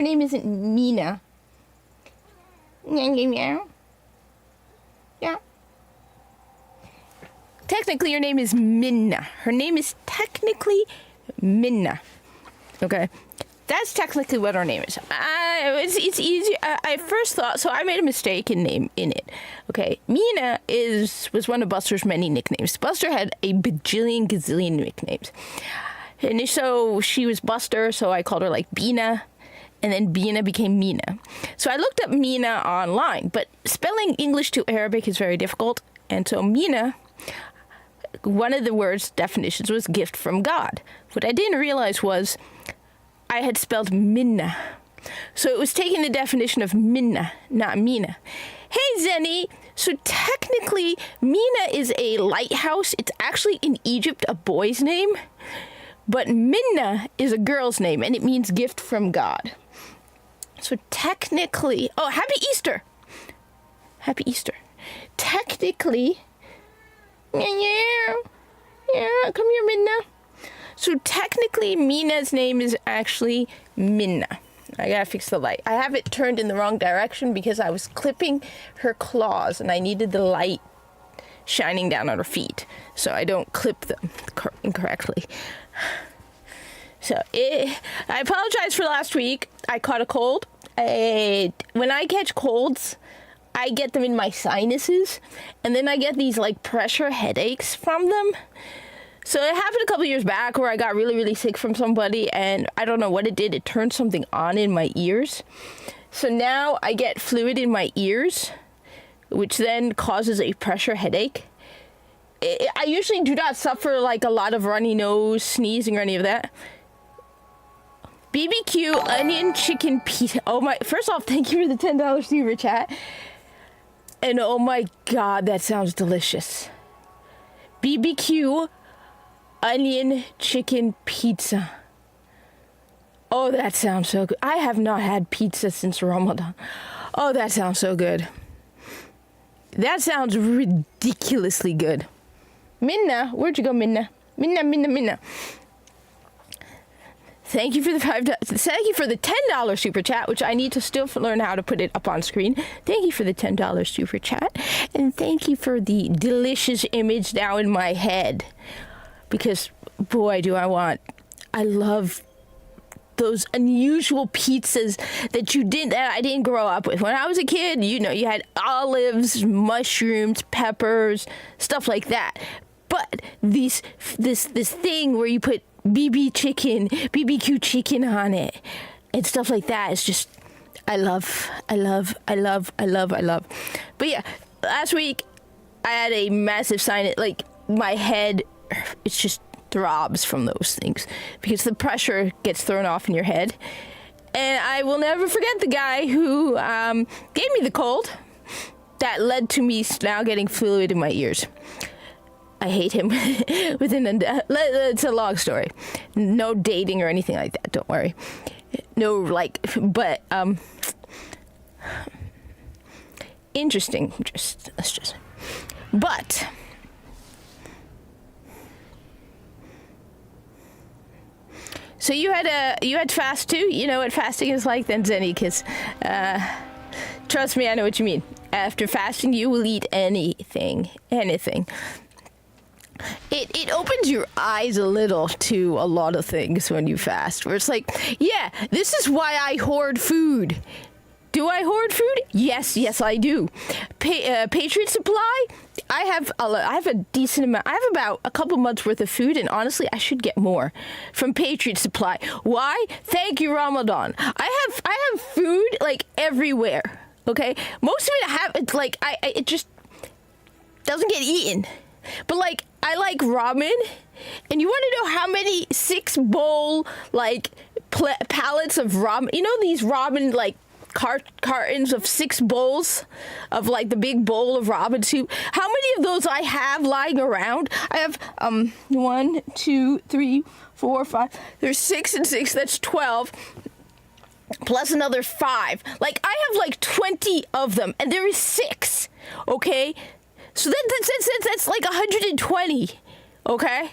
Her name isn't Mina. Meow. Yeah. Technically, her name is Minna. Her name is technically Minna. Okay? That's technically what her name is. It's easy. I first thought, so I made a mistake in it. Okay, Mina was one of Buster's many nicknames. Buster had a bajillion gazillion nicknames. And so she was Buster, so I called her like Bina. And then Bina became Mina. So I looked up Mina online, but spelling English to Arabic is very difficult. And so Mina, one of the word's definitions was gift from God. What I didn't realize was I had spelled Minna. So it was taking the definition of Minna, not Mina. Hey, Zenny. So technically, Mina is a lighthouse. It's actually in Egypt a boy's name. But Minna is a girl's name, and it means gift from God. So technically... Oh, Happy Easter. Happy Easter. Technically... Yeah, come here, Minna. So technically, Mina's name is actually Minna. I gotta fix the light. I have it turned in the wrong direction because I was clipping her claws and I needed the light shining down on her feet so I don't clip them incorrectly. So I apologize for last week. I caught a cold. When I catch colds, I get them in my sinuses and then I get these like pressure headaches from them. So it happened a couple years back where I got really, really sick from somebody, and I don't know what it did. It turned something on in my ears. So now I get fluid in my ears, which then causes a pressure headache. I usually do not suffer like a lot of runny nose, sneezing, or any of that. BBQ onion chicken pizza. Oh my! First off, thank you for the $10 super chat. And oh my God, that sounds delicious. BBQ onion chicken pizza. Oh, that sounds so good. I have not had pizza since Ramadan. Oh, that sounds so good. That sounds ridiculously good. Minna, where'd you go, Minna? Minna. Thank you for the Thank you for the $10 super chat, which I need to still learn how to put it up on screen. Thank you for the $10 super chat, and thank you for the delicious image now in my head. Because, boy, I love those unusual pizzas that I didn't grow up with. When I was a kid, you had olives, mushrooms, peppers, stuff like that. But this thing where you put BBQ chicken on it and stuff like that is just, I love. But yeah, last week I had a massive sinus, like my head, it just throbs from those things because the pressure gets thrown off in your head. And I will never forget the guy who gave me the cold that led to me now getting fluid in my ears. I hate him. It's a long story. No dating or anything like that. Don't worry. No, but interesting. But so you had fast too. You know what fasting is like, then, Zenny? Because trust me, I know what you mean. After fasting, you will eat anything. It opens your eyes a little to a lot of things when you fast, where it's like, yeah, this is why I hoard food. Do I hoard food? Yes, I do. Patriot Supply, I have a decent amount. I have about a couple months worth of food, and honestly, I should get more from Patriot Supply. Why? Thank you, Ramadan. I have food like everywhere. Okay, most of it it just doesn't get eaten. But like, I like ramen, and you want to know how many 6-bowl pallets of ramen? You know these ramen cartons of 6 bowls of the big bowl of ramen soup. How many of those I have lying around? I have 1, 2, 3, 4, 5. There's 6 and 6. That's 12. Plus another 5. I have 20 of them, and there is 6. Okay. So that's 120, okay?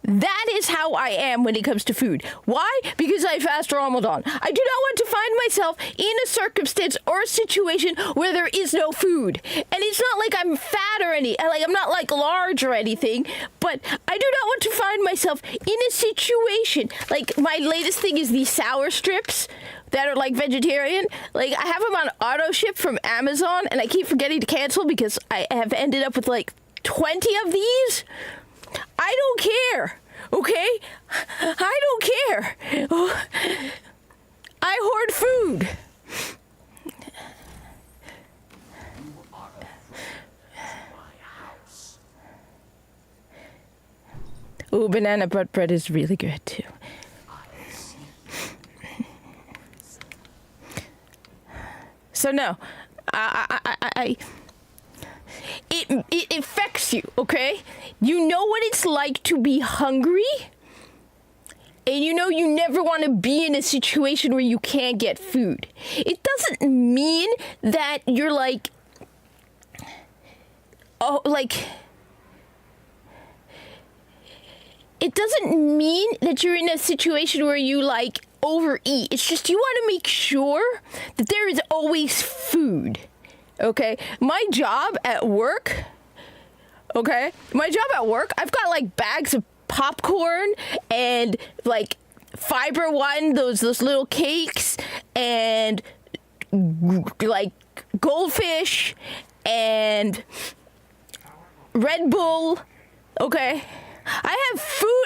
That is how I am when it comes to food. Why? Because I fast Ramadan. I do not want to find myself in a circumstance or a situation where there is no food. And it's not like I'm fat or I'm not like large or anything, but I do not want to find myself in a situation. Like, my latest thing is these sour strips that are like vegetarian. Like, I have them on auto ship from Amazon, and I keep forgetting to cancel because I have ended up with like 20 of these. I don't care, okay? I don't care. I hoard food. Ooh, banana butt bread is really good too. So no, it affects you, okay? You know what it's like to be hungry, and you know you never want to be in a situation where you can't get food. It doesn't mean that you're like, it doesn't mean that you're in a situation where you like overeat. It's just you want to make sure that there is always food. Okay, my job at work, I've got like bags of popcorn and like Fiber One, those little cakes, and like goldfish and Red Bull. Okay, I have food.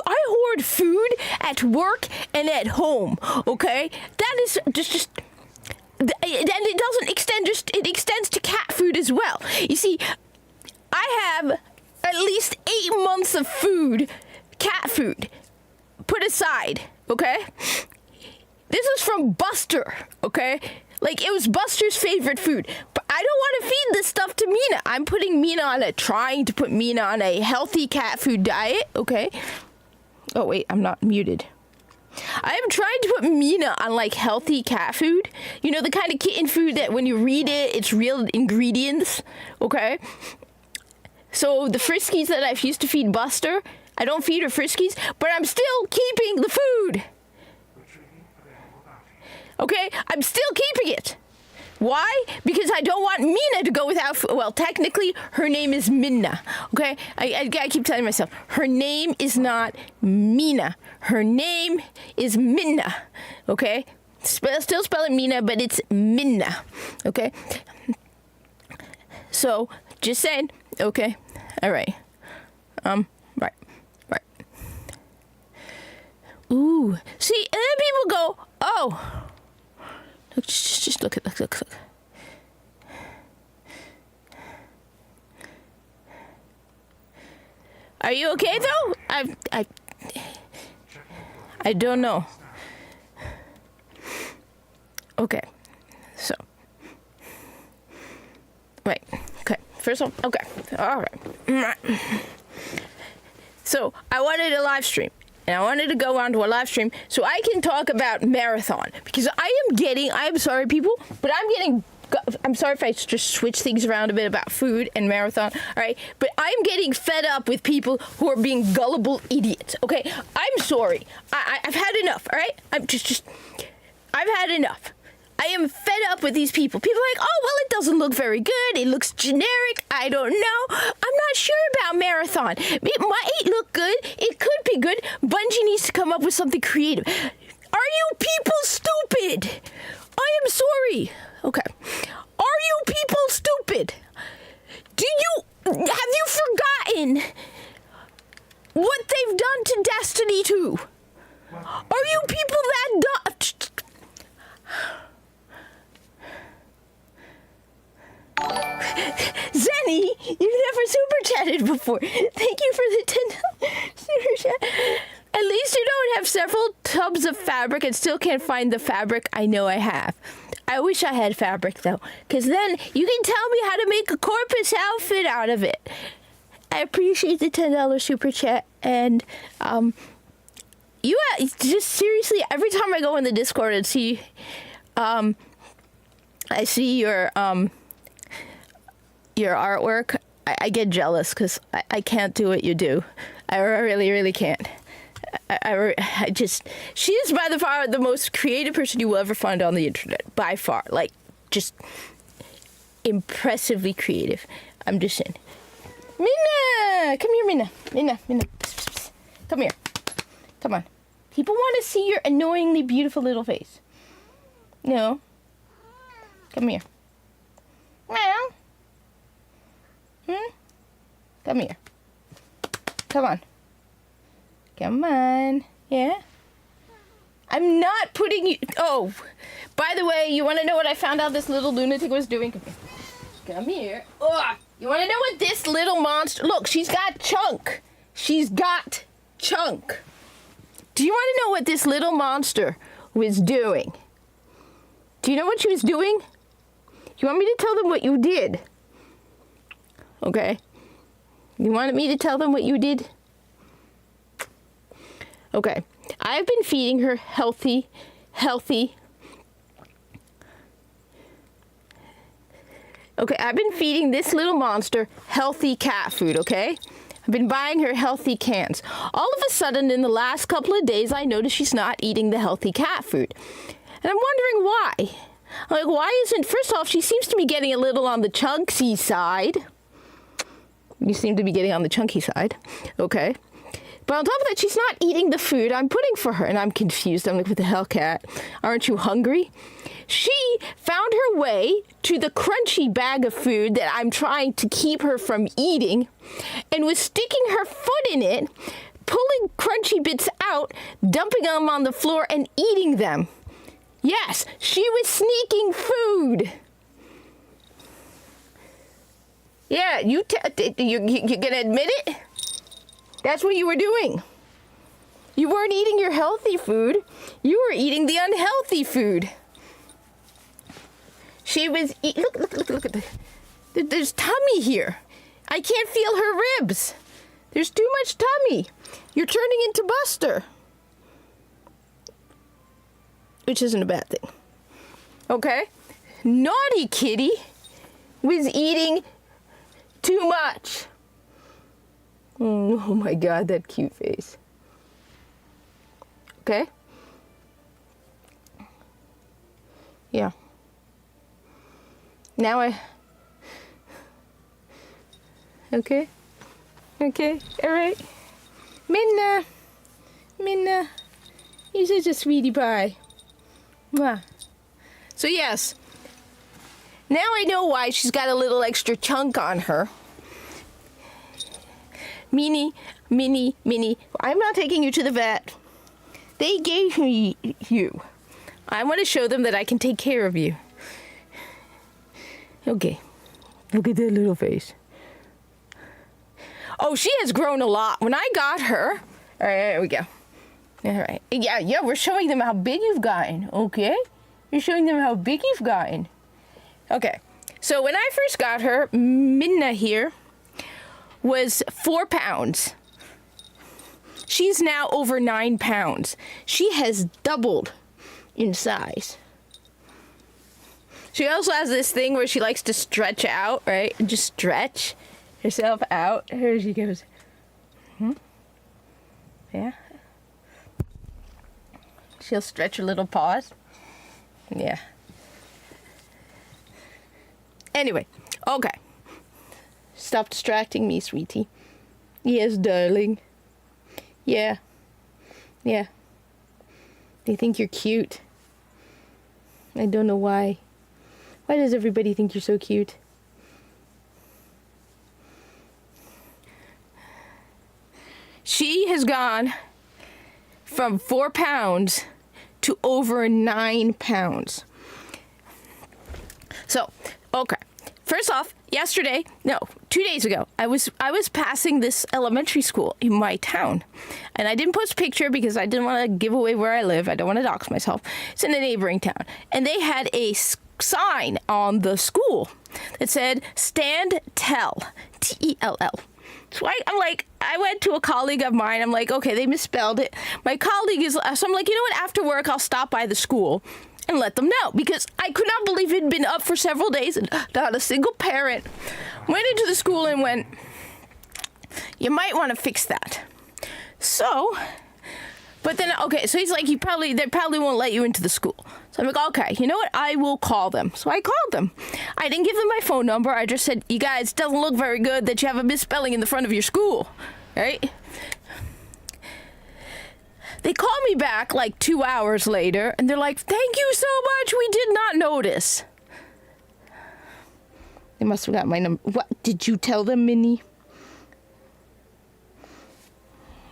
I hoard food at work and at home. Okay, that is just. And it doesn't extend, it extends to cat food as well. You see, I have at least 8 months of food, cat food, put aside, okay? This is from Buster, okay? Like, it was Buster's favorite food. But I don't want to feed this stuff to Mina. I'm putting Mina trying to put Mina on a healthy cat food diet, okay? Oh, wait, I'm not muted. I am trying to put Mina on like healthy cat food. You know, the kind of kitten food that when you read it, it's real ingredients. Okay. So the Friskies that I've used to feed Buster, I don't feed her Friskies, but I'm still keeping the food. Okay. I'm still keeping it. Why? Because I don't want Mina to go without food. Well, technically, her name is Minna. Okay? I keep telling myself, her name is not Mina. Her name is Minna. Okay? Still spell it Mina, but it's Minna. Okay? So, just saying. Okay? All right. Right. Ooh. See, and then people go, oh. Look, just look. Are you okay though? I don't know. Okay, so right. Okay, first of all, okay, all right. So I wanted a live stream. And I wanted to go on to a live stream so I can talk about marathon. Because I'm sorry, people, but I'm sorry if I just switch things around a bit about food and marathon, all right? But I'm getting fed up with people who are being gullible idiots, okay? I'm sorry. I've had enough, all right? I've had enough. I am fed up with these people. People are like, oh, well, it doesn't look very good. It looks generic. I don't know. I'm not sure about marathon. It might look good. It could be good. Bungie needs to come up with something creative. Are you people stupid? I am sorry. Okay. Are you people stupid? Have you forgotten what they've done to Destiny 2? Are you people that dumb? Zenny, you've never super chatted before. Thank you for the $10 super chat. At least you don't have several tubs of fabric and still can't find the fabric I know I have. I wish I had fabric though, because then you can tell me how to make a corpus outfit out of it. I appreciate the $10 super chat, and you just seriously, every time I go in the Discord and see, I see your artwork, I get jealous because I can't do what you do. I really, really can't. I just, she is by far the most creative person you will ever find on the internet. By far. Like, just impressively creative. I'm just saying. Minna! Come here, Minna. Minna. Psst, psst, psst. Come here. Come on. People want to see your annoyingly beautiful little face. No. Come here. Meow. Come here. Come on. Come on. Yeah? I'm not putting you... Oh, by the way, you want to know what I found out this little lunatic was doing? Come here. Come here. Ugh. You want to know what this little monster... Look, she's got chunk. She's got chunk. Do you want to know what this little monster was doing? Do you know what she was doing? You want me to tell them what you did? Okay. You wanted me to tell them what you did? Okay. I've been feeding her healthy. Okay, I've been feeding this little monster healthy cat food, okay? I've been buying her healthy cans. All of a sudden, in the last couple of days, I noticed she's not eating the healthy cat food. And I'm wondering why. Like, why isn't... First off, she seems to be getting a little on the chunky side. You seem to be getting on the chunky side. Okay. But on top of that, she's not eating the food I'm putting for her. And I'm confused. I'm like, what the hell, cat? Aren't you hungry? She found her way to the crunchy bag of food that I'm trying to keep her from eating and was sticking her foot in it, pulling crunchy bits out, dumping them on the floor, and eating them. Yes, she was sneaking food. Yeah, you gonna admit it? That's what you were doing. You weren't eating your healthy food. You were eating the unhealthy food. She was look at there's tummy here. I can't feel her ribs. There's too much tummy. You're turning into Buster. Which isn't a bad thing. Okay? Naughty kitty was eating too much. Oh my God, that cute face. Okay? Yeah. Now Okay? Okay, alright. Minna, you're such a sweetie pie. Mwah. So yes, now I know why she's got a little extra chunk on her. Minnie, I'm not taking you to the vet. They gave me you. I want to show them that I can take care of you. Okay, look at that little face. Oh, she has grown a lot. When I got her, all right, there we go. All right, yeah, we're showing them how big you've gotten, okay? You're showing them how big you've gotten. Okay, so when I first got her, Minna here was 4 pounds. She's now over 9 pounds. She has doubled in size. She also has this thing where she likes to stretch out, right? And just stretch herself out. Here she goes. Yeah. She'll stretch her little paws. Yeah. Anyway, okay. Stop distracting me, sweetie. Yes, darling. Yeah. They think you're cute. I don't know why. Why does everybody think you're so cute? She has gone from 4 pounds to over 9 pounds. So, okay. First off, 2 days ago, I was passing this elementary school in my town. And I didn't post a picture because I didn't want to give away where I live. I don't want to dox myself. It's in a neighboring town. And they had a sign on the school that said, Stand Tell, T-E-L-L. So I went to a colleague of mine. I'm like, okay, they misspelled it. My colleague so I'm like, you know what? After work, I'll stop by the school and let them know, because I could not believe it had been up for several days and not a single parent went into the school and went, you might want to fix that. So, but then, okay, so he's like, they probably won't let you into the school. So I'm like, okay, you know what? I will call them. So I called them. I didn't give them my phone number. I just said, you guys, it doesn't look very good that you have a misspelling in the front of your school, right? They call me back like 2 hours later, and they're like, thank you so much. We did not notice. They must have got my number. What? Did you tell them, Minnie?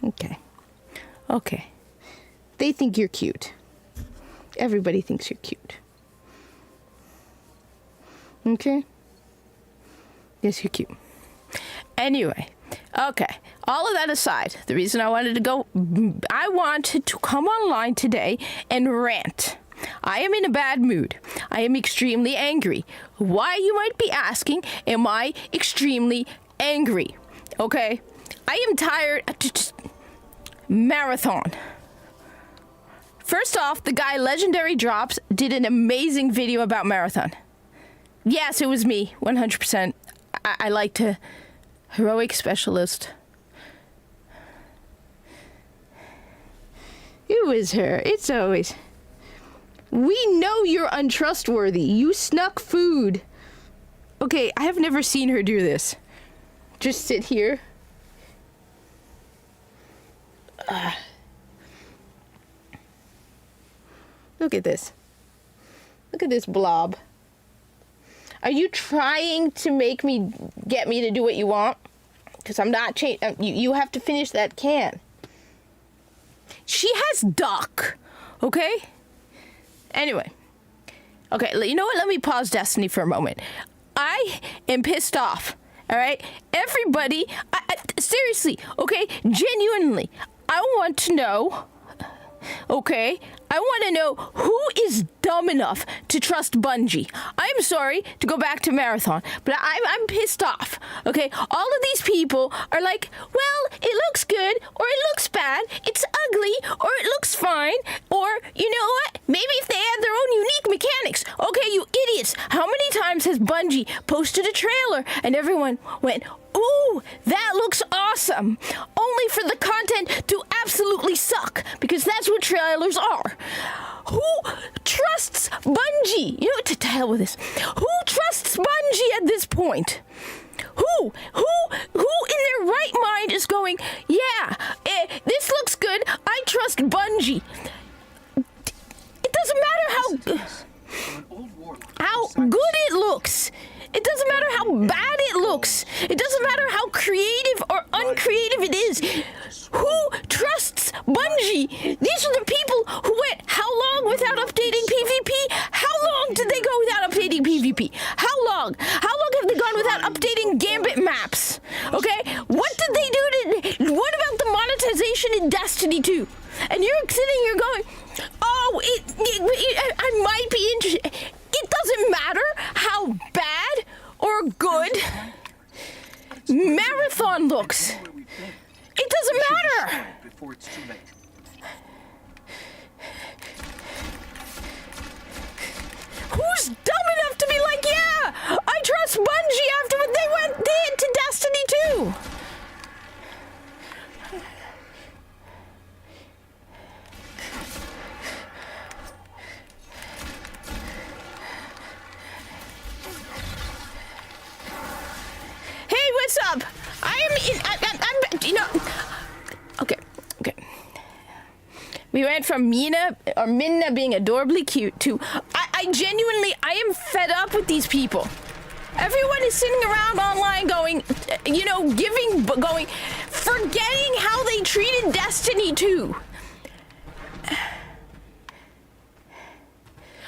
Okay. They think you're cute. Everybody thinks you're cute. Okay? Yes, you're cute. Anyway, okay. All of that aside, the reason I wanted to come online today and rant. I am in a bad mood. I am extremely angry. Why, you might be asking, am I extremely angry? Okay? I am tired. Marathon. First off, the guy Legendary Drops did an amazing video about Marathon. Yes, it was me, 100%. I like to... Heroic Specialist. It was her. It's always... We know you're untrustworthy. You snuck food. Okay, I have never seen her do this. Just sit here. Look at this. Look at this blob. Are you trying to get me to do what you want? Because I'm not changing. You have to finish that can. She has duck. Okay? Anyway. Okay, you know what? Let me pause Destiny for a moment. I am pissed off. All right? Everybody, seriously, okay? Genuinely, I want to know, okay? I want to know who is dumb enough to trust Bungie. I'm sorry to go back to Marathon, but I'm pissed off, okay? All of these people are like, well, it looks good, or it looks bad, it's ugly, or it looks fine, or, you know what? Maybe if they had their own unique mechanics. Okay, you idiots, how many times has Bungie posted a trailer and everyone went, ooh, that looks awesome, only for the content to absolutely suck, because that's what trailers are. Who trusts Bungie? You know, to hell with this. Who trusts Bungie at this point? Who in their right mind is going, yeah, this looks good, I trust Bungie. It doesn't matter how good it looks. It doesn't matter how bad it looks. It doesn't matter how creative or uncreative it is. Who trusts Bungie? These are the people who went how long without updating PvP? How long did they go without updating PvP? How long? How long have they gone without updating Gambit maps? Okay? What did they do what about the monetization in Destiny 2? And you're sitting here going, oh, I might be interested. It doesn't matter how bad or good Marathon looks. It doesn't matter. Before it's too late. Who's dumb enough to be like, yeah, I trust Bungie after what they did to Destiny 2? What's up? Okay. We went from Minna being adorably cute to, I am fed up with these people. Everyone is sitting around online going, forgetting how they treated Destiny 2.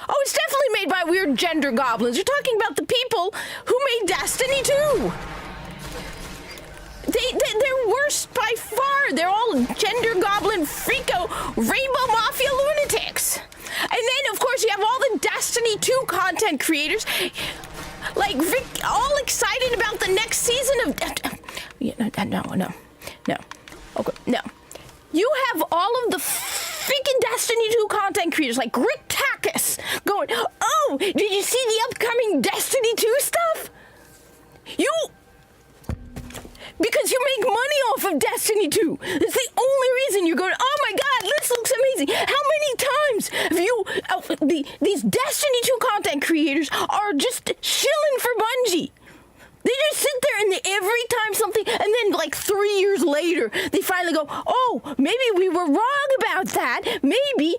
Oh, it's definitely made by weird gender goblins. You're talking about the people who made Destiny 2. They're worst by far. They're all gender goblin freako rainbow mafia lunatics. And then, of course, you have all the Destiny 2 content creators, like all excited about the next season of. No. Okay, no. You have all of the freaking Destiny 2 content creators like Rick Takis going, oh, did you see the upcoming Destiny 2 stuff? Because you make money off of Destiny 2. That's the only reason you're going, oh my god, this looks amazing. How many times have you, these Destiny 2 content creators are just shilling for Bungie. They just sit there and every time something, and then like 3 years later, they finally go, oh, maybe we were wrong about that. Maybe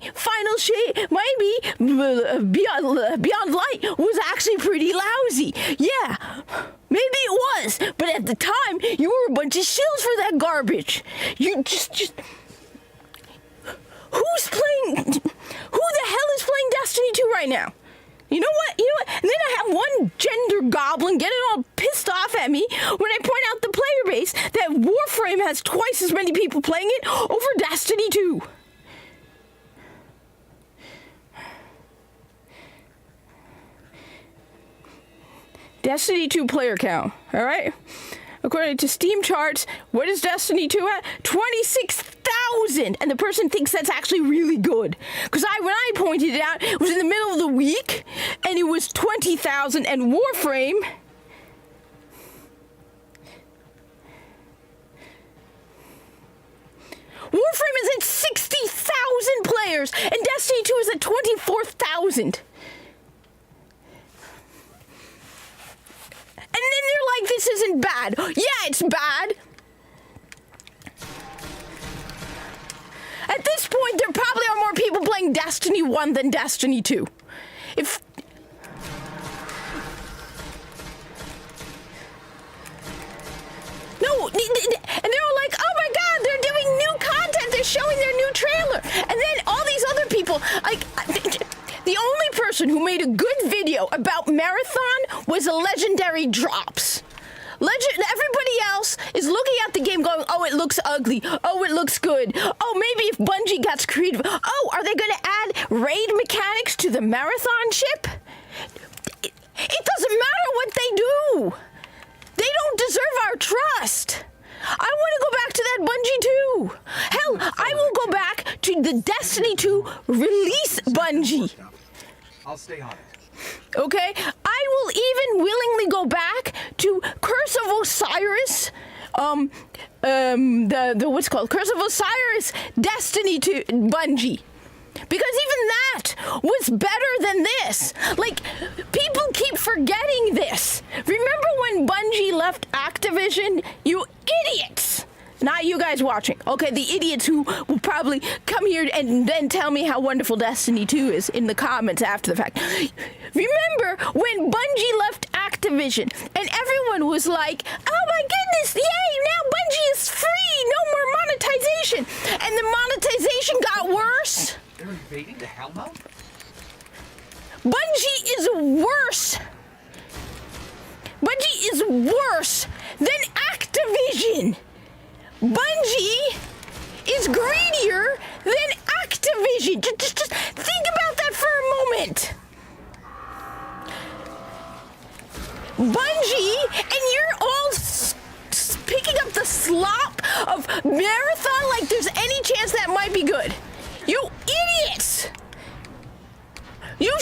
Beyond Light was actually pretty lousy. Yeah, maybe it was. But at the time, you were a bunch of shills for that garbage. You just... Who's playing... Who the hell is playing Destiny 2 right now? You know what? And then I have one gender goblin getting all pissed off at me when I point out the player base that Warframe has twice as many people playing it over Destiny 2. Destiny 2 player count, all right? According to Steam charts, what is Destiny 2 at? 26,000! And the person thinks that's actually really good. Because when I pointed it out, it was in the middle of the week, and it was 20,000, and Warframe... Warframe is at 60,000 players, and Destiny 2 is at 24,000. And then they're like, this isn't bad. Yeah, it's bad. At this point, there probably are more people playing Destiny 1 than Destiny 2. No, and they were like, oh my god, they're doing new content. They're showing their new trailer. And then all these other people, like... The only person who made a good video about Marathon was a Legendary Drops. Everybody else is looking at the game going, oh, it looks ugly. Oh, it looks good. Oh, maybe if Bungie gets creative. Oh, are they going to add raid mechanics to the Marathon ship? It doesn't matter what they do. They don't deserve our trust. I want to go back to that Bungie 2. Hell, I will go back to the Destiny 2 release Bungie. I'll stay on it. Okay? I will even willingly go back to Curse of Osiris. What's it called? Curse of Osiris Destiny 2 Bungie. Because even that was better than this. Like, people keep forgetting this. Remember when Bungie left Activision? You idiots! Not you guys watching. Okay, the idiots who will probably come here and then tell me how wonderful Destiny 2 is in the comments after the fact. Remember when Bungie left Activision and everyone was like, oh my goodness, yay, now Bungie is free, no more monetization. And the monetization got worse. They're invading the Hellmouth? Bungie is worse. Bungie is worse than Activision. Bungie is greedier than Activision. Just think about that for a moment. Bungie, and you're all picking up the slop of Marathon like there's any chance that might be good. You idiots! You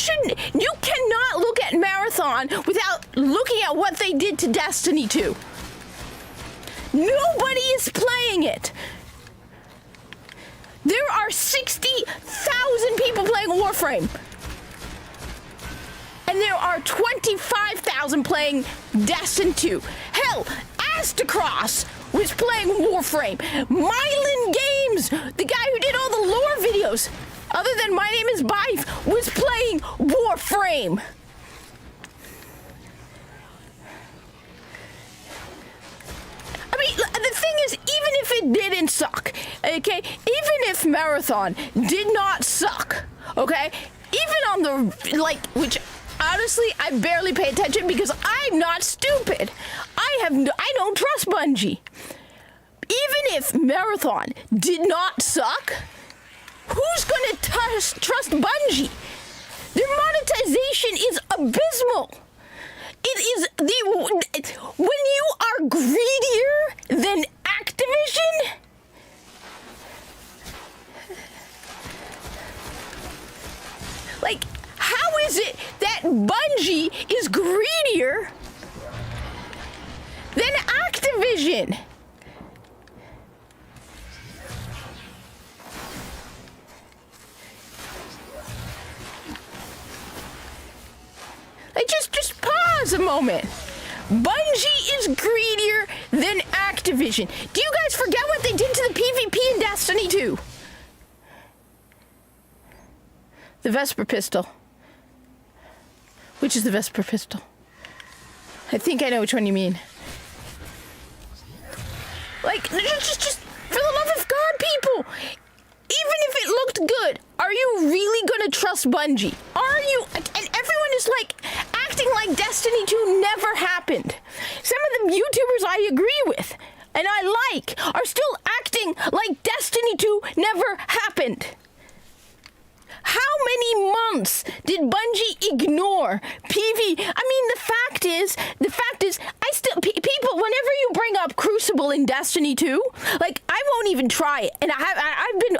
cannot look at Marathon without looking at what they did to Destiny 2. Nobody is playing it. There are 60,000 people playing Warframe. And there are 25,000 playing Destiny 2. Hell, Astacross was playing Warframe. Mylan Games, the guy who did all the lore videos, other than My Name is Bife, was playing Warframe. I mean, the thing is, even if it didn't suck, okay, even if Marathon did not suck, okay, even on the, which honestly, I barely pay attention because I'm not stupid. I don't trust Bungie. Even if Marathon did not suck, who's gonna trust Bungie? Their monetization is abysmal. It is when you are greedier than Activision. Like, how is it that Bungie is greedier than Activision? Like, just pause a moment. Bungie is greedier than Activision. Do you guys forget what they did to the PvP in Destiny 2? The Vesper pistol. Which is the Vesper pistol? I think I know which one you mean. Like, just for the love of God, people, even if it looked good, are you really gonna trust Bungie? Are you? And everyone is like acting like Destiny 2 never happened. Some of the YouTubers I agree with and I like are still acting like Destiny 2 never happened. How many months did Bungie ignore PV? I mean, the fact is, I still, people, whenever you bring up Crucible in Destiny 2, like, I won't even try it. And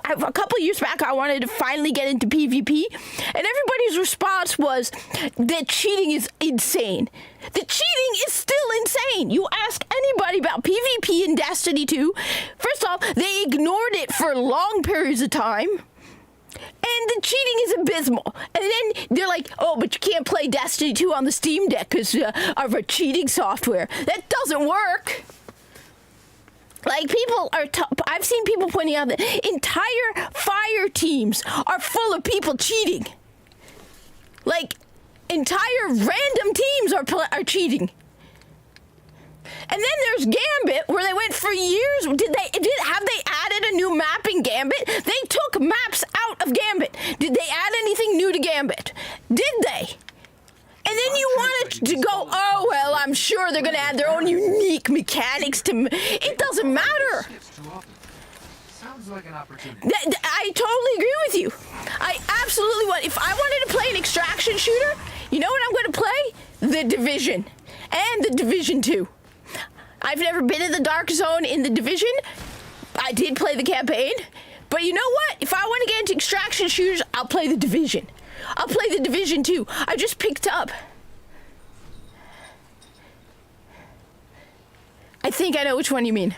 I've a couple years back, I wanted to finally get into PvP, and everybody's response was that cheating is insane. The cheating is still insane. You ask anybody about PvP in Destiny 2, first off, they ignored it for long periods of time. And the cheating is abysmal. And then they're like, oh, but you can't play Destiny 2 on the Steam Deck because of our cheating software. That doesn't work. Like, people are... I've seen people pointing out that entire fire teams are full of people cheating. Like, entire random teams are cheating. And then there's Gambit, where they went for years. Have they added a new map in Gambit? They took maps out of Gambit. Did they add anything new to Gambit? Did they? And then you wanted to go, oh, well, I'm sure they're going to add their own unique mechanics to... It doesn't matter. Sounds like an opportunity. I totally agree with you. I absolutely want... If I wanted to play an extraction shooter, you know what I'm going to play? The Division. And the Division 2. I've never been in the Dark Zone in the Division. I did play the campaign. But you know what? If I want to get into extraction shooters, I'll play the Division. I'll play the Division 2. I just picked up. I think I know which one you mean.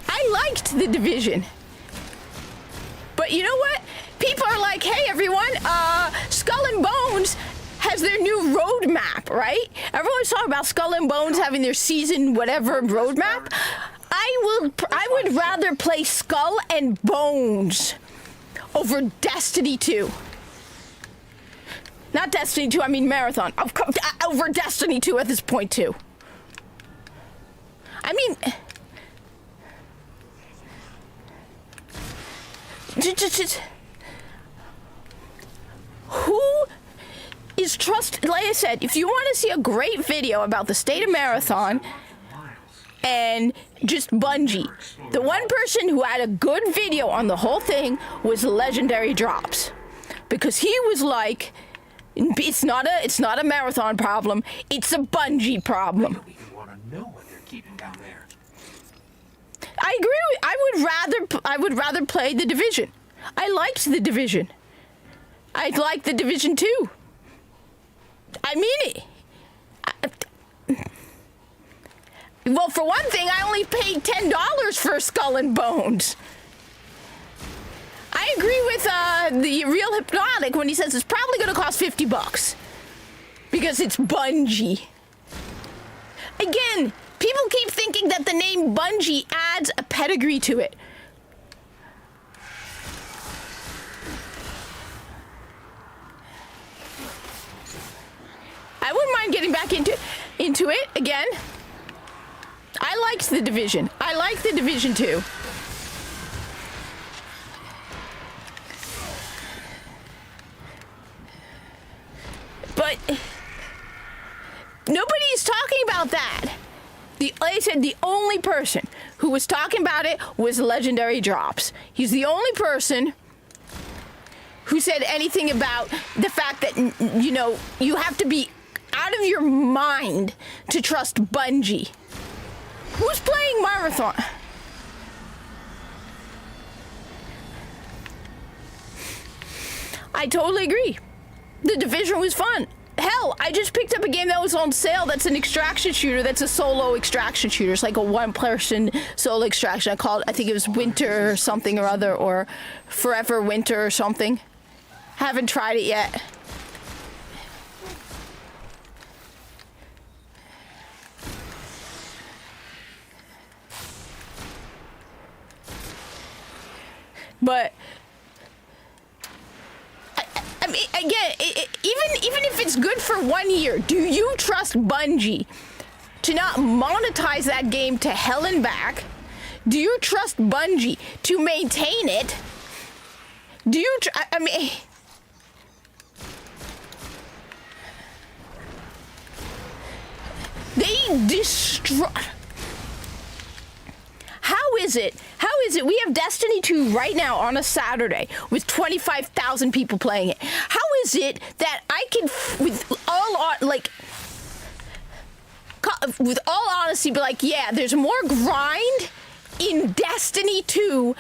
I liked the Division. But you know what? People are like, hey, everyone, Skull and Bones has their new roadmap, right? Everyone's talking about Skull and Bones having their season whatever roadmap. I would rather play Skull and Bones over Destiny 2. Not Destiny 2, I mean Marathon. Over Destiny 2 at this point, too. I mean... Who is like I said, if you want to see a great video about the state of Marathon and just Bungie, the one person who had a good video on the whole thing was Legendary Drops, because he was like, it's not a Marathon problem, it's a Bungie problem. I don't even want to know what they're keeping down there. I agree. I would rather play the Division. I liked the Division. I like the Division 2. I mean it. Well, for one thing, I only paid $10 for Skull and Bones. I agree with the Real Hypnotic when he says it's probably going to cost $50 because it's Bungie. Again, people keep thinking that the name Bungie adds a pedigree to it. I wouldn't mind getting back into it again. I liked the Division. I like the Division 2. But nobody's talking about that. Like I said, the only person who was talking about it was Legendary Drops. He's the only person who said anything about the fact that, you know, you have to be out of your mind to trust Bungie. Who's playing Marathon? I totally agree. The Division was fun. Hell, I just picked up a game that was on sale that's an extraction shooter, that's a solo extraction shooter. It's like a one-person solo extraction. I think it was Winter or something or other, or Forever Winter or something. Haven't tried it yet. But I mean, again, even if it's good for 1 year, do you trust Bungie to not monetize that game to hell and back? Do you trust Bungie to maintain it? Do you? I mean, they destroy. How is it? How is it? We have Destiny 2 right now on a Saturday with 25,000 people playing it. How is it that I can, with all honesty, be like, yeah, there's more grind in Destiny 2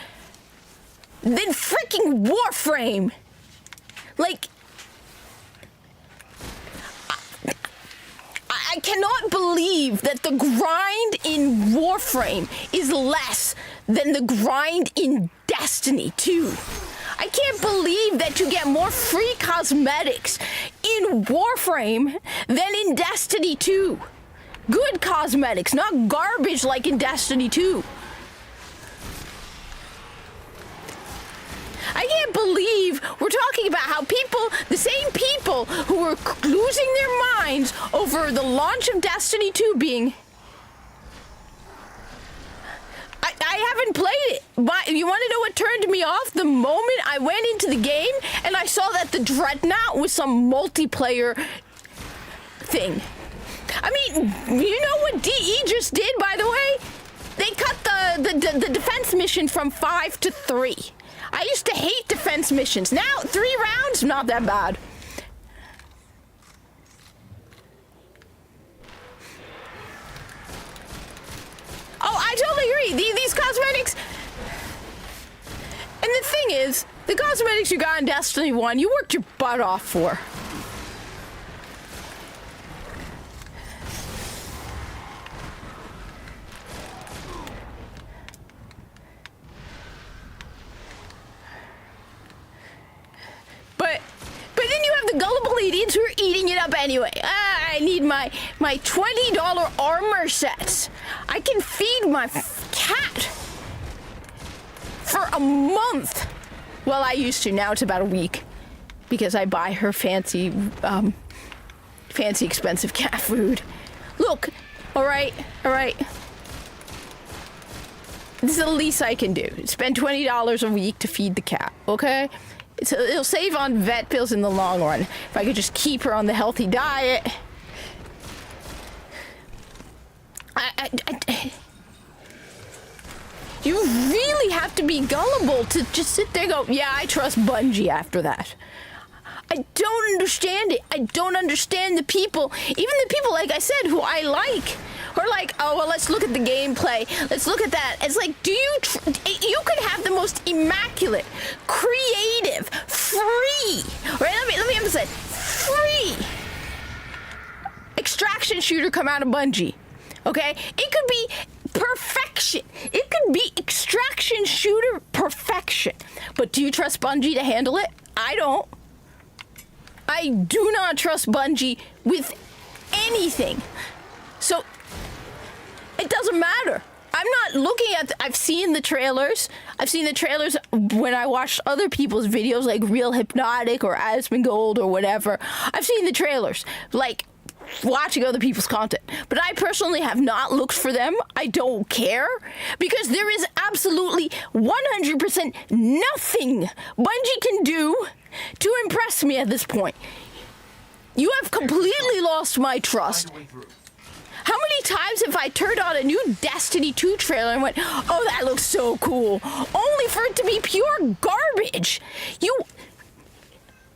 than freaking Warframe? Like, I cannot believe that the grind in Warframe is less than the grind in Destiny 2. I can't believe that you get more free cosmetics in Warframe than in Destiny 2. Good cosmetics, not garbage like in Destiny 2. I can't believe we're talking about how people, the same people who were losing their minds over the launch of Destiny 2 being... I haven't played it, but you want to know what turned me off? The moment I went into the game and I saw that the Dreadnought was some multiplayer thing. I mean, you know what DE just did, by the way? They cut the defense mission from 5 to 3. I used to hate defense missions. Now, 3 rounds, not that bad. Oh, I totally agree. These cosmetics... And the thing is, the cosmetics you got in Destiny 1, you worked your butt off for. But then you have the gullible idiots who are eating it up anyway. I need my $20 armor sets. I can feed my cat for a month. Well, I used to. Now it's about a week because I buy her fancy expensive cat food. Look, all right. This is the least I can do. Spend $20 a week to feed the cat, okay? It'll save on vet bills in the long run. If I could just keep her on the healthy diet. You really have to be gullible to just sit there and go, yeah, I trust Bungie after that. I don't understand it. I don't understand the people, even the people, like I said, who I like. Or like, oh, well, let's look at the gameplay. Let's look at that. It's like, you could have the most immaculate, creative, free, right? Let me emphasize, free extraction shooter come out of Bungie, okay? It could be perfection. It could be extraction shooter perfection. But do you trust Bungie to handle it? I don't. I do not trust Bungie with anything. So it doesn't matter. I'm not looking at... I've seen the trailers. I've seen the trailers when I watched other people's videos like Real Hypnotic or Asmongold or whatever. I've seen the trailers, like watching other people's content. But I personally have not looked for them. I don't care because there is absolutely 100% nothing Bungie can do to impress me at this point. You have completely lost my trust. How many times have I turned on a new Destiny 2 trailer and went, oh, that looks so cool, only for it to be pure garbage?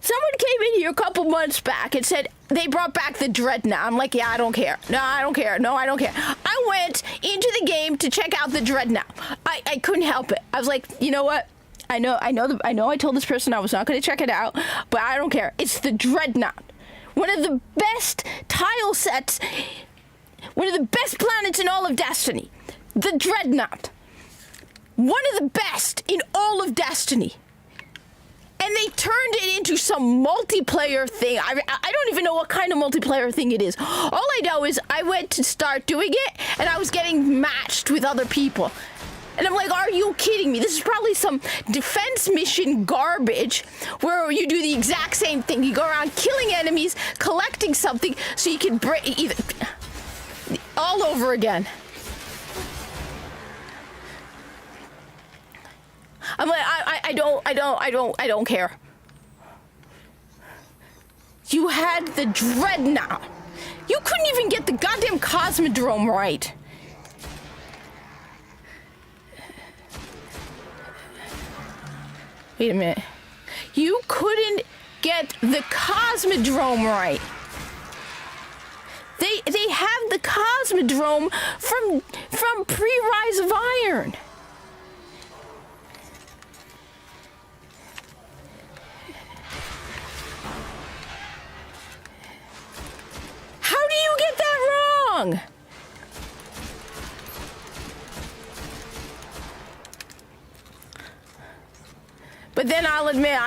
Someone came in here a couple months back and said they brought back the Dreadnought. I'm like, yeah, I don't care. No, I don't care. No, I don't care. I went into the game to check out the Dreadnought. I couldn't help it. I was like, you know what? I know I told this person I was not going to check it out, but I don't care. It's the Dreadnought. One of the best tile sets, one of the best planets in all of Destiny. The Dreadnought. One of the best in all of Destiny. and they turned it into some multiplayer thing. I don't even know what kind of multiplayer thing it is. All I know is I went to start doing it, and I was getting matched with other people. And I'm like, are you kidding me? This is probably some defense mission garbage where you do the exact same thing. You go around killing enemies, collecting something so you can break either all over again. I'm like, I don't care. You had the Dreadnought. You couldn't even get the goddamn Cosmodrome right. Wait a minute. You couldn't get the Cosmodrome right. They have the Cosmodrome from pre-Rise of Iron. How do you get that wrong? But then I'll admit,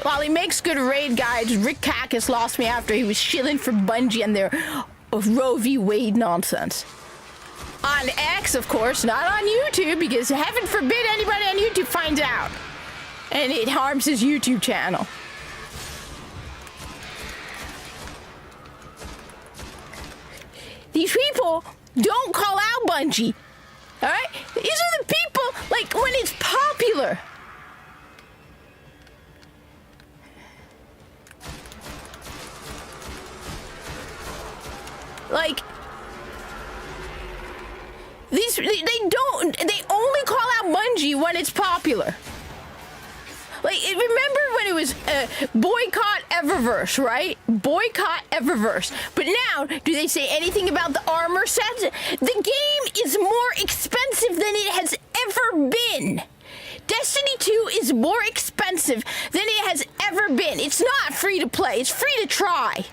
while he makes good raid guides, Rick Cackus lost me after he was shilling for Bungie and their Roe v. Wade nonsense. On X, of course, not on YouTube, because heaven forbid anybody on YouTube finds out. And it harms his YouTube channel. These people don't call out Bungie. Alright? These are the people, like, when it's popular. Like, they only call out Bungie when it's popular. Like, remember when it was boycott Eververse, right? Boycott Eververse. But now, do they say anything about the armor sets? The game is more expensive than it has ever been. Destiny 2 is more expensive than it has ever been. It's not free to play, it's free to try.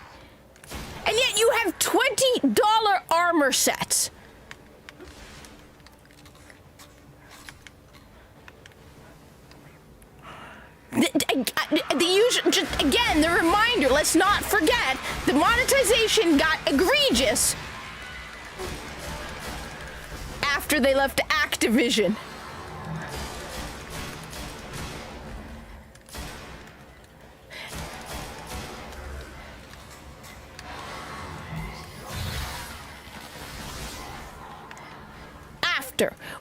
And yet you have $20 armor sets. Just again, the reminder, let's not forget, the monetization got egregious after they left Activision.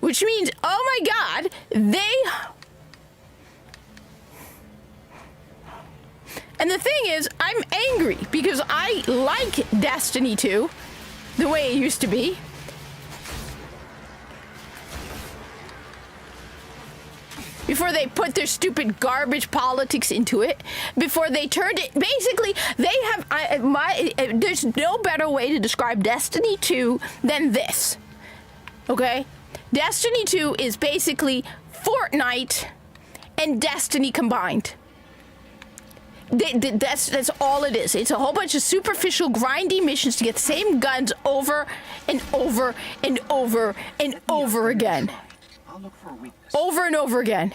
Which means, oh my god, and the thing is, I'm angry because I like Destiny 2 the way it used to be. Before they put their stupid garbage politics into it, before they turned it, basically, they have, there's no better way to describe Destiny 2 than this, okay? Destiny 2 is basically Fortnite and Destiny combined. That's all it is. It's a whole bunch of superficial, grindy missions to get the same guns over and over and over and over again. I'll look for a weakness. Over and over again.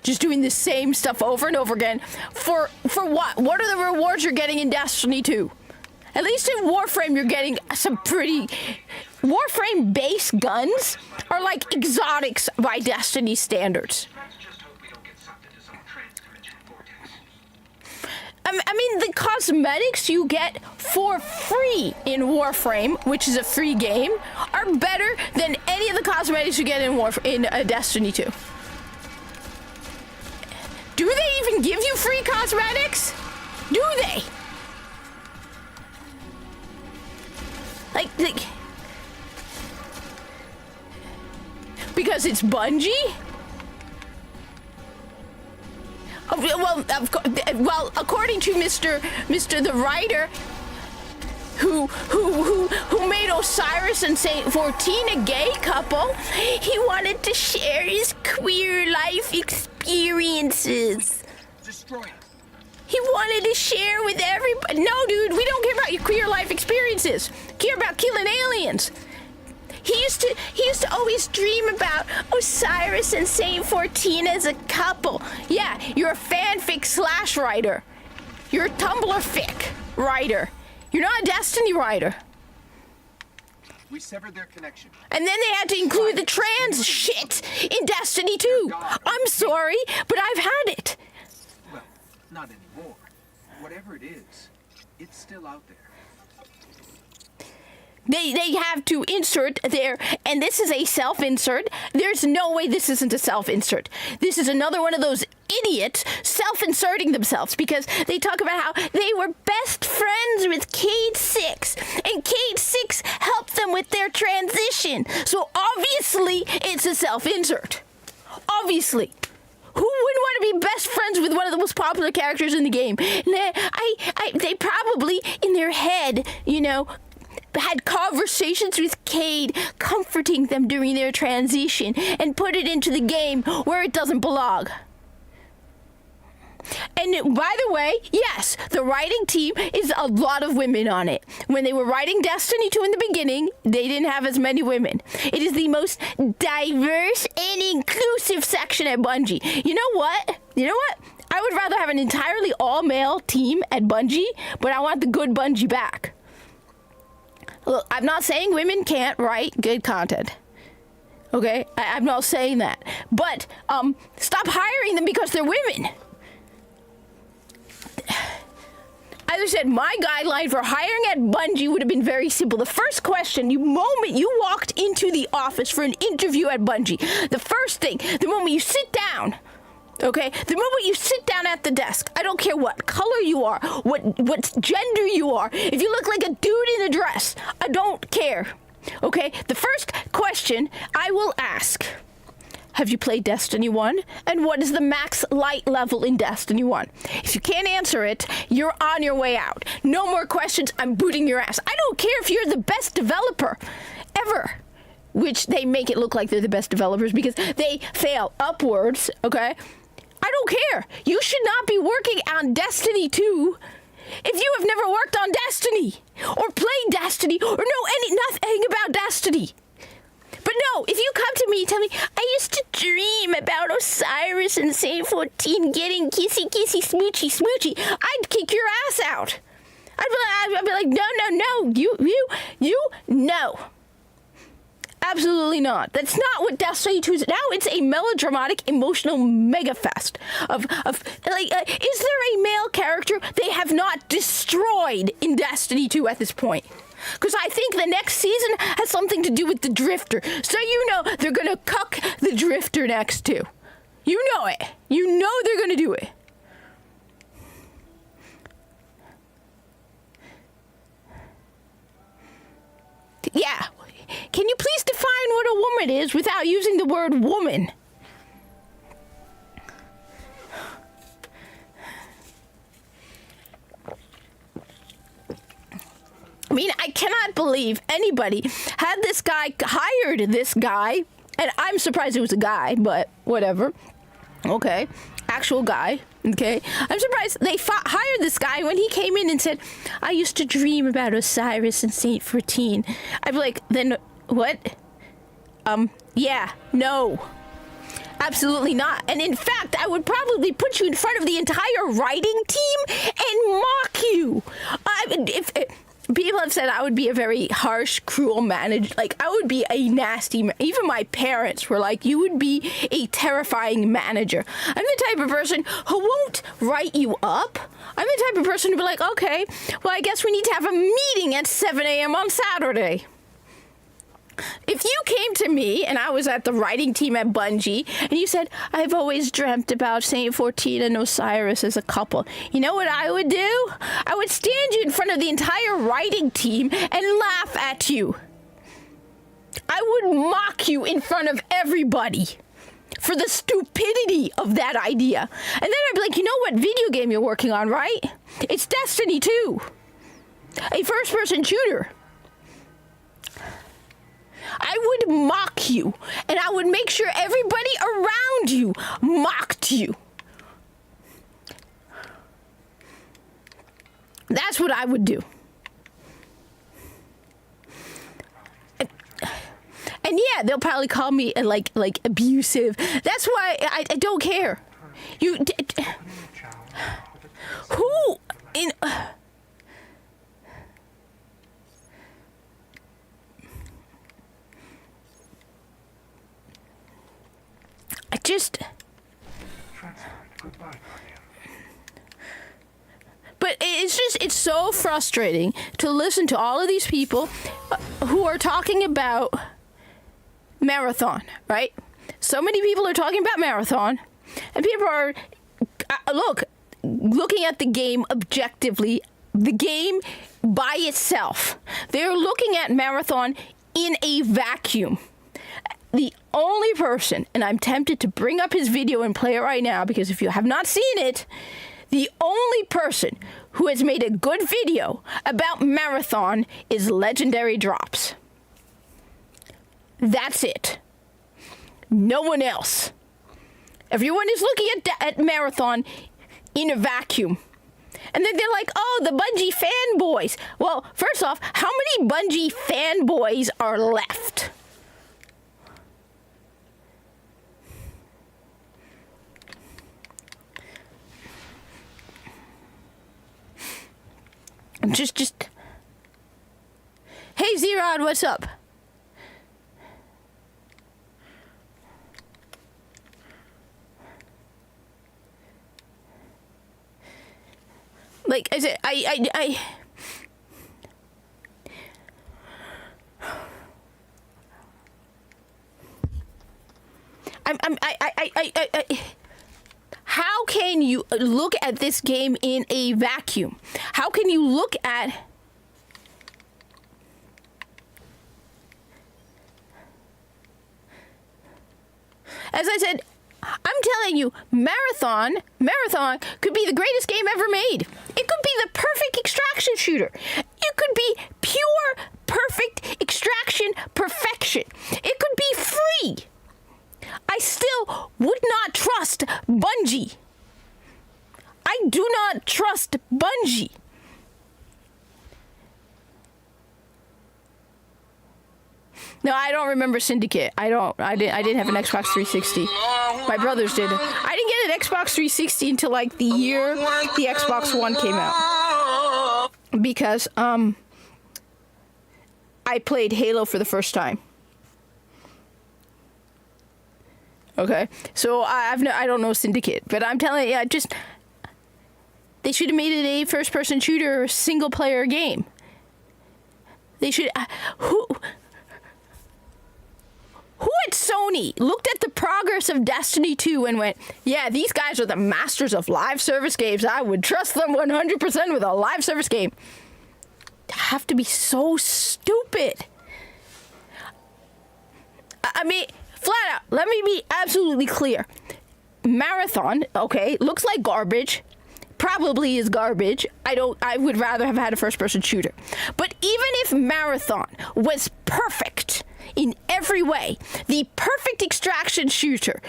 Just doing the same stuff over and over again. For what? What are the rewards you're getting in Destiny 2? At least in Warframe, you're getting some pretty... Warframe base guns are like exotics by Destiny standards. I mean, the cosmetics you get for free in Warframe, which is a free game, are better than any of the cosmetics you get in Destiny 2. Do they even give you free cosmetics? Do they? Like, because it's Bungie? Well, according to Mr. the writer, who made Osiris and Saint 14 a gay couple, he wanted to share his queer life experiences. Destroy it. He wanted to share with everybody. No, dude, we don't care about your queer life experiences. We care about killing aliens. he used to always dream about Osiris and Saint 14 as a couple. Yeah, you're a fanfic slash writer. You're a Tumblr fic writer. You're not a Destiny writer. We severed their connection. And then they had to include the trans shit in Destiny 2. I'm sorry, but I've had it. Well, not anymore. Whatever it is, it's still out there. They have to insert there, and this is a self-insert. There's no way this isn't a self-insert. This is another one of those idiots self-inserting themselves because they talk about how they were best friends with Cade 6, and Cade 6 helped them with their transition. So obviously, it's a self-insert. Obviously. Who wouldn't want to be best friends with one of the most popular characters in the game? They probably, in their head, had conversations with Cade, comforting them during their transition, and put it into the game where it doesn't belong. And by the way, yes, the writing team is a lot of women on it. When they were writing Destiny 2 in the beginning, they didn't have as many women. It is the most diverse and inclusive section at Bungie. You know what? I would rather have an entirely all-male team at Bungie, but I want the good Bungie back. Look, I'm not saying women can't write good content. Okay? I'm not saying that. But, stop hiring them because they're women. As I said, my guideline for hiring at Bungie would have been very simple. The first question, the moment you walked into the office for an interview at Bungie, the first thing, the moment you sit down, okay, the moment you sit down at the desk, I don't care what color you are, what gender you are, if you look like a dude in a dress, I don't care, okay? The first question I will ask, have you played Destiny 1? And what is the max light level in Destiny 1? If you can't answer it, you're on your way out. No more questions, I'm booting your ass. I don't care if you're the best developer ever. Which they make it look like they're the best developers because they fail upwards, okay? I don't care. You should not be working on Destiny 2 if you have never worked on Destiny or played Destiny or know nothing about Destiny. But no, if you come to me and tell me, I used to dream about Osiris and Saint 14 getting kissy, smoochy, smoochy, I'd kick your ass out. I'd be like, no, you, no. Absolutely not. That's not what Destiny 2 is. Now it's a melodramatic, emotional megafest of is there a male character they have not destroyed in Destiny 2 at this point? Because I think the next season has something to do with the Drifter. So they're going to cuck the Drifter next too. You know it. You know they're going to do it. Yeah. Can you please define what a woman is without using the word woman? I mean, I cannot believe anybody had this guy, hired this guy, and I'm surprised it was a guy, but whatever. Okay. Actual guy. Okay. I'm surprised they hired this guy when he came in and said, I used to dream about Osiris and Saint 14. I'd be like, then what? Yeah, no. Absolutely not. And in fact, I would probably put you in front of the entire writing team and mock you. People have said I would be a very harsh, cruel manager. Like, I would be a nasty... Even my parents were like, you would be a terrifying manager. I'm the type of person who won't write you up. I'm the type of person to be like, okay, well, I guess we need to have a meeting at 7 a.m. on Saturday. If you came to me and I was at the writing team at Bungie and you said, I've always dreamt about Saint 14 and Osiris as a couple, you know what I would do? I would stand you in front of the entire writing team and laugh at you. I would mock you in front of everybody for the stupidity of that idea. And then I'd be like, you know what video game you're working on, right? It's Destiny 2, a first-person shooter. I would mock you, and I would make sure everybody around you mocked you. That's what I would do. yeah, they'll probably call me like abusive. That's why I don't care. Who in? I just. But it's so frustrating to listen to all of these people who are talking about Marathon, right? So many people are talking about Marathon, and people are, looking at the game objectively, the game by itself. They're looking at Marathon in a vacuum. The only person, and I'm tempted to bring up his video and play it right now, because if you have not seen it, the only person who has made a good video about Marathon is Legendary Drops. That's it. No one else. Everyone is looking at Marathon in a vacuum. And then they're like, oh, the Bungie fanboys. Well, first off, how many Bungie fanboys are left? Just. Hey, Zerod, what's up? Like I said, how can you look at this game in a vacuum? How can you look at as I said, I'm telling you, Marathon could be the greatest game ever made. It could be the perfect extraction shooter. It could be pure, perfect extraction perfection. It could be free. I still would not trust Bungie. I do not trust Bungie. No, I don't remember Syndicate. I didn't have an Xbox 360. My brothers did. I didn't get an Xbox 360 until like the year the Xbox One came out. Because I played Halo for the first time. Okay, so I don't know Syndicate, but I'm telling you, they should have made it a first-person shooter, single-player game. They should. Who at Sony looked at the progress of Destiny 2 and went, yeah, these guys are the masters of live service games. I would trust them 100% with a live service game. They have to be so stupid. I mean, flat out, let me be absolutely clear. Marathon, okay, looks like garbage. Probably is garbage. I would rather have had a first-person shooter. But even if Marathon was perfect in every way, the perfect extraction shooter,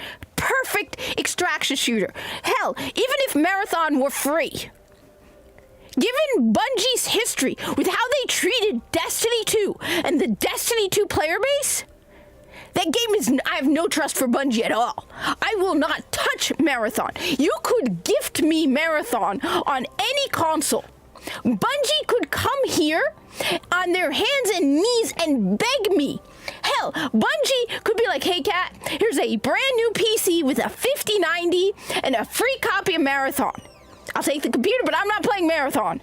hell, even if Marathon were free, given Bungie's history with how they treated Destiny 2 and the Destiny 2 player base, that game is, I have no trust for Bungie at all. I will not touch Marathon. You could gift me Marathon on any console. Bungie could come here on their hands and knees and beg me. Hell, Bungie could be like, hey, Kat, here's a brand new PC with a 5090 and a free copy of Marathon. I'll take the computer, but I'm not playing Marathon.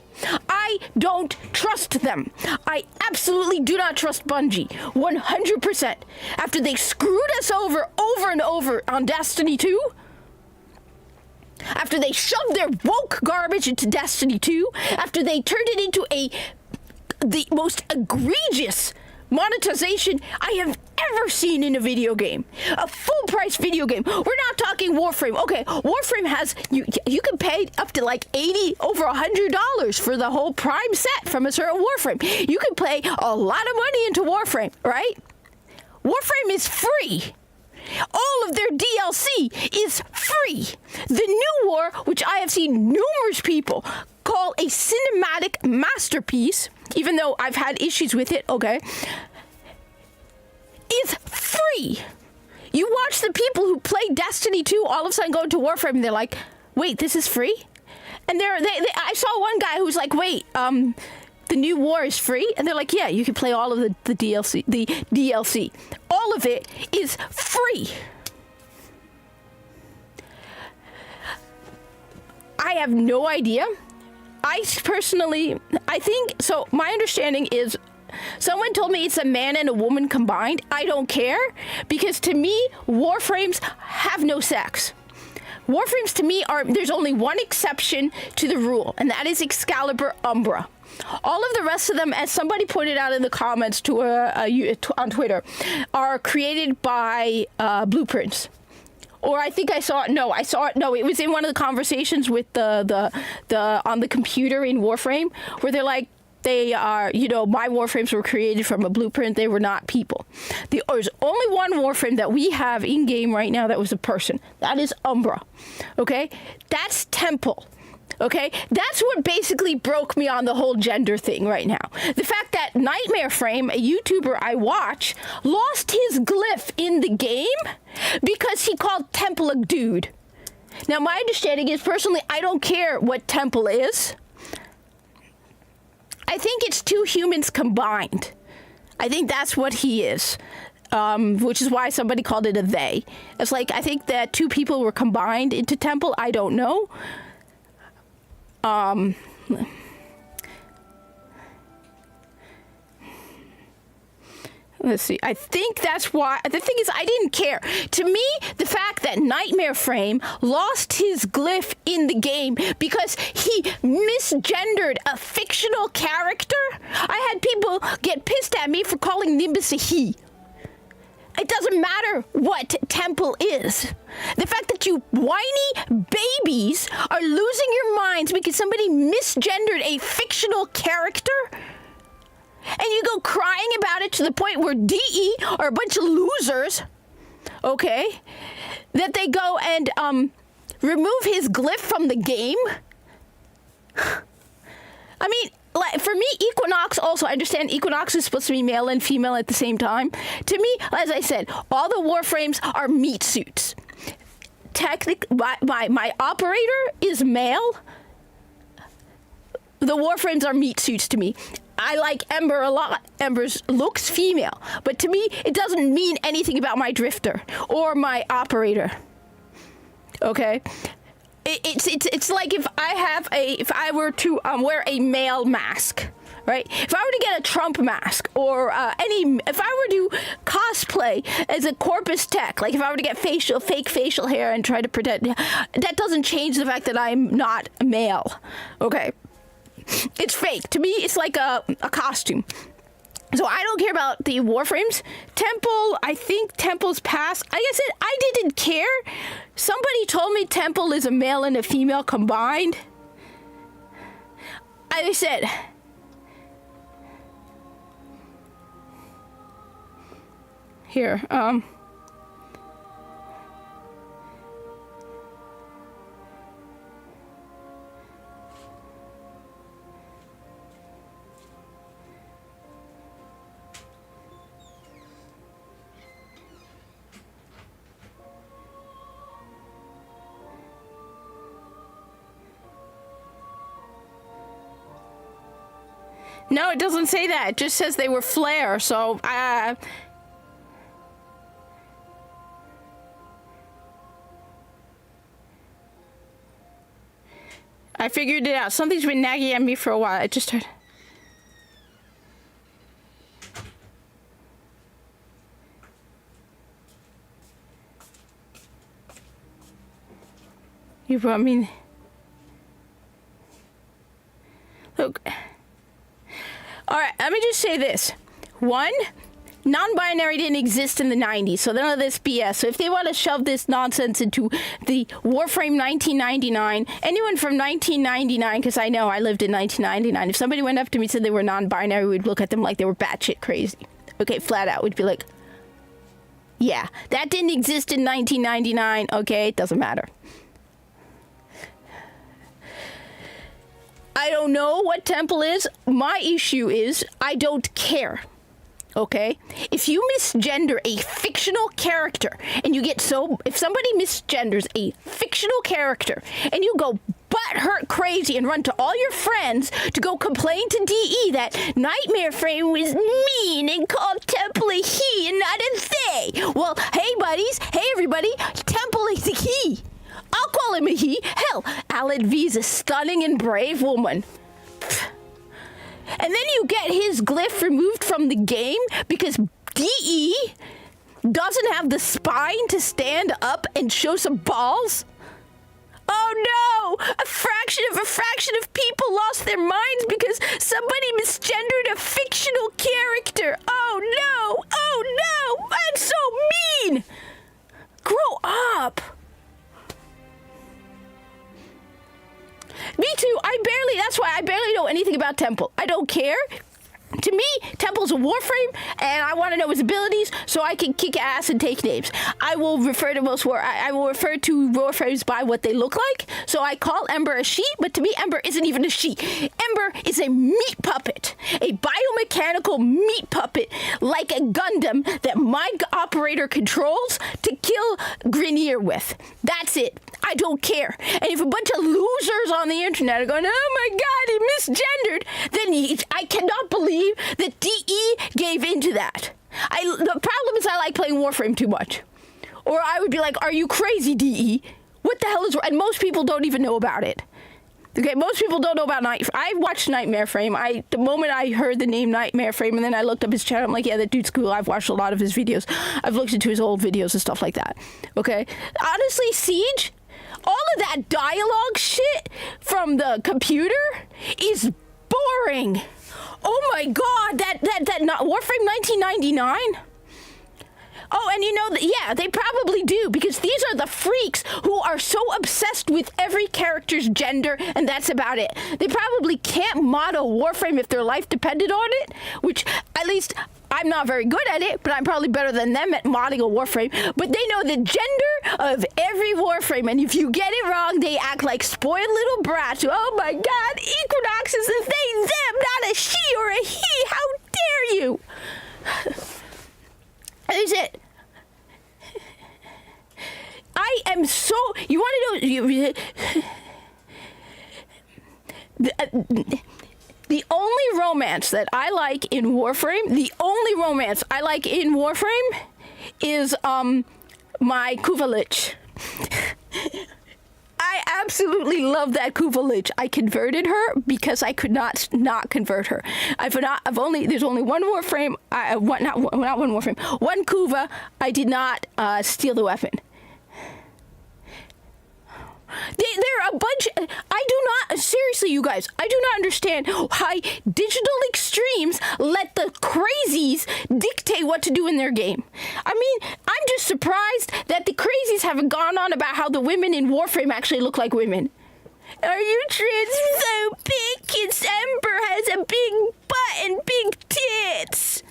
I don't trust them. I absolutely do not trust Bungie. 100%. After they screwed us over and over on Destiny 2, after they shoved their woke garbage into Destiny 2, after they turned it into the most egregious monetization I have ever seen in a video game. A full-price video game. We're not talking Warframe. Okay, Warframe has, you can pay up to like over $100 for the whole Prime set from a certain Warframe. You can pay a lot of money into Warframe, right? Warframe is free. All of their DLC is free. The new war, which I have seen numerous people call a cinematic masterpiece, even though I've had issues with it, okay, is free. You watch the people who play Destiny 2 all of a sudden go into Warframe and they're like, wait, this is free? And I saw one guy who's like, wait, the new war is free? And they're like, yeah, you can play all of the DLC. All of it is free. I have no idea. I think, so my understanding is, someone told me it's a man and a woman combined. I don't care, because to me, Warframes have no sex. Warframes to me there's only one exception to the rule, and that is Excalibur Umbra. All of the rest of them, as somebody pointed out in the comments on Twitter, are created by blueprints. Or I think I saw it. No, it was in one of the conversations with the on the computer in Warframe, where they're like, they are, my Warframes were created from a blueprint. They were not people. There's only one Warframe that we have in game right now that was a person. That is Umbra. Okay? That's Temple. Okay? That's what basically broke me on the whole gender thing right now. The fact that Nightmare Frame, a YouTuber I watch, lost his glyph in the game because he called Temple a dude. Now, my understanding is, personally, I don't care what Temple is. I think it's two humans combined. I think that's what he is, which is why somebody called it a they. It's like, I think that two people were combined into Temple. I don't know. Let's see. I think that's why. The thing is, I didn't care. To me, the fact that Nightmare Frame lost his glyph in the game because he misgendered a fictional character, I had people get pissed at me for calling Nimbus a he. It doesn't matter what Temple is. The fact that you whiny babies are losing your minds because somebody misgendered a fictional character, and you go crying about it to the point where DE are a bunch of losers, okay, that they go and remove his glyph from the game. I mean, like, for me, Equinox also, I understand Equinox is supposed to be male and female at the same time. To me, as I said, all the Warframes are meat suits. My operator is male. The Warframes are meat suits to me. I like Ember a lot. Ember's looks female. But to me, it doesn't mean anything about my Drifter or my operator. Okay? It's like if I were to wear a male mask, right? If I were to get a Trump mask or if I were to cosplay as a Corpus Tech, like if I were to get fake facial hair and try to pretend, that doesn't change the fact that I'm not male, okay? It's fake. To me, it's like a costume. So I don't care about the Warframes. Temple, I think Temple's past. Like I said, I didn't care. Somebody told me Temple is a male and a female combined. I said, here, no, it doesn't say that. It just says they were flare, so I figured it out. Something's been nagging at me for a while. I just heard. You brought me. Look. All right, let me just say this. One, non-binary didn't exist in the 90s, so none of this BS. So if they want to shove this nonsense into the Warframe 1999, anyone from 1999, because I know I lived in 1999, if somebody went up to me and said they were non-binary, we'd look at them like they were batshit crazy. Okay, flat out. We'd be like, yeah, that didn't exist in 1999. Okay, it doesn't matter. I don't know what Temple is. My issue is I don't care. okay? If you misgender a fictional character, and you get if somebody misgenders a fictional character, and you go butthurt crazy and run to all your friends to go complain to DE that Nightmare Frame was mean and called Temple a he and not a they. Well, hey buddies, hey everybody, Temple is a he. I'll call him a he. Hell, Alad V's a stunning and brave woman. And then you get his glyph removed from the game because DE doesn't have the spine to stand up and show some balls? Oh no! A fraction of people lost their minds because somebody misgendered a fictional character. Oh no! Oh no! That's so mean! Grow up! Me too. That's why I barely know anything about Temple. I don't care. To me, Temple's a Warframe, and I want to know his abilities so I can kick ass and take names. I will refer to Warframes by what they look like. So I call Ember a she, but to me, Ember isn't even a she. Ember is a meat puppet, a biomechanical meat puppet, like a Gundam that my operator controls to kill Grineer with. That's it. I don't care. And if a bunch of losers on the internet are going, oh my god, he misgendered, then I cannot believe that DE gave into that. The problem is I like playing Warframe too much. Or I would be like, are you crazy, DE? What the hell is... And most people don't even know about it. Okay, most people don't know about I watched Nightmare Frame. The moment I heard the name Nightmare Frame and then I looked up his channel, I'm like, yeah, that dude's cool. I've watched a lot of his videos. I've looked into his old videos and stuff like that. Okay? Honestly, Siege... all of that dialogue shit from the computer is boring. Oh my god, that not Warframe 1999? Oh, and you know, yeah, they probably do, because these are the freaks who are so obsessed with every character's gender, and that's about it. They probably can't mod a Warframe if their life depended on it, which, at least, I'm not very good at it, but I'm probably better than them at modding a Warframe. But they know the gender of every Warframe, and if you get it wrong, they act like spoiled little brats. Oh my god, Equinox is a they, them, not a she or a he. How dare you? Is it? I am so... You want to know... The only romance that I like in Warframe, is my Kuvalich. I absolutely love that Kuvalich. I converted her because I could not convert her. There's only one Warframe, not one Warframe, one Kuva. I did not steal the weapon. They're a bunch. Seriously, you guys, I do not understand how digital extremes let the crazies dictate what to do in their game. I mean, I'm just surprised that the crazies haven't gone on about how the women in Warframe actually look like women. Are you transphobic? Kids Ember has a big butt and big tits.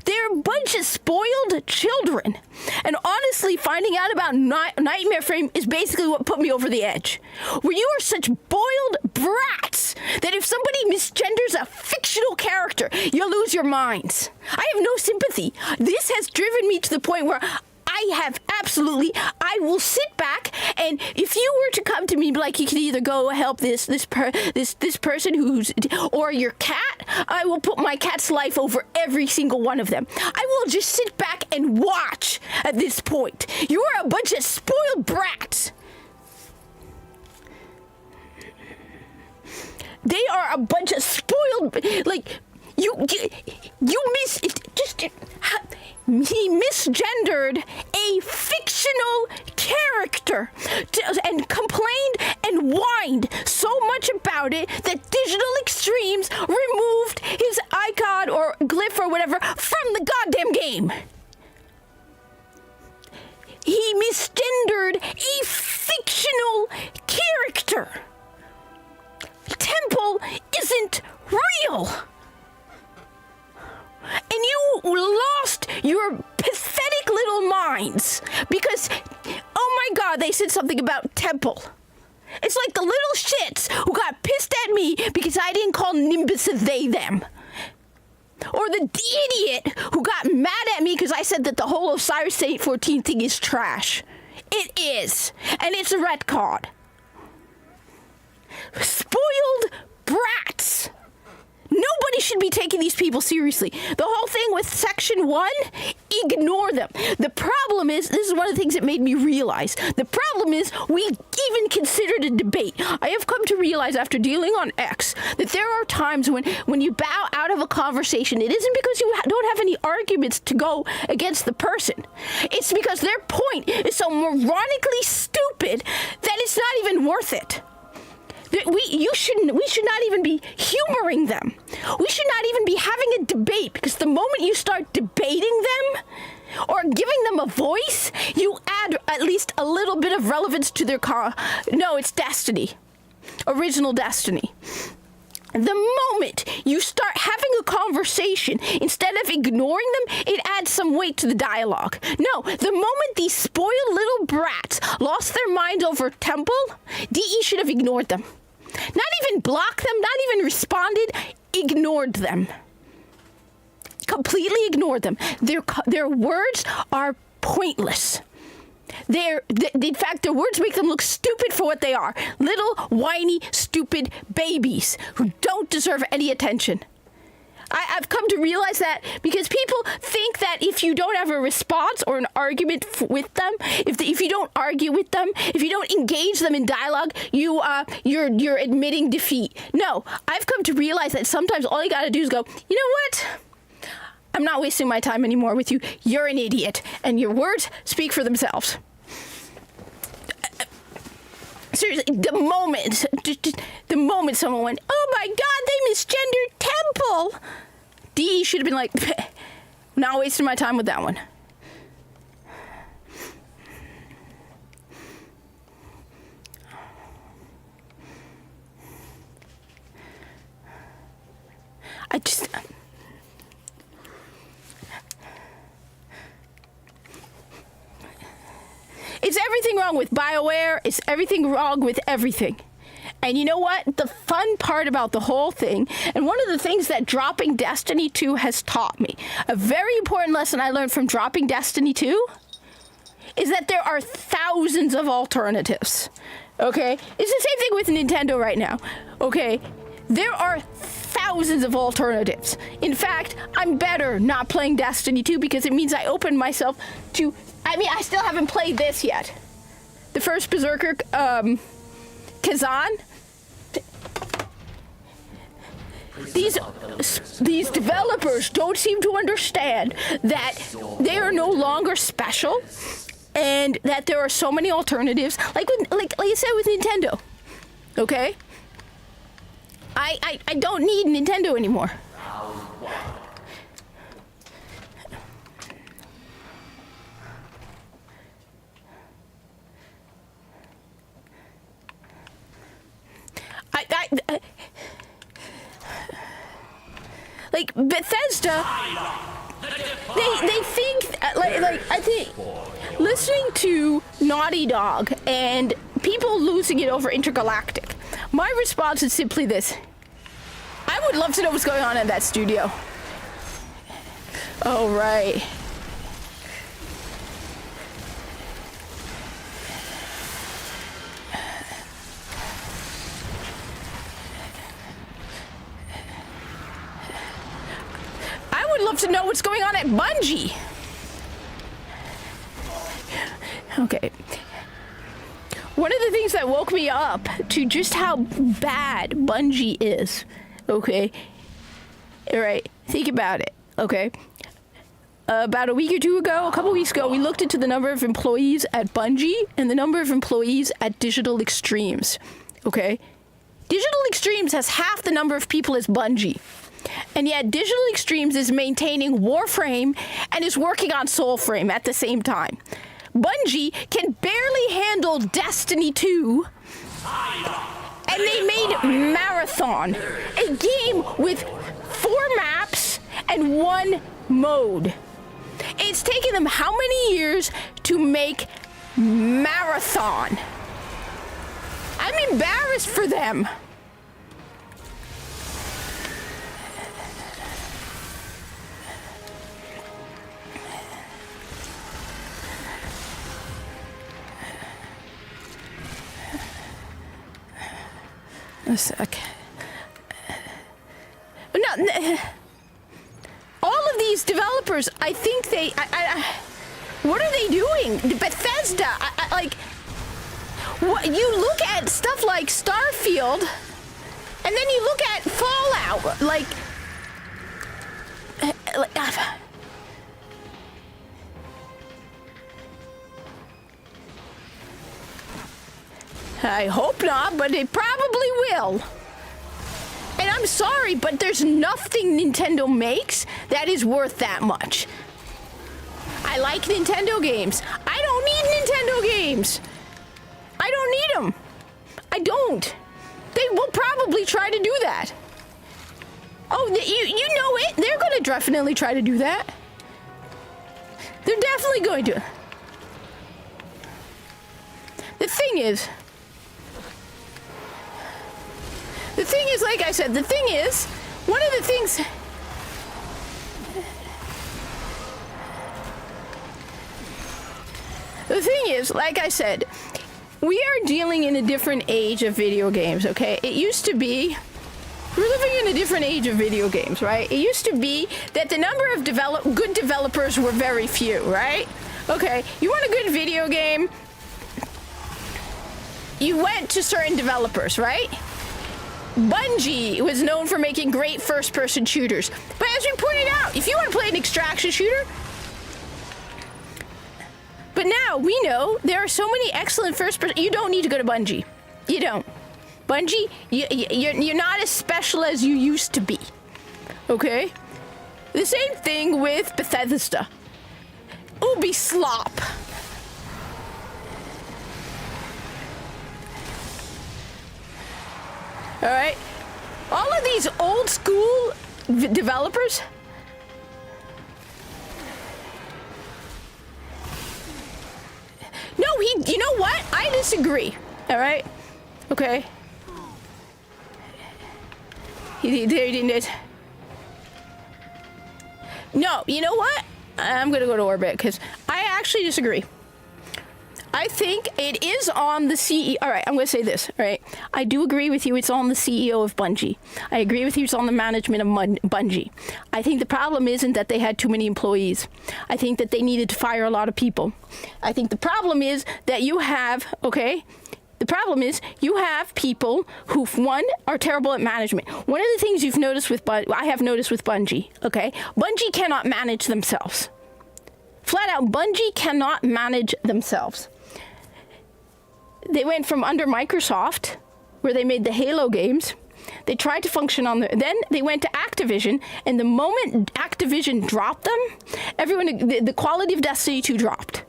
They're a bunch of spoiled children. And honestly, finding out about Nightmare Frame is basically what put me over the edge. Where you are such boiled brats that if somebody misgenders a fictional character, you lose your minds. I have no sympathy. This has driven me to the point where I will sit back, and if you were to come to me and be like, you can either go help this person or your cat, I will put my cat's life over every single one of them. I will just sit back and watch at this point. You are a bunch of spoiled brats. They are a bunch of spoiled, like, he misgendered a fictional character and complained and whined so much about it that Digital Extremes removed his icon or glyph or whatever from the goddamn game. He misgendered a fictional character. Temple isn't real. And you lost your pathetic little minds because, oh my god, they said something about Temple. It's like the little shits who got pissed at me because I didn't call Nimbus a they, them. Or the idiot who got mad at me because I said that the whole Osiris 814 thing is trash. It is. And it's a red card. Spoiled brats. Nobody should be taking these people seriously. The whole thing with Section 1, ignore them. The problem is, this is one of the things that made me realize, the problem is we even considered a debate. I have come to realize after dealing on X that there are times when you bow out of a conversation, it isn't because you don't have any arguments to go against the person. It's because their point is so moronically stupid that it's not even worth it. We should not even be humoring them. We should not even be having a debate, because the moment you start debating them or giving them a voice, you add at least a little bit of relevance to their No, it's destiny. Original destiny. The moment you start having a conversation, instead of ignoring them, it adds some weight to the dialogue. No, the moment these spoiled little brats lost their mind over Temple, DE should have ignored them. Not even blocked them, not even responded, ignored them. Completely ignored them. Their words are pointless. In fact, their words make them look stupid for what they are. Little, whiny, stupid babies who don't deserve any attention. I've come to realize that because people think that if you don't have a response or an argument with them, if you don't argue with them, if you don't engage them in dialogue, you're admitting defeat. No, I've come to realize that sometimes all you gotta do is go, you know what? I'm not wasting my time anymore with you. You're an idiot, and your words speak for themselves. Seriously, the moment someone went, oh my God, they misgendered Temple, DE should have been like, not wasting my time with that one. It's everything wrong with BioWare. It's everything wrong with everything. And you know what? The fun part about the whole thing, and one of the things that dropping Destiny 2 has taught me, a very important lesson I learned from dropping Destiny 2, is that there are thousands of alternatives. Okay? It's the same thing with Nintendo right now. Okay? There are thousands of alternatives. In fact, I'm better not playing Destiny 2 because it means I open myself to... I still haven't played this yet. The first Berserker, Kazan. These developers don't seem to understand that they are no longer special, and that there are so many alternatives. Like I said with Nintendo. Okay? I don't need Nintendo anymore. Like Bethesda, they think I think listening to Naughty Dog and people losing it over Intergalactic. My response is simply this: I would love to know what's going on in that studio. Oh right. I would love to know what's going on at Bungie. Okay. One of the things that woke me up to just how bad Bungie is, okay? All right, think about it, okay? About a week or two ago, a couple weeks ago, we looked into the number of employees at Bungie and the number of employees at Digital Extremes, okay? Digital Extremes has half the number of people as Bungie. And yet Digital Extremes is maintaining Warframe and is working on Soulframe at the same time. Bungie can barely handle Destiny 2, and they made Marathon, a game with 4 maps and 1 mode. It's taken them how many years to make Marathon? I'm embarrassed for them. Okay. No, all of these developers, I think they... what are they doing? Bethesda, like... What, you look at stuff like Starfield, and then you look at Fallout, like I hope not, but it probably will. And I'm sorry, but there's nothing Nintendo makes that is worth that much. I like Nintendo games. I don't need Nintendo games. I don't need them. I don't. They will probably try to do that. Oh, you know it. They're going to definitely try to do that. They're definitely going to. The thing is, like I said, one of the things... The thing is, like I said, we are dealing in a different age of video games, okay? It used to be... We're living in a different age of video games, right? It used to be that the number of good developers were very few, right? Okay, you want a good video game? You went to certain developers, right? Bungie was known for making great first-person shooters. But as we pointed out, if you want to play an extraction shooter... But now, we know there are so many excellent first-person... You don't need to go to Bungie. You don't. Bungie, you're not as special as you used to be. Okay? The same thing with Bethesda. Ubi slop. Alright? All of these old school developers... No, you know what? I disagree. Alright? Okay. He didn't. No, you know what? I'm gonna go to orbit because I actually disagree. I think it is on the CEO. All right, I'm going to say this. All right, I do agree with you. It's on the CEO of Bungie. I agree with you. It's on the management of Bungie. I think the problem isn't that they had too many employees. I think that they needed to fire a lot of people. I think the problem is that you have, okay, the problem is you have people who, one, are terrible at management. One of the things you've noticed with I have noticed with Bungie, okay, Bungie cannot manage themselves. Flat out, Bungie cannot manage themselves. They went from under Microsoft, where they made the Halo games. They tried to function on then they went to Activision, and the moment Activision dropped them, the quality of Destiny 2 dropped.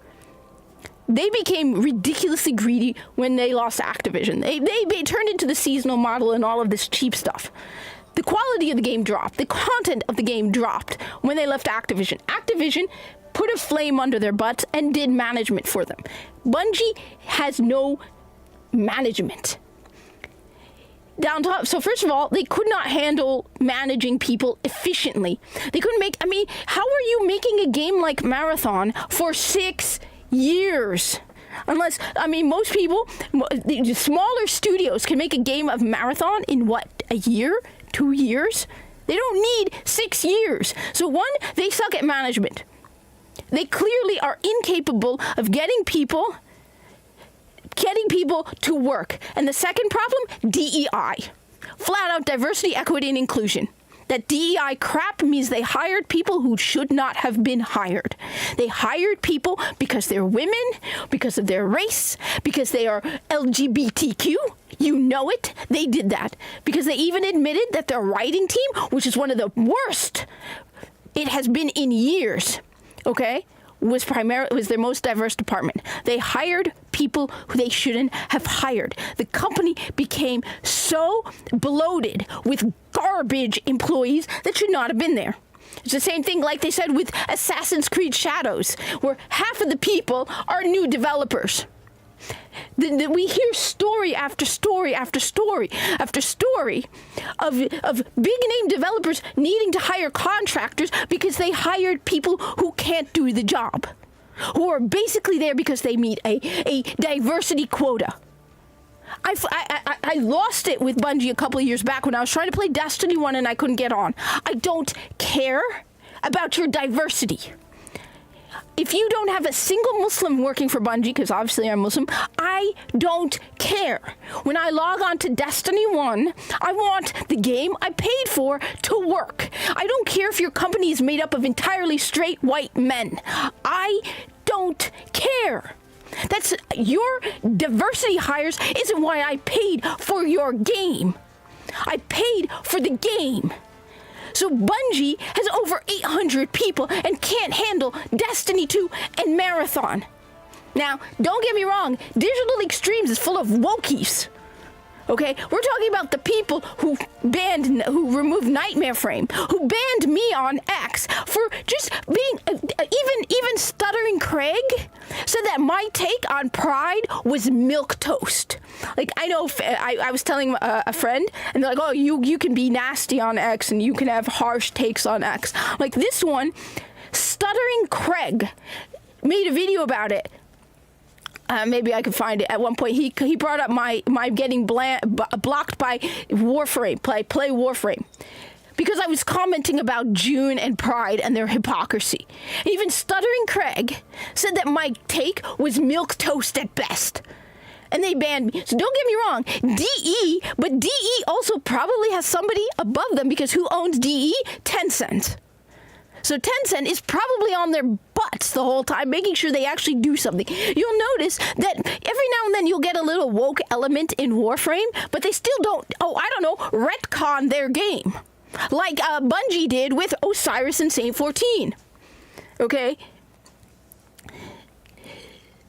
They became ridiculously greedy when they lost Activision. They turned into the seasonal model and all of this cheap stuff. The quality of the game dropped. The content of the game dropped when they left Activision. Activision put a flame under their butts and did management for them. Bungie has no management. Down top, so first of all, they could not handle managing people efficiently. They couldn't make, how are you making a game like Marathon for 6 years? Unless, most people, the smaller studios can make a game of Marathon in what, a year? 2 years? They don't need 6 years. So one, they suck at management. They clearly are incapable of getting people to work. And the second problem, DEI. Flat out diversity, equity, and inclusion. That DEI crap means they hired people who should not have been hired. They hired people because they're women, because of their race, because they are LGBTQ. You know it. They did that. Because they even admitted that their writing team, which is one of the worst it has been in years, okay, was their most diverse department. They hired people who they shouldn't have hired. The company became so bloated with garbage employees that should not have been there. It's the same thing like they said with Assassin's Creed Shadows, where half of the people are new developers. We hear story after story after story after story of big name developers needing to hire contractors because they hired people who can't do the job, who are basically there because they meet a diversity quota. I lost it with Bungie a couple of years back when I was trying to play Destiny 1 and I couldn't get on. I don't care about your diversity. If you don't have a single Muslim working for Bungie, because obviously I'm Muslim, I don't care. When I log on to Destiny 1, I want the game I paid for to work. I don't care if your company is made up of entirely straight white men. I don't care. That's your diversity hires isn't why I paid for your game. I paid for the game. So Bungie has over 800 people and can't handle Destiny 2 and Marathon. Now, don't get me wrong, Digital Extremes is full of wokies. Okay, we're talking about the people who removed Nightmare Frame, who banned me on X for just being, even Stuttering Craig said that my take on Pride was milquetoast. Like, I know, I was telling a friend, and they're like, oh, you can be nasty on X, and you can have harsh takes on X. Like, this one, Stuttering Craig made a video about it. Maybe I could find it. At one point, he brought up my getting blocked by Warframe, play Warframe, because I was commenting about June and Pride and their hypocrisy. Even Stuttering Craig said that my take was milquetoast at best. And they banned me. So don't get me wrong, DE, but DE also probably has somebody above them, because who owns DE? Tencent. So Tencent is probably on their butts the whole time, making sure they actually do something. You'll notice that every now and then you'll get a little woke element in Warframe, but they still don't, retcon their game. Like Bungie did with Osiris and Saint 14. Okay?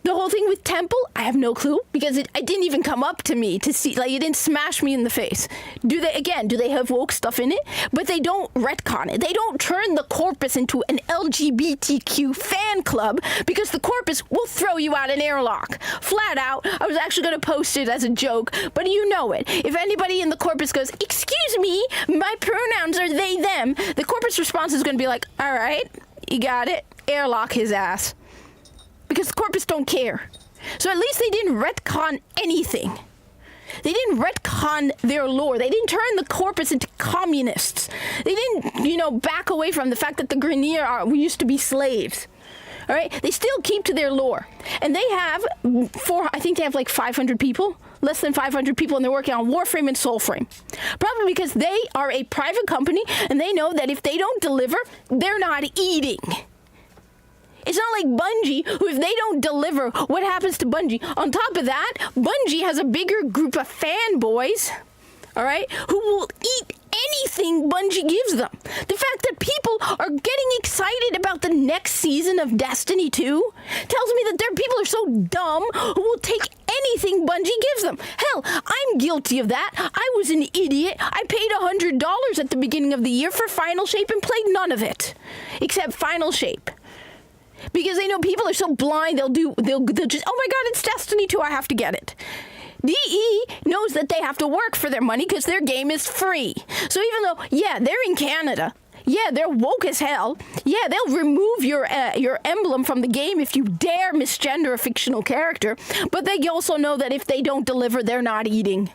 The whole thing with Temple, I have no clue, because it didn't even come up to me to see, like, it didn't smash me in the face. Do they have woke stuff in it? But they don't retcon it. They don't turn the corpus into an LGBTQ fan club, because the corpus will throw you out an airlock. Flat out. I was actually going to post it as a joke, but you know it. If anybody in the corpus goes, excuse me, my pronouns are they, them, the corpus response is going to be like, all right, you got it, airlock his ass. Because the corpus don't care. So at least they didn't retcon anything. They didn't retcon their lore. They didn't turn the corpus into communists. They didn't, back away from the fact that the Grineer we used to be slaves. All right? They still keep to their lore. And they have I think they have like 500 people. Less than 500 people, and they're working on Warframe and Soulframe. Probably because they are a private company, and they know that if they don't deliver, they're not eating. It's not like Bungie, who if they don't deliver, what happens to Bungie? On top of that, Bungie has a bigger group of fanboys, all right, who will eat anything Bungie gives them. The fact that people are getting excited about the next season of Destiny 2 tells me that their people are so dumb who will take anything Bungie gives them. Hell, I'm guilty of that. I was an idiot. I paid $100 at the beginning of the year for Final Shape and played none of it, except Final Shape. Because they know people are so blind, they'll just, oh my God, it's Destiny 2, I have to get it. DE knows that they have to work for their money because their game is free. So even though, they're in Canada, they're woke as hell, they'll remove your emblem from the game if you dare misgender a fictional character, but they also know that if they don't deliver, they're not eating.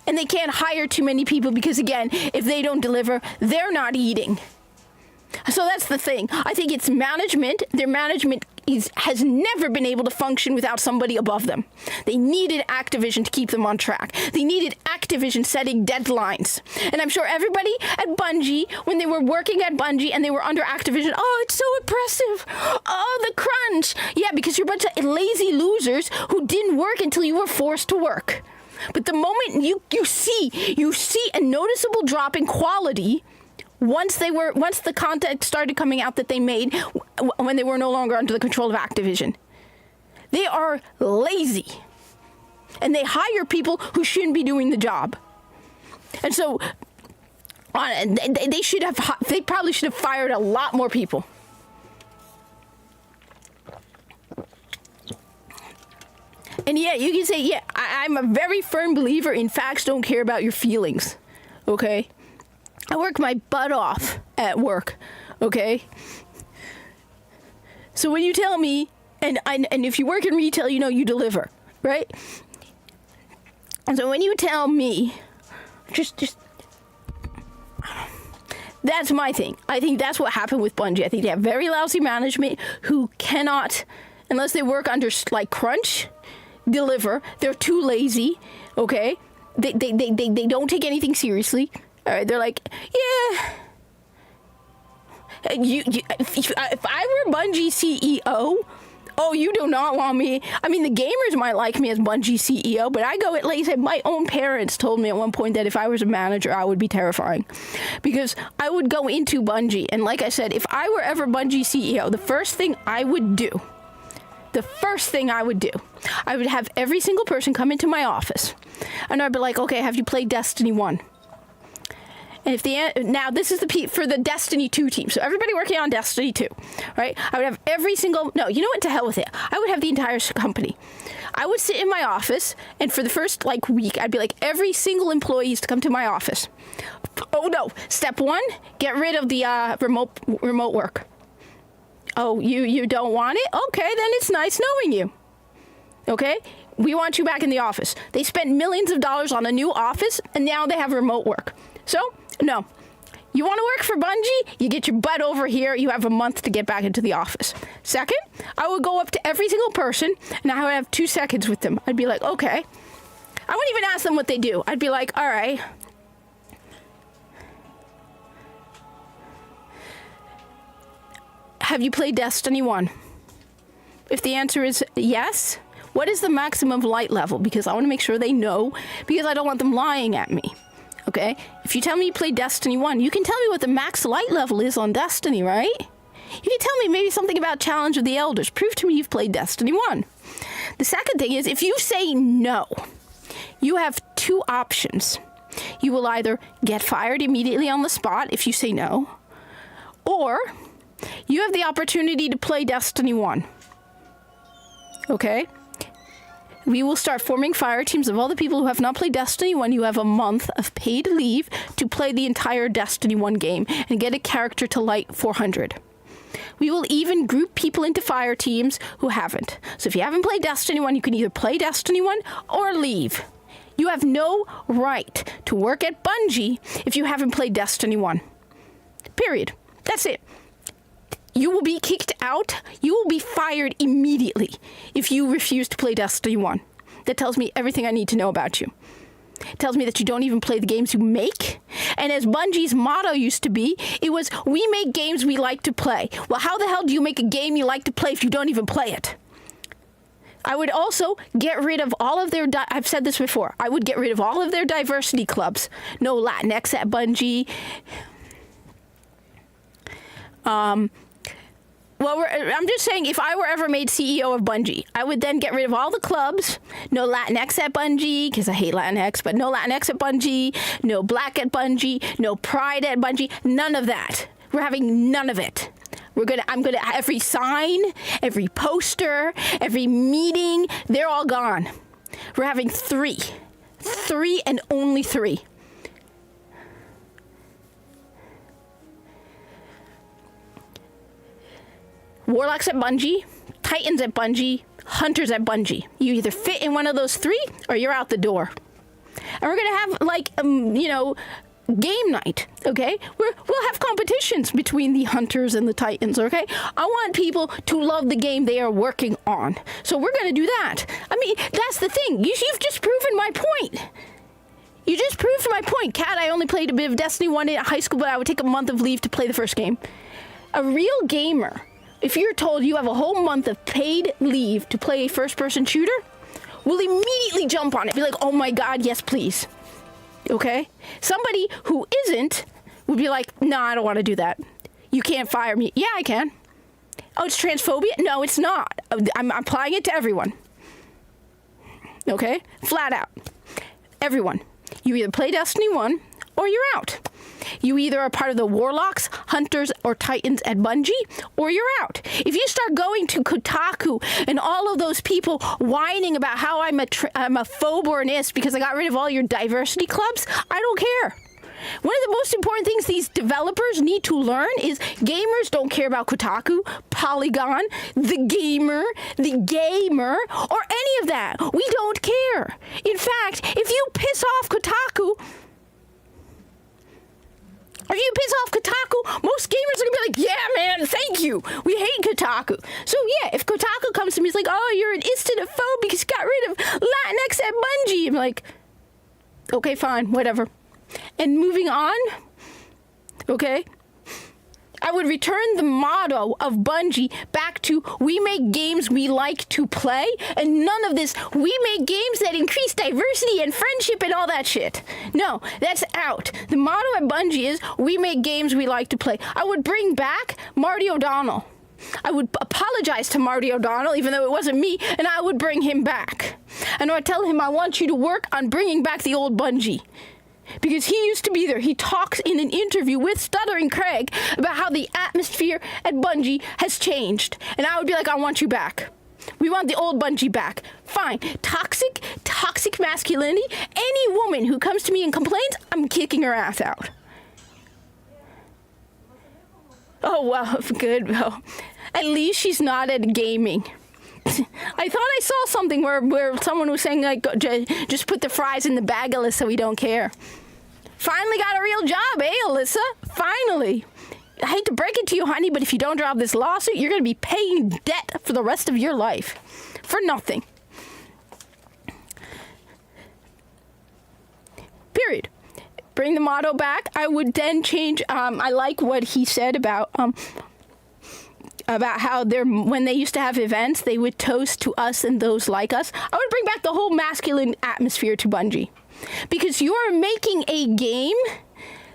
And they can't hire too many people because, again, if they don't deliver, they're not eating. So that's the thing. I think it's management. Their management has never been able to function without somebody above them. They needed Activision to keep them on track. They needed Activision setting deadlines. And I'm sure everybody at Bungie, when they were working at Bungie and they were under Activision, oh, it's so oppressive. Oh, the crunch. Yeah, because you're a bunch of lazy losers who didn't work until you were forced to work. But the moment you see a noticeable drop in quality once the content started coming out that they made when they were no longer under the control of Activision. They are lazy. And they hire people who shouldn't be doing the job. And so they probably should have fired a lot more people. And you can say, I'm a very firm believer in facts don't care about your feelings. Okay? I work my butt off at work, okay? So when you tell me, and if you work in retail, you know you deliver, right? And so when you tell me, just that's my thing. I think that's what happened with Bungie. I think they have very lousy management who cannot, unless they work under like crunch, deliver. They're too lazy. Okay, they don't take anything seriously. All right, they're like, yeah. If I were Bungie CEO, oh, you do not want me. I mean, the gamers might like me as Bungie CEO, but I go, like I said, my own parents told me at one point that if I was a manager, I would be terrifying. Because I would go into Bungie, and like I said, if I were ever Bungie CEO, the first thing I would do, I would have every single person come into my office, and I'd be like, okay, have you played Destiny 1? And now this is for the Destiny 2 team. So everybody working on Destiny 2, right? I would have you know what, to hell with it. I would have the entire company. I would sit in my office, and for the first week, I'd be like, every single employee is to come to my office. Oh no, step 1, get rid of the remote work. Oh, you don't want it? Okay, then it's nice knowing you. Okay? We want you back in the office. They spent millions of dollars on a new office, and now they have remote work. So, no. You want to work for Bungie? You get your butt over here. You have a month to get back into the office. Second, I would go up to every single person, and I would have 2 seconds with them. I'd be like, okay. I wouldn't even ask them what they do. I'd be like, all right. Have you played Destiny 1? If the answer is yes, what is the maximum light level? Because I want to make sure they know, because I don't want them lying at me. Okay? If you tell me you played Destiny 1, you can tell me what the max light level is on Destiny, right? You can tell me maybe something about Challenge of the Elders. Prove to me you've played Destiny 1. The second thing is, if you say no, you have 2 options. You will either get fired immediately on the spot if you say no, or you have the opportunity to play Destiny 1. Okay? We will start forming fire teams of all the people who have not played Destiny 1. You have a month of paid leave to play the entire Destiny 1 game and get a character to light 400. We will even group people into fire teams who haven't. So if you haven't played Destiny 1, you can either play Destiny 1 or leave. You have no right to work at Bungie if you haven't played Destiny 1. Period. That's it. You will be kicked out. You will be fired immediately if you refuse to play Destiny 1. That tells me everything I need to know about you. It tells me that you don't even play the games you make. And as Bungie's motto used to be, it was, we make games we like to play. Well, how the hell do you make a game you like to play if you don't even play it? I would also get rid of all of their, I've said this before, I would get rid of all of their diversity clubs. No Latinx at Bungie. Well, I'm just saying, if I were ever made CEO of Bungie, I would then get rid of all the clubs. No Latinx at Bungie, because I hate Latinx, but no Latinx at Bungie, no Black at Bungie, no Pride at Bungie, none of that. We're having none of it. I'm gonna every sign, every poster, every meeting, they're all gone. We're having 3 and only 3. Warlocks at Bungie, Titans at Bungie, Hunters at Bungie. You either fit in one of those 3 or you're out the door. And we're going to have, game night, okay? We'll have competitions between the Hunters and the Titans, okay? I want people to love the game they are working on. So we're going to do that. I mean, that's the thing. You've just proven my point. You just proved my point. Kat, I only played a bit of Destiny 1 in high school, but I would take a month of leave to play the first game. A real gamer, if you're told you have a whole month of paid leave to play a first-person shooter, will immediately jump on it. Be like, oh my God, yes, please. Okay? Somebody who isn't would be like, no, I don't want to do that. You can't fire me. Yeah, I can. Oh, it's transphobia? No, it's not. I'm applying it to everyone. Okay? Flat out. Everyone. You either play Destiny 1 or you're out. You either are part of the Warlocks, Hunters, or Titans at Bungie, or you're out. If you start going to Kotaku and all of those people whining about how I'm a phobe or an ist because I got rid of all your diversity clubs, I don't care. One of the most important things these developers need to learn is gamers don't care about Kotaku, Polygon, the gamer, or any of that. We don't care. In fact, if you piss off Kotaku, most gamers are going to be like, yeah, man, thank you. We hate Kotaku. So, yeah, if Kotaku comes to me, it's like, oh, you're an Islamophobe because you got rid of Latinx at Bungie. I'm like, okay, fine, whatever. And moving on, okay, I would return the motto of Bungie back to we make games we like to play, and none of this we make games that increase diversity and friendship and all that shit. No, that's out. The motto at Bungie is we make games we like to play. I would bring back Marty O'Donnell. I would apologize to Marty O'Donnell, even though it wasn't me, and I would bring him back. And I would tell him I want you to work on bringing back the old Bungie. Because he used to be there. He talks in an interview with Stuttering Craig about how the atmosphere at Bungie has changed. And I would be like, I want you back. We want the old Bungie back. Fine. Toxic masculinity. Any woman who comes to me and complains, I'm kicking her ass out. Oh, well, good. Well, at least she's not at gaming. I thought I saw something where someone was saying, like, just put the fries in the bag, Alyssa, so we don't care. Finally got a real job, eh, Alyssa? Finally. I hate to break it to you, honey, but if you don't drop this lawsuit, you're going to be paying debt for the rest of your life. For nothing. Period. Bring the motto back. I would then change, I like what he said about how when they used to have events, they would toast to us and those like us. I would bring back the whole masculine atmosphere to Bungie. Because you are making a game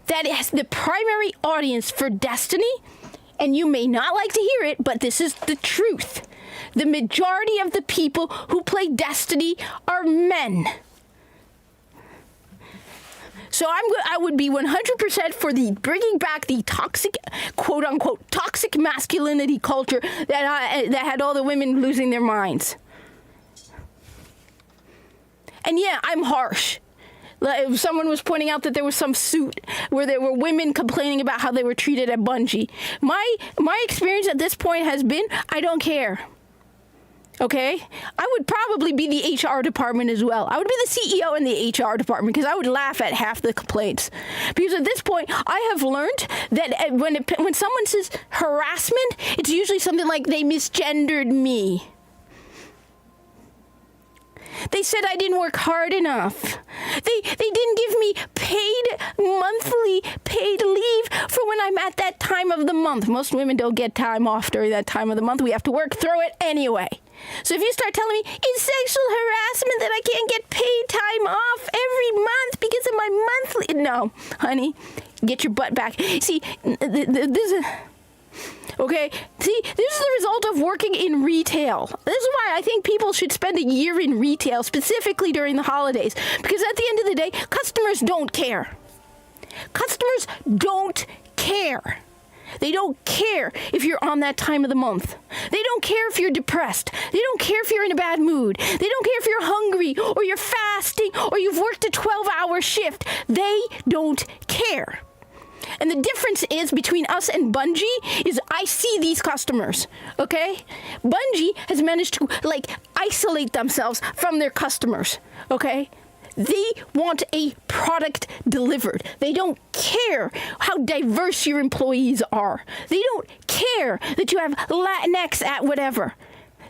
that has the primary audience for Destiny, and you may not like to hear it, but this is the truth. The majority of the people who play Destiny are men. So I would be 100% for the bringing back the toxic, quote unquote, toxic masculinity culture that had all the women losing their minds. And yeah, I'm harsh. Like, someone was pointing out that there was some suit where there were women complaining about how they were treated at Bungie. My experience at this point has been, I don't care. Okay? I would probably be the HR department as well. I would be the CEO in the HR department because I would laugh at half the complaints. Because at this point, I have learned that when someone says harassment, it's usually something like they misgendered me. They said I didn't work hard enough. They didn't give me monthly paid leave for when I'm at that time of the month. Most women don't get time off during that time of the month. We have to work through it anyway. So if you start telling me it's sexual harassment that I can't get paid time off every month because of my monthly... No, honey, get your butt back. See, this is... Okay, see, this is the result of working in retail. This is why I think people should spend a year in retail, specifically during the holidays. Because at the end of the day, customers don't care. Customers don't care. They don't care if you're on that time of the month. They don't care if you're depressed. They don't care if you're in a bad mood. They don't care if you're hungry or you're fasting or you've worked a 12-hour shift. They don't care. And the difference is between us and Bungie is I see these customers, okay? Bungie has managed to, isolate themselves from their customers, okay? They want a product delivered. They don't care how diverse your employees are. They don't care that you have Latinx at whatever.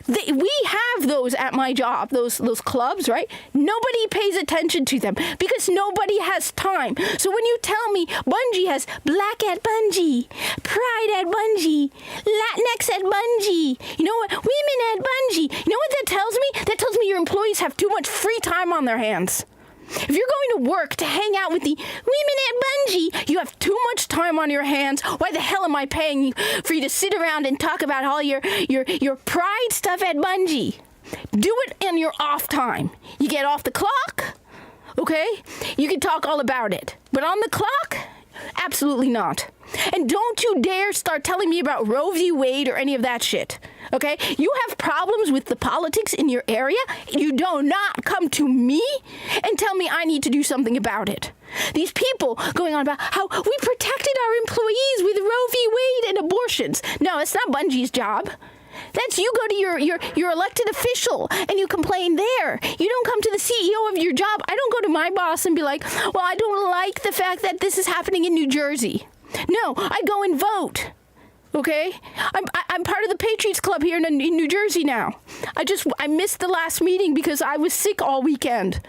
We have those at my job, those clubs, right? Nobody pays attention to them because nobody has time. So when you tell me Bungie has Black at Bungie, Pride at Bungie, Latinx at Bungie, you know what? Women at Bungie. You know what that tells me? That tells me your employees have too much free time on their hands. If you're going to work to hang out with the women at Bungie, you have too much time on your hands. Why the hell am I paying you for you to sit around and talk about all your pride stuff at Bungie? Do it in your off time. You get off the clock, okay? You can talk all about it. But on the clock, absolutely not. And don't you dare start telling me about Roe v. Wade or any of that shit. Okay? You have problems with the politics in your area. You do not come to me and tell me I need to do something about it. These people going on about how we protected our employees with Roe v. Wade and abortions. No, it's not Bungie's job. That's you go to your elected official and you complain there. You don't come to the CEO of your job. I don't go to my boss and be like, well, I don't like the fact that this is happening in New Jersey. No, I go and vote. Okay? I'm part of the Patriots Club here in New Jersey now. I missed the last meeting because I was sick all weekend.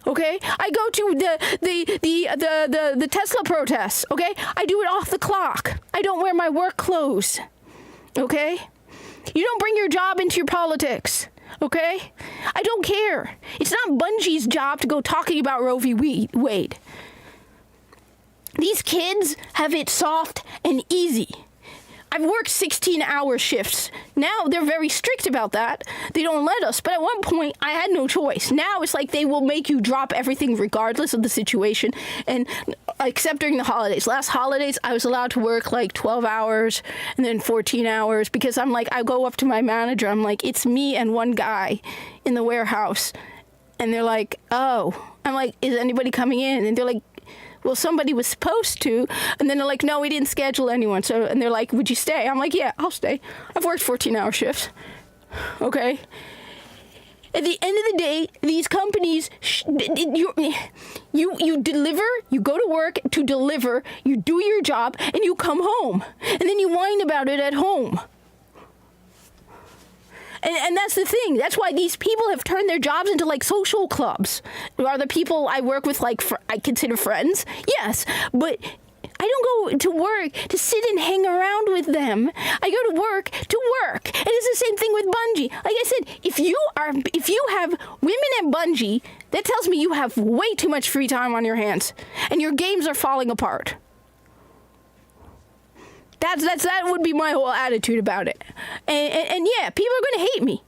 Okay? I go to the Tesla protests. Okay? I do it off the clock. I don't wear my work clothes. Okay? You don't bring your job into your politics, okay? I don't care. It's not Bungie's job to go talking about Roe v. Wade. These kids have it soft and easy. I've worked 16-hour shifts. Now they're very strict about that. They don't let us. But at one point, I had no choice. Now it's like they will make you drop everything regardless of the situation, and except during the holidays. Last holidays, I was allowed to work like 12 hours and then 14 hours because I'm like, I go up to my manager. I'm like, it's me and one guy in the warehouse. And they're like, oh. I'm like, is anybody coming in? And they're like, well, somebody was supposed to. And then they're like, no, we didn't schedule anyone. And they're like, would you stay? I'm like, yeah, I'll stay. I've worked 14-hour shifts. Okay? At the end of the day, these companies, you deliver, you go to work to deliver, you do your job, and you come home. And then you whine about it at home. And that's the thing. That's why these people have turned their jobs into like social clubs. Are the people I work with like I consider friends? Yes, but I don't go to work to sit and hang around with them. I go to work to work. And it's the same thing with Bungie. Like I said, if you have women at Bungie, that tells me you have way too much free time on your hands, and your games are falling apart. That would be my whole attitude about it. And yeah, people are going to hate me.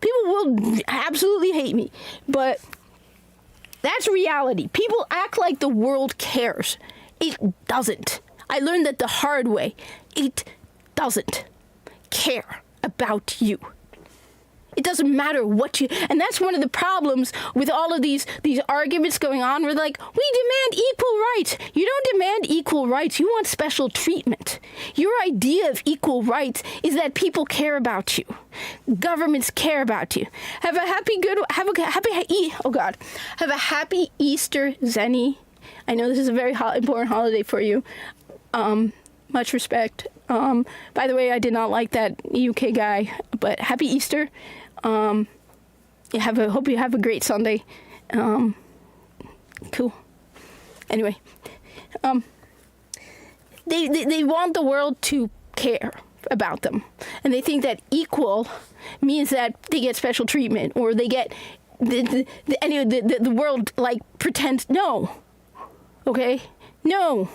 People will absolutely hate me. But that's reality. People act like the world cares. It doesn't. I learned that the hard way. It doesn't care about you. It doesn't matter what you... And that's one of the problems with all of these arguments going on. We're like, we demand equal rights. You don't demand equal rights. You want special treatment. Your idea of equal rights is that people care about you. Governments care about you. Have a happy Easter, Zenny. I know this is a very important holiday for you. Much respect. By the way, I did not like that UK guy, but happy Easter. Hope you have a great Sunday. Cool. Anyway, they want the world to care about them, and they think that equal means that they get special treatment, or they get the world like pretends. No. Okay. No.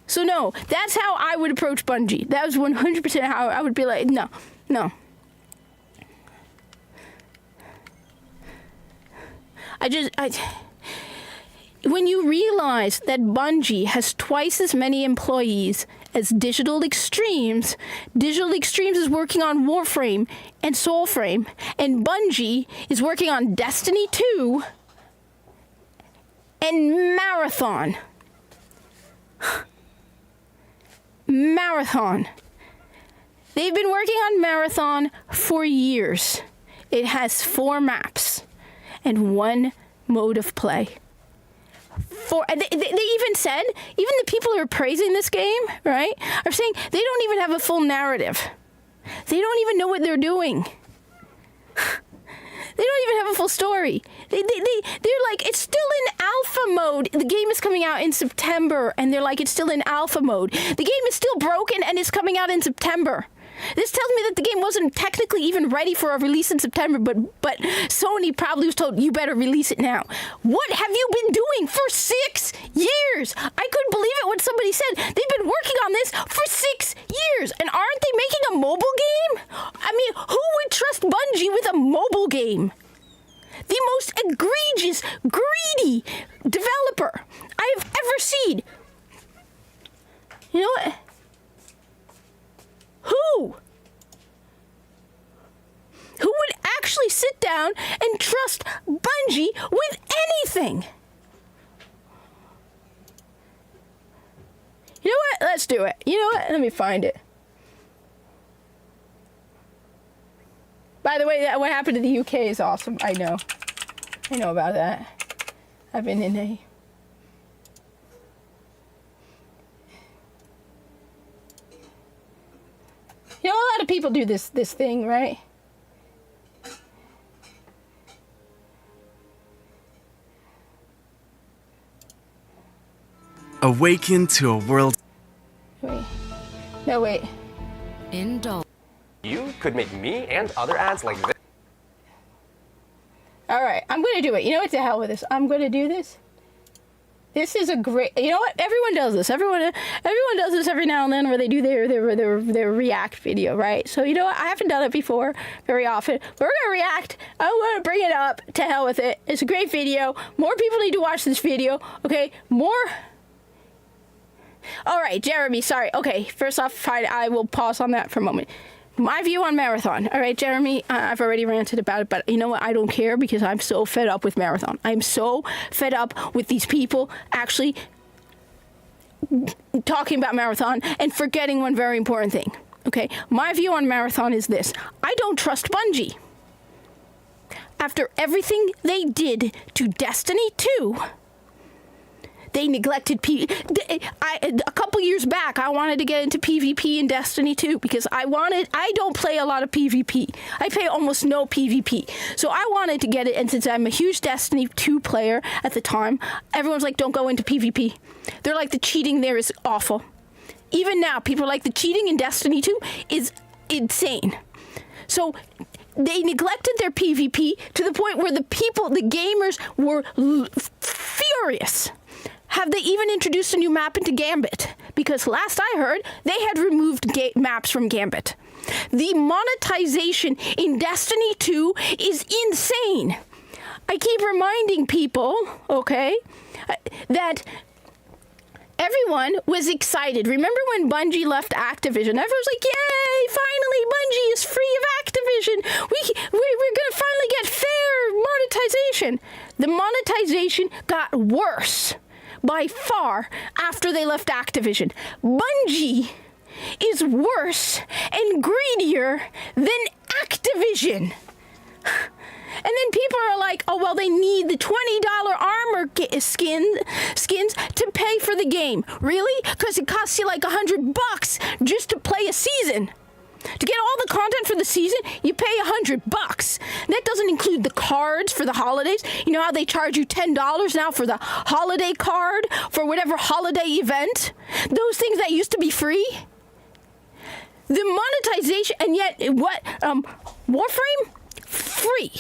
So no, that's how I would approach Bungie. That was 100% how I would be like, no. When you realize that Bungie has twice as many employees as Digital Extremes is working on Warframe and Soulframe, and Bungie is working on Destiny 2 and Marathon. They've been working on Marathon for years. It has 4 maps and 1 mode of play. And they even said, even the people who are praising this game, right, are saying they don't even have a full narrative. They don't even know what they're doing. They don't even have a full story. They're like, it's still in alpha mode. The game is coming out in September, and they're like, it's still in alpha mode. The game is still broken, and it's coming out in September. This tells me that the game wasn't technically even ready for a release in September, but Sony probably was told, you better release it now. What have you been doing for 6 years? I couldn't believe it when somebody said they've been working on this for 6 years. And aren't they making a mobile game? I mean, who would trust Bungie with a mobile game? The most egregious, greedy developer I have ever seen. You know what? Who? who would actually sit down and trust Bungie with anything. You know what? Let's do it. You know what? Let me find it. By the way, what happened to the UK is awesome. I know about that. I've been in a... You know, a lot of people do this thing, right? Awaken to a world. Wait. No, wait. Indulge. You could make me and other ads like this. All right, I'm going to do it. You know what? To hell with this. I'm going to do this. This is a great... You know what? Everyone does this. Everyone does this every now and then where they do their react video, right? So, you know what? I haven't done it before very often. We're going to react. I'm going to bring it up. To hell with it. It's a great video. More people need to watch this video. Okay? More... All right, Jeremy, sorry. Okay, first off, fine, I will pause on that for a moment. My view on Marathon. All right, Jeremy, I've already ranted about it, but you know what? I don't care because I'm so fed up with Marathon. I'm so fed up with these people actually talking about Marathon and forgetting one very important thing. Okay, my view on Marathon is this. I don't trust Bungie. After everything they did to Destiny 2... They neglected a couple years back, I wanted to get into PvP in Destiny 2 because I don't play a lot of PvP. I play almost no PvP. So I wanted to get it, and since I'm a huge Destiny 2 player at the time, everyone's like, don't go into PvP. They're like, the cheating there is awful. Even now, people are like, the cheating in Destiny 2 is insane. So they neglected their PvP to the point where the gamers were furious. Have they even introduced a new map into Gambit? Because last I heard, they had removed maps from Gambit. The monetization in Destiny 2 is insane. I keep reminding people, okay, that everyone was excited. Remember when Bungie left Activision? Everyone was like, yay, finally Bungie is free of Activision. We're going to finally get fair monetization. The monetization got worse by far after they left Activision. Bungie is worse and greedier than Activision. And then people are like, oh, well, they need the $20 armor skins to pay for the game. Really? Because it costs you like $100 just to play a season. To get all the content for the season, you pay $100. That doesn't include the cards for the holidays. You know how they charge you $10 now for the holiday card for whatever holiday event? Those things that used to be free? The monetization, and yet what? Warframe? Free.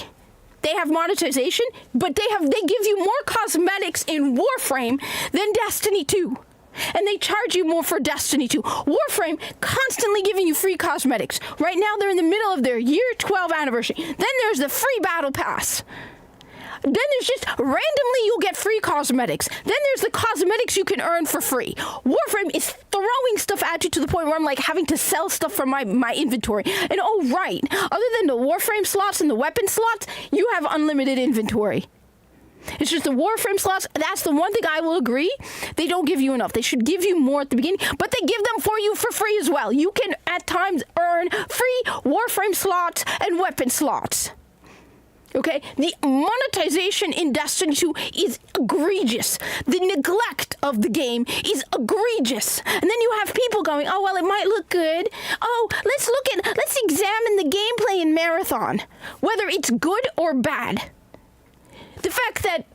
They have monetization, but they give you more cosmetics in Warframe than Destiny 2. And they charge you more for Destiny 2. Warframe constantly giving you free cosmetics. Right now, they're in the middle of their year 12 anniversary. Then there's the free battle pass. Then there's just randomly you'll get free cosmetics. Then there's the cosmetics you can earn for free. Warframe is throwing stuff at you to the point where I'm like having to sell stuff from my inventory. And oh, right, other than the Warframe slots and the weapon slots, you have unlimited inventory. It's just the Warframe slots. That's the one thing I will agree. They don't give you enough. They should give you more at the beginning, but they give them for you for free as well. You can at times earn free Warframe slots and weapon slots. Okay? The monetization in Destiny 2 is egregious. The neglect of the game is egregious. And then you have people going, oh, well, it might look good. Oh, let's examine the gameplay in Marathon, whether it's good or bad. The fact that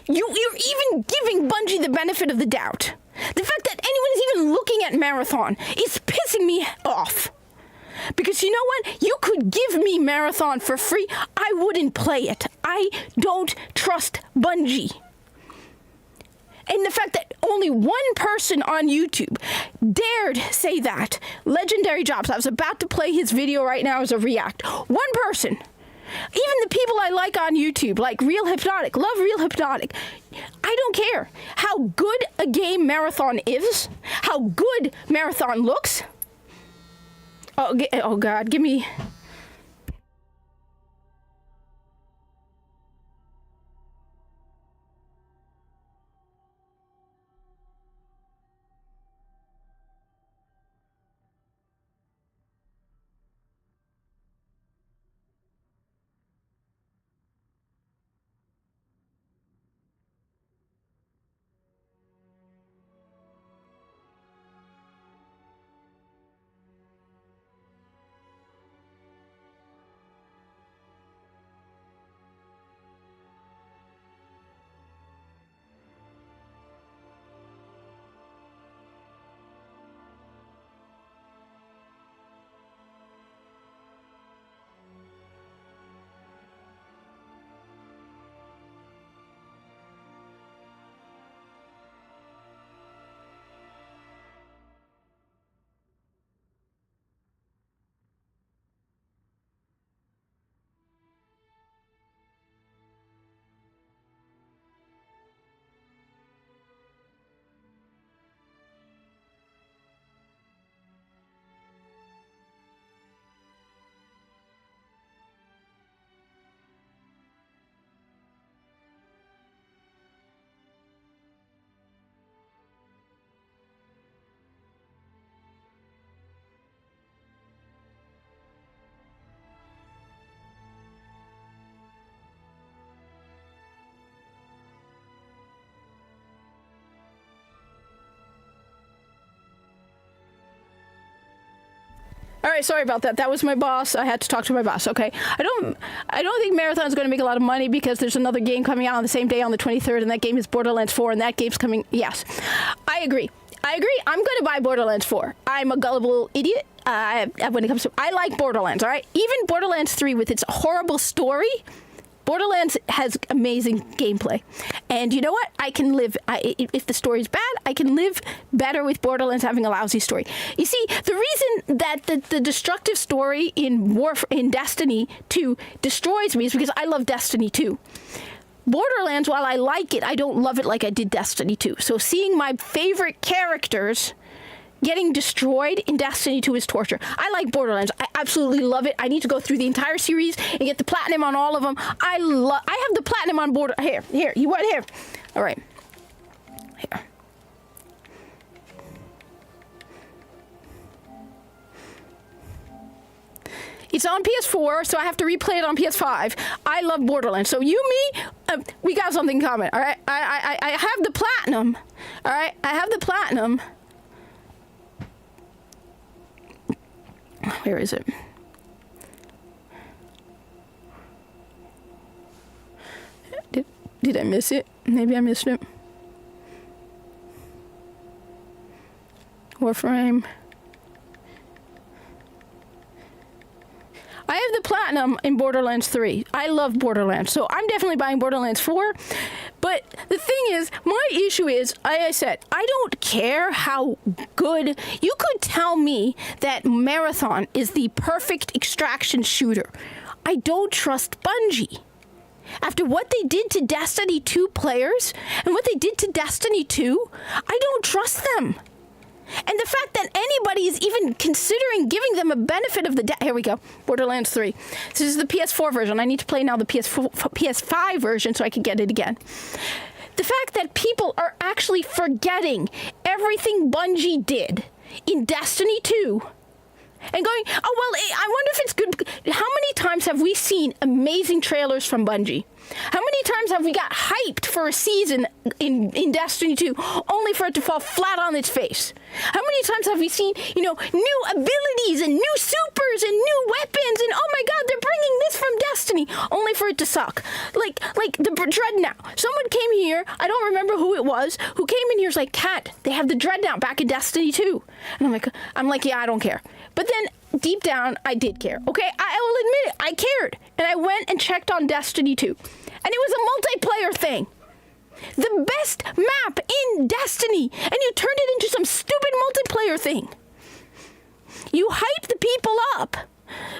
you're even giving Bungie the benefit of the doubt. The fact that anyone is even looking at Marathon is pissing me off. Because you know what? You could give me Marathon for free. I wouldn't play it. I don't trust Bungie. And the fact that only one person on YouTube dared say that. Legendary Jobs. I was about to play his video right now as a react. One person. Even the people I like on YouTube, like Real Hypnotic, love Real Hypnotic. I don't care how good a game Marathon is, how good Marathon looks. Oh God, give me... All right, sorry about that. That was my boss. I had to talk to my boss. Okay, I don't think Marathon's going to make a lot of money because there's another game coming out on the same day on the 23rd, and that game is Borderlands 4, and that game's coming. Yes, I agree. I'm going to buy Borderlands 4. I'm a gullible idiot. When it comes to, I like Borderlands. All right, even Borderlands 3 with its horrible story. Borderlands has amazing gameplay. And you know what? I can live, if the story's bad, I can live better with Borderlands having a lousy story. You see, the reason that the destructive story in Destiny 2 destroys me is because I love Destiny 2. Borderlands, while I like it, I don't love it like I did Destiny 2. So seeing my favorite characters getting destroyed in Destiny 2 is torture. I like Borderlands. I absolutely love it. I need to go through the entire series and get the platinum on all of them. I have the platinum on board. Here. You want here? All right. Here. It's on PS4, so I have to replay it on PS5. I love Borderlands. So you, me, we got something in common. All right. I have the platinum. All right. I have the platinum. Where is it? Did I miss it? Maybe I missed it. Warframe. I have the platinum in Borderlands 3. I love Borderlands, so I'm definitely buying Borderlands 4. But the thing is, my issue is, like I said, I don't care how good. You could tell me that Marathon is the perfect extraction shooter. I don't trust Bungie. After what they did to Destiny 2 players and what they did to Destiny 2, I don't trust them. And the fact that anybody is even considering giving them a benefit of the doubt. Here we go. Borderlands 3. This is the PS4 version. I need to play now the PS5 version so I can get it again. The fact that people are actually forgetting everything Bungie did in Destiny 2 and going, oh, well, I wonder if it's good. How many times have we seen amazing trailers from Bungie? How many times have we got hyped for a season in Destiny 2 only for it to fall flat on its face? How many times have we seen, new abilities and new supers and new weapons and oh my god, they're bringing this from Destiny only for it to suck? Like the Dreadnought. Someone came here, I don't remember who it was, who came in here was like, Kat, they have the Dreadnought back in Destiny 2. And I'm like, yeah, I don't care. But then deep down, I did care. Okay, I will admit it, I cared. And I went and checked on Destiny 2. And it was a multiplayer thing. The best map in Destiny. And you turned it into some stupid multiplayer thing. You hype the people up.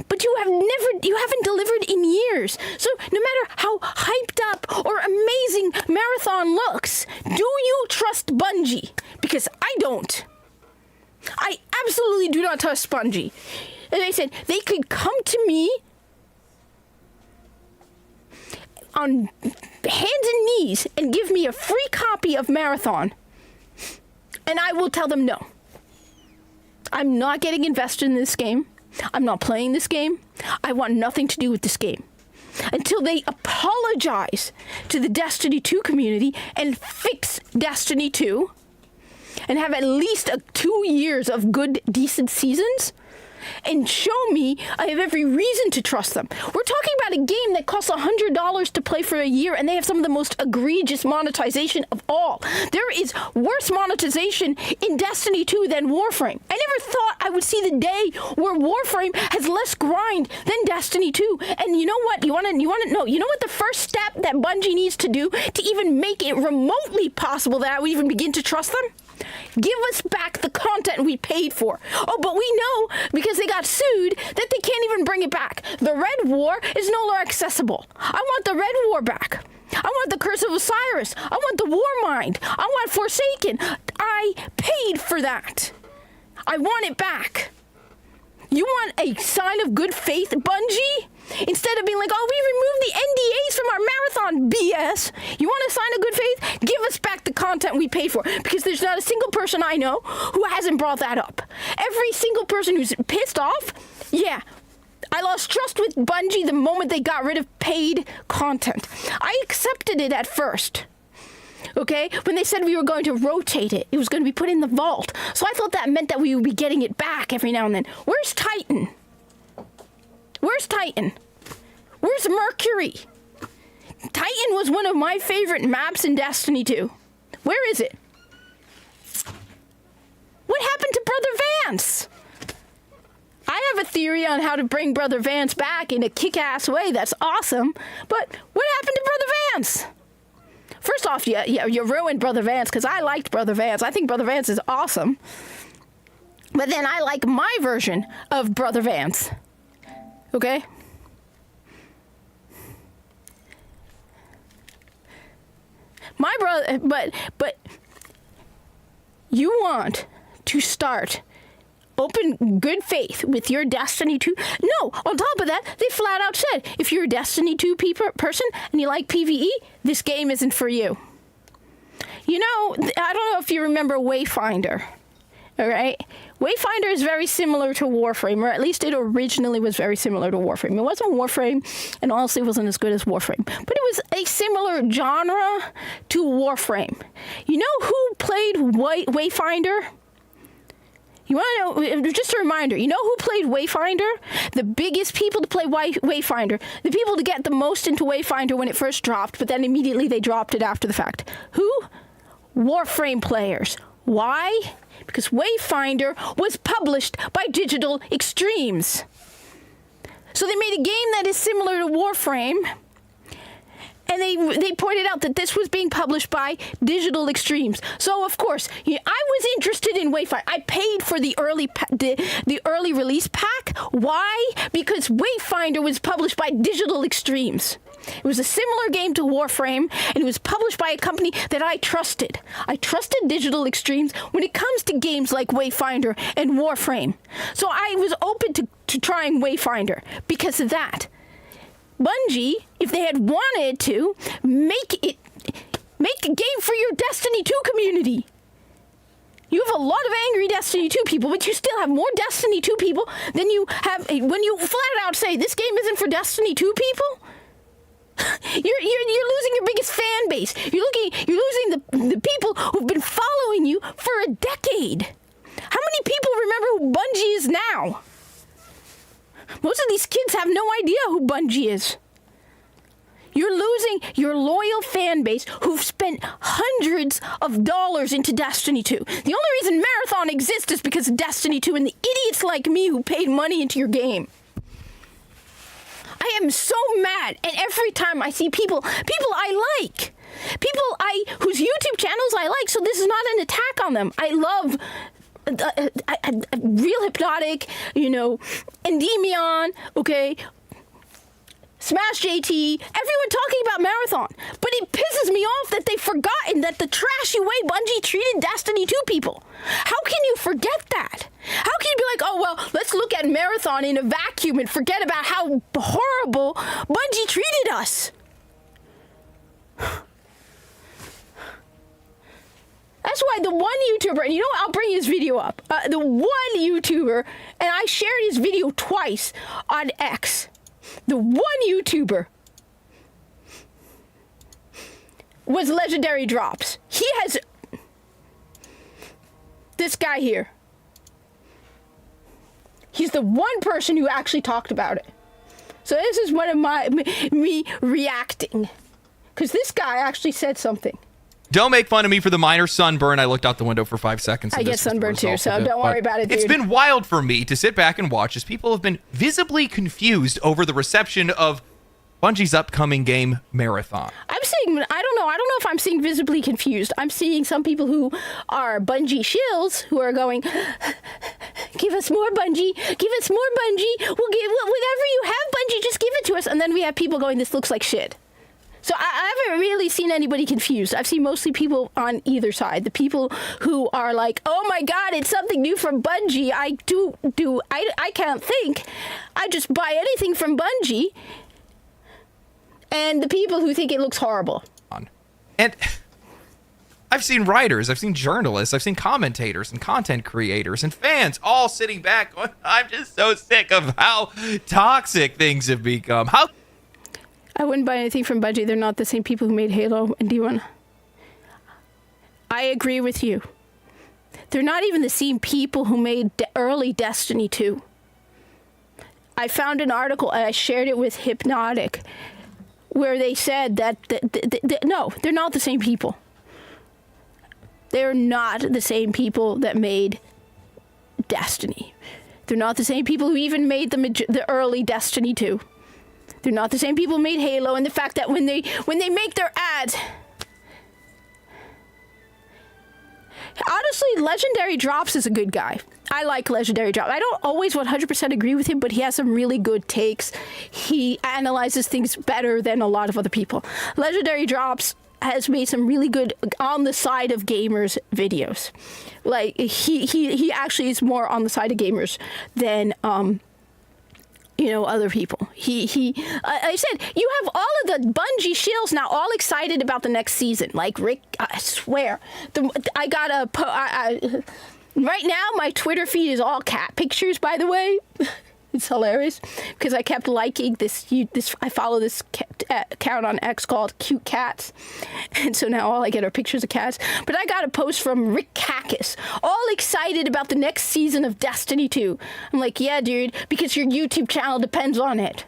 But you haven't delivered in years. So no matter how hyped up or amazing Marathon looks, do you trust Bungie? Because I don't. I absolutely do not trust Bungie. As I said, they could come to me on hands and knees and give me a free copy of Marathon, and I will tell them no. I'm not getting invested in this game. I'm not playing this game. I want nothing to do with this game until they apologize to the Destiny 2 community and fix Destiny 2 and have at least 2 years of good, decent seasons and show me I have every reason to trust them. We're talking about a game that costs $100 to play for a year, and they have some of the most egregious monetization of all. There is worse monetization in Destiny 2 than Warframe. I never thought I would see the day where Warframe has less grind than Destiny 2. And you know what? You want to know? You know what the first step that Bungie needs to do to even make it remotely possible that I would even begin to trust them? Give us back the content we paid for. Oh, but we know, because they got sued, that they can't even bring it back. The Red War is no longer accessible. I want the Red War back. I want the Curse of Osiris. I want the Warmind. I want Forsaken. I paid for that. I want it back. You want a sign of good faith, Bungie? Instead of being like, oh, we removed the NDAs from our Marathon BS. You want a sign of good faith? Give us back the content we paid for. Because there's not a single person I know who hasn't brought that up. Every single person who's pissed off, yeah, I lost trust with Bungie the moment they got rid of paid content. I accepted it at first. Okay, Okay? When they said we were going to rotate it, it was going to be put in the vault. So I thought that meant that we would be getting it back every now and then. Where's Titan? Where's Titan? Where's Mercury? Titan was one of my favorite maps in Destiny 2. Where is it? What happened to Brother Vance? I have a theory on how to bring Brother Vance back in a kick-ass way. That's awesome. But what happened to Brother Vance? First off, you ruined Brother Vance because I liked Brother Vance. I think Brother Vance is awesome. But then I like my version of Brother Vance. Okay? My brother, but you want to start open good faith with your Destiny 2. No, on top of that, they flat out said, if you're a Destiny 2 person and you like PvE, this game isn't for you. You know, I don't know if you remember Wayfinder. All right? Wayfinder is very similar to Warframe, or at least it originally was very similar to Warframe. It wasn't Warframe, and honestly, it wasn't as good as Warframe. But it was a similar genre to Warframe. You know who played Wayfinder? You want to know, just a reminder, you know who played Wayfinder? The biggest people to play Wayfinder. The people to get the most into Wayfinder when it first dropped, but then immediately they dropped it after the fact. Who? Warframe players. Why? Because Wayfinder was published by Digital Extremes. So they made a game that is similar to Warframe, and they pointed out that this was being published by Digital Extremes. So of course, I was interested in Wayfinder. I paid for the early release pack. Why? Because Wayfinder was published by Digital Extremes. It was a similar game to Warframe, and it was published by a company that I trusted. I trusted Digital Extremes when it comes to games like Wayfinder and Warframe. So I was open to trying Wayfinder because of that. Bungie, if they had wanted to, make a game for your Destiny 2 community. You have a lot of angry Destiny 2 people, but you still have more Destiny 2 people than you have when you flat out say this game isn't for Destiny 2 people. You're losing your biggest fan base. You're losing the people who've been following you for a decade. How many people remember who Bungie is now? Most of these kids have no idea who Bungie is. You're losing your loyal fan base who've spent hundreds of dollars into Destiny 2. The only reason Marathon exists is because of Destiny 2 and the idiots like me who paid money into your game. I am so mad, and every time I see people I like, whose YouTube channels I like, so this is not an attack on them. I love Real Hypnotic, Endymion, okay, Smash JT, everyone talking about Marathon. But it pisses me off that they've forgotten that the trashy way Bungie treated Destiny 2 people. How can you forget that? How can you be like, oh, well, let's look at Marathon in a vacuum and forget about how horrible Bungie treated us? That's why the one YouTuber, and you know what, I'll bring his video up. The one YouTuber, and I shared his video twice on X. The one YouTuber was Legendary Drops. He has this guy here. He's the one person who actually talked about it. So this is one of me reacting. Because this guy actually said something. Don't make fun of me for the minor sunburn. I looked out the window for 5 seconds. I get sunburned too, so don't worry about it, dude. It's been wild for me to sit back and watch as people have been visibly confused over the reception of Bungie's upcoming game, Marathon. I'm seeing, I don't know if I'm seeing visibly confused. I'm seeing some people who are Bungie shills who are going, give us more Bungie, give us more Bungie, we'll give, whatever you have Bungie, just give it to us. And then we have people going, this looks like shit. So I haven't really seen anybody confused. I've seen mostly people on either side. The people who are like, oh my God, it's something new from Bungie. I can't think. I just buy anything from Bungie. And the people who think it looks horrible. And I've seen writers, I've seen journalists, I've seen commentators and content creators and fans all sitting back going, I'm just so sick of how toxic things have become. I wouldn't buy anything from Bungie. They're not the same people who made Halo and D1. I agree with you. They're not even the same people who made early Destiny 2. I found an article, and I shared it with Hypnotic, where they said that, no, they're not the same people. They're not the same people that made Destiny. They're not the same people who even made the early Destiny 2. They're not the same people who made Halo, and the fact that when they make their ads... Honestly, Legendary Drops is a good guy. I like Legendary Drops. I don't always 100% agree with him, but he has some really good takes. He analyzes things better than a lot of other people. Legendary Drops has made some really good on the side of gamers videos. Like he actually is more on the side of gamers than other people. I said, you have all of the Bungie shills now all excited about the next season. Like Rick, I swear. Right now, my Twitter feed is all cat pictures, by the way. It's hilarious because I kept liking this. I follow this account on X called Cute Cats, and so now all I get are pictures of cats. But I got a post from Rick Cackus, all excited about the next season of Destiny 2. I'm like, yeah, dude, because your YouTube channel depends on it.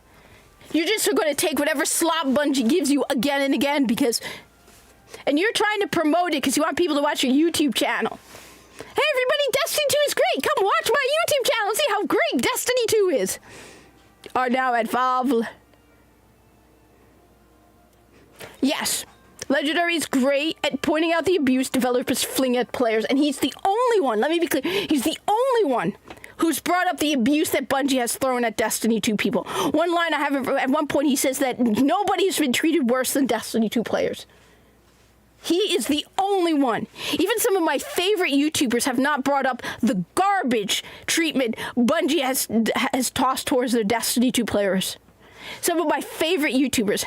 You're just going to take whatever slop Bungie gives you again and again and you're trying to promote it because you want people to watch your YouTube channel. Hey, everybody, Destiny 2 is great. Come watch my YouTube channel and see how great Destiny 2 is. Are now at Valve. Yes, Legendary is great at pointing out the abuse developers fling at players, and he's the only one, let me be clear, he's the only one who's brought up the abuse that Bungie has thrown at Destiny 2 people. One line I have, at one point he says that nobody's been treated worse than Destiny 2 players. He is the only one. Even some of my favorite YouTubers have not brought up the garbage treatment Bungie has tossed towards their Destiny 2 players. Some of my favorite YouTubers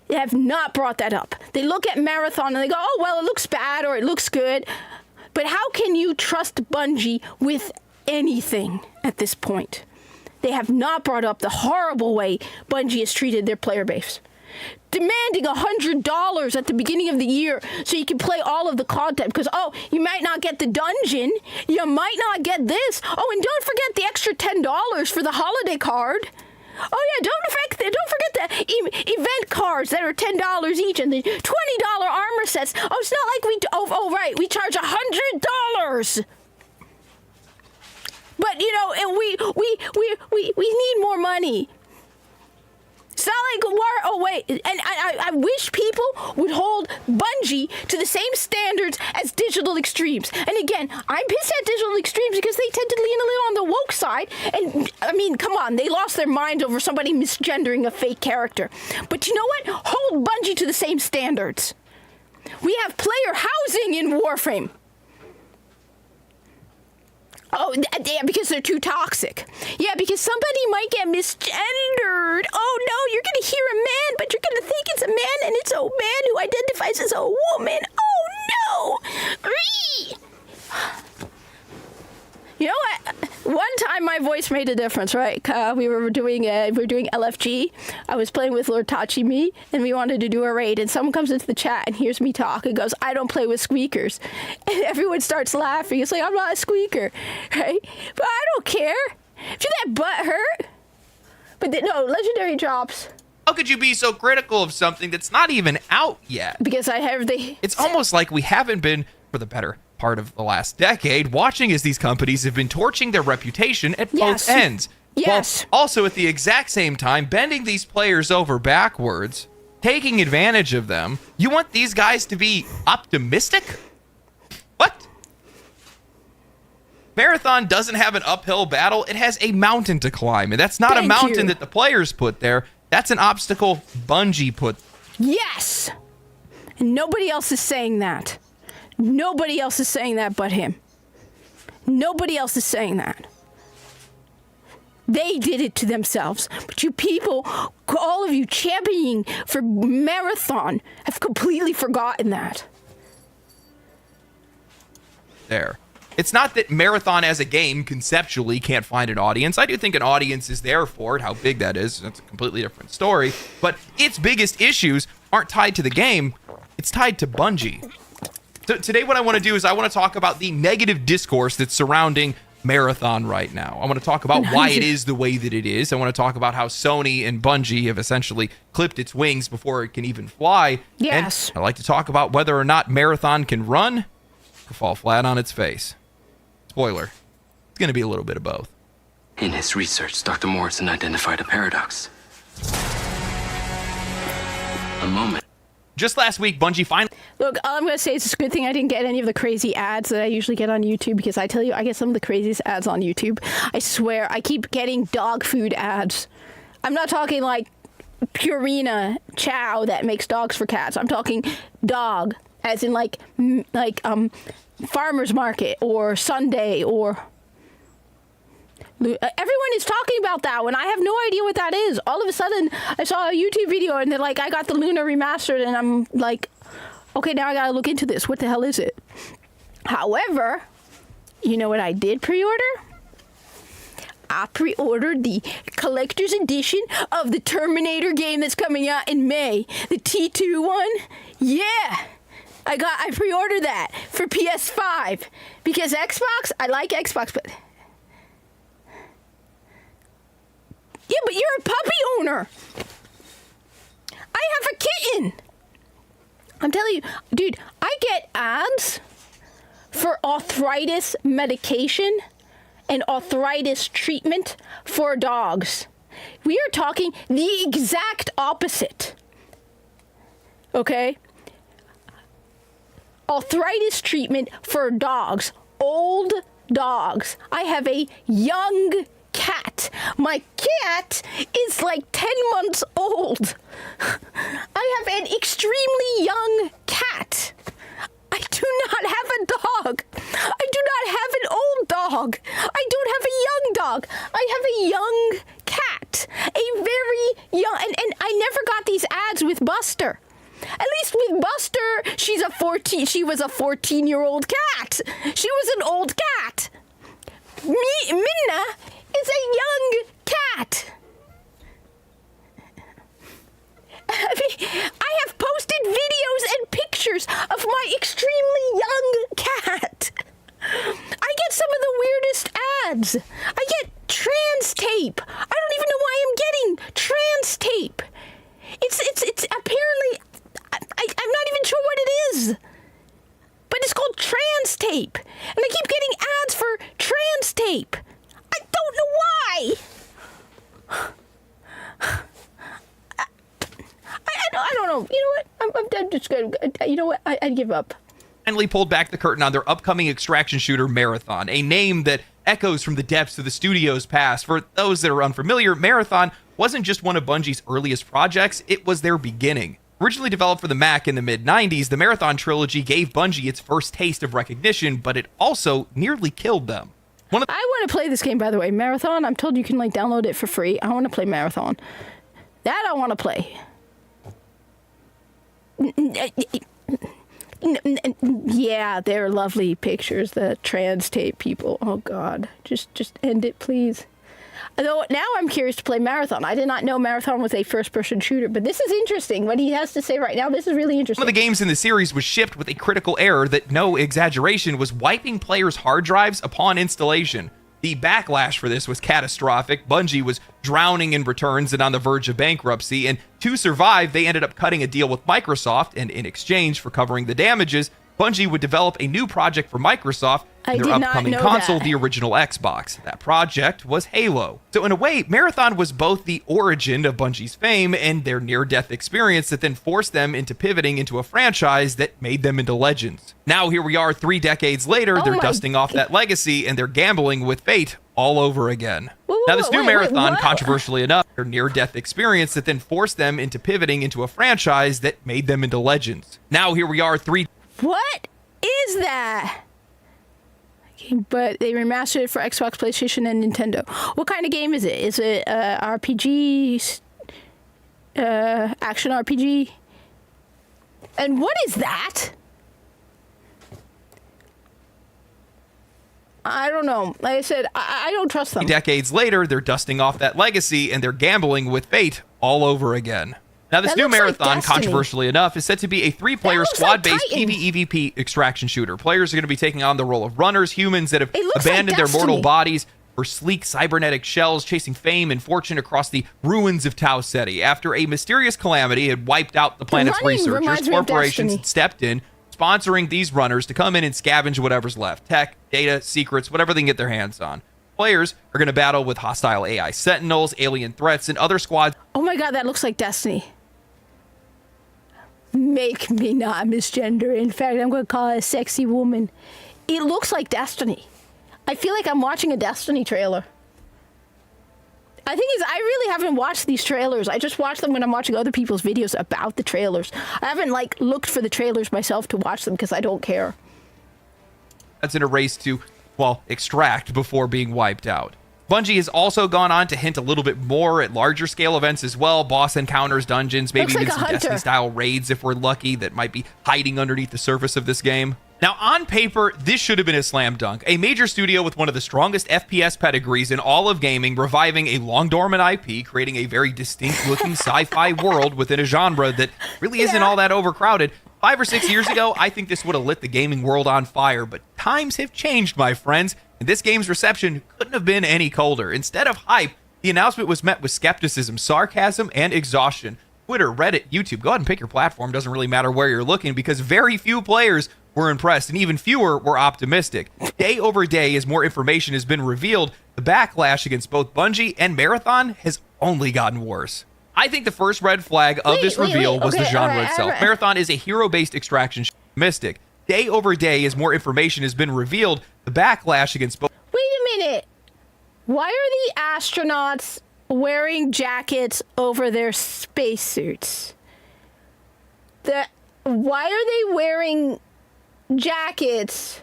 have not brought that up. They look at Marathon and they go, oh, well, it looks bad or it looks good. But how can you trust Bungie with anything at this point? They have not brought up the horrible way Bungie has treated their player base. Demanding $100 at the beginning of the year so you can play all of the content because, you might not get the dungeon, you might not get this. Oh, and don't forget the extra $10 for the holiday card. Oh yeah, don't forget the event cards that are $10 each and the $20 armor sets. Oh, it's not like right, we charge $100. But we need more money. It's not like and I wish people would hold Bungie to the same standards as Digital Extremes. And again, I'm pissed at Digital Extremes because they tend to lean a little on the woke side. And I mean, come on, they lost their minds over somebody misgendering a fake character. But you know what? Hold Bungie to the same standards. We have player housing in Warframe. Oh, yeah, because they're too toxic. Yeah, because somebody might get misgendered. Oh, no, you're going to hear a man, but you're going to think it's a man, and it's a man who identifies as a woman. Oh, no. You know what? One time my voice made a difference, right? We were doing LFG. I was playing with Lord Tachimi, and we wanted to do a raid. And someone comes into the chat and hears me talk and goes, "I don't play with squeakers." And everyone starts laughing. It's like, I'm not a squeaker, right? But I don't care. If you're that butthurt. But no, Legendary Drops. How could you be so critical of something that's not even out yet? Because It's almost like we haven't been, for the better part of the last decade, watching as these companies have been torching their reputation at both ends. Yes. While also at the exact same time bending these players over backwards, taking advantage of them. You want these guys to be optimistic? What? Marathon doesn't have an uphill battle. It has a mountain to climb. And that's not a mountain that the players put there. That's an obstacle Bungie put. Yes. And nobody else is saying that. Nobody else is saying that but him. Nobody else is saying that. They did it to themselves. But you people, all of you championing for Marathon, have completely forgotten that. There. It's not that Marathon as a game conceptually can't find an audience. I do think an audience is there for it. How big that is, that's a completely different story. But its biggest issues aren't tied to the game. It's tied to Bungie. So today what I want to do is I want to talk about the negative discourse that's surrounding Marathon right now. I want to talk about why it is the way that it is. I want to talk about how Sony and Bungie have essentially clipped its wings before it can even fly. Yes. And I like to talk about whether or not Marathon can run or fall flat on its face. Spoiler, it's going to be a little bit of both. In his research, Dr. Morrison identified a paradox. A moment. Just last week, Bungie finally... Look, all I'm going to say is it's a good thing I didn't get any of the crazy ads that I usually get on YouTube, because I tell you, I get some of the craziest ads on YouTube. I swear, I keep getting dog food ads. I'm not talking like Purina Chow that makes dogs for cats. I'm talking dog, as in like Farmer's Market or Sunday or... Everyone is talking about that one. I have no idea what that is. All of a sudden, I saw a YouTube video and they're like, I got the Luna remastered, and I'm like, okay, now I gotta look into this. What the hell is it? However, you know what I did pre-order? I pre-ordered the collector's edition of the Terminator game that's coming out in May. The T2 one. Yeah. I pre-ordered that for PS5 because Xbox, I like Xbox, but... Yeah, but you're a puppy owner. I have a kitten. I'm telling you, dude, I get ads for arthritis medication and arthritis treatment for dogs. We are talking the exact opposite. Okay? Arthritis treatment for dogs. Old dogs. I have a young cat. My cat is like 10 months old. I have an extremely young cat. I do not have a dog. I do not have an old dog. I don't have a young dog. I have a young cat. A very young, and I never got these ads with Buster. At least with Buster, she was a 14-year-old cat. She was an old cat. Minna is a young cat. I mean, I have posted videos and pictures of my extremely young cat. I get some of the weirdest ads. I get trans tape. I don't even know why I'm getting trans tape. It's apparently, I'm not even sure what it is. But it's called trans tape. And I keep getting ads for trans tape. I don't know why. I don't know. You know what? I'm just going to... You know what? I give up. Finally pulled back the curtain on their upcoming extraction shooter Marathon, a name that echoes from the depths of the studio's past. For those that are unfamiliar, Marathon wasn't just one of Bungie's earliest projects, it was their beginning. Originally developed for the Mac in the mid-90s, the Marathon trilogy gave Bungie its first taste of recognition, but it also nearly killed them. I want to play this game, by the way. Marathon, I'm told you can download it for free. I want to play Marathon. That I want to play. Yeah, they're lovely pictures, the trans tape people. Oh God, just end it, please. Although now I'm curious to play Marathon. I did not know Marathon was a first-person shooter, but this is interesting. What he has to say right now, this is really interesting. One of the games in the series was shipped with a critical error that, no exaggeration, was wiping players' hard drives upon installation. The backlash for this was catastrophic. Bungie was drowning in returns and on the verge of bankruptcy, and to survive, they ended up cutting a deal with Microsoft, and in exchange for covering the damages, Bungie would develop a new project for Microsoft in their upcoming console, the original Xbox. That project was Halo. So in a way, Marathon was both the origin of Bungie's fame and their near-death experience that then forced them into pivoting into a franchise that made them into legends. Now here we are 3 decades later, they're dusting off that legacy and they're gambling with fate all over again. Now this new Marathon, controversially enough, their near-death experience that then forced them into pivoting into a franchise that made them into legends. Now here we are 3... What is that? But they remastered it for Xbox, PlayStation, and Nintendo. What kind of game is it? Is it RPG, action RPG? And what is that? I don't know. Like I said, I don't trust them. Decades later, they're dusting off that legacy and they're gambling with fate all over again. Now, this That new looks like marathon, Destiny. controversially enough, is set to be a 3-player looks like squad-based Titan. PvEVP extraction shooter. Players are going to be taking on the role of runners, humans that have It looks like abandoned their mortal Destiny. bodies for sleek cybernetic shells, chasing fame and fortune across the ruins of Tau Ceti. After a mysterious calamity had wiped out the planet's running researchers, reminds me of corporations Destiny. stepped in, sponsoring these runners to come in and scavenge whatever's left. Tech, data, secrets, whatever they can get their hands on. Players are going to battle with hostile AI sentinels, alien threats, and other squads Oh my god, that looks like Destiny. Make me not misgender. In fact, I'm going to call it a sexy woman. It looks like Destiny. I feel like I'm watching a Destiny trailer. I think I really haven't watched these trailers. I just watch them when I'm watching other people's videos about the trailers. I haven't looked for the trailers myself to watch them because I don't care. that's in a race to, well, extract before being wiped out. Bungie has also gone on to hint a little bit more at larger scale events as well. Boss encounters, dungeons, maybe Looks like even a some hunter. Destiny-style raids if we're lucky that might be hiding underneath the surface of this game. Now, on paper, this should have been a slam dunk. A major studio with one of the strongest FPS pedigrees in all of gaming, reviving a long-dormant IP, creating a very distinct-looking sci-fi world within a genre that really isn't all that overcrowded. 5 or 6 years ago, I think this would have lit the gaming world on fire, but times have changed, my friends, and this game's reception couldn't have been any colder. Instead of hype, the announcement was met with skepticism, sarcasm, and exhaustion. Twitter, Reddit, YouTube, go ahead and pick your platform. Doesn't really matter where you're looking because very few players were impressed and even fewer were optimistic. Day over day, as more information has been revealed, the backlash against both Bungie and Marathon has only gotten worse. I think the first red flag of this reveal was the Okay, genre alright, itself. alright. Marathon is a hero-based extraction mystic. Day over day, as more information has been revealed, the backlash against both Wait a minute. Why are the astronauts wearing jackets over their spacesuits? Why are they wearing jackets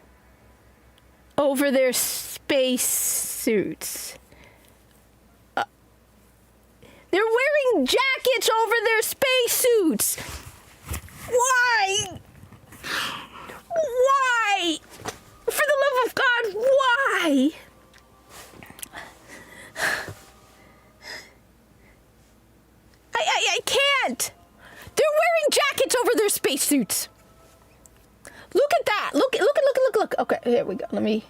over their spacesuits? They're wearing jackets over their spacesuits. Why? Why? For the love of God, why? I can't. They're wearing jackets over their spacesuits. Look at that. Look. Okay, here we go. Let me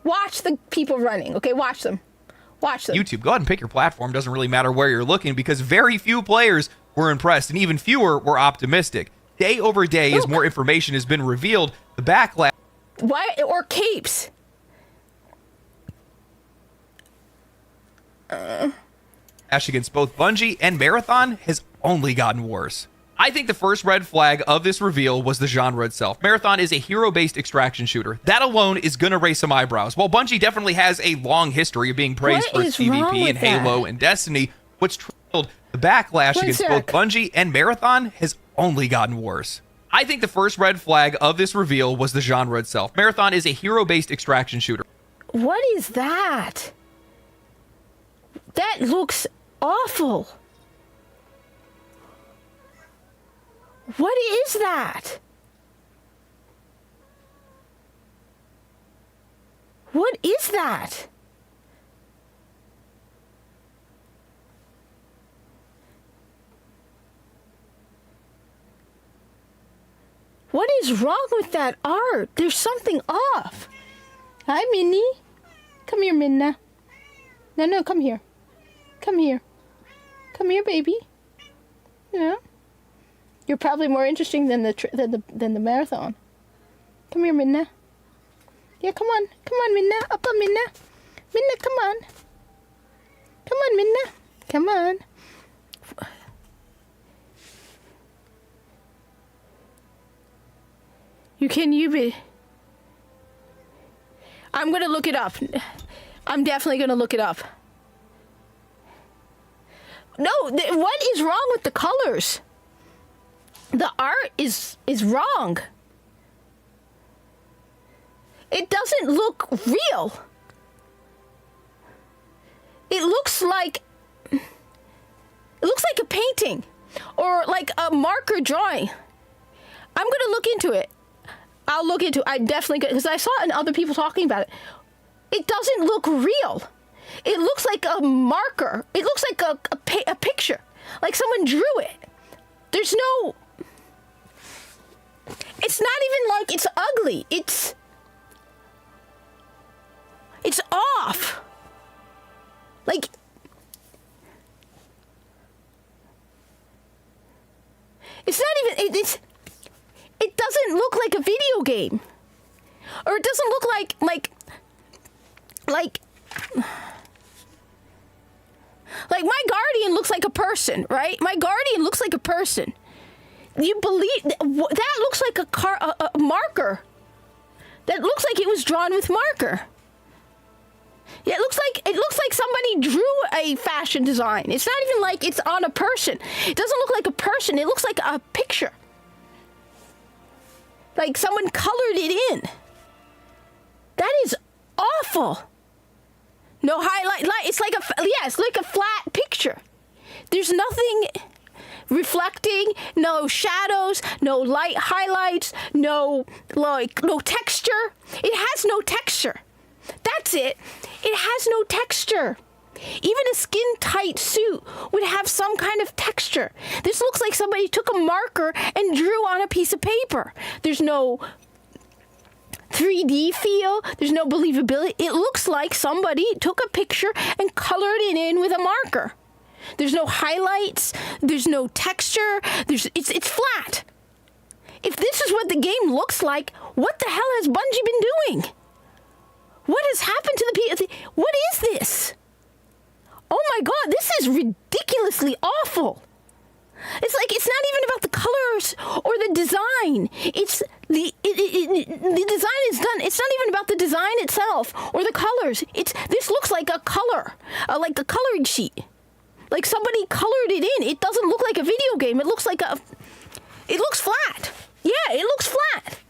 watch the people running. Okay, watch them. Watch them. YouTube. Go ahead and pick your platform. Doesn't really matter where you're looking because very few players were impressed and even fewer were optimistic. Day over day, as Look. more information has been revealed, the backlash Why? Or capes. against both Bungie and Marathon has only gotten worse. I think the first red flag of this reveal was the genre itself. Marathon is a hero-based extraction shooter. That alone is gonna raise some eyebrows. While Bungie definitely has a long history of being praised What for its is wrong PvP and with that? Halo and Destiny, what's trailed the backlash One against sec. both Bungie and Marathon has only gotten worse. I think the first red flag of this reveal was the genre itself. Marathon is a hero-based extraction shooter. What is that? That looks awful. What is that? What is that? What is wrong with that art? There's something off. Hi, Minnie. Come here, Minna. No, come here. Come here. Come here, baby. Yeah. You're probably more interesting than the marathon. Come here, Minna. Yeah, come on, Minna. Up, Minna. Minna, come on. Come on, Minna. Come on. You be. I'm gonna look it up. I'm definitely gonna look it up. No, what is wrong with the colors? The art is wrong. It doesn't look real. It looks like a painting or like a marker drawing. I'm gonna look into it. I'll look into it. I definitely, because I saw it and other people talking about it. It doesn't look real. It looks like a marker. It looks like a picture. Like someone drew it. There's no... It's not even like it's ugly. It's off. Like... It's not even... It doesn't look like a video game. Or it doesn't look like my Guardian looks like a person, right? My Guardian looks like a person. You believe that looks like a marker. That looks like it was drawn with marker. Yeah, it looks like somebody drew a fashion design. It's not even like it's on a person. It doesn't look like a person. It looks like a picture. Like someone colored it in. That is awful. No highlight. It's like it's like a flat picture. There's nothing reflecting, no shadows, no light highlights, no texture. It has no texture. That's it. It has no texture. Even a skin-tight suit would have some kind of texture. This looks like somebody took a marker and drew on a piece of paper. There's no 3D feel. There's no believability. It looks like somebody took a picture and colored it in with a marker. There's no highlights. There's no texture. It's flat. If this is what the game looks like, what the hell has Bungie been doing? What has happened to the people? What is this? Oh my god, this is ridiculously awful. It's like it's not even about the colors or the design. It's the design is done. It's not even about the design itself or the colors. This looks like a color, like a coloring sheet. Like somebody colored it in. It doesn't look like a video game. It looks like it looks flat. Yeah, it looks flat.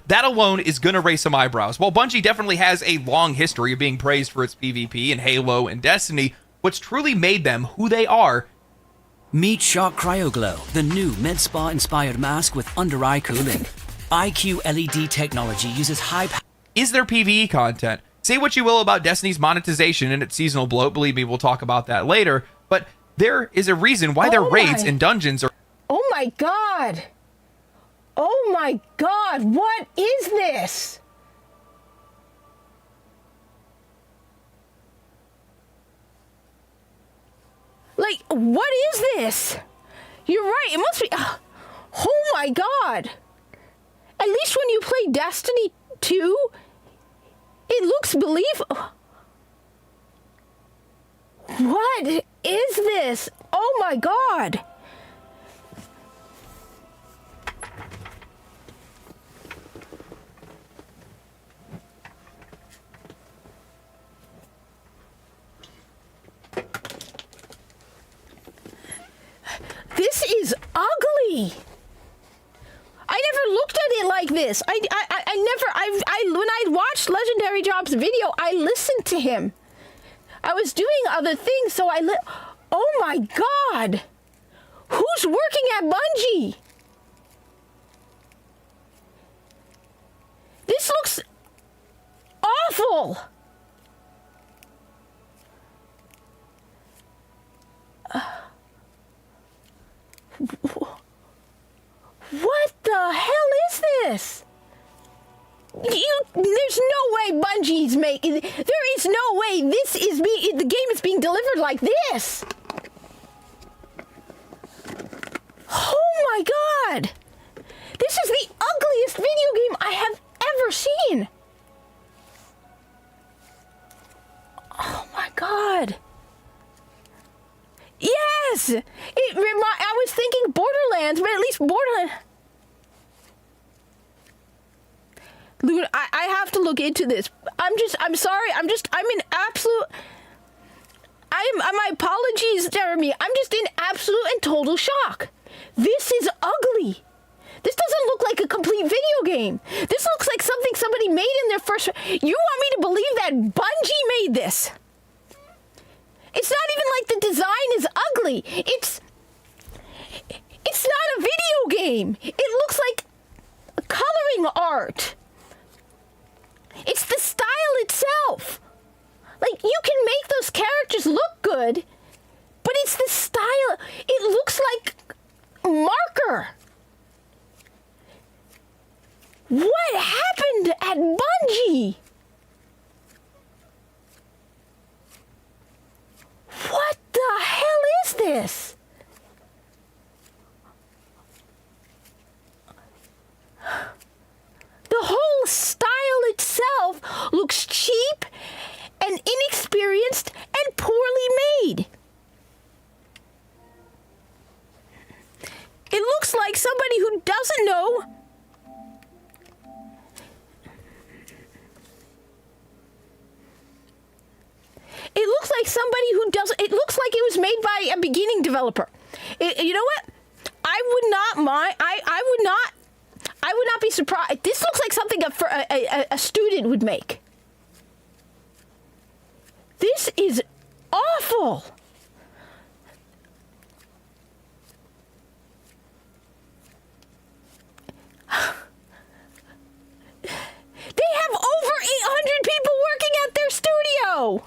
That alone is going to raise some eyebrows. While Bungie definitely has a long history of being praised for its PvP in Halo and Destiny, what's truly made them who they are... Meet Shark CryoGlow, the new med-spa-inspired mask with under-eye cooling. IQ LED technology uses high... is their PvE content. Say what you will about Destiny's monetization and its seasonal bloat, believe me, we'll talk about that later, but there is a reason why their raids and dungeons are... Oh my god! Oh my god, what is this? Like, what is this? You're right, it must be... Oh my god! At least when you play Destiny 2, it looks believable. What is this? Oh my god! This is ugly. I never looked at it like this. I never, when I watched Legendary Job's video, I listened to him. I was doing other things, so oh my god. Who's working at Bungie? This looks awful. What the hell is this? There's no way Bungie's making... There is no way the game is being delivered like this. Oh my god. This is the ugliest video game I have ever seen. Oh my god. Yes! I was thinking Borderlands, but at least Borderlands... Luna, I have to look into this. I'm sorry, I'm in absolute... my apologies, Jeremy. I'm just in absolute and total shock. This is ugly. This doesn't look like a complete video game. This looks like something somebody made in their first... You want me to believe that Bungie made this? It's not even like the design is ugly. It's not a video game. It looks like coloring art. It's the style itself. Like, you can make those characters look good, but it's the style. It looks like marker. What happened at Bungie? What the hell is this? The whole style itself looks cheap and inexperienced and poorly made. It looks like somebody who doesn't know It looks like somebody who doesn't. It looks like it was made by a beginning developer. You know what? I would not mind. I would not be surprised. This looks like something a student would make. This is awful. They have over 800 people working at their studio.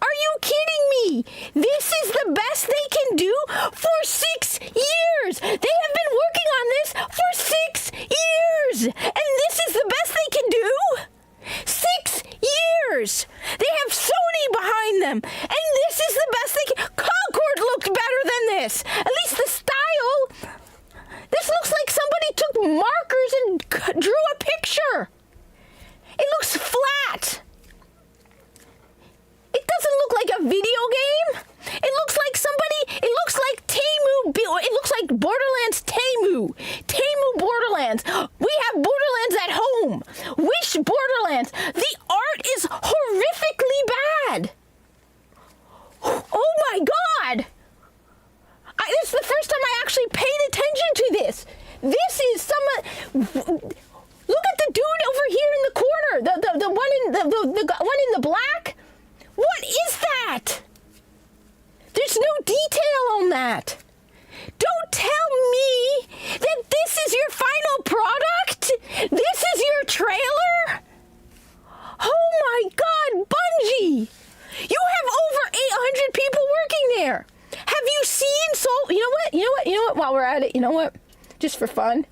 Are you kidding me? This is the best they can do for 6 years. They have been working on this for 6 years. And this is the best they can do? 6 years. They have Sony behind them. And this is the best they can. Concord looked better than this. At least the style. This looks like somebody took markers and drew a picture. It looks flat. It doesn't look like a video game. It looks like somebody, it looks like Temu, it looks like Borderlands Temu. Temu Borderlands. We have Borderlands at home. Wish Borderlands. The art is horrifically bad. Oh my God. This is the first time I actually paid attention to this. This is look at the dude over here in the corner. The one in the one in the black. What is that? There's no detail on that. Don't tell me that this is your final product. This is your trailer. Oh my God, Bungie! You have over 800 people working there. Have you seen You know what? You know what? You know what? While we're at it, you know what? Just for fun.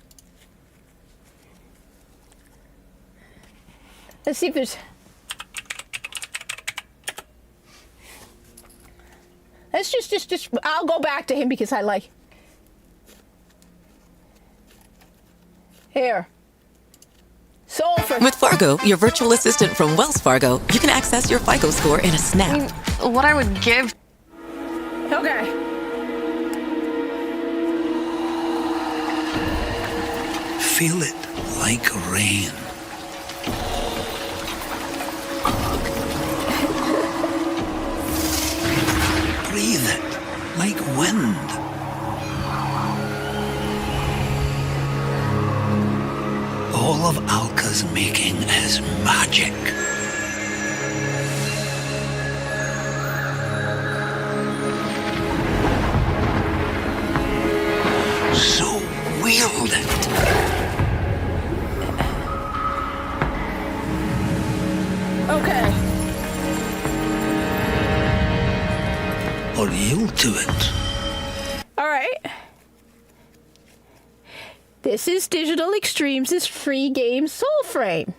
Let's see if there's. Let's just. I'll go back to him because I like. Here. With Fargo, your virtual assistant from Wells Fargo, you can access your FICO score in a snap. What I would give. Okay. Feel it like rain. Breathe it like wind. All of Alka's making is magic. So wield it. Okay. Or yield to it. All right. This is Digital Extremes' free game Soulframe.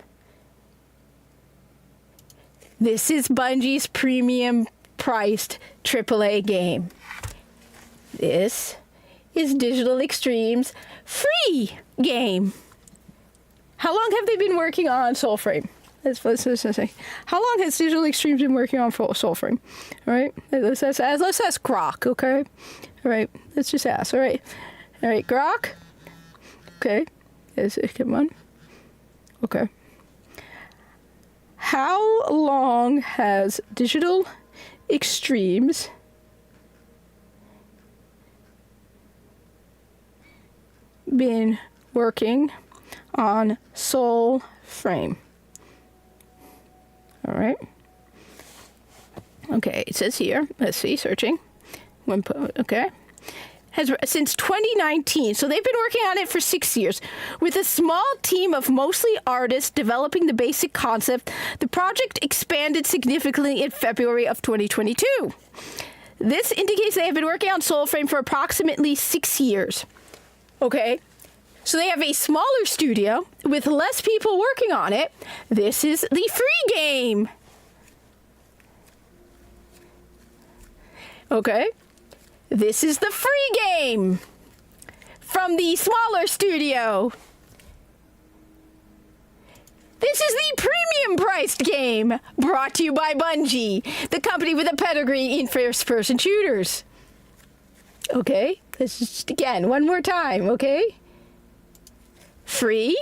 This is Bungie's premium priced AAA game. This is Digital Extremes' free game. How long have they been working on Soulframe? Let's say. How long has Digital Extremes been working on Soulframe? All right. Let's ask Grok. Okay. All right. Let's just ask. All right. All right, Grok. Okay. Come on. Okay. How long has Digital Extremes been working on Soulframe? All right. Okay, it says here. Let's see, searching. Okay. Since 2019, so they've been working on it for 6 years. With a small team of mostly artists developing the basic concept, the project expanded significantly in February of 2022. This indicates they have been working on Soulframe for approximately 6 years. Okay? So they have a smaller studio with less people working on it. This is the free game. Okay? This is the free game from the smaller studio. This is the premium priced game brought to you by Bungie, the company with a pedigree in first-person shooters. Okay? Let's just again, one more time, okay? Free.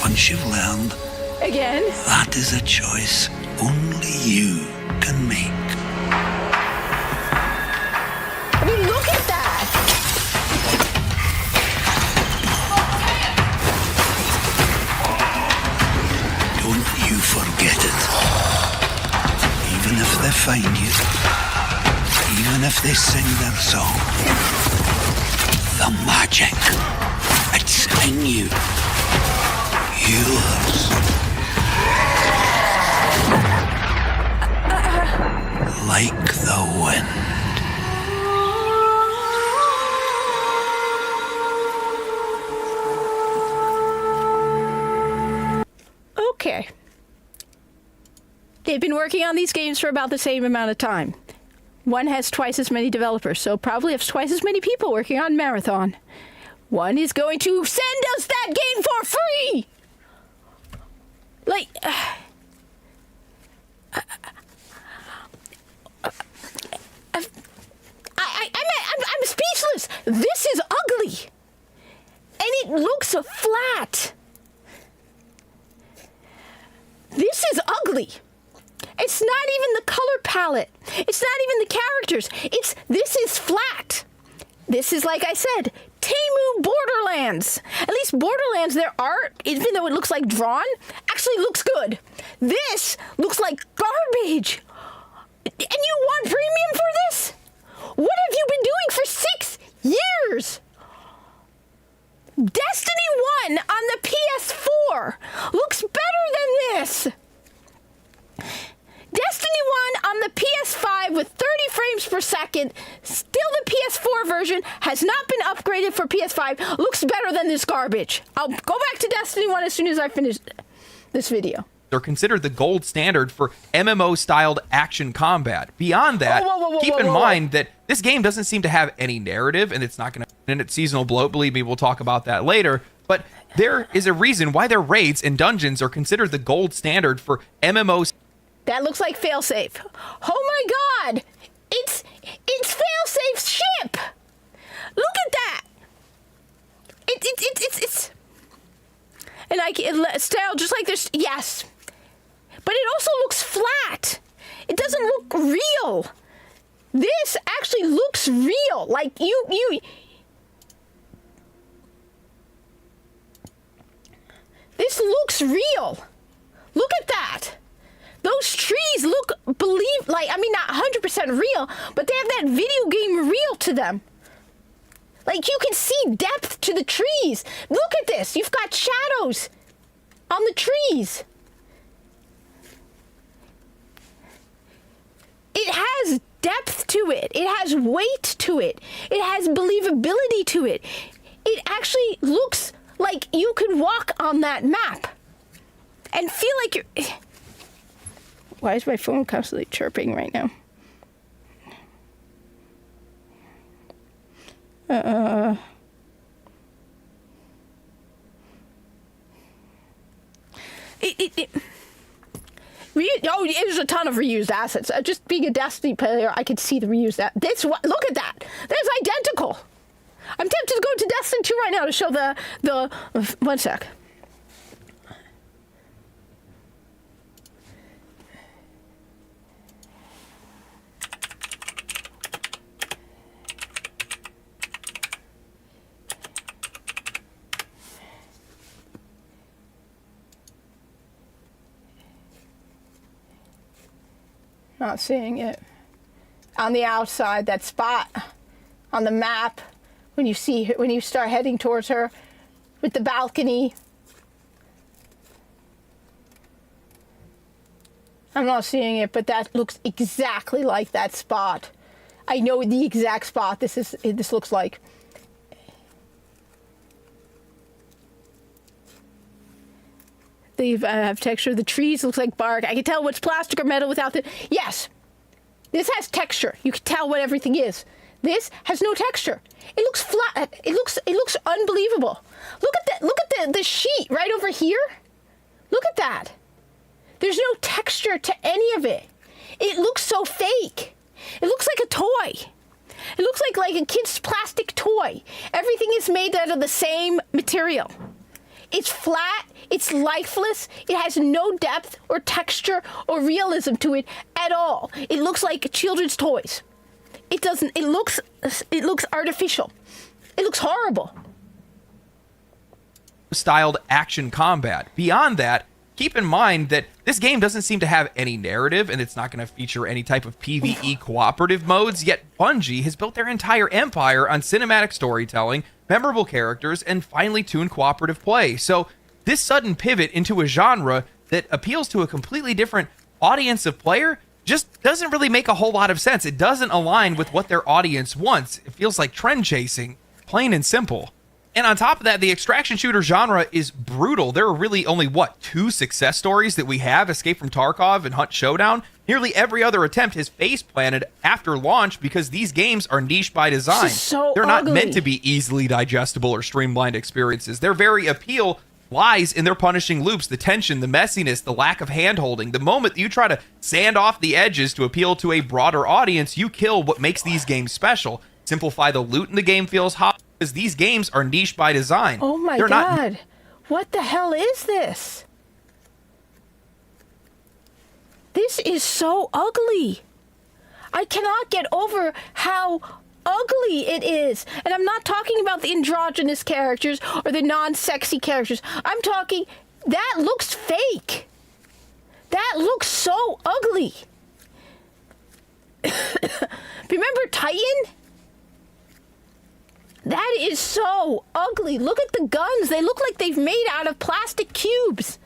Once you've learned, Again. that is a choice only you can make. I mean, look at that. Don't you forget it. Even if they find you, even if they sing their song, the magic, it's in you. Yours. Like the wind. Okay. They've been working on these games for about the same amount of time. One has twice as many developers, so probably has twice as many people working on Marathon. One is going to send us that game for free! Like... I'm speechless! This is ugly! And it looks flat! This is ugly! It's not even the color palette. It's not even the characters. This is flat. This is, like I said, Temu Borderlands. At least Borderlands, their art, even though it looks like drawn, actually looks good. This looks like garbage. And you want premium for this? What have you been doing for 6 years? Destiny 1 on the PS4 looks better than this. Destiny 1 on the PS5 with 30 frames per second, still the PS4 version, has not been upgraded for PS5, looks better than this garbage. I'll go back to Destiny 1 as soon as I finish this video. They're considered the gold standard for MMO-styled action combat. Beyond that, keep in mind that this game doesn't seem to have any narrative, and it's not going to end its seasonal bloat. Believe me, we'll talk about that later. But there is a reason why their raids and dungeons are considered the gold standard for MMOs. That looks like failsafe. Oh my god! It's failsafe's ship! Look at that! It's and style just like this. Yes. But it also looks flat. It doesn't look real. This actually looks real. Like you This looks real. Look at that. Those trees look not 100% real, but they have that video game real to them. Like, you can see depth to the trees. Look at this. You've got shadows on the trees. It has depth to it. It has weight to it. It has believability to it. It actually looks like you could walk on that map and feel like you're... Why is my phone constantly chirping right now? There's a ton of reused assets. Just being a Destiny player, I could see the reused assets. Look at that. That's identical. I'm tempted to go to Destiny 2 right now to show the 1 sec. Not seeing it. On the outside, that spot on the map, when you start heading towards her with the balcony. I'm not seeing it, but that looks exactly like that spot. I know the exact spot this looks like. They have texture. The trees looks like bark. I can tell what's plastic or metal without the... Yes. This has texture. You can tell what everything is. This has no texture. It looks flat. It looks unbelievable. Look at that. Look at the sheet right over here. Look at that. There's no texture to any of it. It looks so fake. It looks like a toy. It looks like a kid's plastic toy. Everything is made out of the same material. It's flat, it's lifeless, it has no depth or texture or realism to it at all. It looks like children's toys. It looks artificial. It looks horrible. Styled action combat. Beyond that, keep in mind that this game doesn't seem to have any narrative, and it's not going to feature any type of PvE cooperative modes, yet Bungie has built their entire empire on cinematic storytelling, memorable characters, and finely tuned cooperative play. So this sudden pivot into a genre that appeals to a completely different audience of player just doesn't really make a whole lot of sense. It doesn't align with what their audience wants. It feels like trend chasing, plain and simple. And on top of that, the extraction shooter genre is brutal. There are really only, 2 success stories that we have, Escape from Tarkov and Hunt Showdown. Nearly every other attempt has face planted after launch because these games are niche by design. This is so They're not ugly. meant to be easily digestible or streamlined experiences. Their very appeal lies in their punishing loops, the tension, the messiness, the lack of hand-holding. The moment that you try to sand off the edges to appeal to a broader audience, you kill what makes these games special. Simplify the loot in the game feels hot because these games are niche by design. Oh my They're not God. What the hell is this? This is so ugly. I cannot get over how ugly it is. And I'm not talking about the androgynous characters or the non-sexy characters. I'm talking, that looks fake. That looks so ugly. Remember Titan? That is so ugly. Look at the guns. They look like they've made out of plastic cubes.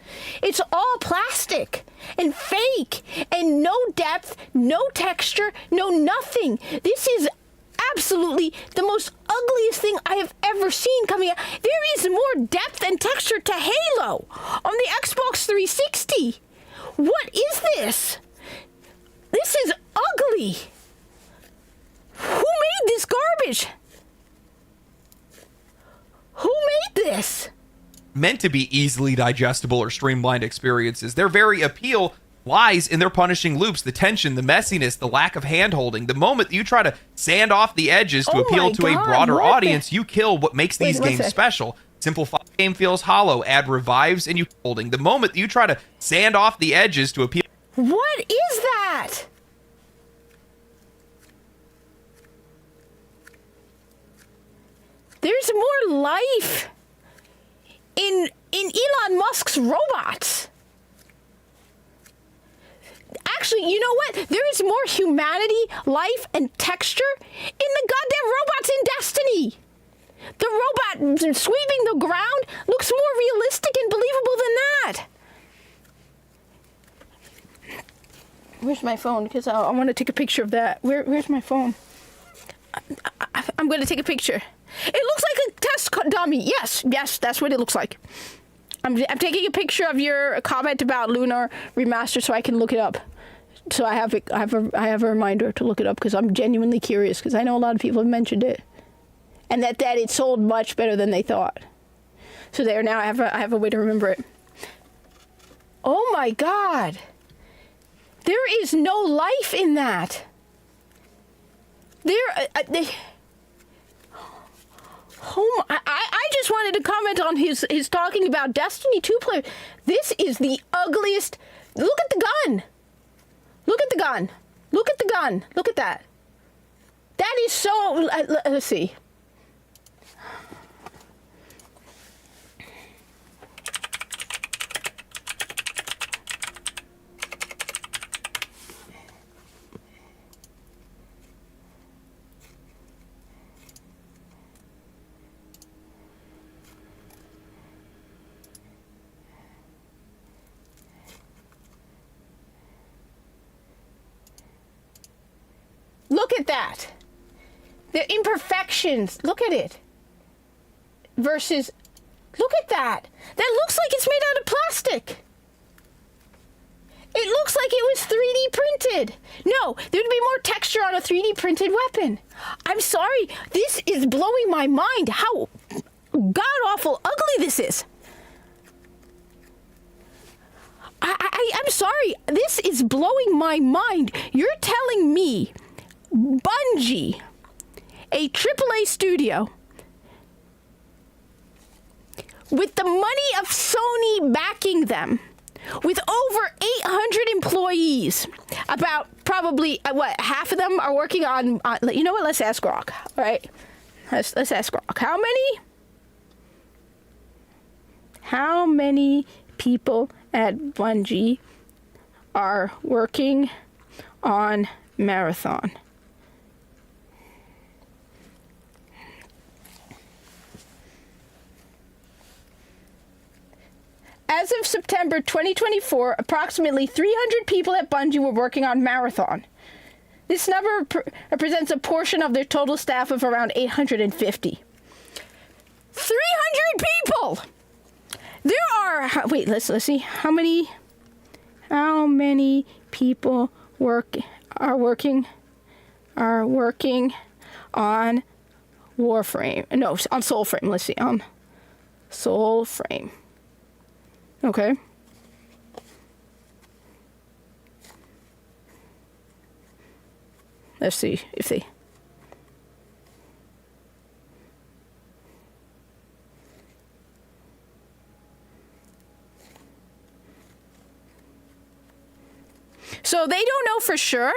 It's all plastic and fake and no depth, no texture, no nothing. This is absolutely the most ugliest thing I have ever seen coming out. There is more depth and texture to Halo on the Xbox 360. What is this? This is ugly. Who made this garbage? Who made this? meant to be easily digestible or streamlined experiences. Their very appeal lies in their punishing loops, the tension, the messiness, the lack of hand-holding. The moment that you try to sand off the edges to appeal to a broader audience, you kill what makes these games special. Simplify the game feels hollow, add revives, and you holding. The moment that you try to sand off the edges to appeal... What is that? There's more life in Elon Musk's robots. Actually, you know what? There is more humanity, life, and texture in the goddamn robots in Destiny. The robot sweeping the ground looks more realistic and believable than that. Where's my phone? Because I want to take a picture of that. Where's my phone? I'm going to take a picture. It looks like a test dummy. Yes, that's what it looks like. I'm taking a picture of your comment about Lunar Remastered so I can look it up. So I have a reminder to look it up because I'm genuinely curious because I know a lot of people have mentioned it, and that it sold much better than they thought. So there, now I have a way to remember it. Oh my God, there is no life in that. I just wanted to comment on his talking about Destiny 2 player. This is the ugliest. Look at the gun. Look at the gun. Look at the gun. Look at that. That is so... Let's see. Look at that. The imperfections. Look at it. Versus, look at that. That looks like it's made out of plastic. It looks like it was 3D printed. No, there'd be more texture on a 3D printed weapon. I'm sorry. This is blowing my mind how god-awful ugly this is. I'm sorry. This is blowing my mind. You're telling me Bungie, a AAA studio, with the money of Sony backing them, with over 800 employees, about probably, half of them are working on you know what, let's ask Rock, all right? Let's ask Rock. How many people at Bungie are working on Marathon? As of September 2024, approximately 300 people at Bungie were working on Marathon. This number represents a portion of their total staff of around 850. 300 people! There are... Wait, let's see. How many people are working on Warframe? No, on Soulframe. Let's see. On Soulframe. Okay. Let's see if they... So they don't know for sure.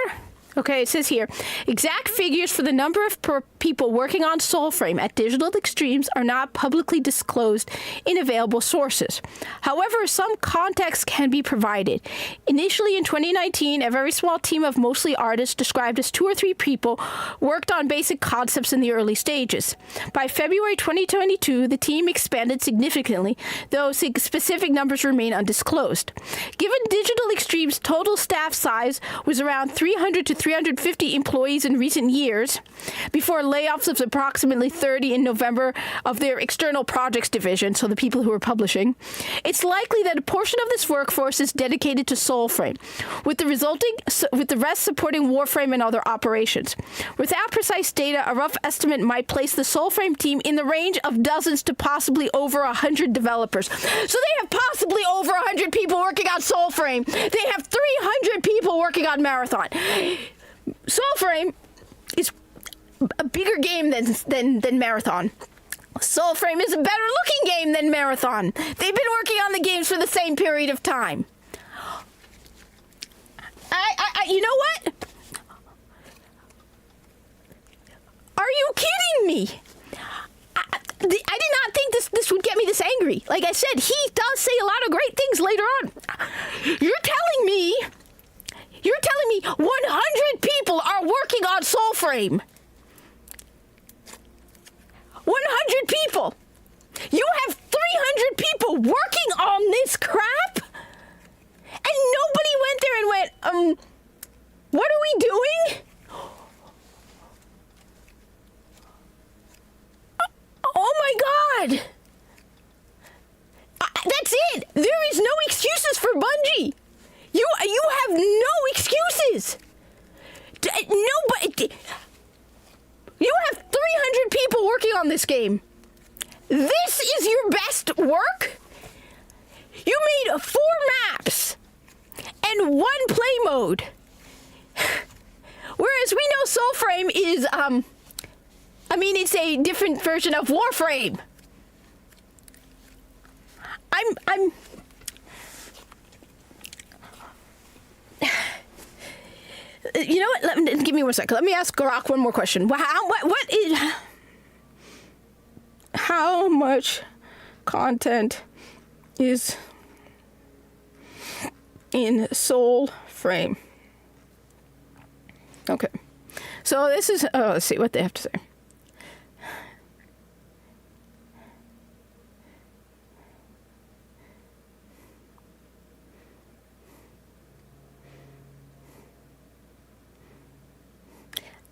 Okay, it says here, exact figures for the number of people working on Soulframe at Digital Extremes are not publicly disclosed in available sources. However, some context can be provided. Initially in 2019, a very small team of mostly artists described as 2 or 3 people worked on basic concepts in the early stages. By February 2022, the team expanded significantly, though specific numbers remain undisclosed. Given Digital Extremes' total staff size was around 300 to 350 employees in recent years, before layoffs of approximately 30 in November of their external projects division, so the people who are publishing, it's likely that a portion of this workforce is dedicated to Soulframe, with the rest supporting Warframe and other operations. Without precise data, a rough estimate might place the Soulframe team in the range of dozens to possibly over 100 developers. So they have possibly over 100 people working on Soulframe. They have 300 people working on Marathon. Soulframe is a bigger game than Marathon. Soulframe is a better looking game than Marathon. They've been working on the games for the same period of time. You know what? Are you kidding me? I did not think this would get me this angry. Like I said, he does say a lot of great things later on. You're telling me 100 people are working on Soulframe. 100 people. You have 300 people working on this crap? And nobody went there and went, what are we doing? Oh my God. That's it. There is no excuses for Bungie. You have no excuses. Nobody. You have 300 people working on this game. This is your best work? You made 4 maps and 1 play mode. Whereas we know Soulframe is, it's a different version of Warframe. You know what? Give me 1 second. Let me ask Garak one more question. How much content is in Soulframe? Okay. So this is, let's see what they have to say.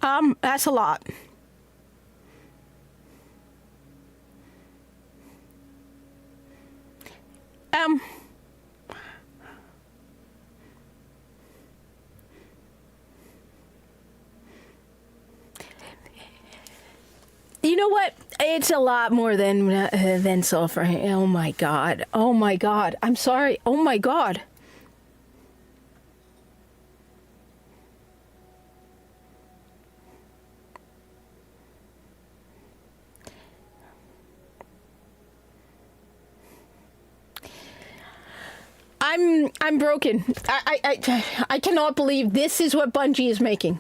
That's a lot. You know what? It's a lot more than sulfur. Oh my god. Oh my god. I'm sorry. Oh my god. I'm broken. I cannot believe this is what Bungie is making.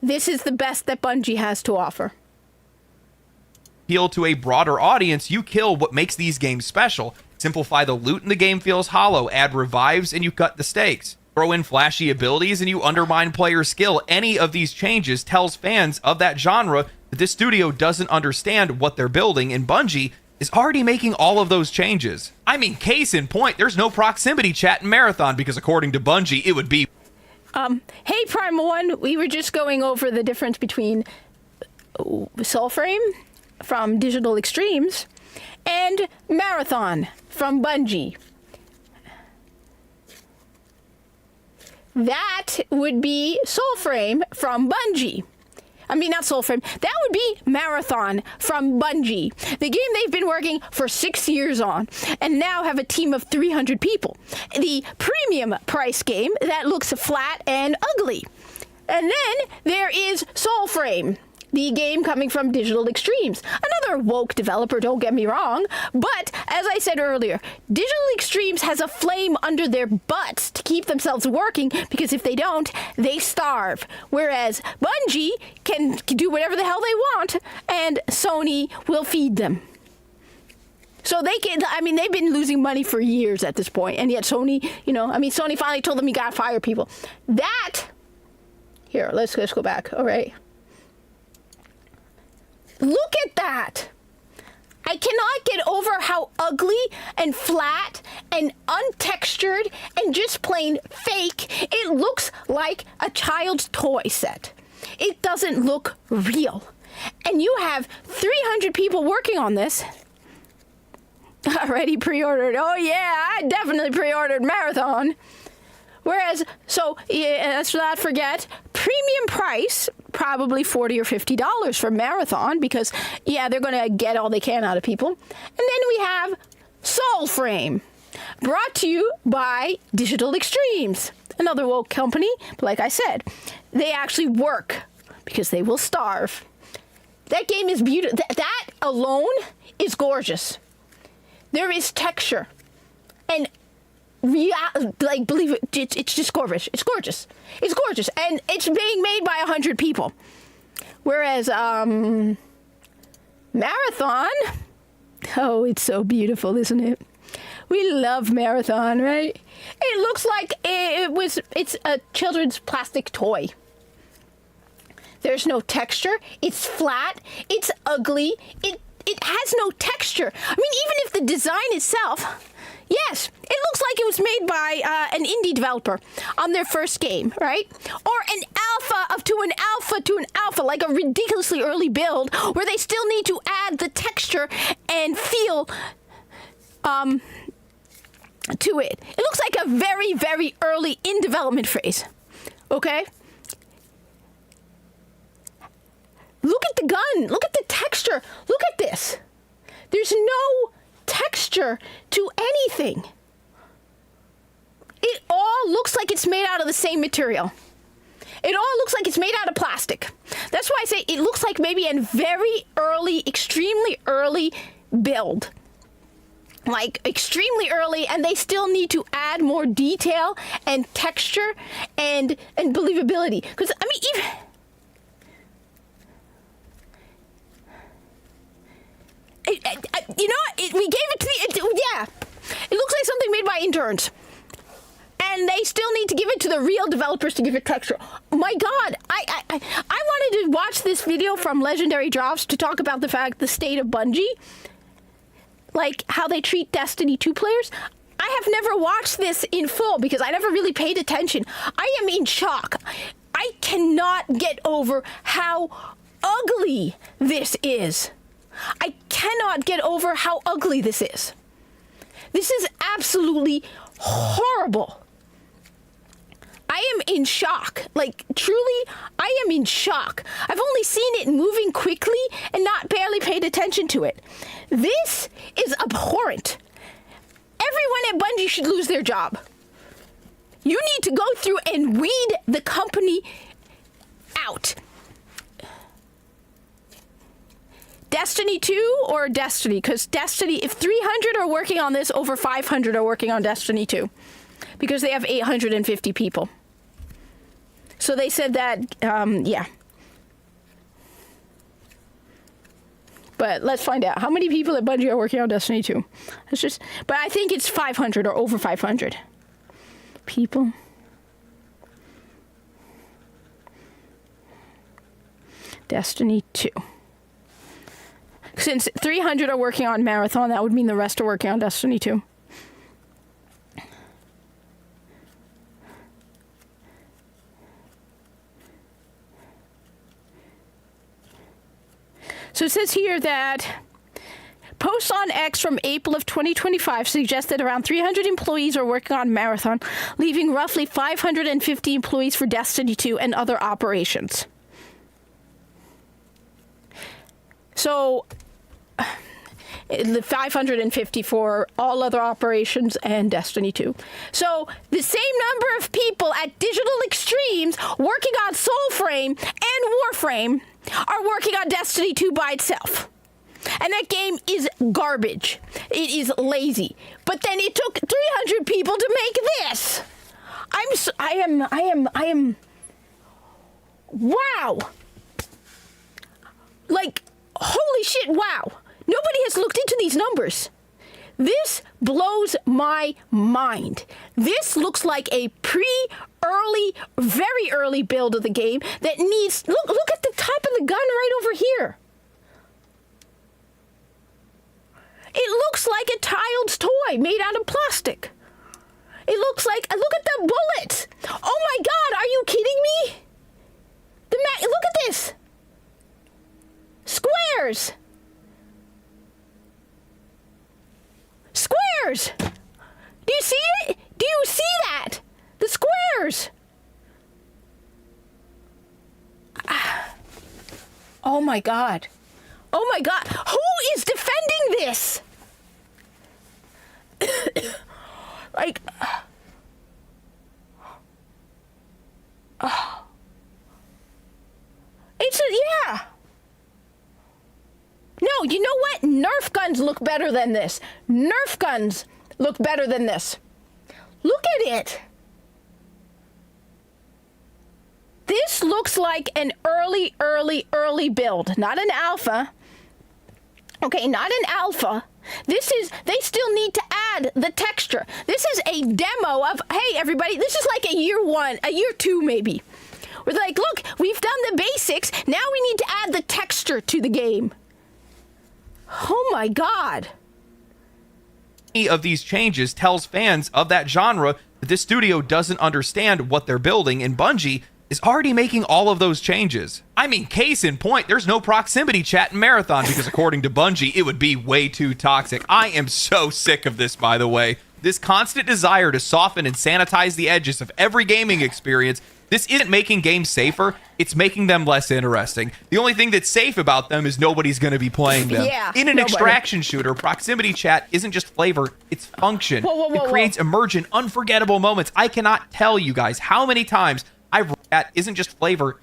This is the best that Bungie has to offer. Appeal to a broader audience, you kill what makes these games special. Simplify the loot and the game feels hollow. Add revives and you cut the stakes. Throw in flashy abilities and you undermine player skill. Any of these changes tells fans of that genre that this studio doesn't understand what they're building, and Bungie is already making all of those changes. I mean, case in point, there's no proximity chat in Marathon because according to Bungie, it would be... Hey, Primal One, we were just going over the difference between Soulframe from Digital Extremes and Marathon from Bungie. That would be Soulframe from Bungie. I mean, not Soulframe. That would be Marathon from Bungie, the game they've been working for 6 years on, and now have a team of 300 people. The premium price game that looks flat and ugly. And then there is Soulframe, the game coming from Digital Extremes. Another woke developer, don't get me wrong, but as I said earlier, Digital Extremes has a flame under their butts to keep themselves working, because if they don't, they starve. Whereas Bungie can do whatever the hell they want, and Sony will feed them. So they can, I mean, they've been losing money for years at this point, and yet Sony, Sony finally told them you gotta fire people. Here, let's go back, all right? Look at that! I cannot get over how ugly and flat and untextured and just plain fake it looks, like a child's toy set. It doesn't look real. And you have 300 people working on this. Already pre-ordered. Oh yeah, I definitely pre-ordered Marathon. Whereas, let's not forget, premium price, probably $40 or $50 for Marathon, because, yeah, they're going to get all they can out of people. And then we have Soulframe, brought to you by Digital Extremes, another woke company. But like I said, they actually work, because they will starve. That game is beautiful. That alone is gorgeous. There is texture. And believe it, it's just gorgeous. It's gorgeous. It's gorgeous. And it's being made by 100 people. Whereas, Marathon, oh, it's so beautiful, isn't it? We love Marathon, right? It looks like it's a children's plastic toy. There's no texture. It's flat. It's ugly. It has no texture. I mean, even if the design itself... Yes, it looks like it was made by an indie developer on their first game, right? Or an alpha to an alpha, like a ridiculously early build where they still need to add the texture and feel to it. It looks like a very, very early in development phase, okay? Look at the gun. Look at the texture. Look at this. There's no texture to anything. It all looks like it's made out of the same material. It all looks like it's made out of plastic. That's why I say it looks like maybe a very early, extremely early build. Like extremely early, and they still need to add more detail and texture and believability. Because I mean, even we gave it to it looks like something made by interns, and they still need to give it to the real developers to give it texture. My God, I wanted to watch this video from Legendary Drops to talk about the state of Bungie, like how they treat Destiny 2 players. I have never watched this in full because I never really paid attention. I am in shock. I I cannot get over how ugly this is. I cannot get over how ugly this is. This is absolutely horrible. I am in shock. Like, truly, I am in shock. I've only seen it moving quickly and not barely paid attention to it. This is abhorrent. Everyone at Bungie should lose their job. You need to go through and weed the company out. Destiny 2 or Destiny? Because Destiny, if 300 are working on this, over 500 are working on Destiny 2. Because they have 850 people. So they said that, yeah. But let's find out. How many people at Bungie are working on Destiny 2? But I think it's 500 or over 500 people. Destiny 2. Since 300 are working on Marathon, that would mean the rest are working on Destiny 2. So it says here that posts on X from April of 2025 suggest that around 300 employees are working on Marathon, leaving roughly 550 employees for Destiny 2 and other operations. So, the 550 for all other operations and Destiny 2. So, the same number of people at Digital Extremes working on Soulframe and Warframe are working on Destiny 2 by itself. And that game is garbage. It is lazy. But then it took 300 people to make this. I am, wow. Like, holy shit, wow. Nobody has looked into these numbers. This blows my mind. This looks like a very early build of the game that needs... Look at the top of the gun right over here. It looks like a child's toy made out of plastic. It looks like... Look at the bullets. Oh my God, are you kidding me? Look at this. Squares. Squares. Do you see it? Do you see that? The squares. Oh my God. Oh my God. Who is defending this? Like, yeah. No, you know what? Nerf guns look better than this. Nerf guns look better than this. Look at it. This looks like an early build, not an alpha. Okay, not an alpha. They still need to add the texture. This is a demo of, hey, everybody, this is like a year 2 maybe. We're like, look, we've done the basics. Now we need to add the texture to the game. Oh my God. Any of these changes tells fans of that genre that this studio doesn't understand what they're building, and Bungie is already making all of those changes. I mean, case in point, there's no proximity chat in Marathon because according to Bungie, it would be way too toxic. I am so sick of this, by the way. This constant desire to soften and sanitize the edges of every gaming experience. This isn't making games safer, it's making them less interesting. The only thing that's safe about them is nobody's going to be playing them. Yeah, in an extraction shooter, proximity chat isn't just flavor, it's function. It creates emergent, unforgettable moments. I cannot tell you guys how many times I've read that isn't just flavor,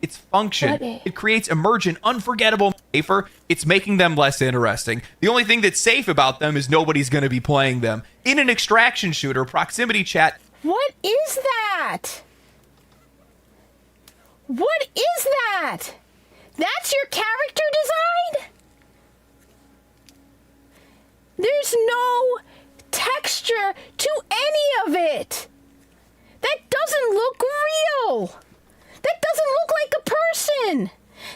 it's function. It creates emergent, unforgettable safer, it's making them less interesting. The only thing that's safe about them is nobody's going to be playing them. In an extraction shooter, proximity chat... What is that? What is that? That's your character design? There's no texture to any of it. That doesn't look real. That doesn't look like a person.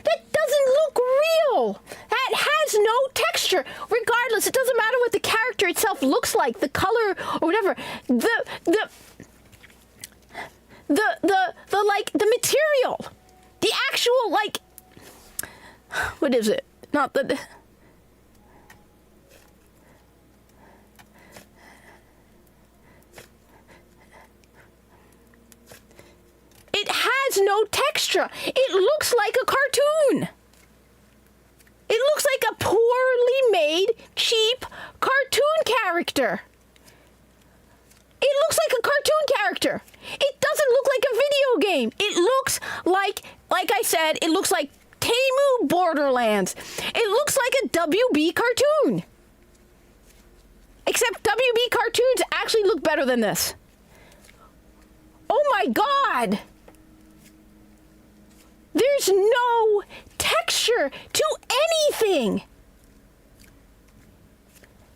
That doesn't look real. That has no texture. Regardless, it doesn't matter what the character itself looks like, the color or whatever. The the material, the actual, like, what is it? Not the. It has no texture. It looks like a cartoon. It looks like a poorly made, cheap cartoon character. It looks like a cartoon character. It doesn't look like a video game. It looks like I said, it looks like Temu Borderlands. It looks like a WB cartoon. Except WB cartoons actually look better than this. Oh my God! There's no texture to anything.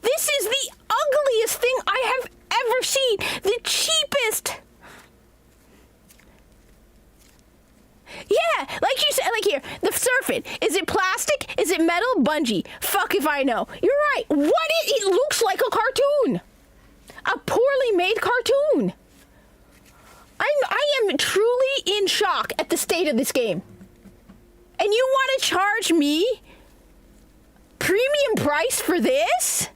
This is the ugliest thing I have ever seen. The cheapest. Yeah, like you said, like here, the surfing. Is it plastic? Is it metal? Bungie. Fuck if I know. You're right. It looks like a cartoon. A poorly made cartoon. I am truly in shock at the state of this game. And you want to charge me premium price for this?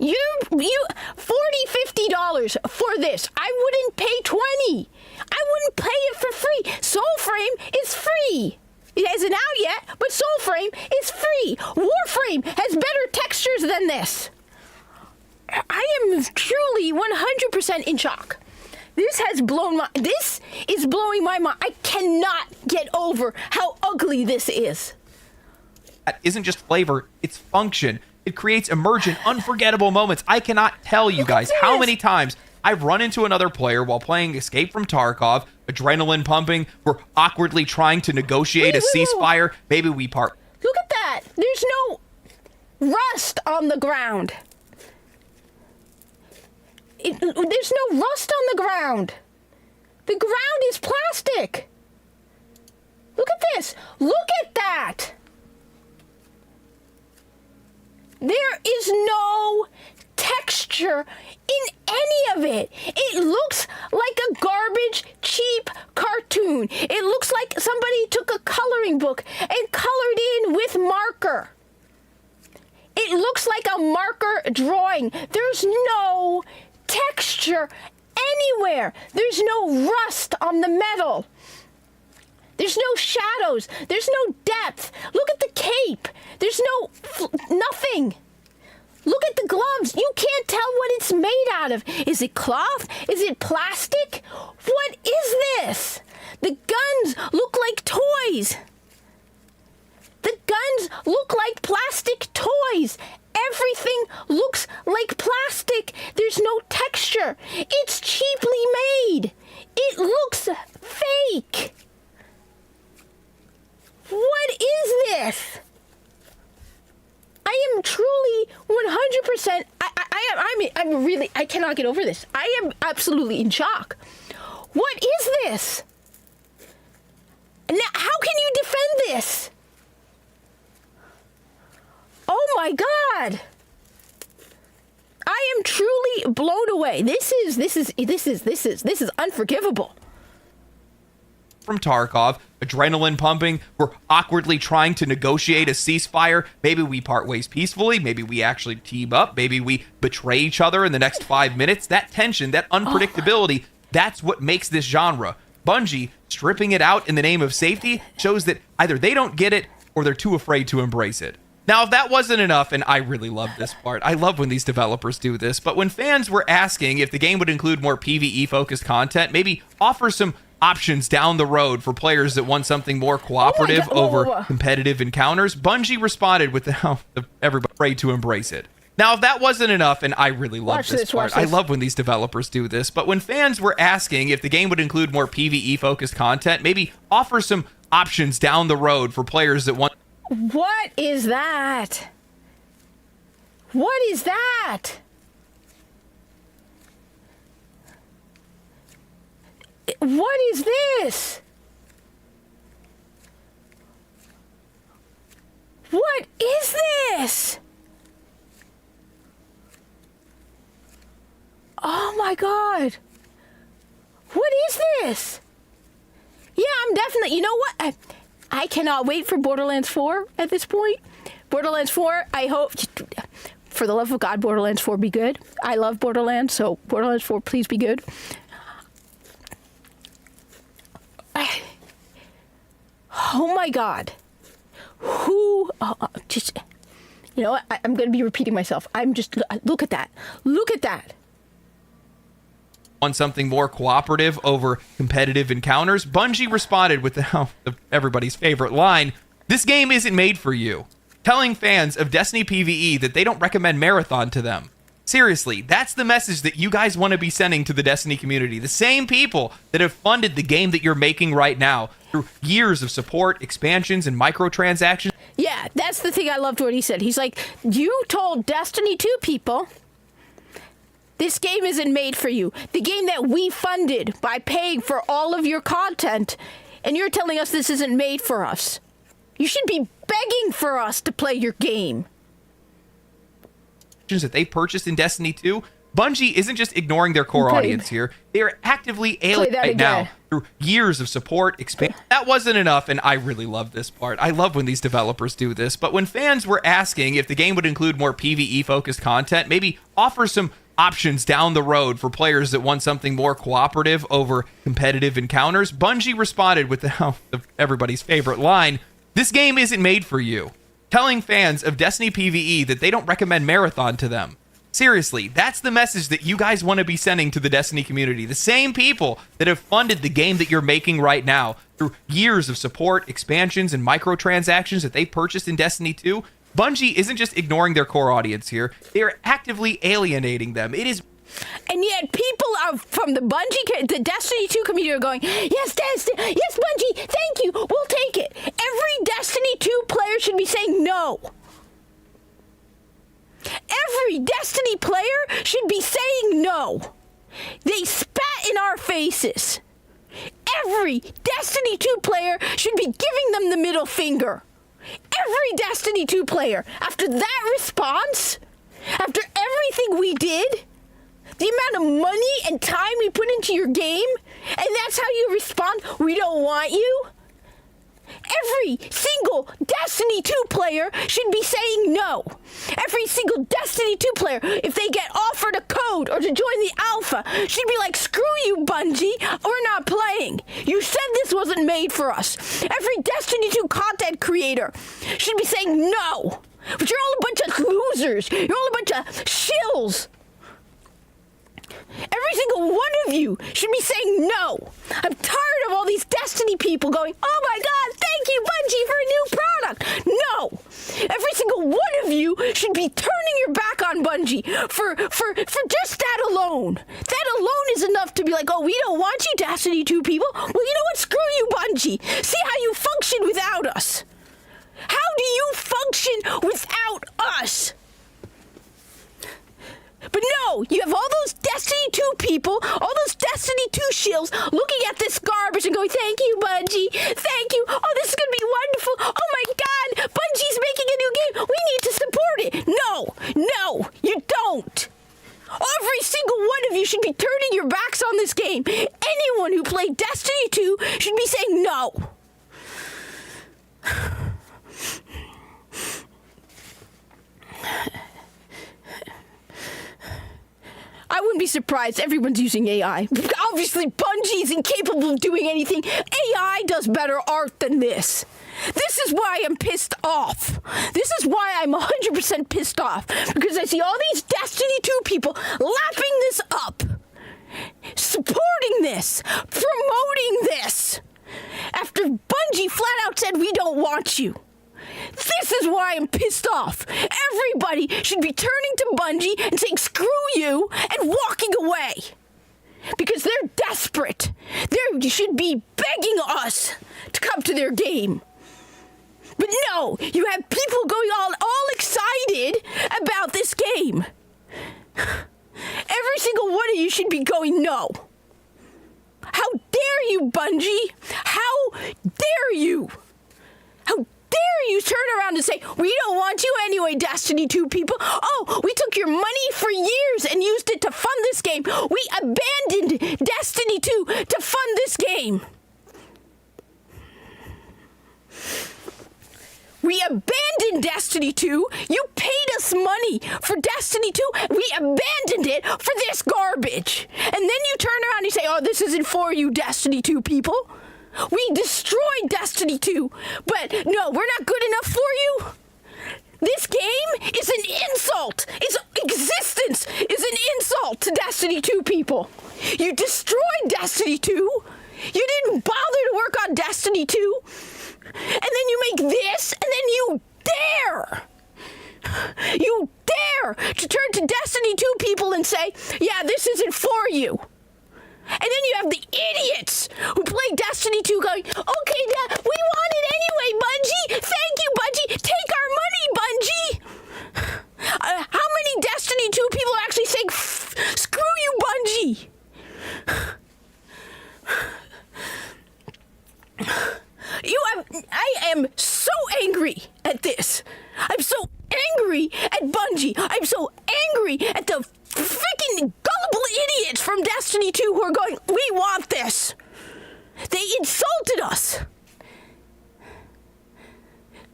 You $40-$50 for this. I wouldn't pay $20. I wouldn't pay it for free. Soulframe is free. It hasn't out yet, but Soulframe is free. Warframe has better textures than this. I am truly 100% in shock. This is blowing my mind. I cannot get over how ugly this is. That isn't just flavor, it's function. It creates emergent, unforgettable moments. I cannot tell you guys how many times I've run into another player while playing Escape from Tarkov, adrenaline pumping, we're awkwardly trying to negotiate a ceasefire. Maybe we part. Look at that. There's no rust on the ground. There's no rust on the ground. The ground is plastic. Look at this. Look at that. There is no texture in any of it. It looks like a garbage, cheap cartoon. It looks like somebody took a coloring book and colored in with marker. It looks like a marker drawing. There's no texture anywhere. There's no rust on the metal. There's no shadows. There's no depth. Look at the cape. There's nothing. Look at the gloves. You can't tell what it's made out of. Is it cloth? Is it plastic? What is this? The guns look like toys. The guns look like plastic toys. Everything looks like plastic. There's no texture. It's cheaply made. It looks fake. What is this? I am truly 100%. I cannot get over this. I am absolutely in shock. What is this? Now, how can you defend this? Oh my God! I am truly blown away. This is unforgivable. From Tarkov, adrenaline pumping, we're awkwardly trying to negotiate a ceasefire. Maybe we part ways peacefully. Maybe we actually team up. Maybe we betray each other in the next 5 minutes. That tension, that unpredictability, that's what makes this genre. Bungie, stripping it out in the name of safety, shows that either they don't get it or they're too afraid to embrace it. Now, if that wasn't enough, and I really love this part, I love when these developers do this, but when fans were asking if the game would include more PvE-focused content, maybe offer some options down the road for players that want something more cooperative over competitive encounters, Bungie responded with how everybody afraid to embrace it. Now, if that wasn't enough, and I really love this part, I love when these developers do this, but when fans were asking if the game would include more PvE-focused content, maybe offer some options down the road for players that want... What is that? What is that? What is this? What is this? Oh my God. this. Yeah, I'm definitely, you know what? I cannot wait for Borderlands 4 at this point. Borderlands 4, I hope, for the love of God, Borderlands 4 be good. I love Borderlands, so Borderlands 4, please be good. Oh my God. Who, just, you know what? I'm going to be repeating myself. I'm just, look at that. Look at that. Want something more cooperative over competitive encounters? Bungie responded with everybody's favorite line, "This game isn't made for you," telling fans of Destiny PvE that they don't recommend Marathon to them. Seriously, that's the message that you guys want to be sending to the Destiny community. The same people that have funded the game that you're making right now through years of support, expansions, and microtransactions. Yeah, that's the thing I loved what he said. He's like, you told Destiny 2 people, this game isn't made for you. The game that we funded by paying for all of your content, and you're telling us this isn't made for us. You should be begging for us to play your game. That they purchased in Destiny 2, Bungie isn't just ignoring their core audience here. They are actively alienating right now through years of support, expansion. That wasn't enough, and I really love this part. I love when these developers do this, but when fans were asking if the game would include more PvE-focused content, maybe offer some options down the road for players that want something more cooperative over competitive encounters, Bungie responded with everybody's favorite line, "This game isn't made for you," telling fans of Destiny PvE that they don't recommend Marathon to them. Seriously, that's the message that you guys want to be sending to the Destiny community. The same people that have funded the game that you're making right now through years of support, expansions, and microtransactions that they purchased in Destiny 2, Bungie isn't just ignoring their core audience here. They are actively alienating them. It is... And yet people are from the Bungie, the Destiny 2 community are going, yes, Destiny, yes, Bungie, thank you, we'll take it. Every Destiny 2 player should be saying no. Every Destiny player should be saying no. They spat in our faces. Every Destiny 2 player should be giving them the middle finger. Every Destiny 2 player, after that response, after everything we did, the amount of money and time we put into your game, and that's how you respond, we don't want you? Every single Destiny 2 player should be saying no. Every single Destiny 2 player, if they get offered a code or to join the alpha, should be like, screw you, Bungie, we're not playing. You said this wasn't made for us. Every Destiny 2 content creator should be saying no. But you're all a bunch of losers. You're all a bunch of shills. Every single one of you should be saying no. I'm tired of all these Destiny people going, oh my God, thank you, Bungie, for a new product. No. Every single one of you should be turning your back on Bungie for just that alone. That alone is enough to be like, oh, we don't want you, Destiny 2 people. Well, you know what? Screw you, Bungie. See how you function without us. How do you function without us? But no, you have all those Destiny 2 people, all those Destiny 2 shills looking at this garbage and going, thank you, Bungie, thank you, oh, this is going to be wonderful, oh my God, Bungie's making a new game, we need to support it. No, you don't. Every single one of you should be turning your backs on this game. Anyone who played Destiny 2 should be saying no. I wouldn't be surprised. Everyone's using AI. Obviously, Bungie's incapable of doing anything. AI does better art than this. This is why I'm pissed off. This is why I'm 100% pissed off. Because I see all these Destiny 2 people lapping this up. Supporting this. Promoting this. After Bungie flat out said, we don't want you. This is why I'm pissed off. Everybody should be turning to Bungie and saying, screw you, and walking away. Because they're desperate. They should be begging us to come to their game. But no, you have people going all excited about this game. Every single one of you should be going, no. How dare you, Bungie? How dare you? How dare you turn around and say, we don't want you anyway, Destiny 2 people. Oh, we took your money for years and used it to fund this game. We abandoned Destiny 2 to fund this game. We abandoned Destiny 2. You paid us money for Destiny 2. We abandoned it for this garbage. And then you turn around and say, oh, this isn't for you, Destiny 2 people. We destroyed Destiny 2. But no, we're not good enough for you. This game is an insult. Its existence is an insult to Destiny 2 people. You destroyed Destiny 2. You didn't bother to work on Destiny 2. And then you make this, and then you dare to turn to Destiny 2 people and say, yeah, this isn't for you. And then you have the idiots who play Destiny 2 going, okay, we want it anyway, Bungie. Thank you, Bungie. Take our money, Bungie. How many Destiny 2 people are actually saying, screw you, Bungie? I am so angry at this. I'm so angry at Bungie. I'm so angry at the freaking gullible idiots from Destiny 2 who are going, we want this. They insulted us.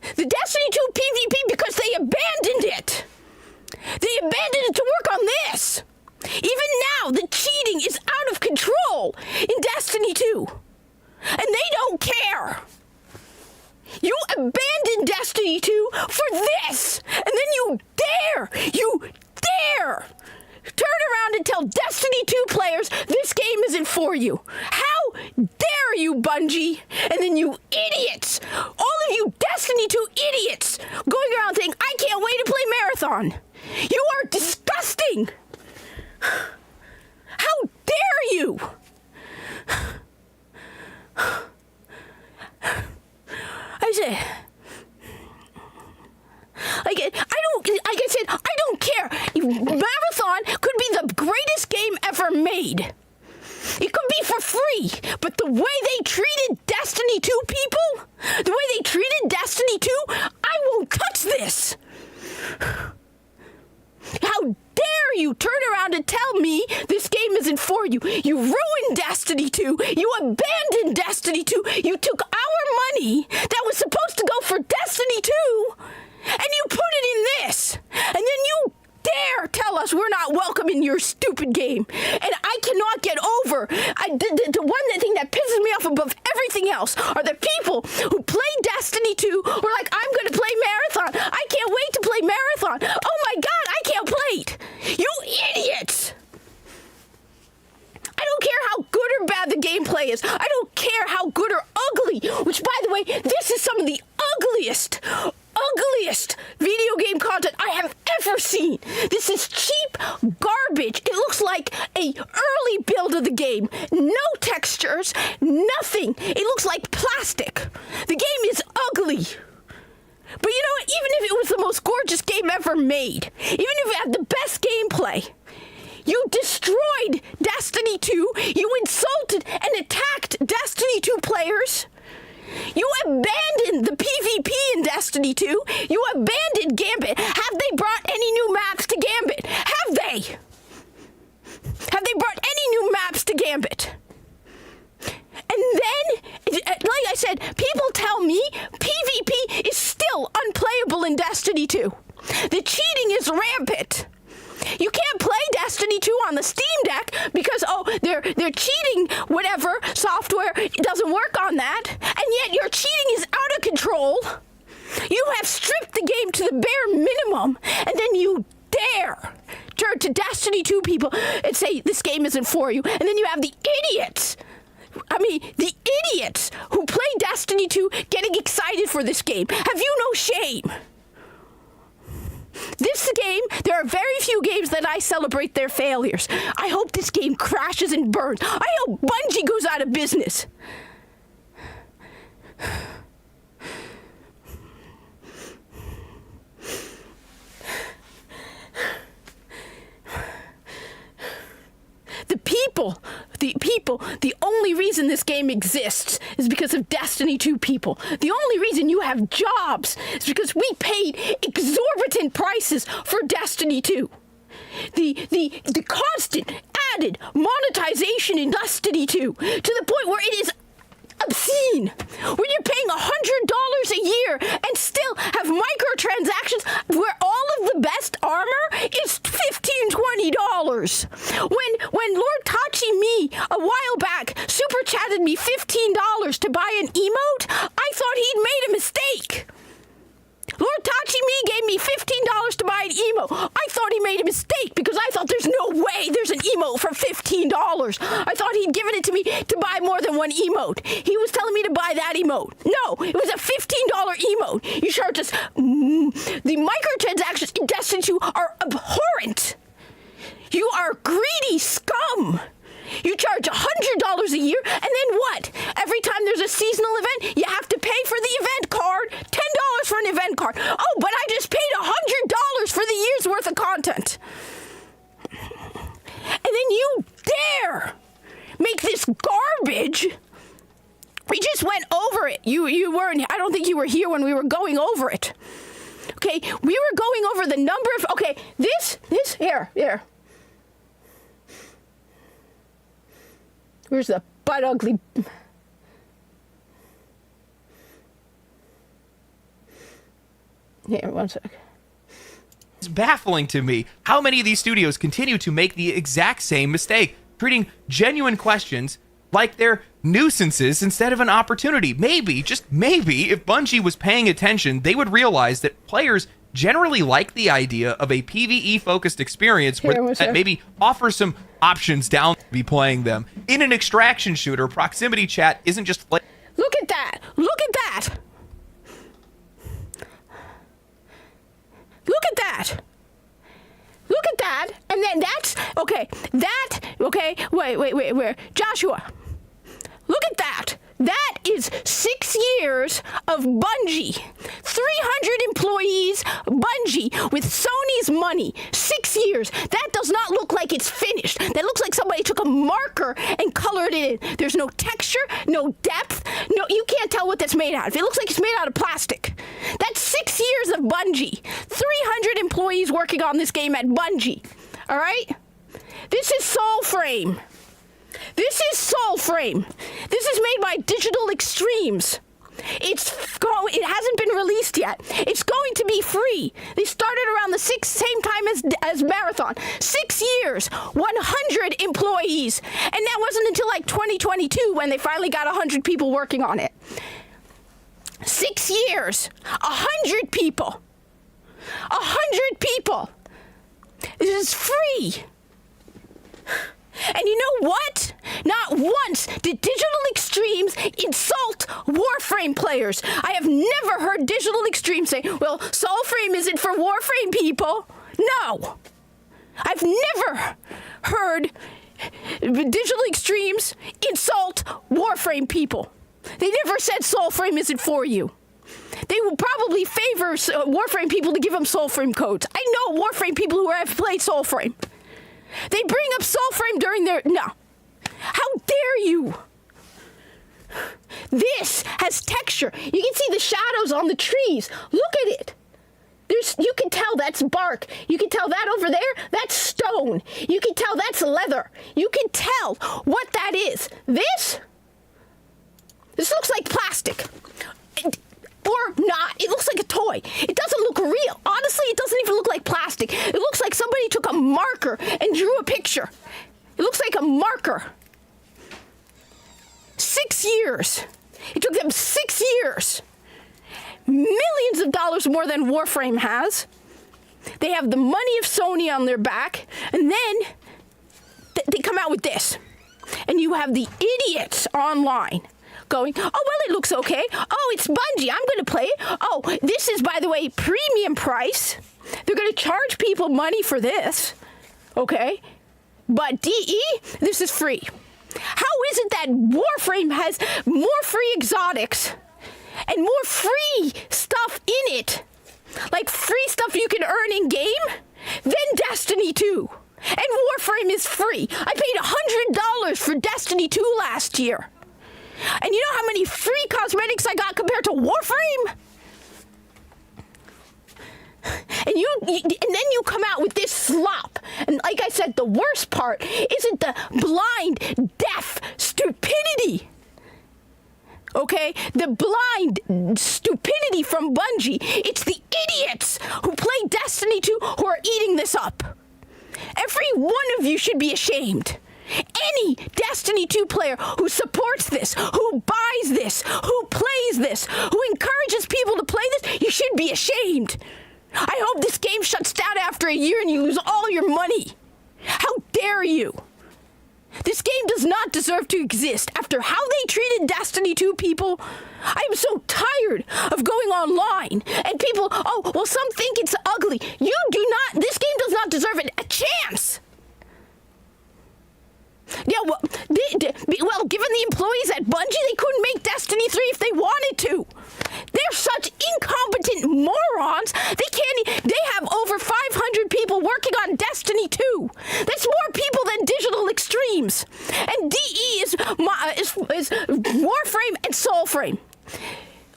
The Destiny 2 PvP because they abandoned it. They abandoned it to work on this. Even now, the cheating is out of control in Destiny 2. And they don't care. You abandoned Destiny 2 for this. And then you dare turn around and tell Destiny 2 players this game isn't for you. How dare you, Bungie? And then you idiots, all of you Destiny 2 idiots, going around saying, I can't wait to play Marathon. You are disgusting. How dare you? I said, I don't care. Marathon could be the greatest game ever made. It could be for free, but the way they treated Destiny 2 people, the way they treated Destiny 2, I won't touch this. How dare you turn around and tell me this game isn't for you? You ruined Destiny 2. You abandoned Destiny 2. You took our money that was supposed to go for Destiny 2, and you put it in this. And then you dare tell us we're not welcome in your stupid game. And I cannot get over. The one thing that pisses me off above everything else are the people who play Destiny 2 who are like, I'm going to play Marathon. I can't wait to play Marathon. Oh my God, I can't play it. You idiots. I don't care how good or bad the gameplay is. I don't care how good or ugly, which, by the way, this is some of the ugliest video game content I have ever seen. This is cheap garbage. It looks like a early build of the game. No textures, nothing. It looks like plastic. The game is ugly. But you know what? Even if it was the most gorgeous game ever made, even if it had the best gameplay, you destroyed Destiny 2. You insulted and attacked Destiny 2 players. You abandoned the PvP in Destiny 2. You abandoned Gambit. Have they brought any new maps to Gambit? Have they? Have they brought any new maps to Gambit? And then, like I said, people tell me PvP is still unplayable in Destiny 2. The cheating is rampant. You can't play Destiny 2 on the Steam Deck because, they're cheating whatever software. It doesn't work on that. And yet your cheating is out of control. You have stripped the game to the bare minimum. And then you dare turn to Destiny 2 people and say this game isn't for you. And then you have the idiots. The idiots who play Destiny 2 getting excited for this game. Have you no shame? This game, there are very few games that I celebrate their failures. I hope this game crashes and burns. I hope Bungie goes out of business. The people, the only reason this game exists is because of Destiny 2 people. The only reason you have jobs is because we paid exorbitant prices for Destiny 2. The constant added monetization in Destiny 2 to the point where it is obscene, where you're paying $100 a year and still have microtransactions where all of the best armor is $15-$20. When Lord Tachi me a while back super chatted me $15 to buy an emote, I thought he'd made a mistake. Lord Tachi me gave me $15 to buy an emote. I thought he made a mistake because I thought there's no way there's an emote for $15. I thought he'd given it to me to buy more than one emote. He was telling me to buy that emote. No, it was a $15 emote. You charge us. The microtransactions in Destiny 2 are abhorrent. You are greedy scum. You charge $100 a year, and then what? Every time there's a seasonal event, you have to pay for the event card. $10 for an event card. Oh, but I just paid $100 for the year's worth of content. And then you dare make this garbage. We just went over it. You weren't, I don't think you were here when we were going over it. Okay, we were going over the number of, okay, this, here. Where's the butt ugly? Here, one sec. It's baffling to me how many of these studios continue to make the exact same mistake, treating genuine questions like they're nuisances instead of an opportunity. Maybe, just maybe, if Bungie was paying attention, they would realize that players generally like the idea of a PvE-focused experience that maybe offers some options down to be playing them. In an extraction shooter, proximity chat isn't just... Look at that! Look at that! Look at that! Look at that! And then that's... Okay, that... Okay, wait, where? Joshua! Look at that! That is 6 years of Bungie. 300 employees, Bungie, with Sony's money. 6 years. That does not look like it's finished. That looks like somebody took a marker and colored it in. There's no texture, no depth. No, you can't tell what that's made out of. It looks like it's made out of plastic. That's 6 years of Bungie. 300 employees working on this game at Bungie. All right? This is Soulframe. This is Soulframe. This is made by Digital Extremes. It hasn't been released yet. It's going to be free. They started around the same time as Marathon. 6 years, 100 employees. And that wasn't until like 2022 when they finally got 100 people working on it. 6 years, 100 people. 100 people. This is free. And you know what? Not once did Digital Extremes insult Warframe players. I have never heard Digital Extremes say, well, Soulframe isn't for Warframe people. No. I've never heard Digital Extremes insult Warframe people. They never said Soulframe isn't for you. They will probably favor Warframe people to give them Soulframe codes. I know Warframe people who have played Soulframe. They bring up Soulframe during their... No. How dare you? This has texture. You can see the shadows on the trees. Look at it. You can tell that's bark. You can tell that over there, that's stone. You can tell that's leather. You can tell what that is. This looks like plastic. Or not. It looks like a toy. It doesn't look real. Honestly, it doesn't even look like plastic. It looks like somebody took a marker and drew a picture. It looks like a marker. 6 years. It took them 6 years. Millions of dollars more than Warframe has. They have the money of Sony on their back. And then they come out with this. And you have the idiots online going, oh, well, it looks okay. Oh, it's Bungie. I'm going to play it. Oh, this is, by the way, premium price. They're going to charge people money for this. Okay? But DE, this is free. How is it that Warframe has more free exotics and more free stuff in it? Like free stuff you can earn in game than Destiny 2. And Warframe is free. I paid $100 for Destiny 2 last year. And you know how many free cosmetics I got compared to Warframe? And then you come out with this slop. And like I said, the worst part isn't the blind, deaf stupidity. Okay? The blind stupidity from Bungie. It's the idiots who play Destiny 2 who are eating this up. Every one of you should be ashamed. Any Destiny 2 player who supports this, who buys this, who plays this, who encourages people to play this, you should be ashamed. I hope this game shuts down after a year and you lose all your money. How dare you? This game does not deserve to exist after how they treated Destiny 2 people. I am so tired of going online and people, oh, well, some think it's ugly. You do not, this game does not deserve a chance. Yeah, well, given the employees at Bungie, they couldn't make Destiny 3 if they wanted to. They're such incompetent morons. They have over 500 people working on Destiny 2. That's more people than Digital Extremes. And DE is Warframe and Soulframe.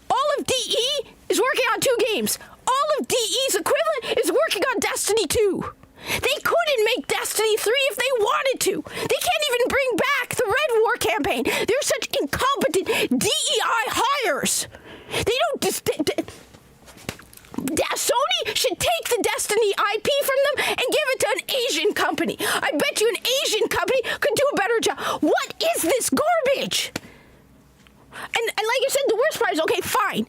All of DE is working on 2 games. All of DE's equivalent is working on Destiny 2. They couldn't make Destiny 3 if they wanted to. They can't even bring back the Red War campaign. They're such incompetent DEI hires. They don't Sony should take the Destiny IP from them and give it to an Asian company. I bet you an Asian company could do a better job. What is this garbage? And like I said, the worst part is, okay, fine.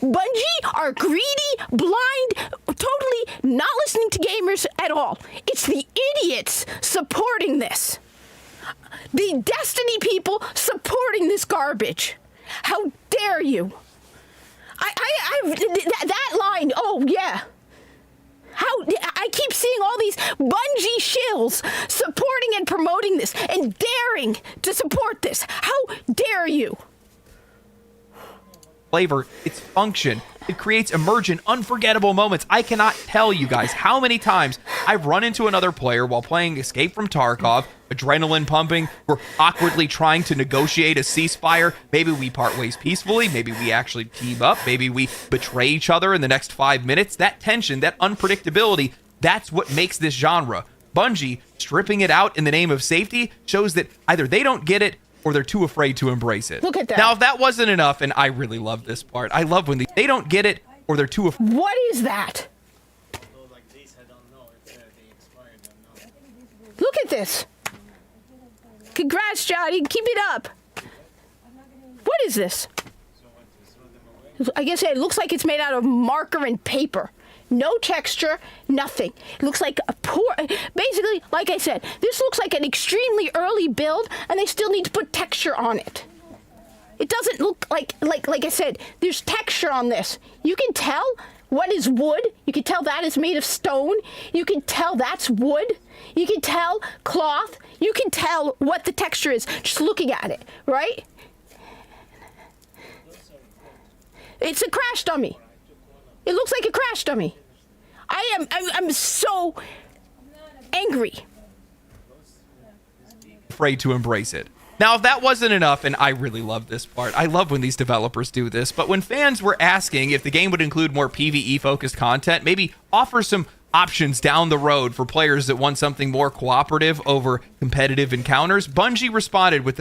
Bungie are greedy, blind, totally not listening to gamers at all. It's the idiots supporting this. The Destiny people supporting this garbage. How dare you? That line, oh yeah. I keep seeing all these Bungie shills supporting and promoting this and daring to support this. How dare you? Flavor, its function. It creates emergent, unforgettable moments. I cannot tell you guys how many times I've run into another player while playing Escape from Tarkov, adrenaline pumping, we're awkwardly trying to negotiate a ceasefire. Maybe we part ways peacefully, maybe we actually team up, maybe we betray each other in the next 5 minutes. That tension, that unpredictability, that's what makes this genre. Bungie, stripping it out in the name of safety, shows that either they don't get it or they're too afraid to embrace it. Look at that. Now, if that wasn't enough, and I really love this part, I love when they don't get it or they're too afraid. What is that? Look at this. Congrats, Johnny. Keep it up. What is this? I guess it looks like it's made out of marker and paper. No texture, nothing. It looks like a poor... Basically, like I said, this looks like an extremely early build, and they still need to put texture on it. It doesn't look like I said, there's texture on this. You can tell what is wood. You can tell that is made of stone. You can tell that's wood. You can tell cloth. You can tell what the texture is just looking at it, right? It's a crash dummy. It looks like a crash dummy. I'm so angry. Afraid to embrace it. Now, if that wasn't enough, and I really love this part, I love when these developers do this, but when fans were asking if the game would include more PvE-focused content, maybe offer some options down the road for players that want something more cooperative over competitive encounters, Bungie responded with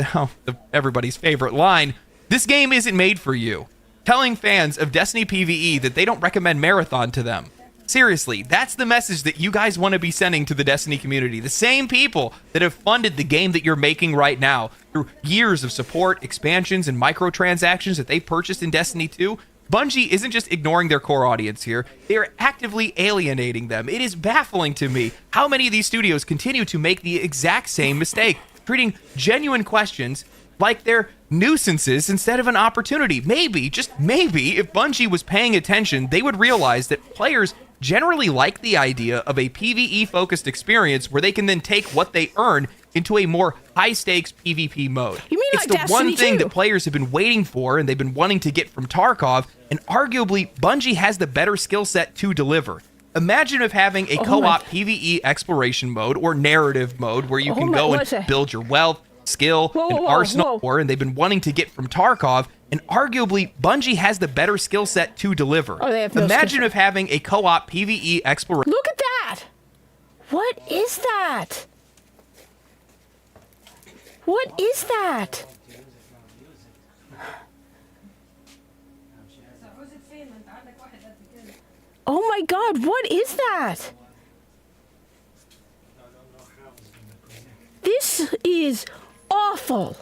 everybody's favorite line, "This game isn't made for you," telling fans of Destiny PvE that they don't recommend Marathon to them. Seriously, that's the message that you guys want to be sending to the Destiny community. The same people that have funded the game that you're making right now through years of support, expansions, and microtransactions that they purchased in Destiny 2. Bungie isn't just ignoring their core audience here, they are actively alienating them. It is baffling to me how many of these studios continue to make the exact same mistake, treating genuine questions like they're nuisances instead of an opportunity. Maybe, just maybe, if Bungie was paying attention, they would realize that players generally like the idea of a PvE-focused experience where they can then take what they earn into a more high-stakes PvP mode. You mean it's like the one Destiny thing 2? that players have been waiting for and they've been wanting to get from Tarkov, and arguably, Bungie has the better skill set to deliver. Imagine if having a co-op PvE exploration mode or narrative mode where you can go and build your wealth, skill, and arsenal, and they've been wanting to get from Tarkov, and arguably Bungie has the better skill set to deliver. They have no Imagine if having a co-op PvE exploration. Look at that! What is that? What is that? Oh my god, what is that? This is awful.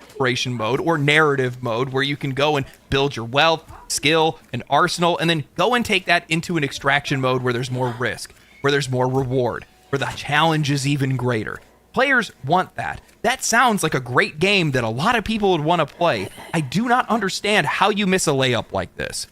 Exploration mode or narrative mode where you can go and build your wealth, skill, and arsenal, and then go and take that into an extraction mode where there's more risk, where there's more reward, where the challenge is even greater. Players want that. That sounds like a great game that a lot of people would want to play. I do not understand how you miss a layup like this.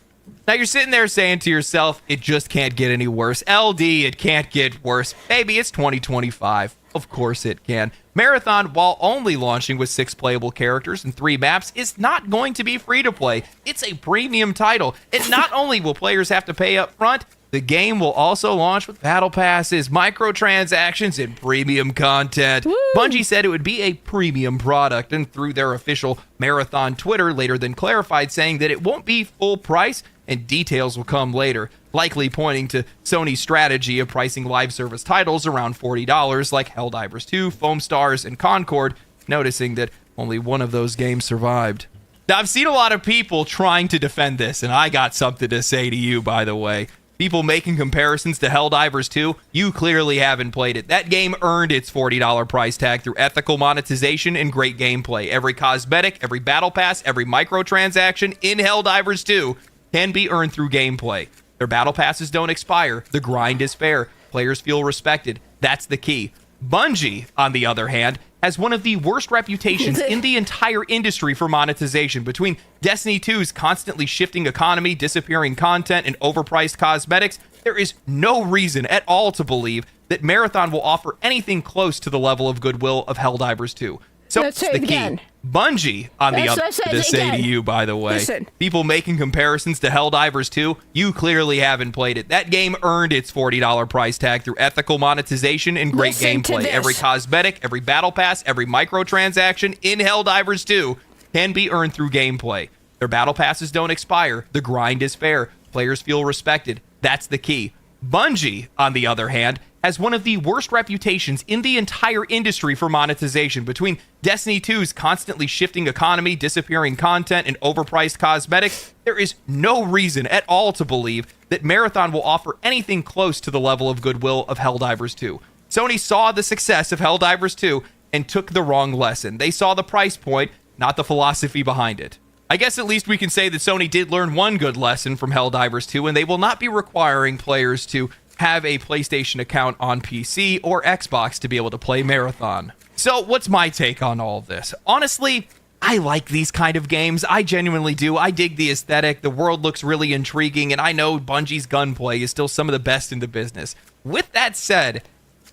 Now you're sitting there saying to yourself, it just can't get any worse. LD, it can't get worse. Maybe it's 2025. Of course it can. Marathon, while only launching with 6 playable characters and 3 maps, is not going to be free to play. It's a premium title. And not only will players have to pay up front, the game will also launch with battle passes, microtransactions, and premium content. Woo! Bungie said it would be a premium product, and through their official Marathon Twitter later then clarified, saying that it won't be full price and details will come later, likely pointing to Sony's strategy of pricing live service titles around $40 like Helldivers 2, Foam Stars, and Concord, noticing that only one of those games survived. Now, I've seen a lot of people trying to defend this, and I got something to say to you, by the way. People making comparisons to Helldivers 2, you clearly haven't played it. That game earned its $40 price tag through ethical monetization and great gameplay. Every cosmetic, every battle pass, every microtransaction in Helldivers 2 can be earned through gameplay. Their battle passes don't expire. The grind is fair. Players feel respected. That's the key. Bungie, on the other hand, has one of the worst reputations in the entire industry for monetization. Between Destiny 2's constantly shifting economy, disappearing content, and overpriced cosmetics, there is no reason at all to believe that Marathon will offer anything close to the level of goodwill of Helldivers 2. So Let's that's say the it key. again. Bungie, on the other to say to you, by the way, Listen. people making comparisons to Helldivers 2, you clearly haven't played it. That game earned its $40 price tag through ethical monetization and great Listen to gameplay. this. Every cosmetic, every battle pass, every microtransaction in Helldivers 2 can be earned through gameplay. Their battle passes don't expire. The grind is fair. Players feel respected. That's the key. Bungie, on the other hand, has one of the worst reputations in the entire industry for monetization. Between Destiny 2's constantly shifting economy, disappearing content, and overpriced cosmetics, there is no reason at all to believe that Marathon will offer anything close to the level of goodwill of Helldivers 2. Sony saw the success of Helldivers 2 and took the wrong lesson. They saw the price point, not the philosophy behind it. I guess at least we can say that Sony did learn one good lesson from Helldivers 2, and they will not be requiring players to have a PlayStation account on PC or Xbox to be able to play Marathon. So what's my take on all of this? Honestly, I like these kind of games. I genuinely do. I dig the aesthetic. The world looks really intriguing, and I know Bungie's gunplay is still some of the best in the business. With that said,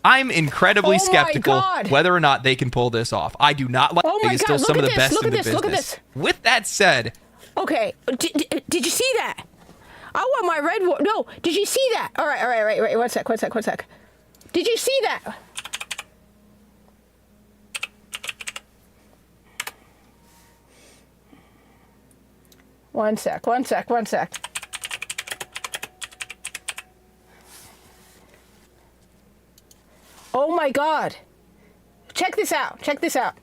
I'm incredibly skeptical whether or not they can pull this off. I do not like it. It's still some of the best in the business. Look at this. With that said... Okay, did you see that? I want my red one. No, did you see that? All right. Wait, one sec. Did you see that? One sec. Oh my God. Check this out. Check this out.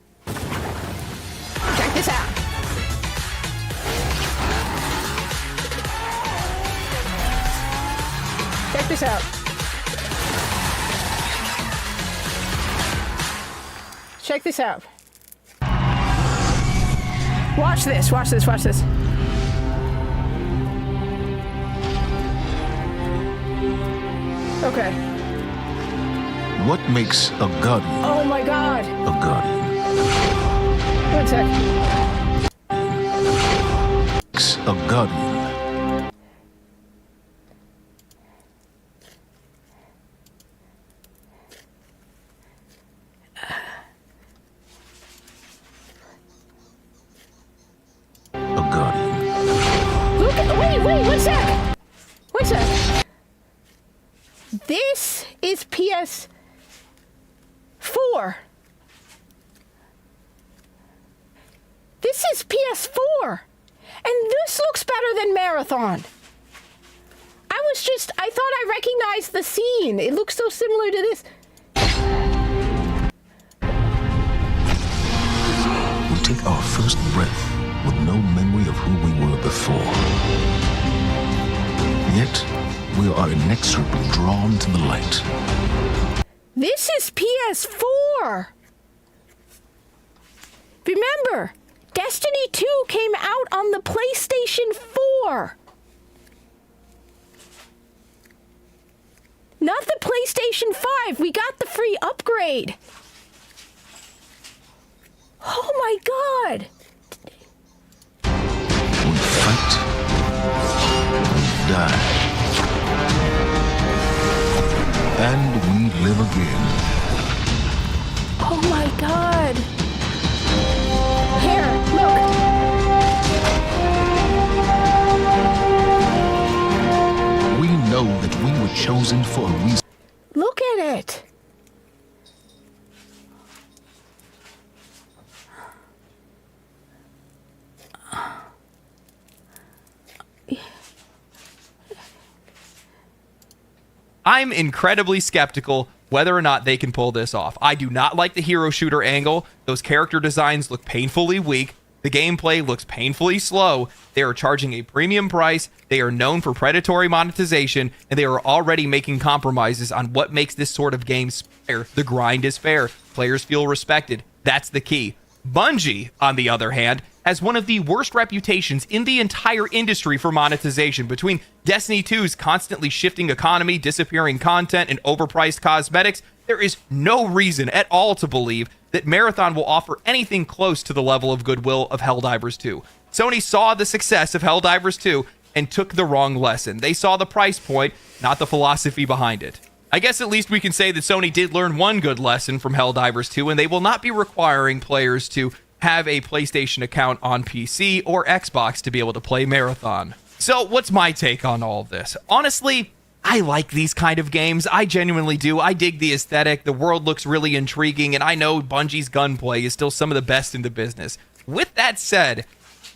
Watch this. Okay. What makes a guardian Oh my God. a guardian? One sec. Makes a guardian. Look at. Wait. One sec. This is PS4. This is PS4. And this looks better than Marathon. I thought I recognized the scene. It looks so similar to this. We take our first breath with no memory of who we were before. Yet, we are inexorably drawn to the light. This is PS4. Remember, Destiny 2 came out on the PlayStation 4. Not the PlayStation 5. We got the free upgrade. Oh my God. We fight. We die. And we live again. Oh my God. Here, look. We know that we were chosen for a reason. Look at it. I'm incredibly skeptical whether or not they can pull this off. I do not like the hero shooter angle. Those character designs look painfully weak. The gameplay looks painfully slow. They are charging a premium price. They are known for predatory monetization, and they are already making compromises on what makes this sort of game fair. The grind is fair. Players feel respected. That's the key. Bungie, on the other hand, has one of the worst reputations in the entire industry for monetization. Between Destiny 2's constantly shifting economy, disappearing content, and overpriced cosmetics, there is no reason at all to believe that Marathon will offer anything close to the level of goodwill of Helldivers 2. Sony saw the success of Helldivers 2 and took the wrong lesson. They saw the price point, not the philosophy behind it. I guess at least we can say that Sony did learn one good lesson from Helldivers 2, and they will not be requiring players to have a PlayStation account on PC or Xbox to be able to play Marathon. So what's my take on all of this? Honestly, I like these kind of games. I genuinely do. I dig the aesthetic. The world looks really intriguing, and I know Bungie's gunplay is still some of the best in the business. With that said,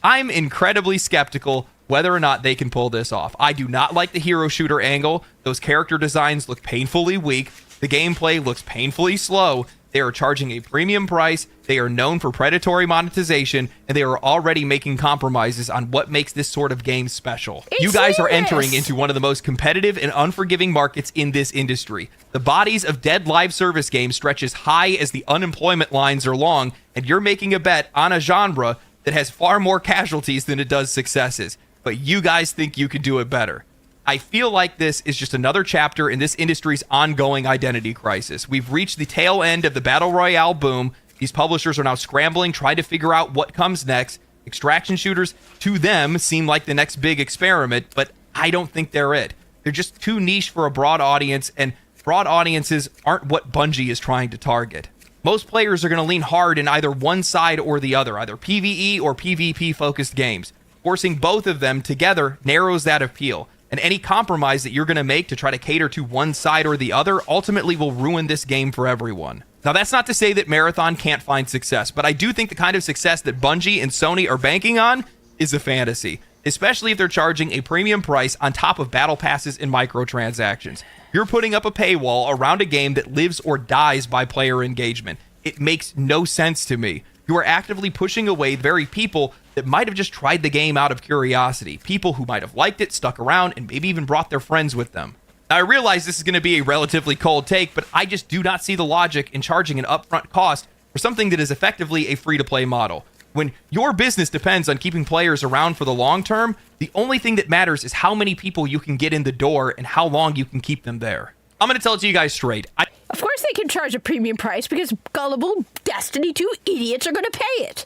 I'm incredibly skeptical whether or not they can pull this off. I do not like the hero shooter angle. Those character designs look painfully weak. The gameplay looks painfully slow. They are charging a premium price. They are known for predatory monetization, and they are already making compromises on what makes this sort of game special. You guys are entering into one of the most competitive and unforgiving markets in this industry. The bodies of dead live service games stretch as high as the unemployment lines are long, and you're making a bet on a genre that has far more casualties than it does successes. But you guys think you can do it better. I feel like this is just another chapter in this industry's ongoing identity crisis. We've reached the tail end of the Battle Royale boom. These publishers are now scrambling, trying to figure out what comes next. Extraction shooters, to them, seem like the next big experiment, but I don't think they're it. They're just too niche for a broad audience, and broad audiences aren't what Bungie is trying to target. Most players are going to lean hard in either one side or the other, either PvE or PvP-focused games. Forcing both of them together narrows that appeal. And any compromise that you're going to make to try to cater to one side or the other ultimately will ruin this game for everyone. Now, that's not to say that Marathon can't find success, but I do think the kind of success that Bungie and Sony are banking on is a fantasy, especially if they're charging a premium price on top of battle passes and microtransactions. You're putting up a paywall around a game that lives or dies by player engagement. It makes no sense to me. You are actively pushing away the very people that might have just tried the game out of curiosity. People who might have liked it, stuck around, and maybe even brought their friends with them. Now, I realize this is going to be a relatively cold take, but I just do not see the logic in charging an upfront cost for something that is effectively a free-to-play model. When your business depends on keeping players around for the long term, the only thing that matters is how many people you can get in the door and how long you can keep them there. I'm going to tell it to you guys straight. Of course they can charge a premium price because gullible Destiny 2 idiots are going to pay it.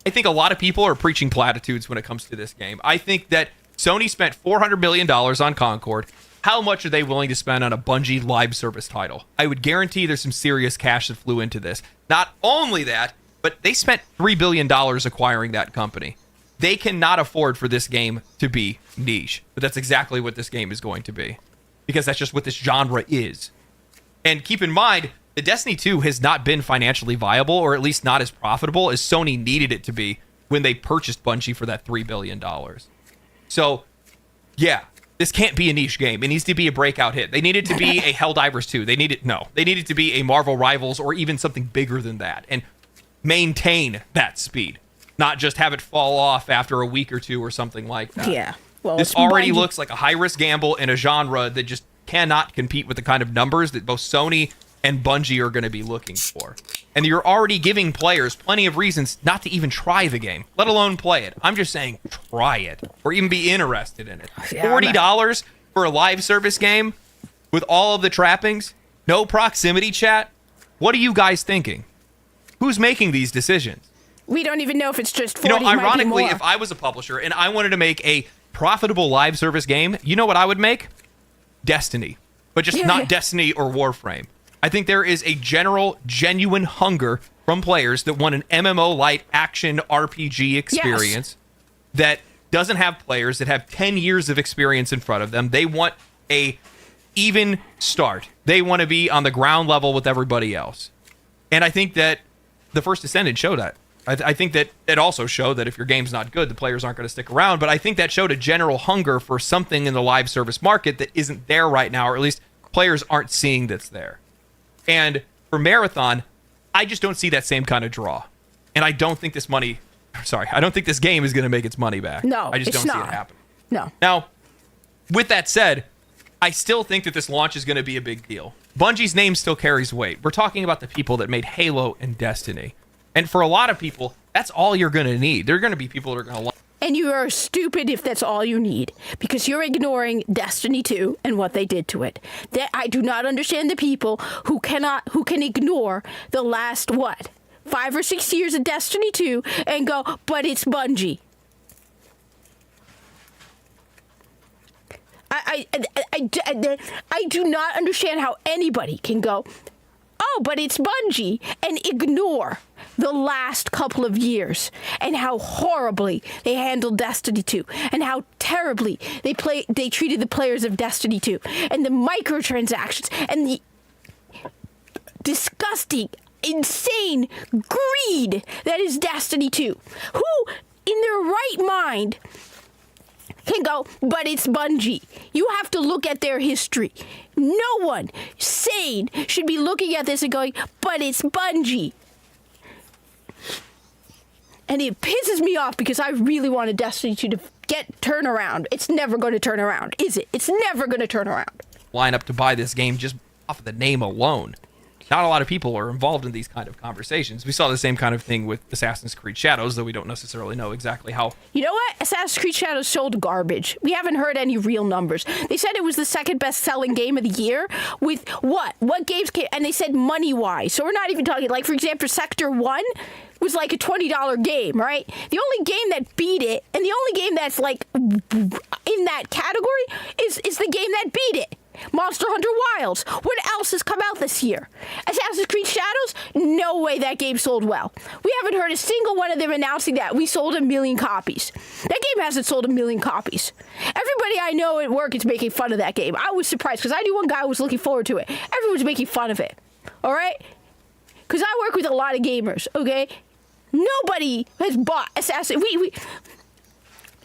I think a lot of people are preaching platitudes when it comes to this game. I think that Sony spent $400 million on Concord. How much are they willing to spend on a Bungie live service title? I would guarantee there's some serious cash that flew into this. Not only that, but they spent $3 billion acquiring that company. They cannot afford for this game to be niche, but that's exactly what this game is going to be. because that's just what this genre is. And keep in mind, the Destiny 2 has not been financially viable, or at least not as profitable as Sony needed it to be when they purchased Bungie for that $3 billion. So, yeah, this can't be a niche game. It needs to be a breakout hit. They need it to be a Helldivers 2. They need it to be a Marvel Rivals or even something bigger than that, and maintain that speed, not just have it fall off after a week or two or something like that. Yeah. Well, this already looks like a high-risk gamble in a genre that just cannot compete with the kind of numbers that both Sony and Bungie are going to be looking for. And you're already giving players plenty of reasons not to even try the game, let alone play it. I'm just saying try it or even be interested in it. $40 for a live service game with all of the trappings, no proximity chat? What are you guys thinking? Who's making these decisions? We don't even know if it's just 40. Ironically, if I was a publisher and I wanted to make a profitable live service game, you know what I would make? Destiny. But just not Destiny or Warframe. I think there is a genuine hunger from players that want an MMO-light action RPG experience that doesn't have players that have 10 years of experience in front of them. They want a even start. They want to be on the ground level with everybody else. And I think that the First Descendant showed that. I think that it also showed that if your game's not good, the players aren't going to stick around. But I think that showed a general hunger for something in the live service market that isn't there right now, or at least players aren't seeing that's there. And for Marathon, I just don't see that same kind of draw. And I don't think this game is going to make its money back. No, I just don't see it happen. No. Now, with that said, I still think that this launch is going to be a big deal. Bungie's name still carries weight. We're talking about the people that made Halo and Destiny. And for a lot of people, that's all you're going to need. There are going to be people that are going to love. And you are stupid if that's all you need, because you're ignoring Destiny 2 and what they did to it. That I do not understand the people who can ignore the last 5 or 6 years of Destiny 2 and go, but it's Bungie. I do not understand how anybody can go, oh, but it's Bungie, and ignore the last couple of years and how horribly they handled Destiny 2 and how terribly they treated the players of Destiny 2 and the microtransactions and the disgusting, insane greed that is Destiny 2. Who in their right mind can go, but it's Bungie? You have to look at their history. No one sane should be looking at this and going, but it's Bungie. And it pisses me off because I really wanted Destiny 2 to turn around. It's never going to turn around, is it? It's never going to turn around. Line up to buy this game just off of the name alone. Not a lot of people are involved in these kind of conversations. We saw the same kind of thing with Assassin's Creed Shadows, though we don't necessarily know exactly how. You know what? Assassin's Creed Shadows sold garbage. We haven't heard any real numbers. They said it was the second best-selling game of the year with what? What games came? And they said money-wise. So we're not even talking, like, for example, Sector 1 was like a $20 game, right? The only game that beat it, and the only game that's, like, in that category is the game that beat it. Monster Hunter Wilds. What else has come out this year? Assassin's Creed Shadows? No way that game sold well. We haven't heard a single one of them announcing that we sold 1 million copies. That game hasn't sold 1 million copies. Everybody I know at work is making fun of that game. I was surprised because I knew one guy was looking forward to it. Everyone's making fun of it. All right? Because I work with a lot of gamers, okay? Nobody has bought Assassin's...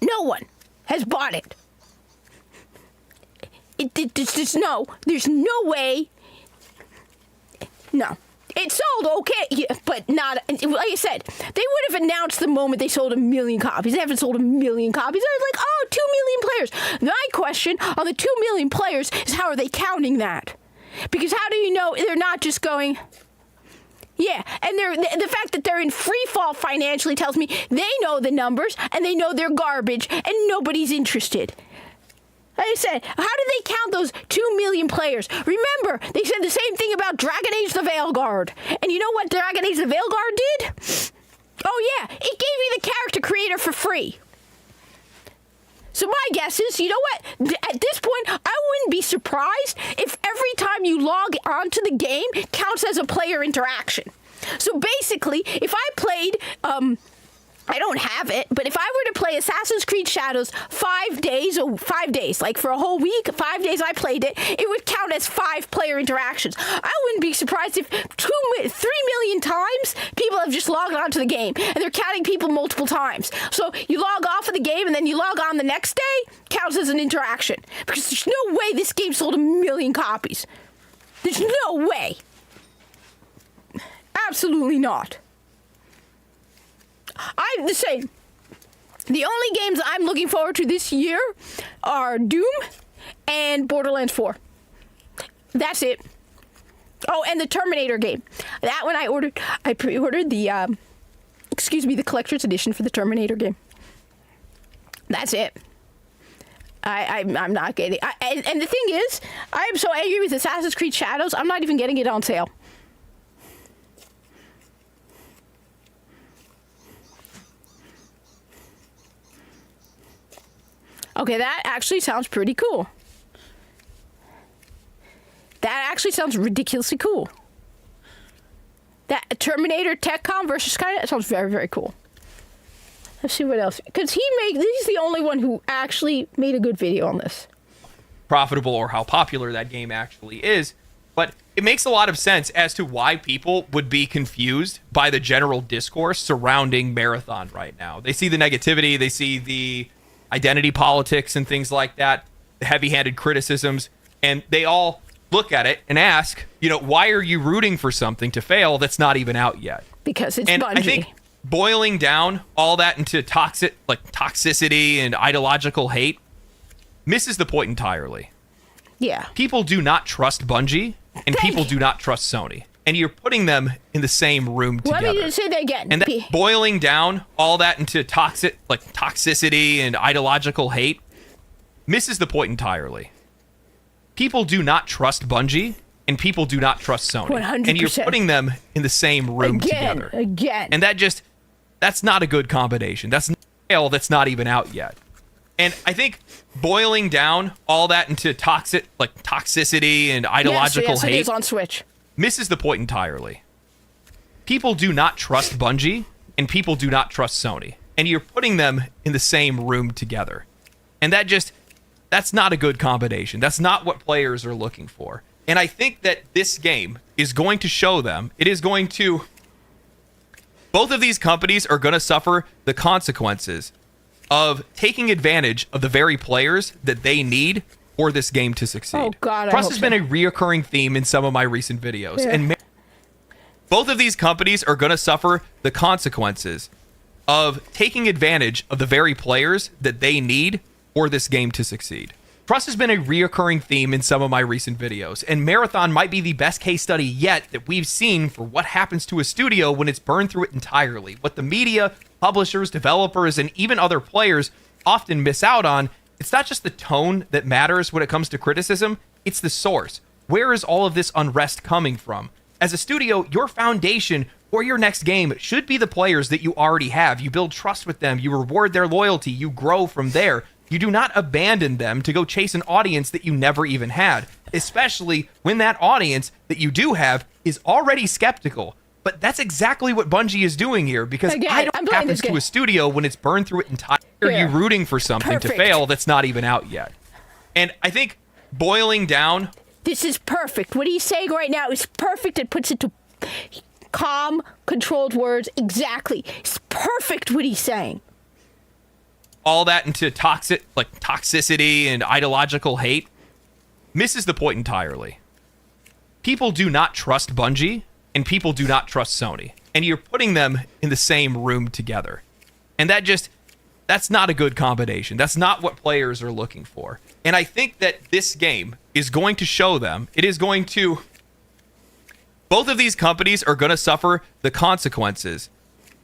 No one has bought it. There's no way. No. It sold okay, but not, like I said, they would have announced the moment they sold 1 million copies. They haven't sold 1 million copies. They're like, oh, 2 million players. My question on the 2 million players is, how are they counting that? Because how do you know they're not just going... Yeah, and the fact that they're in free fall financially tells me they know the numbers, and they know they're garbage, and nobody's interested. Like I said, how do they count those 2 million players? Remember, they said the same thing about Dragon Age the Veilguard. And you know what Dragon Age the Veilguard did? Oh yeah, it gave you the character creator for free. So my guess is, you know what? At this point, I wouldn't be surprised if every time you log onto the game counts as a player interaction. So basically, if I played I don't have it, but if I were to play Assassin's Creed Shadows 5 days, like for a whole week, 5 days I played it, it would count as 5 player interactions. I wouldn't be surprised if 3 million times people have just logged onto the game, and they're counting people multiple times. So you log off of the game, and then you log on the next day, counts as an interaction. Because there's no way this game sold 1 million copies. There's no way. Absolutely not. I'm the same. The only games I'm looking forward to this year are Doom and Borderlands 4. That's it. Oh, and the Terminator game. That one I pre-ordered the, the collector's edition for the Terminator game. That's it. I'm not getting it. And the thing is, I am so angry with Assassin's Creed Shadows, I'm not even getting it on sale. Okay, that actually sounds pretty cool. That actually sounds ridiculously cool. That Terminator TechCom versus Skynet sounds very, very cool. Let's see what else. Because he's the only one who actually made a good video on this. Profitable or how popular that game actually is. But it makes a lot of sense as to why people would be confused by the general discourse surrounding Marathon right now. They see the negativity, they see the identity politics and things like that, the heavy-handed criticisms, and they all look at it and ask, why are you rooting for something to fail that's not even out yet? Because it's and Bungie. I think boiling down all that into toxicity and ideological hate misses the point entirely. Yeah. People do not trust Bungie, and people do not trust Sony. And you're putting them in the same room together. Let me say that again. And that boiling down all that into toxicity and ideological hate misses the point entirely. People do not trust Bungie, and people do not trust Sony. 100%. And you're putting them in the same room together. Again. And that's not a good combination. That's not even out yet. And I think boiling down all that into toxicity and ideological hate it is on Switch. Misses the point entirely. People do not trust Bungie, and people do not trust Sony. And you're putting them in the same room together. And that's not a good combination. That's not what players are looking for. And I think that this game is going to show them, both of these companies are going to suffer the consequences of taking advantage of the very players that they need for this game to succeed. Oh, God, Trust has been a reoccurring theme in some of my recent videos. Yeah. And both of these companies are going to suffer the consequences of taking advantage of the very players that they need for this game to succeed. Trust has been a reoccurring theme in some of my recent videos, and Marathon might be the best case study yet that we've seen for what happens to a studio when it's burned through it entirely. What the media, publishers, developers, and even other players often miss out on, it's not just the tone that matters when it comes to criticism, it's the source. Where is all of this unrest coming from? As a studio, your foundation for your next game should be the players that you already have. You build trust with them, you reward their loyalty, you grow from there. You do not abandon them to go chase an audience that you never even had, especially when that audience that you do have is already skeptical. But that's exactly what Bungie is doing here, because I don't know what happens to a studio when it's burned through it entirely. Are you rooting for something to fail that's not even out yet? And I think boiling down... This is perfect. What he's saying right now is perfect. It puts it to calm, controlled words. Exactly. It's perfect what he's saying. All that into toxicity and ideological hate misses the point entirely. People do not trust Bungie, and people do not trust Sony. And you're putting them in the same room together. And that's not a good combination. That's not what players are looking for. And I think that this game is going to show them, both of these companies are going to suffer the consequences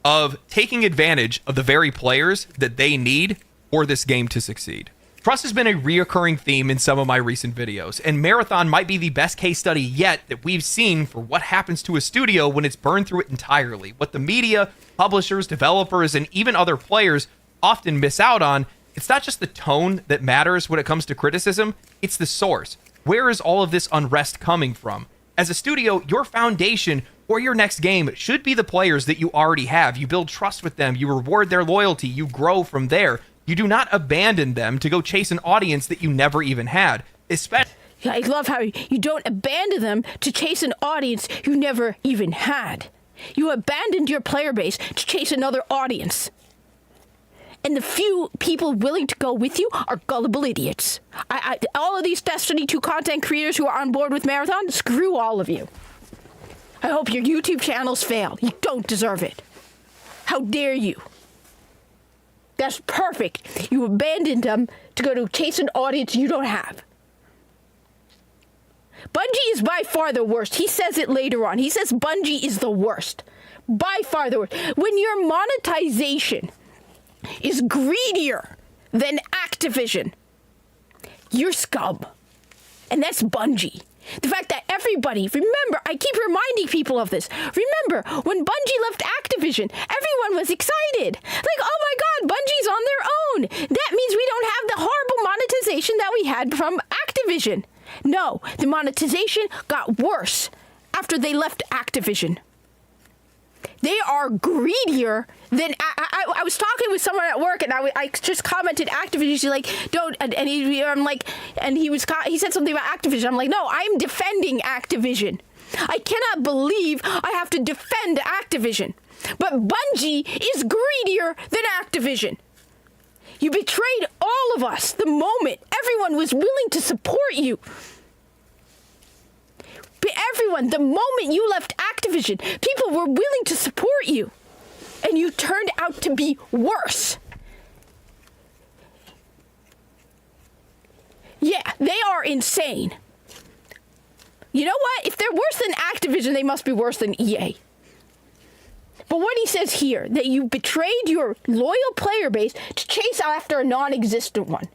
of taking advantage of the very players that they need for this game to succeed. Trust has been a reoccurring theme in some of my recent videos, and Marathon might be the best case study yet that we've seen for what happens to a studio when it's burned through it entirely. What the media, publishers, developers, and even other players often miss out on, it's not just the tone that matters when it comes to criticism, it's the source. Where is all of this unrest coming from? As a studio, your foundation for your next game should be the players that you already have. You build trust with them, you reward their loyalty, you grow from there. You do not abandon them to go chase an audience that you never even had. Especially, I love how you don't abandon them to chase an audience you never even had. You abandoned your player base to chase another audience. And the few people willing to go with you are gullible idiots. All of these Destiny 2 content creators who are on board with Marathon, screw all of you. I hope your YouTube channels fail. You don't deserve it. How dare you? That's perfect. You abandoned them to go to chase an audience you don't have. Bungie is by far the worst. He says it later on. He says Bungie is the worst. By far the worst. When your monetization is greedier than Activision, you're scum. And that's Bungie. The fact that everybody, remember, I keep reminding people of this. Remember, when Bungie left Activision, everyone was excited. Like, oh my God, Bungie's on their own. That means we don't have the horrible monetization that we had from Activision. No, the monetization got worse after they left Activision. They are greedier than I was talking with someone at work, and I just commented Activision. She's like, "Don't," and I'm like, and he said something about Activision. I'm like, "No, I'm defending Activision. I cannot believe I have to defend Activision, but Bungie is greedier than Activision. You betrayed all of us the moment everyone was willing to support you." Everyone, the moment you left Activision, people were willing to support you. And you turned out to be worse. Yeah, they are insane. You know what? If they're worse than Activision, they must be worse than EA. But what he says here, that you betrayed your loyal player base to chase after a non-existent one.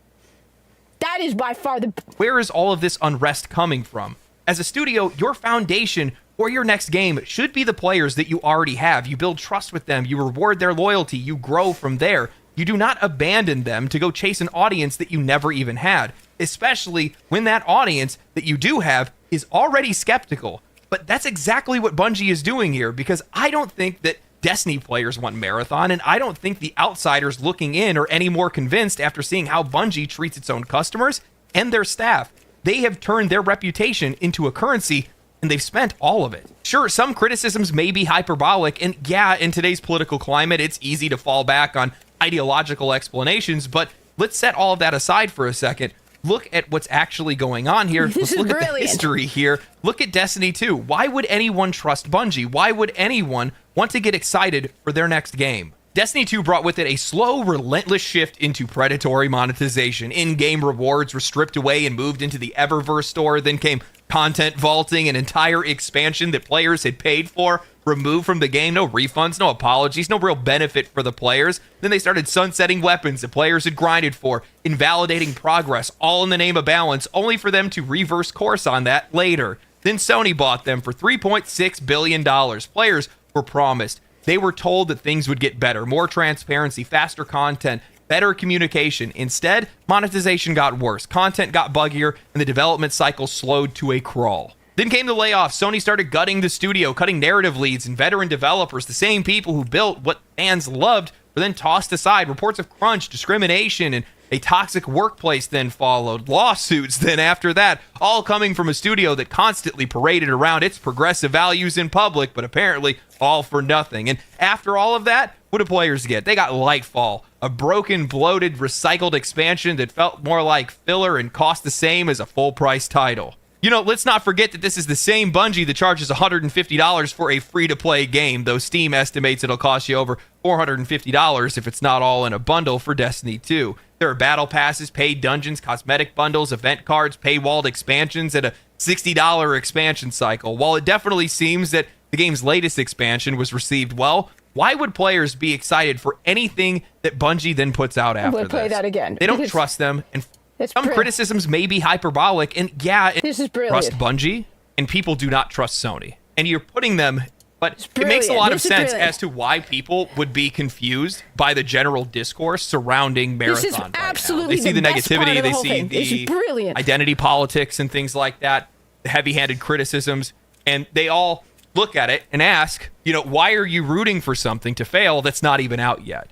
That is by far the... Where is all of this unrest coming from? As a studio, your foundation for your next game should be the players that you already have. You build trust with them, you reward their loyalty, you grow from there. You do not abandon them to go chase an audience that you never even had, especially when that audience that you do have is already skeptical. But that's exactly what Bungie is doing here, because I don't think that Destiny players want Marathon, and I don't think the outsiders looking in are any more convinced after seeing how Bungie treats its own customers and their staff. They have turned their reputation into a currency, and they've spent all of it. Sure, some criticisms may be hyperbolic, and yeah, in today's political climate, it's easy to fall back on ideological explanations, but let's set all of that aside for a second. Look at what's actually going on here. Let's look at the history here. Look at Destiny 2. Why would anyone trust Bungie? Why would anyone want to get excited for their next game? Destiny 2 brought with it a slow, relentless shift into predatory monetization. In-game rewards were stripped away and moved into the Eververse store. Then came content vaulting, an entire expansion that players had paid for, removed from the game. No refunds, no apologies, no real benefit for the players. Then they started sunsetting weapons that players had grinded for, invalidating progress, all in the name of balance, only for them to reverse course on that later. Then Sony bought them for $3.6 billion. Players were promised. They were told that things would get better, more transparency, faster content, better communication. Instead, monetization got worse, content got buggier, and the development cycle slowed to a crawl. Then came the layoffs. Sony started gutting the studio, cutting narrative leads and veteran developers, the same people who built what fans loved, were then tossed aside. Reports of crunch, discrimination, and a toxic workplace then followed. Lawsuits then after that, all coming from a studio that constantly paraded around its progressive values in public, but apparently all for nothing. And after all of that, what do players get? They got Lightfall, a broken, bloated, recycled expansion that felt more like filler and cost the same as a full-price title. You know, let's not forget that this is the same Bungie that charges $150 for a free-to-play game, though Steam estimates it'll cost you over $450 if it's not all in a bundle for Destiny 2. There are battle passes, paid dungeons, cosmetic bundles, event cards, paywalled expansions, and a $60 expansion cycle. While it definitely seems that the game's latest expansion was received well, why would players be excited for anything that Bungie then puts out after this? Play that again. They don't trust them, and some criticisms may be hyperbolic, and yeah, this is brilliant. Trust Bungie, and people do not trust Sony. And you're putting them, but it makes a lot of sense as to why people would be confused by the general discourse surrounding Marathon. This is absolutely They see the negativity, they see the brilliant identity politics and things like that, the heavy-handed criticisms, and they all look at it and ask, why are you rooting for something to fail that's not even out yet?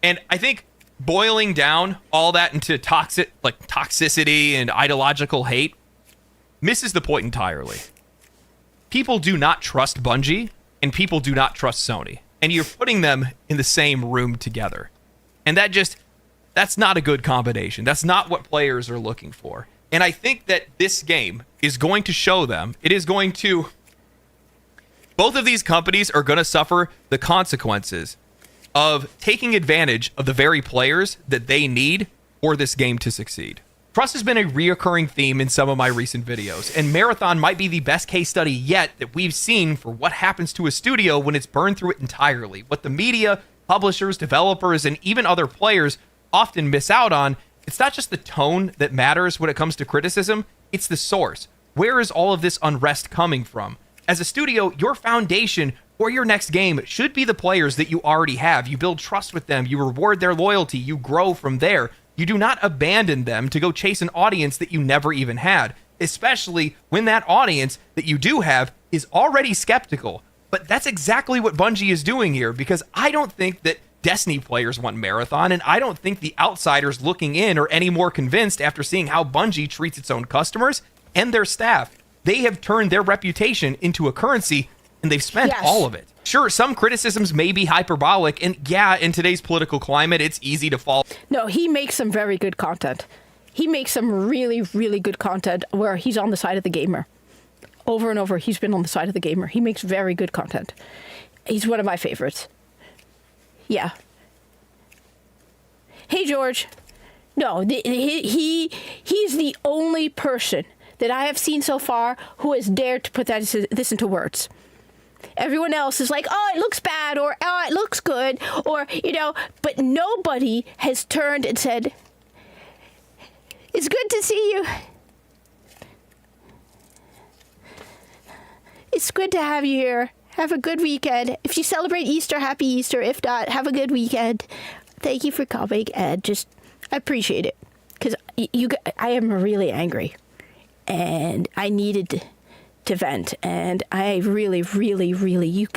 And I think boiling down all that into toxicity and ideological hate misses the point entirely. People do not trust Bungie, and people do not trust Sony. And you're putting them in the same room together. And that's not a good combination. That's not what players are looking for. And I think that this game is going to show them, both of these companies are going to suffer the consequences of taking advantage of the very players that they need for this game to succeed. Trust has been a reoccurring theme in some of my recent videos, and Marathon might be the best case study yet that we've seen for what happens to a studio when it's burned through it entirely. What the media, publishers, developers, and even other players often miss out on, it's not just the tone that matters when it comes to criticism, it's the source. Where is all of this unrest coming from? As a studio, your foundation for your next game should be the players that you already have. You build trust with them, you reward their loyalty, you grow from there. You do not abandon them to go chase an audience that you never even had, especially when that audience that you do have is already skeptical. But that's exactly what Bungie is doing here, because I don't think that Destiny players want Marathon, and I don't think the outsiders looking in are any more convinced after seeing how Bungie treats its own customers and their staff. They have turned their reputation into a currency, and they've spent all of it. Sure, some criticisms may be hyperbolic, and yeah, in today's political climate, it's easy to fall. No, he makes some very good content. He makes some really, really good content where he's on the side of the gamer. Over and over, he's been on the side of the gamer. He makes very good content. He's one of my favorites. Yeah. Hey, George. No, he's the only person that I have seen so far who has dared to put this into words. Everyone else is like, oh, it looks bad, or oh, it looks good, or, but nobody has turned and said, it's good to see you. It's good to have you here. Have a good weekend. If you celebrate Easter, happy Easter. If not, have a good weekend. Thank you for coming, and I appreciate it. Because I am really angry, and I needed to vent, and I really, really, really,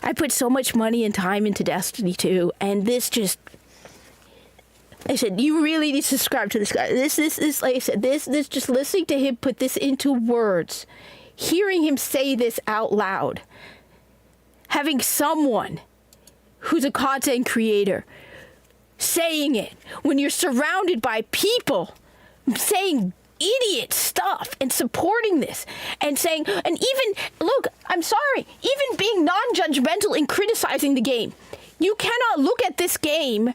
I put so much money and time into Destiny 2, and this just, I said, you really need to subscribe to this guy. This, like I said, this, just listening to him put this into words, hearing him say this out loud, having someone who's a content creator saying it when you're surrounded by people saying idiot stuff and supporting this and saying, and even, look, I'm sorry, even being non-judgmental in criticizing the game. You cannot look at this game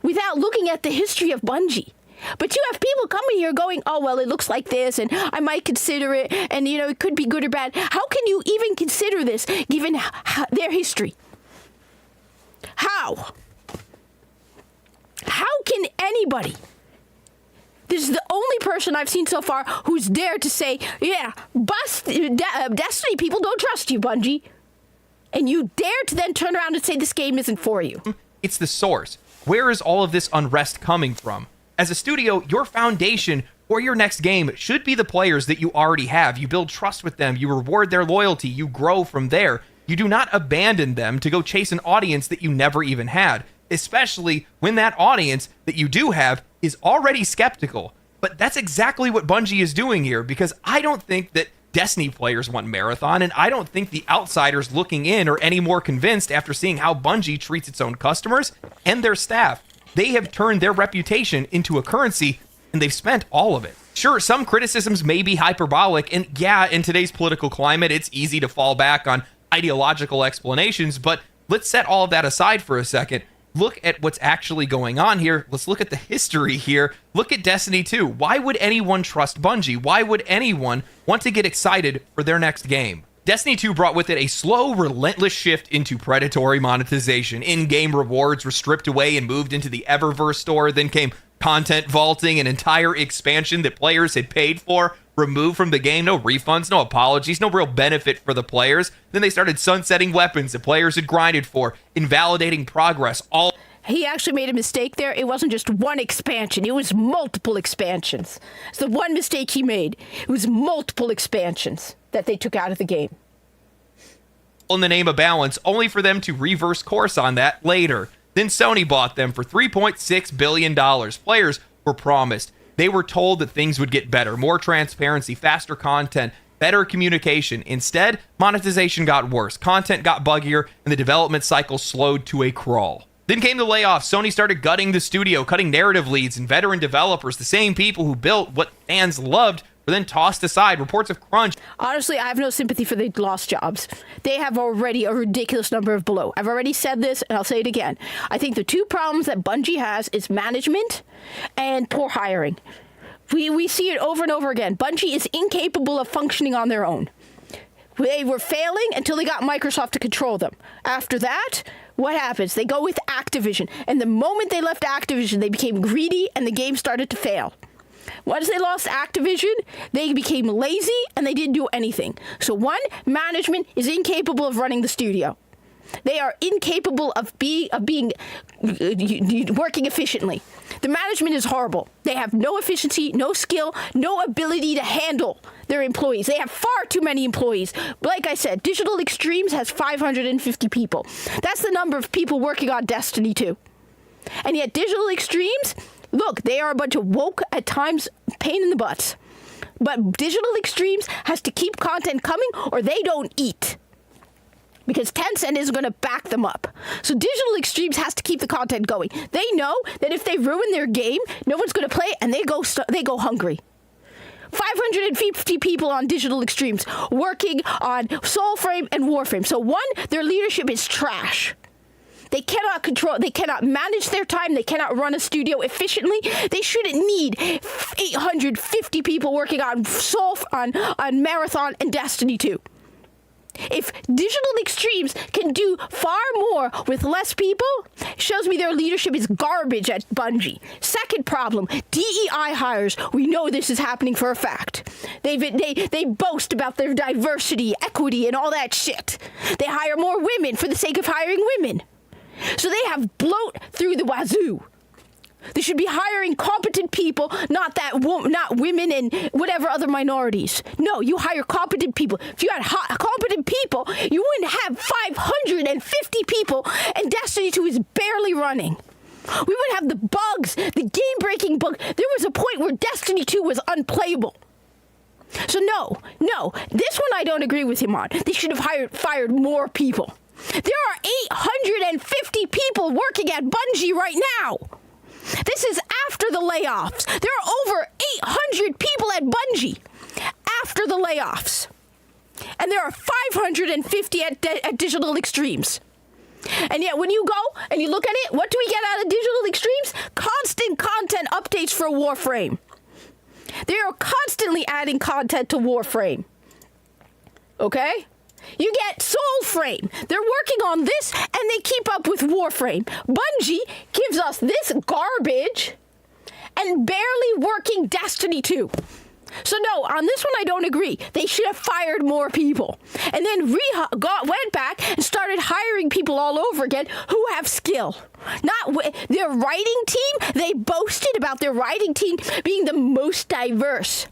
without looking at the history of Bungie. But you have people coming here going, oh, well, it looks like this, and I might consider it, and, it could be good or bad. How can you even consider this given their history? How? How can anybody? This is the only person I've seen so far who's dared to say, yeah, Destiny people don't trust you, Bungie. And you dare to then turn around and say this game isn't for you. It's the source. Where is all of this unrest coming from? As a studio, your foundation for your next game should be the players that you already have. You build trust with them, you reward their loyalty, you grow from there. You do not abandon them to go chase an audience that you never even had, especially when that audience that you do have is already skeptical. But that's exactly what Bungie is doing here, because I don't think that Destiny players want Marathon, and I don't think the outsiders looking in are any more convinced after seeing how Bungie treats its own customers and their staff. They have turned their reputation into a currency, and they've spent all of it. Sure, some criticisms may be hyperbolic, and yeah, in today's political climate, it's easy to fall back on ideological explanations, but let's set all of that aside for a second. Look at what's actually going on here. Let's look at the history here. Look at Destiny 2. Why would anyone trust Bungie? Why would anyone want to get excited for their next game? Destiny 2 brought with it a slow, relentless shift into predatory monetization. In-game rewards were stripped away and moved into the Eververse store. Then came content vaulting, an entire expansion that players had paid for, removed from the game. No refunds, no apologies, no real benefit for the players. Then they started sunsetting weapons that players had grinded for, invalidating progress. he actually made a mistake there. It wasn't just one expansion. It was multiple expansions. It's the one mistake he made. It was multiple expansions that they took out of the game. In the name of balance, only for them to reverse course on that later. Then Sony bought them for $3.6 billion. Players were promised. They were told that things would get better, more transparency, faster content, better communication. Instead, monetization got worse, content got buggier, and the development cycle slowed to a crawl. Then came the layoffs. Sony started gutting the studio, cutting narrative leads and veteran developers, the same people who built what fans loved, were then tossed aside. Reports of crunch. Honestly, I have no sympathy for the lost jobs. They have already a ridiculous number of below. I've already said this, and I'll say it again. I think the two problems that Bungie has is management and poor hiring. We see it over and over again. Bungie is incapable of functioning on their own. They were failing until they got Microsoft to control them. After that, what happens? They go with Activision. And the moment they left Activision, they became greedy and the game started to fail. Once they lost Activision, they became lazy and they didn't do anything. So one, management is incapable of running the studio. They are incapable of working efficiently. The management is horrible. They have no efficiency, no skill, no ability to handle their employees. They have far too many employees. Like I said, Digital Extremes has 550 people. That's the number of people working on Destiny 2. And yet Digital Extremes, look, they are a bunch of woke, at times, pain in the butts. But Digital Extremes has to keep content coming or they don't eat. Because Tencent is going to back them up. So Digital Extremes has to keep the content going. They know that if they ruin their game, no one's going to play it, and they go hungry. 550 people on Digital Extremes working on Soulframe and Warframe. So one, their leadership is trash. They cannot control, they cannot manage their time, they cannot run a studio efficiently. They shouldn't need 850 people working on on Marathon and Destiny 2. If Digital Extremes can do far more with less people, shows me their leadership is garbage at Bungie. Second problem, DEI hires. We know this is happening for a fact. They boast about their diversity, equity, and all that shit. They hire more women for the sake of hiring women. So they have bloat through the wazoo. They should be hiring competent people, not women and whatever other minorities. No, you hire competent people. If you had competent people, you wouldn't have 550 people, and Destiny 2 is barely running. We would have the bugs, the game-breaking bug. There was a point where Destiny 2 was unplayable. So no, this one I don't agree with him on. They should have fired more people. There are 850 people working at Bungie right now. This is after the layoffs. There are over 800 people at Bungie after the layoffs. And there are 550 at Digital Extremes. And yet when you go and you look at it, what do we get out of Digital Extremes? Constant content updates for Warframe. They are constantly adding content to Warframe. Okay? You get Soulframe. They're working on this, and they keep up with Warframe. Bungie gives us this garbage and barely working Destiny 2. So no, on this one I don't agree. They should have fired more people. And then went back and started hiring people all over again who have skill. Not their writing team. They boasted about their writing team being the most diverse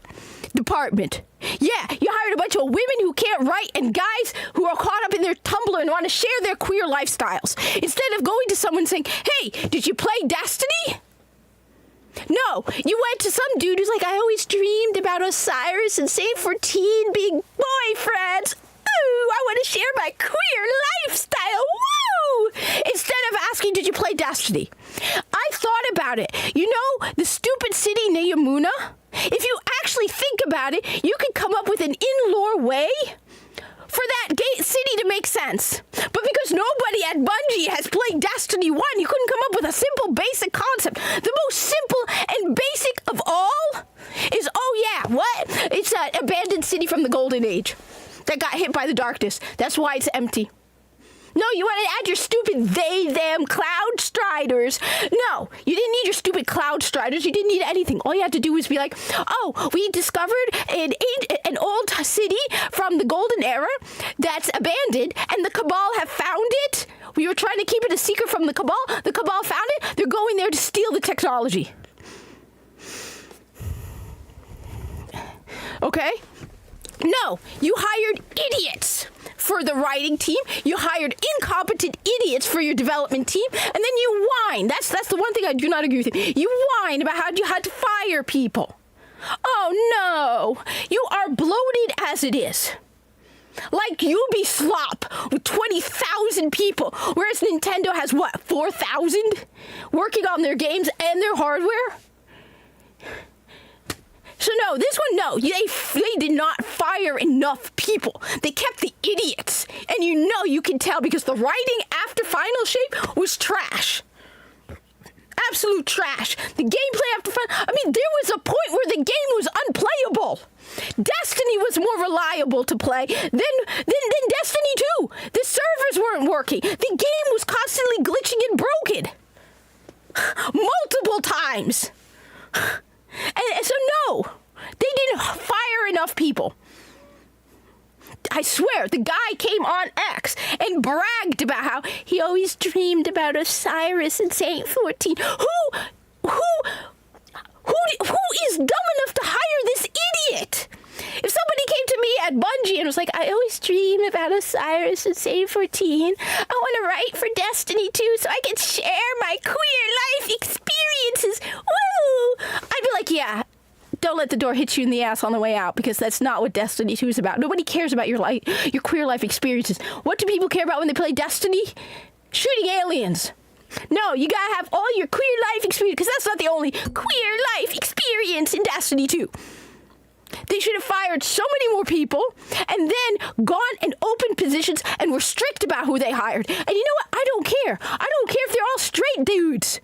department. Yeah, you hired a bunch of women who can't write and guys who are caught up in their Tumblr and want to share their queer lifestyles. Instead of going to someone saying, hey, did you play Destiny? No, you went to some dude who's like, I always dreamed about Osiris and Saint 14 being boyfriends. Ooh, I want to share my queer lifestyle. Woo! Instead of asking, did you play Destiny? I thought about it. You know, the stupid city Neyamuna? If you actually think about it, you could come up with an in-lore way for that city to make sense. But because nobody at Bungie has played Destiny 1, you couldn't come up with a simple, basic concept. The most simple and basic of all is, oh yeah, what? It's an abandoned city from the Golden Age that got hit by the darkness. That's why it's empty. No, you want to add your stupid they, them, cloud striders. No, you didn't need your stupid cloud striders. You didn't need anything. All you had to do was be like, oh, we discovered an old city from the Golden Era that's abandoned, and the Cabal have found it. We were trying to keep it a secret from the Cabal. The Cabal found it. They're going there to steal the technology. Okay? No, you hired idiots for the writing team. You hired incompetent idiots for your development team, and then you whine. That's the one thing I do not agree with you. You whine about how you had to fire people. Oh no, you are bloated as it is. Like Ubisoft with 20,000 people, whereas Nintendo has what, 4,000 working on their games and their hardware? So no, this one, no, they did not fire enough people. They kept the idiots. And you can tell because the writing after Final Shape was trash. Absolute trash. The gameplay after there was a point where the game was unplayable. Destiny was more reliable to play than Destiny 2. The servers weren't working. The game was constantly glitching and broken. Multiple times. And so no, they didn't fire enough people. I swear, the guy came on X and bragged about how he always dreamed about Osiris and Saint 14. Who is dumb enough to hire this idiot? If somebody came to me at Bungie and was like, I always dream about Osiris and Saint 14. I want to write for Destiny 2 so I can share my queer life experiences. Woo! I'd be like, yeah, don't let the door hit you in the ass on the way out, because that's not what Destiny 2 is about. Nobody cares about your queer life experiences. What do people care about when they play Destiny? Shooting aliens. No, you gotta have all your queer life experience, because that's not the only queer life experience in Destiny 2. They should have fired so many more people and then gone and opened positions and were strict about who they hired. And you know what? I don't care. I don't care if they're all straight dudes.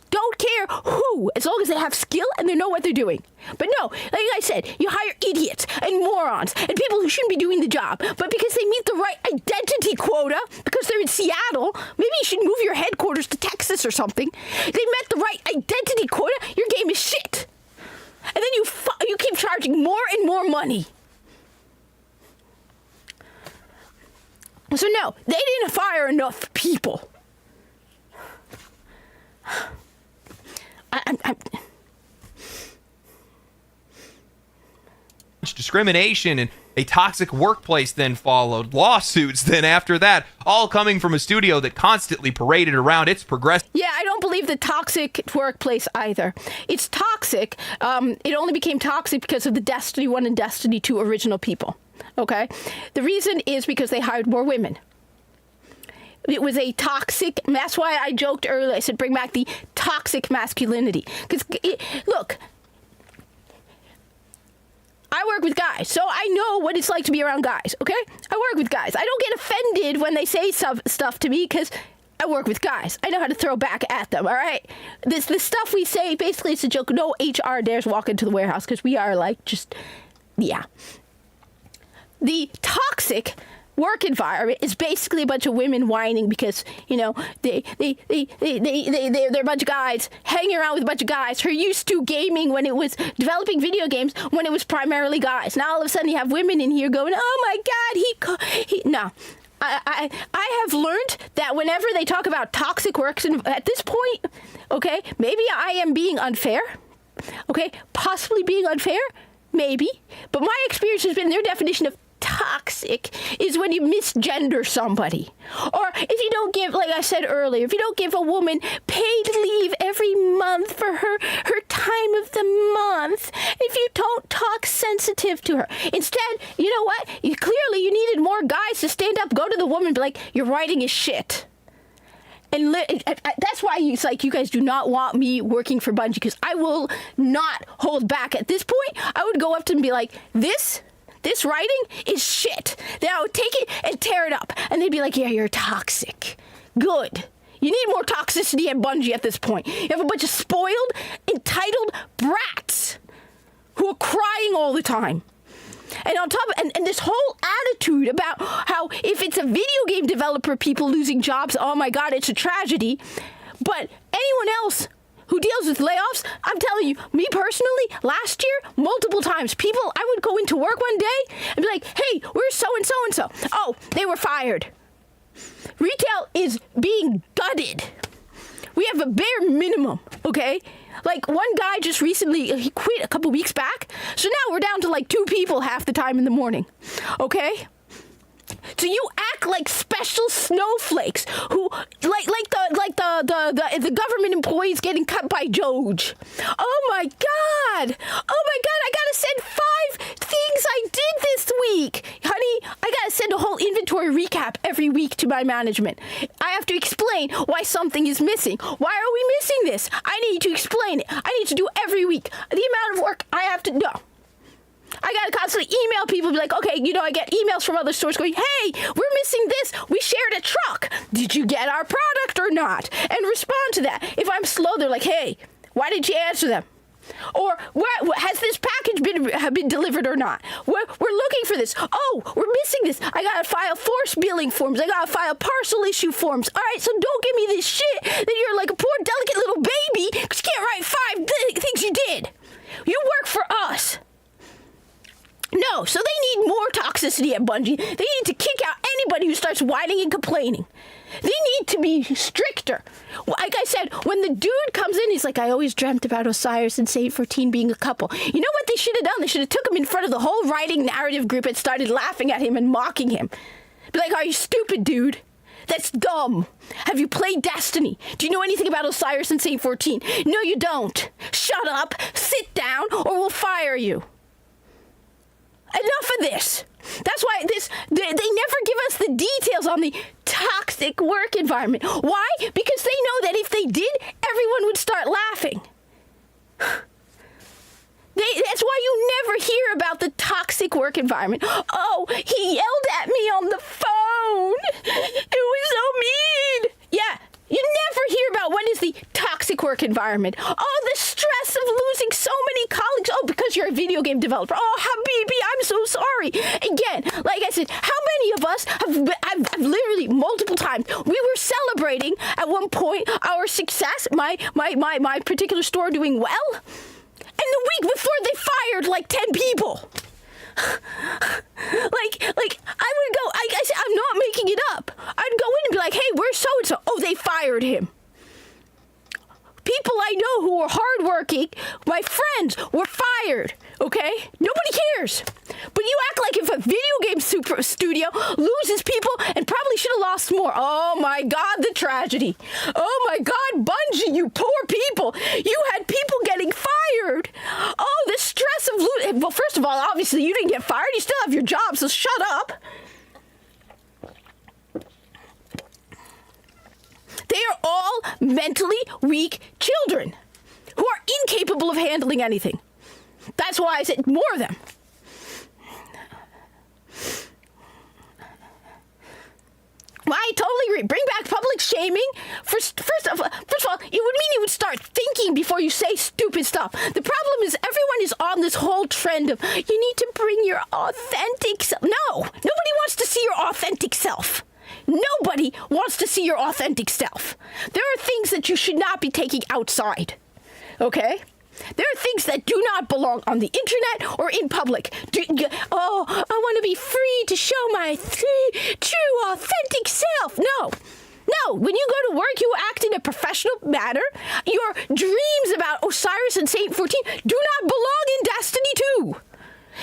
Don't care who, as long as they have skill and they know what they're doing. But no, like I said, you hire idiots and morons and people who shouldn't be doing the job. But because they meet the right identity quota, because they're in Seattle, maybe you should move your headquarters to Texas or something. They met the right identity quota, your game is shit. And then you keep charging more and more money. So no, they didn't fire enough people. Discrimination and a toxic workplace then followed, lawsuits then after that, all coming from a studio that constantly paraded around its progressive. Yeah, I don't believe the toxic workplace either. It's toxic. It only became toxic because of the Destiny 1 and Destiny 2 original people. Okay? The reason is because they hired more women. It was a toxic, that's why I joked earlier, I said bring back the toxic masculinity. Because, look, I work with guys, so I know what it's like to be around guys, okay? I work with guys. I don't get offended when they say stuff to me because I work with guys. I know how to throw back at them, all right? This stuff we say, basically it's a joke. No HR dares walk into the warehouse because we are like just, yeah. The toxic work environment is basically a bunch of women whining because, you know, they're a bunch of guys hanging around with a bunch of guys who are used to gaming when it was developing video games when it was primarily guys. Now all of a sudden you have women in here going, oh my God, no. I have learned that whenever they talk about toxic works, at this point, okay, maybe I am being unfair, okay, possibly being unfair, maybe, but my experience has been their definition of toxic is when you misgender somebody, or if you don't give, like I said earlier, if you don't give a woman paid leave every month for her time of the month, if you don't talk sensitive to her, instead, you know what, clearly you needed more guys to stand up, go to the woman and be like, your writing is shit. And that's why it's like you guys do not want me working for Bungie, because I will not hold back. At this point, I would go up to them and be like, this writing is shit. Then I would take it and tear it up. And they'd be like, yeah, you're toxic. Good. You need more toxicity at Bungie at this point. You have a bunch of spoiled, entitled brats who are crying all the time. And on top of, and this whole attitude about how if it's a video game developer, people losing jobs, oh my God, it's a tragedy. But anyone else who deals with layoffs, I'm telling you, me personally, last year, multiple times, I would go into work one day and be like, hey, where's so-and-so? Oh, they were fired. Retail is being gutted. We have a bare minimum, okay? Like, one guy just recently, he quit a couple weeks back, so now we're down to like 2 people half the time in the morning, okay? So you act like special snowflakes who, the government employees getting cut by Doge. Oh my God! I gotta send 5 things I did this week, honey. I gotta send a whole inventory recap every week to my management. I have to explain why something is missing. Why are we missing this? I need to explain it. I need to do every week. The amount of work I have to do. I gotta constantly email people, be like, okay, I get emails from other stores going, hey, we're missing this. We shared a truck. Did you get our product or not? And respond to that. If I'm slow, they're like, hey, why did you answer them? Or has this package been delivered or not? We're looking for this. Oh, we're missing this. I gotta file forced billing forms. I gotta file parcel issue forms. All right, so don't give me this shit that you're like a poor, delicate little baby because you can't write 5 things you did. You work for us. No, so they need more toxicity at Bungie. They need to kick out anybody who starts whining and complaining. They need to be stricter. Like I said, when the dude comes in, he's like, I always dreamt about Osiris and Saint 14 being a couple. You know what they should have done? They should have took him in front of the whole writing narrative group and started laughing at him and mocking him. Be like, are you stupid, dude? That's dumb. Have you played Destiny? Do you know anything about Osiris and Saint 14? No, you don't. Shut up, sit down, or we'll fire you. Enough of this. That's why they never give us the details on the toxic work environment. Why? Because they know that if they did, everyone would start laughing. That's why you never hear about the toxic work environment. Oh, he yelled at me on the phone. It was so mean. Yeah. You never hear about what is the toxic work environment. Oh, the stress of losing so many colleagues. Oh, because you're a video game developer. Oh, Habibi, I'm so sorry. Again, like I said, how many of us have literally multiple times, we were celebrating at one point our success, my particular store doing well, and the week before they fired like 10 people. Like I would go, I said, I'm not making it up. I'd go in and be like, hey, where's so-and-so? Oh, they fired him. People I know who are hardworking, my friends, were fired, okay? Nobody cares. But you act like if a video game studio loses people and probably should have lost more. Oh my God, the tragedy. Oh my God, Bungie, you poor people. You had people getting fired. Oh, the stress of losing. Well, first of all, obviously you didn't get fired. You still have your job, so shut up. They are all mentally weak children who are incapable of handling anything. That's why I said more of them. Well, I totally agree. Bring back public shaming. First of all, it would mean you would start thinking before you say stupid stuff. The problem is everyone is on this whole trend of you need to bring your authentic self. No, nobody wants to see your authentic self. Nobody wants to see your authentic self. There are things that you should not be taking outside. Okay? There are things that do not belong on the internet or in public. I want to be free to show my true authentic self. No. When you go to work, you act in a professional manner. Your dreams about Osiris and Saint 14 do not belong in Destiny 2.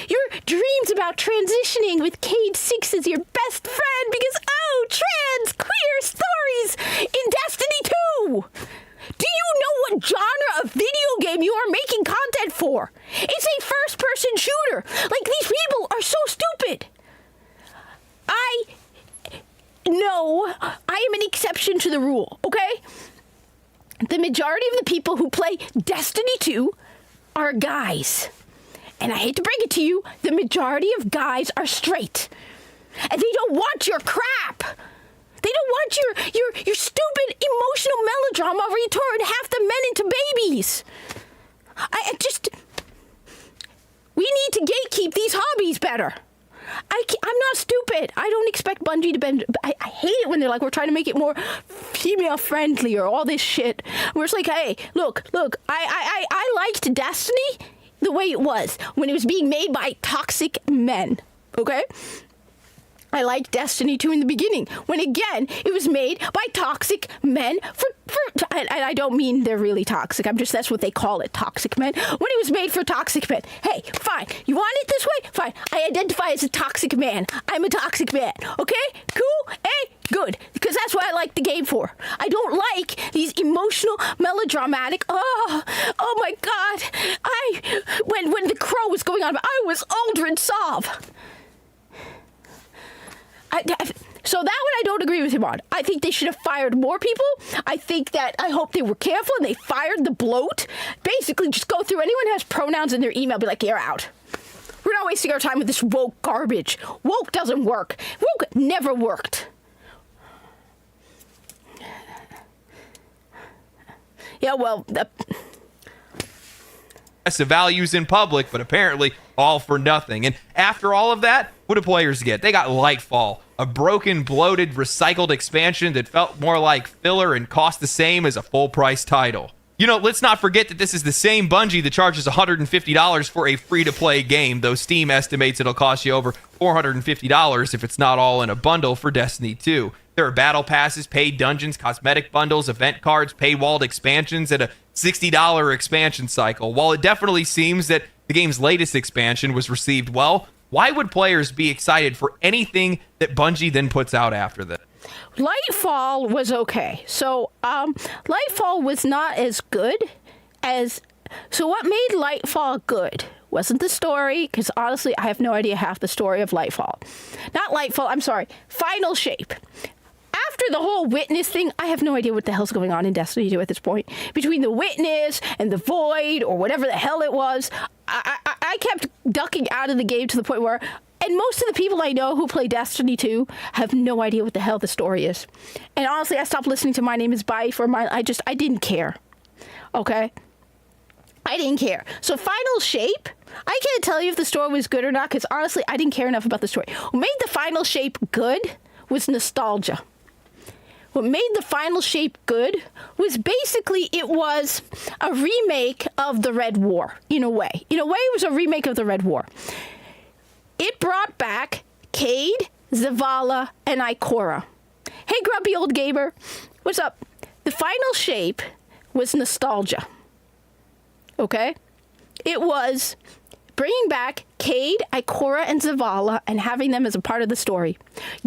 Your dreams about transitioning with Cade 6 as your best friend because, trans, queer stories in Destiny 2. Do you know what genre of video game you are making content for? It's a first-person shooter. Like, these people are so stupid. No, I am an exception to the rule, okay? The majority of the people who play Destiny 2 are guys. And I hate to break it to you, the majority of guys are straight. And they don't want your crap. They don't want your stupid emotional melodrama where you turn half the men into babies. We need to gatekeep these hobbies better. I'm not stupid. I don't expect Bungie to bend. I hate it when they're like, we're trying to make it more female friendly or all this shit. We're just like, hey, look. I liked Destiny the way it was when it was being made by toxic men. Okay. I liked Destiny 2 in the beginning, when again, it was made by toxic men and I don't mean they're really toxic. That's what they call it, toxic men. When it was made for toxic men. Hey, fine. You want it this way? Fine. I identify as a toxic man. I'm a toxic man. Okay? Cool? Hey? Good. Because that's what I like the game for. I don't like these emotional, melodramatic, oh my God. When the crow was going on, I was Aldrin Sov. So that one I don't agree with him on. I think they should have fired more people. I hope they were careful and they fired the bloat. Basically, just go through anyone who has pronouns in their email, be like, you're out. We're not wasting our time with this woke garbage. Woke doesn't work. Woke never worked. Yeah, well... The values in public, but apparently all for nothing. And after all of that, what do players get? They got Lightfall, a broken, bloated, recycled expansion that felt more like filler and cost the same as a full-price title. You know, let's not forget that this is the same Bungie that charges $150 for a free-to-play game, though Steam estimates it'll cost you over $450 if it's not all in a bundle for Destiny 2. There are battle passes, paid dungeons, cosmetic bundles, event cards, paywalled expansions, and a $60 expansion cycle. While it definitely seems that the game's latest expansion was received well, why would players be excited for anything that Bungie then puts out after that? Lightfall was okay. So, Lightfall was not as good as... So what made Lightfall good wasn't the story, because honestly, I have no idea half the story of Lightfall. Not Lightfall, I'm sorry. Final Shape. After the whole Witness thing, I have no idea what the hell's going on in Destiny 2 at this point. Between the Witness and the Void, or whatever the hell it was, I kept ducking out of the game to the point where... And most of the people I know who play Destiny 2 have no idea what the hell the story is. And honestly, I stopped listening to My Name is Bife, or I didn't care. Okay? I didn't care. So Final Shape, I can't tell you if the story was good or not, because honestly, I didn't care enough about the story. What made the Final Shape good was nostalgia. What made the Final Shape good was basically it was a remake of the Red War, in a way. In a way, it was a remake of the Red War. It brought back Cade, Zavala, and Ikora. Hey, grumpy old gamer. What's up? The Final Shape was nostalgia. Okay? It was bringing back Cade, Ikora, and Zavala and having them as a part of the story.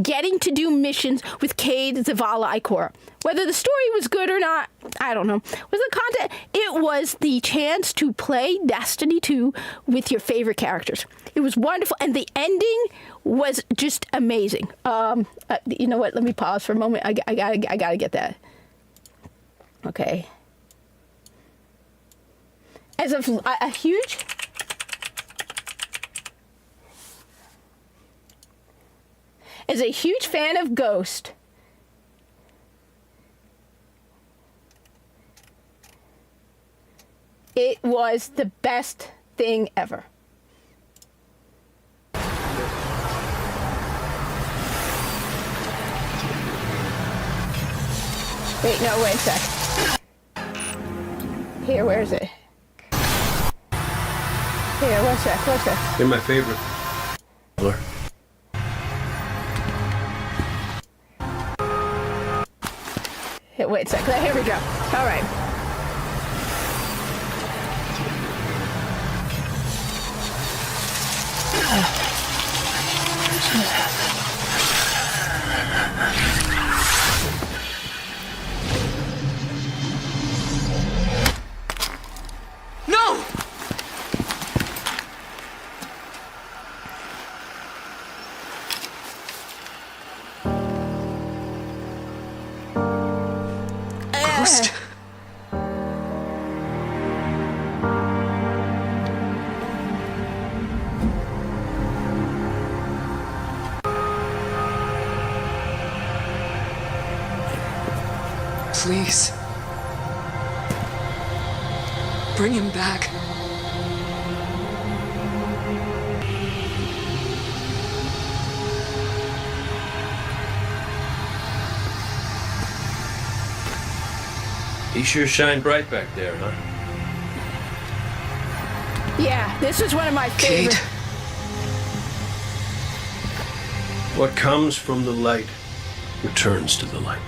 Getting to do missions with Cade, Zavala, Ikora. Whether the story was good or not, I don't know. Was the content? It was the chance to play Destiny 2 with your favorite characters. It was wonderful, and the ending was just amazing. You know what? Let me pause for a moment. I gotta get that. Okay. As a huge... As a huge fan of Ghost, it was the best thing ever. Wait, no, wait a sec. Here, where is it? Here, one sec. They're my favorite. Wait a sec. Here we go. All right. No! Ghost? Please. Bring him back. He sure shined bright back there, huh? Yeah, this is one of my favorite. Kate. What comes from the light returns to the light.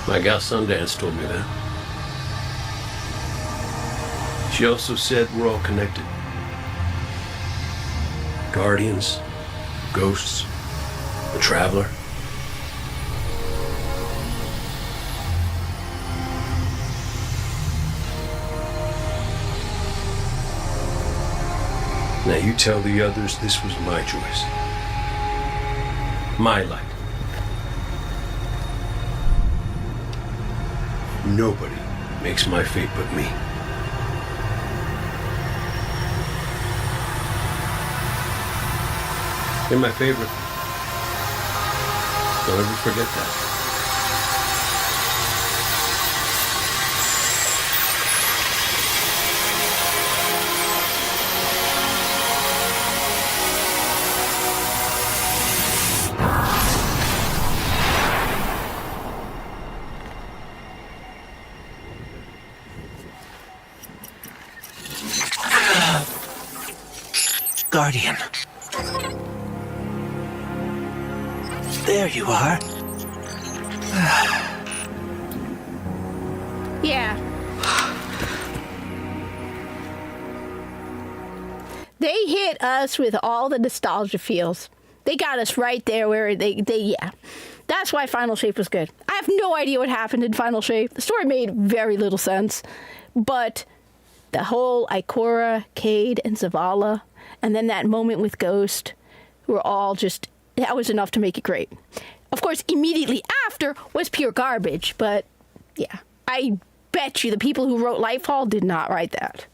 My gal Sundance told me that. She also said we're all connected. Guardians, ghosts, the Traveler. Now you tell the others this was my choice. My light. Nobody makes my fate but me. You're my favorite. Don't ever forget that. Guardian. There you are. Yeah. They hit us with all the nostalgia feels. They got us right there where yeah. That's why Final Shape was good. I have no idea what happened in Final Shape. The story made very little sense. But the whole Ikora, Cade, and Zavala, and then that moment with Ghost, were all just, that was enough to make it great. Of course, immediately after was pure garbage, but yeah, I bet you the people who wrote Lifefall did not write that.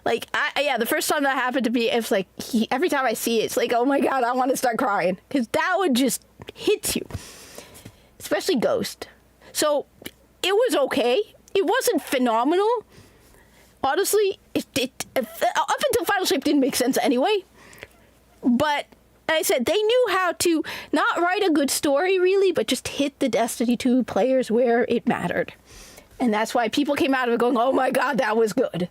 Like, the first time that happened to me, it's like, every time I see it, it's like, oh my God, I want to start crying. Because that would just hit you. Especially Ghost. So, it was okay. It wasn't phenomenal. Honestly, it up until Final Shape didn't make sense anyway. But, like I said, they knew how to not write a good story, really, but just hit the Destiny 2 players where it mattered. And that's why people came out of it going, oh my God, that was good.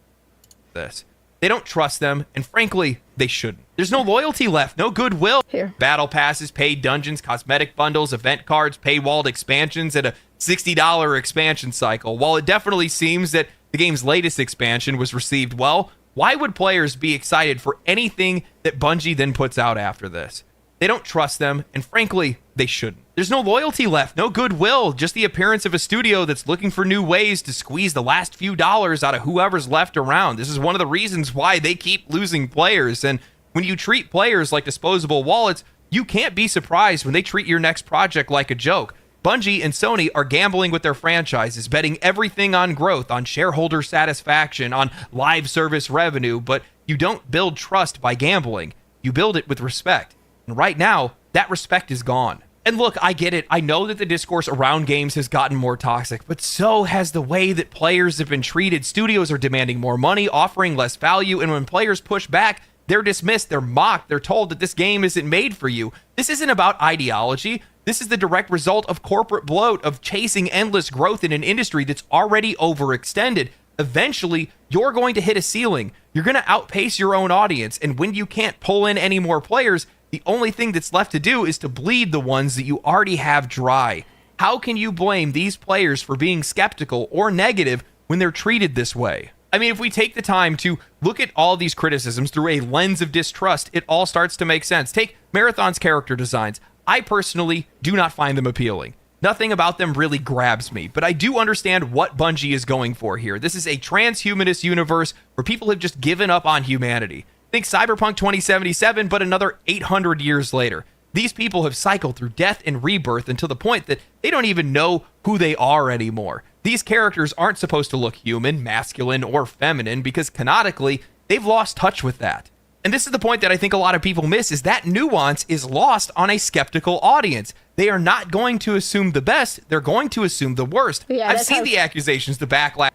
This. They don't trust them, and frankly, they shouldn't. There's no loyalty left, no goodwill. Here. Battle passes, paid dungeons, cosmetic bundles, event cards, paywalled expansions, and a $60 expansion cycle. While it definitely seems that the game's latest expansion was received well, why would players be excited for anything that Bungie then puts out after this? They don't trust them, and frankly, they shouldn't. There's no loyalty left, no goodwill, just the appearance of a studio that's looking for new ways to squeeze the last few dollars out of whoever's left around. This is one of the reasons why they keep losing players, and when you treat players like disposable wallets, you can't be surprised when they treat your next project like a joke. Bungie and Sony are gambling with their franchises, betting everything on growth, on shareholder satisfaction, on live service revenue, but you don't build trust by gambling. You build it with respect. And right now, that respect is gone. And look, I get it. I know that the discourse around games has gotten more toxic, but so has the way that players have been treated. Studios are demanding more money, offering less value, and when players push back, they're dismissed, they're mocked, they're told that this game isn't made for you. This isn't about ideology. This is the direct result of corporate bloat, of chasing endless growth in an industry that's already overextended. Eventually, you're going to hit a ceiling. You're going to outpace your own audience, and when you can't pull in any more players, the only thing that's left to do is to bleed the ones that you already have dry. How can you blame these players for being skeptical or negative when they're treated this way? I mean, if we take the time to look at all these criticisms through a lens of distrust, it all starts to make sense. Take Marathon's character designs. I personally do not find them appealing. Nothing about them really grabs me, but I do understand what Bungie is going for here. This is a transhumanist universe where people have just given up on humanity. Think Cyberpunk 2077, but another 800 years later. These people have cycled through death and rebirth until the point that they don't even know who they are anymore. These characters aren't supposed to look human, masculine, or feminine because canonically, they've lost touch with that. And this is the point that I think a lot of people miss, is that nuance is lost on a skeptical audience. They are not going to assume the best, they're going to assume the worst. Yeah, I've seen the accusations, the backlash.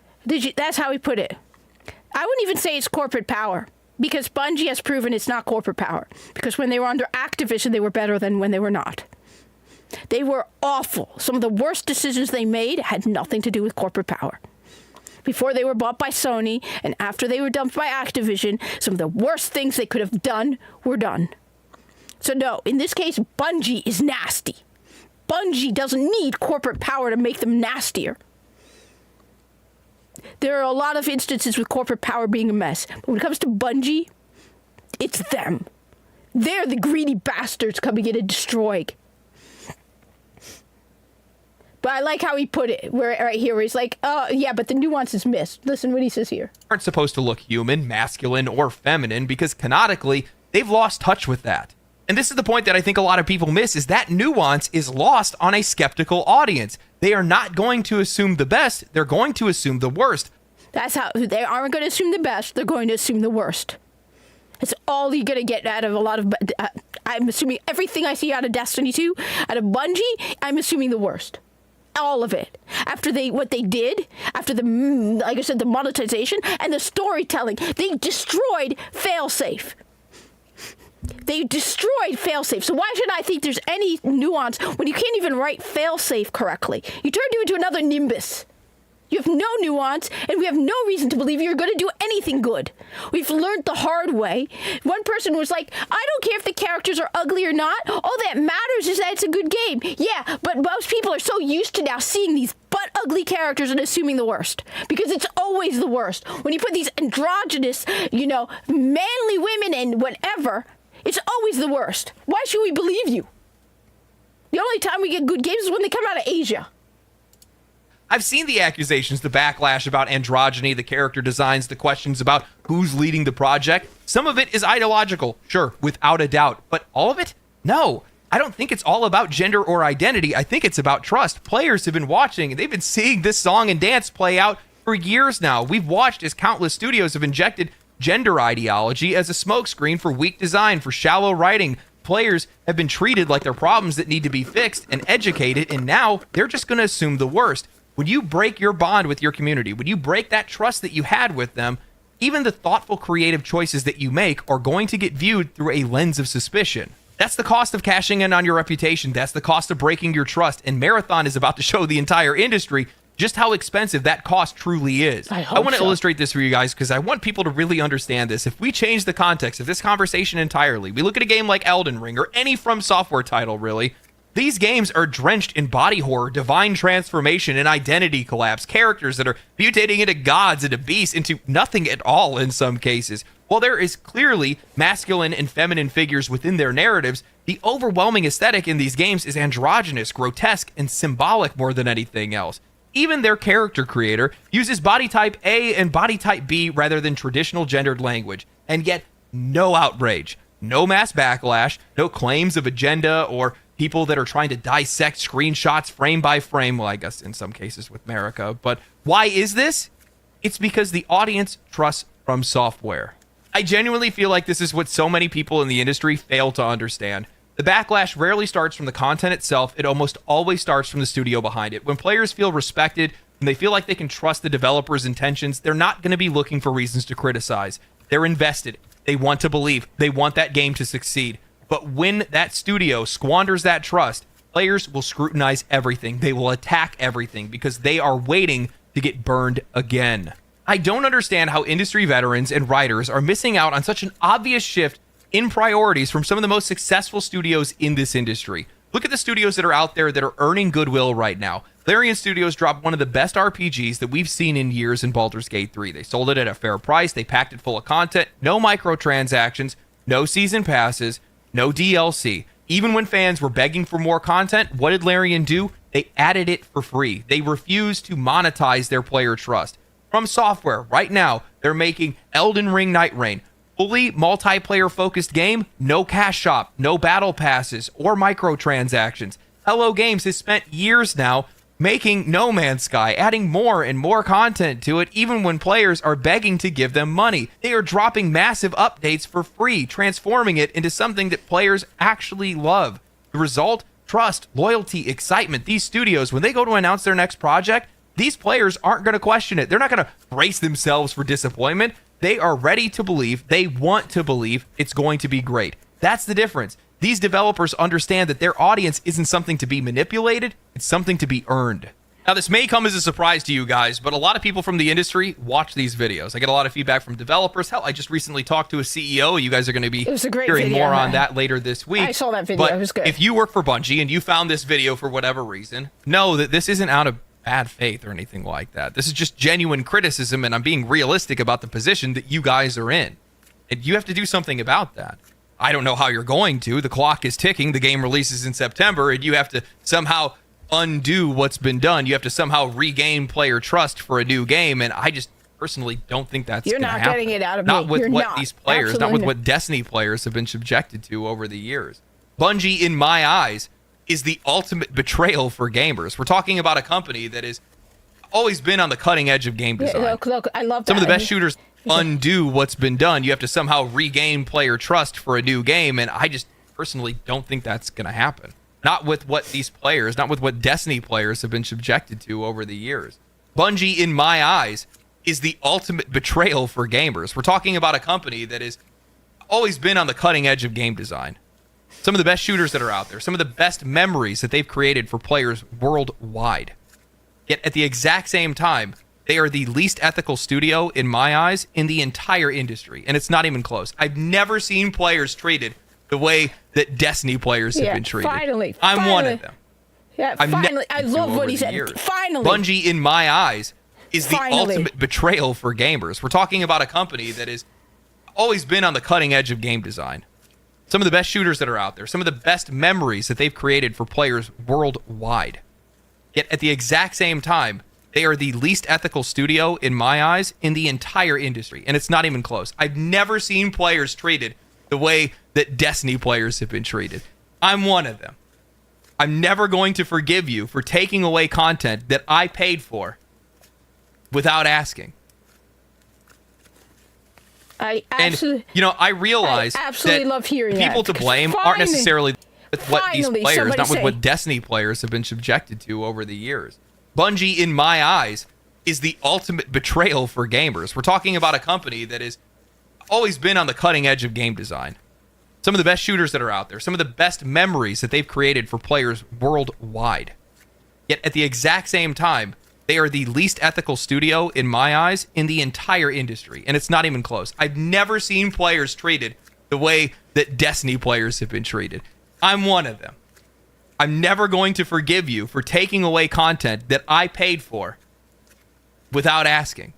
That's how he put it. I wouldn't even say it's corporate power. Because Bungie has proven it's not corporate power. Because when they were under Activision, they were better than when they were not. They were awful. Some of the worst decisions they made had nothing to do with corporate power. Before they were bought by Sony and after they were dumped by Activision, some of the worst things they could have done were done. So no, in this case, Bungie is nasty. Bungie doesn't need corporate power to make them nastier. There are a lot of instances with corporate power being a mess. But when it comes to Bungie, it's them. They're the greedy bastards coming in and destroying. But I like how he put it right here where he's like, oh, yeah, but the nuance is missed. Listen what he says here. Aren't supposed to look human, masculine, or feminine because canonically, they've lost touch with that. And this is the point that I think a lot of people miss is that nuance is lost on a skeptical audience. They are not going to assume the best. They're going to assume the worst. That's how they aren't going to assume the best. They're going to assume the worst. It's all you're going to get out of a lot of... I'm assuming everything I see out of Destiny 2, out of Bungie, I'm assuming the worst. All of it. After what they did, after like I said, the monetization and the storytelling, they destroyed failsafe. They destroyed failsafe. So why should I think there's any nuance when you can't even write failsafe correctly? You turned you into another Nimbus. You have no nuance, and we have no reason to believe you're going to do anything good. We've learned the hard way. One person was like, I don't care if the characters are ugly or not. All that matters is that it's a good game. Yeah, but most people are so used to now seeing these butt-ugly characters and assuming the worst. Because it's always the worst. When you put these androgynous, manly women and whatever, it's always the worst. Why should we believe you? The only time we get good games is when they come out of Asia. I've seen the accusations, the backlash about androgyny, the character designs, the questions about who's leading the project. Some of it is ideological, sure, without a doubt. But all of it? No. I don't think it's all about gender or identity. I think it's about trust. Players have been watching, and they've been seeing this song and dance play out for years now. We've watched as countless studios have injected gender ideology as a smokescreen for weak design, for shallow writing. Players have been treated like they're problems that need to be fixed and educated, and now they're just going to assume the worst. When you break your bond with your community, when you break that trust that you had with them, even the thoughtful, creative choices that you make are going to get viewed through a lens of suspicion. That's the cost of cashing in on your reputation. That's the cost of breaking your trust. And Marathon is about to show the entire industry just how expensive that cost truly is. I want to illustrate this for you guys because I want people to really understand this. If we change the context of this conversation entirely, we look at a game like Elden Ring or any From Software title, really, these games are drenched in body horror, divine transformation, and identity collapse. Characters that are mutating into gods, into beasts, into nothing at all in some cases. While there is clearly masculine and feminine figures within their narratives, the overwhelming aesthetic in these games is androgynous, grotesque, and symbolic more than anything else. Even their character creator uses body type A and body type B rather than traditional gendered language. And yet, no outrage, no mass backlash, no claims of agenda or people that are trying to dissect screenshots frame by frame. Well, I guess in some cases with America. But why is this? It's because the audience trusts From Software. I genuinely feel like this is what so many people in the industry fail to understand. The backlash rarely starts from the content itself. It almost always starts from the studio behind it. When players feel respected, when they feel like they can trust the developer's intentions, they're not going to be looking for reasons to criticize. They're invested. They want to believe. They want that game to succeed. But when that studio squanders that trust, players will scrutinize everything. They will attack everything because they are waiting to get burned again. I don't understand how industry veterans and writers are missing out on such an obvious shift in priorities from some of the most successful studios in this industry. Look at the studios that are out there that are earning goodwill right now. Larian Studios dropped one of the best RPGs that we've seen in years in Baldur's Gate 3. They sold it at a fair price. They packed it full of content, no microtransactions, no season passes, no DLC. Even when fans were begging for more content, what did Larian do? They added it for free. They refused to monetize their player trust. From Software, right now, they're making Elden Ring Night Reign. Fully multiplayer-focused game, no cash shop, no battle passes, or microtransactions. Hello Games has spent years now making No Man's Sky, adding more and more content to it, even when players are begging to give them money. They are dropping massive updates for free, transforming it into something that players actually love. The result? Trust, loyalty, excitement. These studios, when they go to announce their next project, these players aren't going to question it. They're not going to brace themselves for disappointment. They are ready to believe, they want to believe it's going to be great. That's the difference. These developers understand that their audience isn't something to be manipulated, it's something to be earned. Now, this may come as a surprise to you guys, but a lot of people from the industry watch these videos. I get a lot of feedback from developers. Hell, I just recently talked to a CEO. You guys are going to be hearing more on that later this week. I saw that video. But it was good. if you work for Bungie and you found this video for whatever reason, know that this isn't out of bad faith or anything like that. This is just genuine criticism, and I'm being realistic about the position that you guys are in. And you have to do something about that. I don't know how you're going to. The clock is ticking. The game releases in September, and you have to somehow undo what's been done. You have to somehow regain player trust for a new game, and I just personally don't think that's going to happen. You're not getting it out of me. Not with You're what not. these players, Absolutely not with not. what Destiny players have been subjected to over the years. Bungie, in my eyes, is the ultimate betrayal for gamers. We're talking about a company that has always been on the cutting edge of game design. Look, I love that. Some of the best shooters undo what's been done. You have to somehow regain player trust for a new game, and I just personally don't think that's going to happen. Not with what these players, not with what Destiny players have been subjected to over the years. Bungie, in my eyes, is the ultimate betrayal for gamers. We're talking about a company that has always been on the cutting edge of game design. Some of the best shooters that are out there, some of the best memories that they've created for players worldwide. Yet at the exact same time, they are the least ethical studio, in my eyes, in the entire industry. And it's not even close. I've never seen players treated the way that Destiny players have been treated. I'm one of them. Yeah, finally. I love what he said. Finally. Bungie, in my eyes, is the ultimate betrayal for gamers. We're talking about a company that has always been on the cutting edge of game design. Some of the best shooters that are out there, some of the best memories that they've created for players worldwide. Yet at the exact same time, they are the least ethical studio, in my eyes, in the entire industry. And it's not even close. I've never seen players treated the way that Destiny players have been treated. I'm one of them. I'm never going to forgive you for taking away content that I paid for without asking. I realize that love hearing people that, to blame aren't necessarily with what these players, not with what Destiny players have been subjected to over the years. Bungie, in my eyes, is the ultimate betrayal for gamers. We're talking about a company that has always been on the cutting edge of game design. Some of the best shooters that are out there, some of the best memories that they've created for players worldwide. Yet at the exact same time, they are the least ethical studio, in my eyes, in the entire industry. And it's not even close. I've never seen players treated the way that Destiny players have been treated. I'm one of them. I'm never going to forgive you for taking away content that I paid for without asking.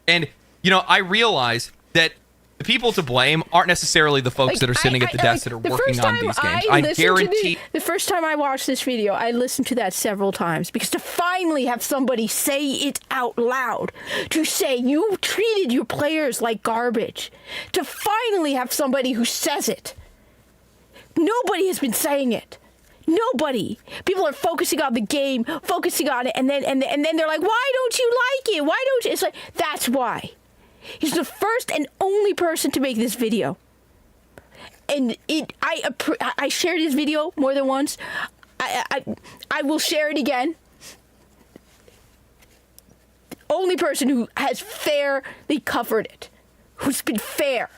And, I realize that the people to blame aren't necessarily the folks that are sitting at the desk that are working on these games. I guarantee. The first time I watched this video, I listened to that several times because to finally have somebody say it out loud, to say you treated your players like garbage, to finally have somebody who says it. Nobody has been saying it. Nobody. People are focusing on the game, focusing on it, and then they're like, "Why don't you like it? Why don't you?" It's like that's why. He's the first and only person to make this video. And I shared his video more than once. I will share it again. Only person who has fairly covered it. Who's been fair.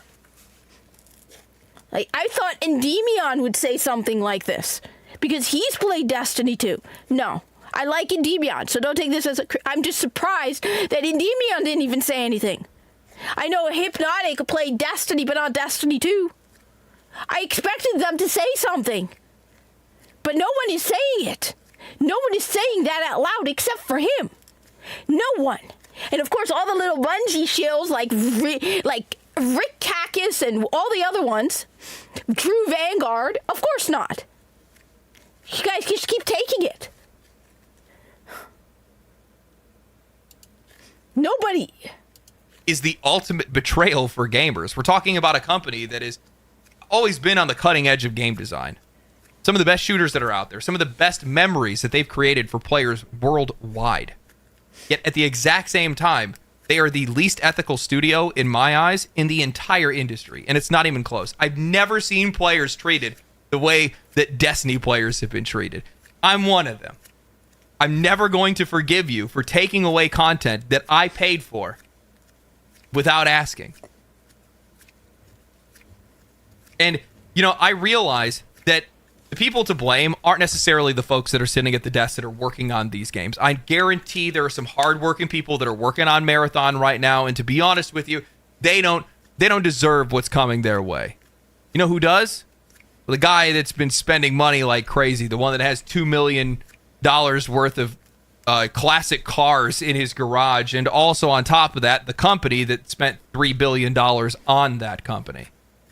Like, I thought Endymion would say something like this. Because he's played Destiny too. No. I like Endymion, so don't take this as I'm just surprised that Endymion didn't even say anything. I know Hypnotic played Destiny, but not Destiny 2. I expected them to say something. But no one is saying it. No one is saying that out loud except for him. No one. And of course, all the little Bungie shills like Rick Kakis and all the other ones. Drew Vanguard. Of course not. You guys just keep taking it. Nobody is the ultimate betrayal for gamers. We're talking about a company that has always been on the cutting edge of game design. Some of the best shooters that are out there, some of the best memories that they've created for players worldwide. Yet at the exact same time, they are the least ethical studio, in my eyes, in the entire industry. And it's not even close. I've never seen players treated the way that Destiny players have been treated. I'm one of them. I'm never going to forgive you for taking away content that I paid for without asking. And, you know, I realize that the people to blame aren't necessarily the folks that are sitting at the desks that are working on these games. I guarantee there are some hardworking people that are working on Marathon right now, and to be honest with you, they don't deserve what's coming their way. You know who does? Well, the guy that's been spending money like crazy, the one that has $2 million worth of classic cars in his garage, and also on top of that, the company that spent $3 billion on that company.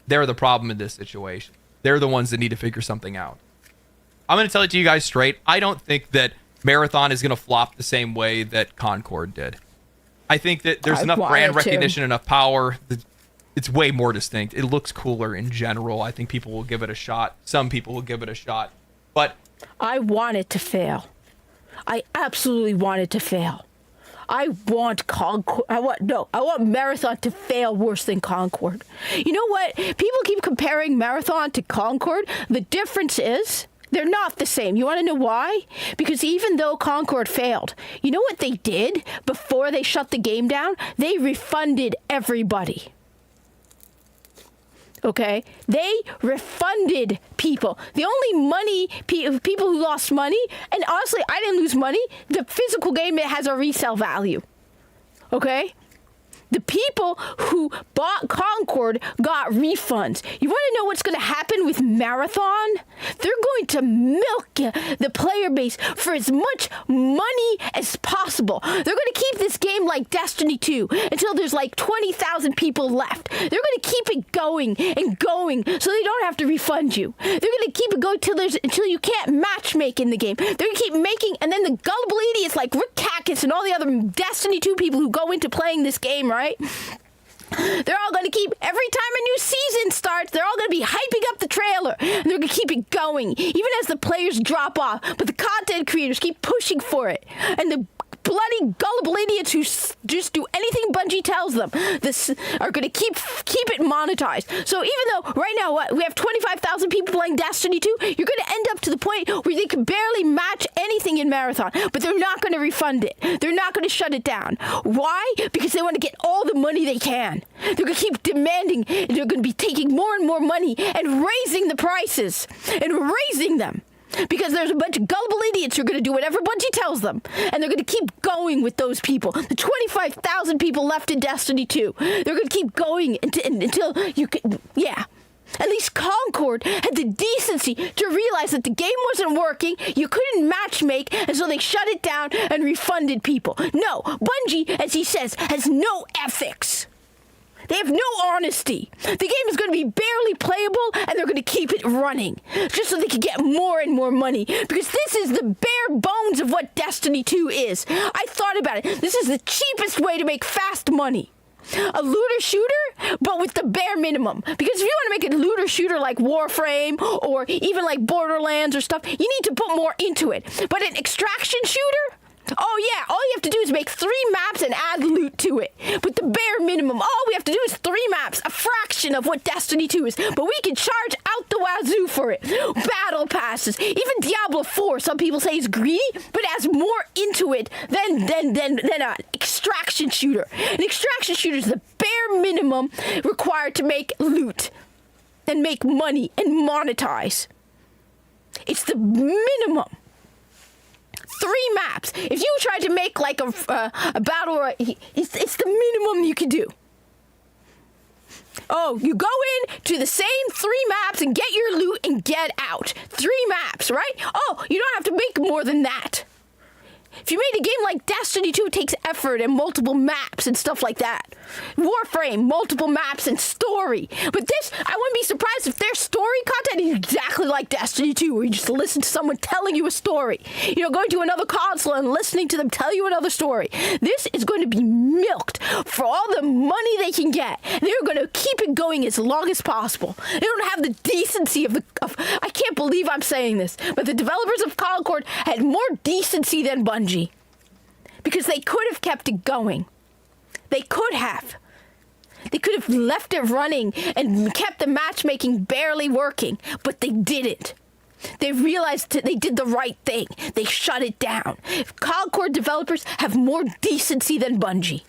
They're the problem in this situation. They're the ones that need to figure something out. I'm going to tell it to you guys straight. I don't think that Marathon is going to flop the same way that Concord did. I think that there's enough brand recognition, enough power. It's way more distinct. It looks cooler in general. I think people will give it a shot. Some people will give it a shot. But I want it to fail. I absolutely want it to fail. I want Concord. I want Marathon to fail worse than Concord. You know what? People keep comparing Marathon to Concord. The difference is they're not the same. You want to know why? Because even though Concord failed, you know what they did before they shut the game down? They refunded everybody. Okay? They refunded people. The only money, people who lost money, and honestly, I didn't lose money. The physical game, it has a resale value. Okay? The people who bought Concord got refunds. You want to know what's going to happen with Marathon? They're going to milk the player base for as much money as possible. They're going to keep this game like Destiny 2 until there's like 20,000 people left. They're going to keep it going and going so they don't have to refund you. They're going to keep it going until you can't matchmake in the game. They're going to keep making, and then the gullible idiots like Rick Cackus and all the other Destiny 2 people who go into playing this game, right? They're all going to keep, every time a new season starts, they're all going to be hyping up the trailer. And they're going to keep it going, even as the players drop off. But the content creators keep pushing for it. And the bloody gullible idiots who just do anything Bungie tells them this are going to keep it monetized. So even though right now we have 25,000 people playing Destiny 2, you're going to end up to the point where they can barely match anything in Marathon, but they're not going to refund it. They're not going to shut it down. Why? Because they want to get all the money they can. They're going to keep demanding, and they're going to be taking more and more money and raising the prices and raising them. Because there's a bunch of gullible idiots who are going to do whatever Bungie tells them. And they're going to keep going with those people. The 25,000 people left in Destiny 2. They're going to keep going until you can... Yeah. At least Concord had the decency to realize that the game wasn't working, you couldn't matchmake, and so they shut it down and refunded people. No, Bungie, as he says, has no ethics. They have no honesty. The game is going to be barely playable, and they're going to keep it running just so they can get more and more money. Because this is the bare bones of what Destiny 2 is. I thought about it. This is the cheapest way to make fast money. A looter shooter, but with the bare minimum. Because if you want to make a looter shooter like Warframe or even like Borderlands or stuff, you need to put more into it. But an extraction shooter? Oh yeah, all you have to do is make 3 maps and add loot to it. But the bare minimum, all we have to do is 3 maps, a fraction of what Destiny 2 is. But we can charge out the wazoo for it. Battle passes, even Diablo 4, some people say is greedy, but it has more into it than an extraction shooter. An extraction shooter is the bare minimum required to make loot and make money and monetize. It's the minimum. 3 maps. If you try to make like a battle, it's the minimum you can do. Oh, you go in to the same 3 maps and get your loot and get out. 3 maps, right? Oh, you don't have to make more than that. If you made a game like Destiny 2, it takes effort and multiple maps and stuff like that. Warframe, multiple maps and story. But this, I wouldn't be surprised if their story content is exactly like Destiny 2, where you just listen to someone telling you a story. You know, going to another console and listening to them tell you another story. This is going to be milked for all the money they can get. They're going to keep it going as long as possible. They don't have the decency of I can't believe I'm saying this, but the developers of Concord had more decency than Bungie. Because they could have kept it going. They could have. They could have left it running and kept the matchmaking barely working, but they didn't. They realized they did the right thing. They shut it down. Concord developers have more decency than Bungie.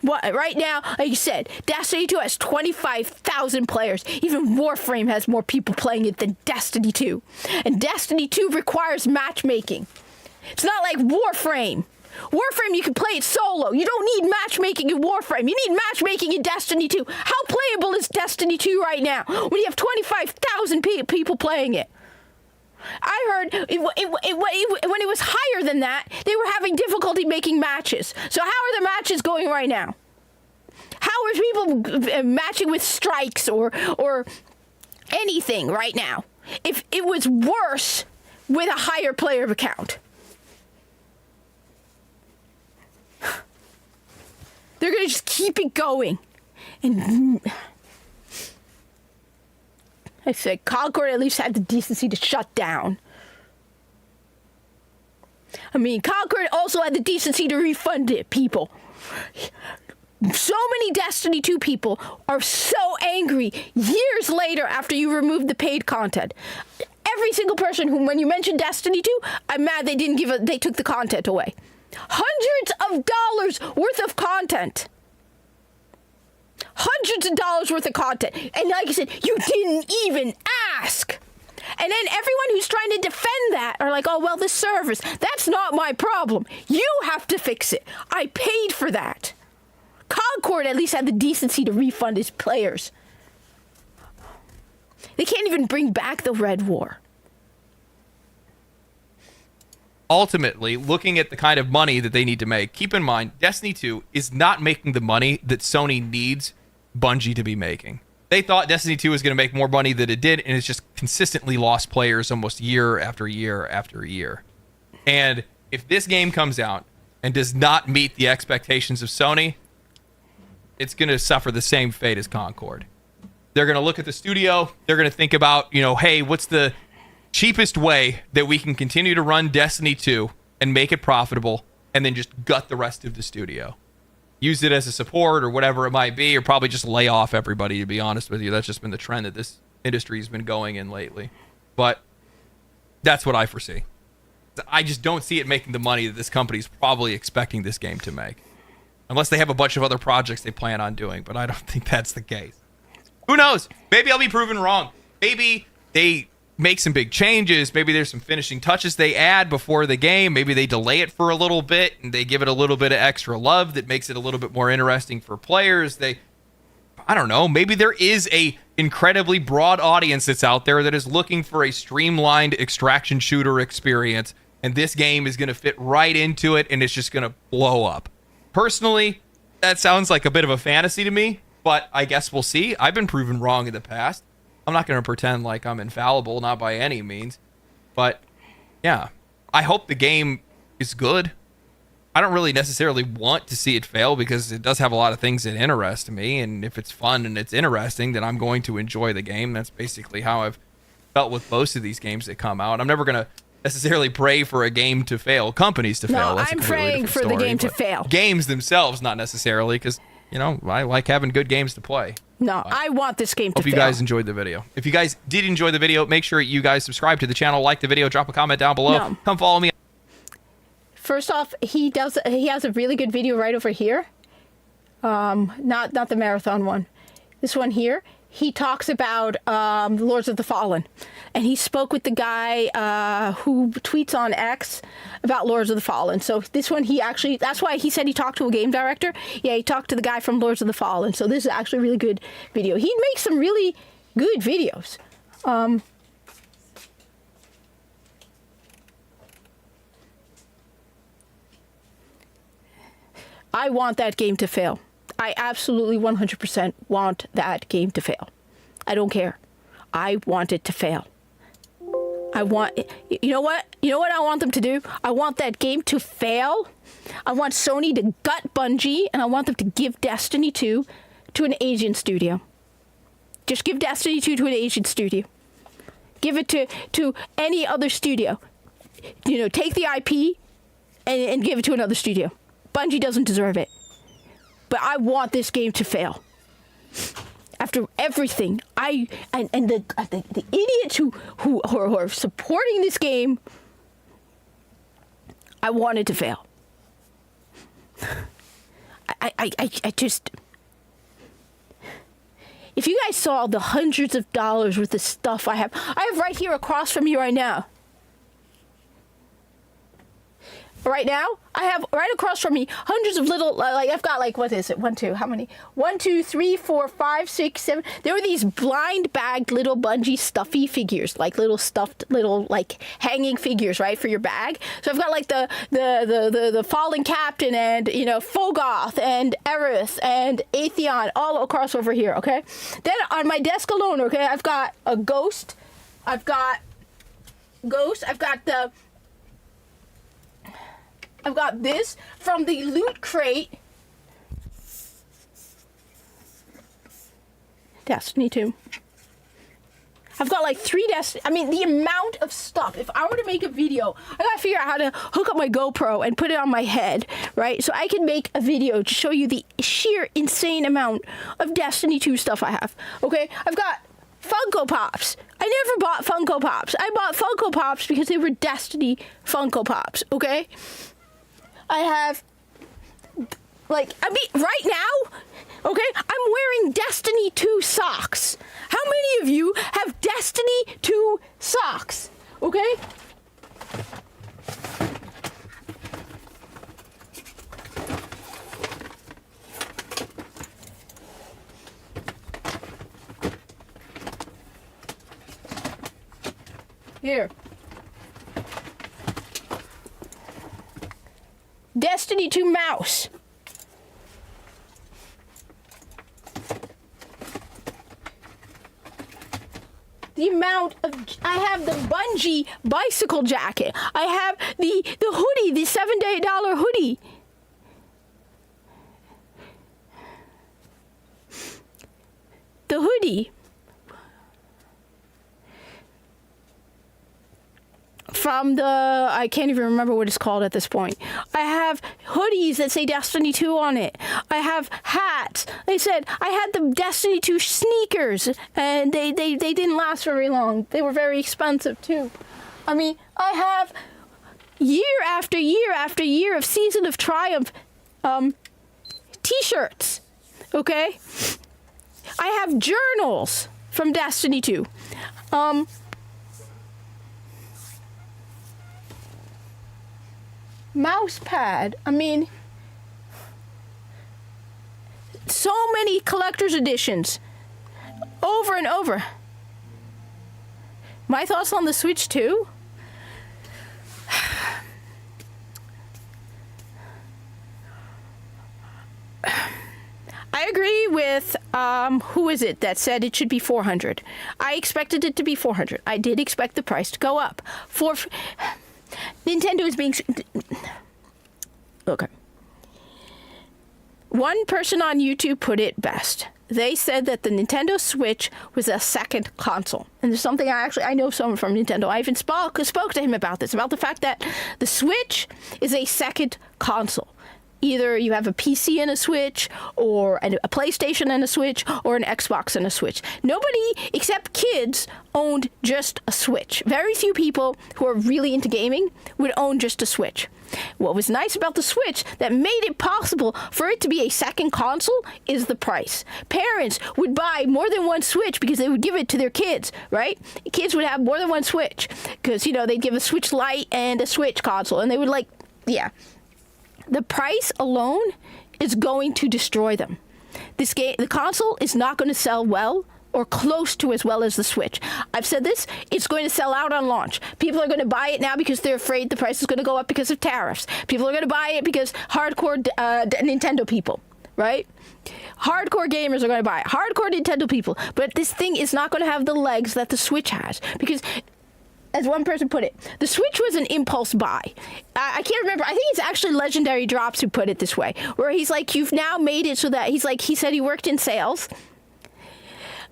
What, right now, like you said, Destiny 2 has 25,000 players. Even Warframe has more people playing it than Destiny 2. And Destiny 2 requires matchmaking. It's not like Warframe. Warframe, you can play it solo. You don't need matchmaking in Warframe. You need matchmaking in Destiny 2. How playable is Destiny 2 right now when you have 25,000 people playing it? I heard when it was higher than that, they were having difficulty making matches. So how are the matches going right now? How are people matching with strikes or anything right now? If it was worse with a higher player account. They're going to just keep it going. And I said, Concord at least had the decency to shut down. I mean, Concord also had the decency to refund it, people. So many Destiny 2 people are so angry years later after you remove the paid content. Every single person who, when you mention Destiny 2, I'm mad they took the content away. Hundreds of dollars worth of content. Hundreds of dollars worth of content. And like I said, you didn't even ask. And then everyone who's trying to defend that are like, oh, well, this service, that's not my problem. You have to fix it. I paid for that. Concord at least had the decency to refund his players. They can't even bring back the Red War. Ultimately, looking at the kind of money that they need to make, keep in mind, Destiny 2 is not making the money that Sony needs Bungie to be making. They thought Destiny 2 was going to make more money than it did, and it's just consistently lost players almost year after year after year. And if this game comes out and does not meet the expectations of Sony, it's going to suffer the same fate as Concord. They're going to look at the studio, they're going to think about, hey, what's the cheapest way that we can continue to run Destiny 2 and make it profitable, and then just gut the rest of the studio. Use it as a support or whatever it might be, or probably just lay off everybody, to be honest with you. That's just been the trend that this industry has been going in lately. But that's what I foresee. I just don't see it making the money that this company is probably expecting this game to make. Unless they have a bunch of other projects they plan on doing, but I don't think that's the case. Who knows? Maybe I'll be proven wrong. Maybe they make some big changes. Maybe there's some finishing touches they add before the game. Maybe they delay it for a little bit and they give it a little bit of extra love that makes it a little bit more interesting for players. I don't know. Maybe there is a incredibly broad audience that's out there that is looking for a streamlined extraction shooter experience, and this game is going to fit right into it and it's just going to blow up. Personally, that sounds like a bit of a fantasy to me, but I guess we'll see. I've been proven wrong in the past. I'm not going to pretend like I'm infallible, not by any means. But, yeah, I hope the game is good. I don't really necessarily want to see it fail because it does have a lot of things that interest me. And if it's fun and it's interesting, then I'm going to enjoy the game. That's basically how I've felt with most of these games that come out. I'm never going to necessarily pray for a game to fail, companies to fail. That's I'm praying for the game to fail. Games themselves, not necessarily, because, I like having good games to play. No, I want this game to fail. Hope you guys enjoyed the video. If you guys did enjoy the video, make sure you guys subscribe to the channel, like the video, drop a comment down below. No. Come follow me. First off, he has a really good video right over here. Not the marathon one. This one here. He talks about Lords of the Fallen. And he spoke with the guy who tweets on X about Lords of the Fallen. So this one, that's why he said he talked to a game director. Yeah, he talked to the guy from Lords of the Fallen. So this is actually a really good video. He makes some really good videos. I want that game to fail. I absolutely 100% want that game to fail. I don't care. I want it to fail. You know what I want them to do? I want that game to fail. I want Sony to gut Bungie, and I want them to give Destiny 2 to an Asian studio. Just give Destiny 2 to an Asian studio. Give it to any other studio. Take the IP and give it to another studio. Bungie doesn't deserve it. But I want this game to fail. After everything, the idiots who are supporting this game, I want it to fail. I I just... If you guys saw the hundreds of dollars worth of stuff I have right here across from me right now. Right now, I have right across from me hundreds of little, like, I've got, like, what is it? 1, 2, how many? 1, 2, 3, 4, 5, 6, 7. There were these blind bagged little Bungie stuffy figures, like little stuffed, little, like, hanging figures, right, for your bag. So I've got, like, the fallen captain and, you know, Fogoth and Aerith and Atheon all across over here, okay? Then on my desk alone, okay, I've got a ghost. I've got this from the loot crate. Destiny 2. I've got like 3 I mean, the amount of stuff. If I were to make a video, I gotta figure out how to hook up my GoPro and put it on my head, right? So I can make a video to show you the sheer insane amount of Destiny 2 stuff I have. Okay? I've got Funko Pops. I never bought Funko Pops. I bought Funko Pops because they were Destiny Funko Pops, okay? I have, like, I mean, right now, okay, I'm wearing Destiny 2 socks. How many of you have Destiny 2 socks, okay? Here. Destiny 2 mouse. The amount of... I have the Bungie bicycle jacket. I have the hoodie, the $7 hoodie. The hoodie. From the... I can't even remember what it's called at this point. I have hoodies that say Destiny 2 on it. I have hats. They said I had the Destiny 2 sneakers, and they didn't last very long. They were very expensive, too. I mean, I have year after year after year of Season of Triumph t-shirts, okay? I have journals from Destiny 2. Mouse pad. I mean, so many collector's editions over and over. My thoughts on the Switch 2? I agree with who is it that said it should be $400. I expected it to be $400. I did expect the price to go up. Nintendo is being... Okay. One person on YouTube put it best. They said that the Nintendo Switch was a second console. And there's something I know someone from Nintendo. I even spoke to him about this, about the fact that the Switch is a second console. Either you have a PC and a Switch, or a PlayStation and a Switch, or an Xbox and a Switch. Nobody, except kids, owned just a Switch. Very few people who are really into gaming would own just a Switch. What was nice about the Switch that made it possible for it to be a second console is the price. Parents would buy more than one Switch because they would give it to their kids, right? Kids would have more than one Switch because, they'd give a Switch Lite and a Switch console, and they would yeah. The price alone is going to destroy them. The console is not going to sell well or close to as well as the Switch. I've said this, it's going to sell out on launch. People are going to buy it now because they're afraid the price is going to go up because of tariffs. People are going to buy it because hardcore Nintendo people, right? Hardcore gamers are going to buy it. Hardcore Nintendo people. But this thing is not going to have the legs that the Switch has because... As one person put it, the Switch was an impulse buy. I can't remember. I think it's actually Legendary Drops who put it this way, where he's like, you've now made it so that he said he worked in sales.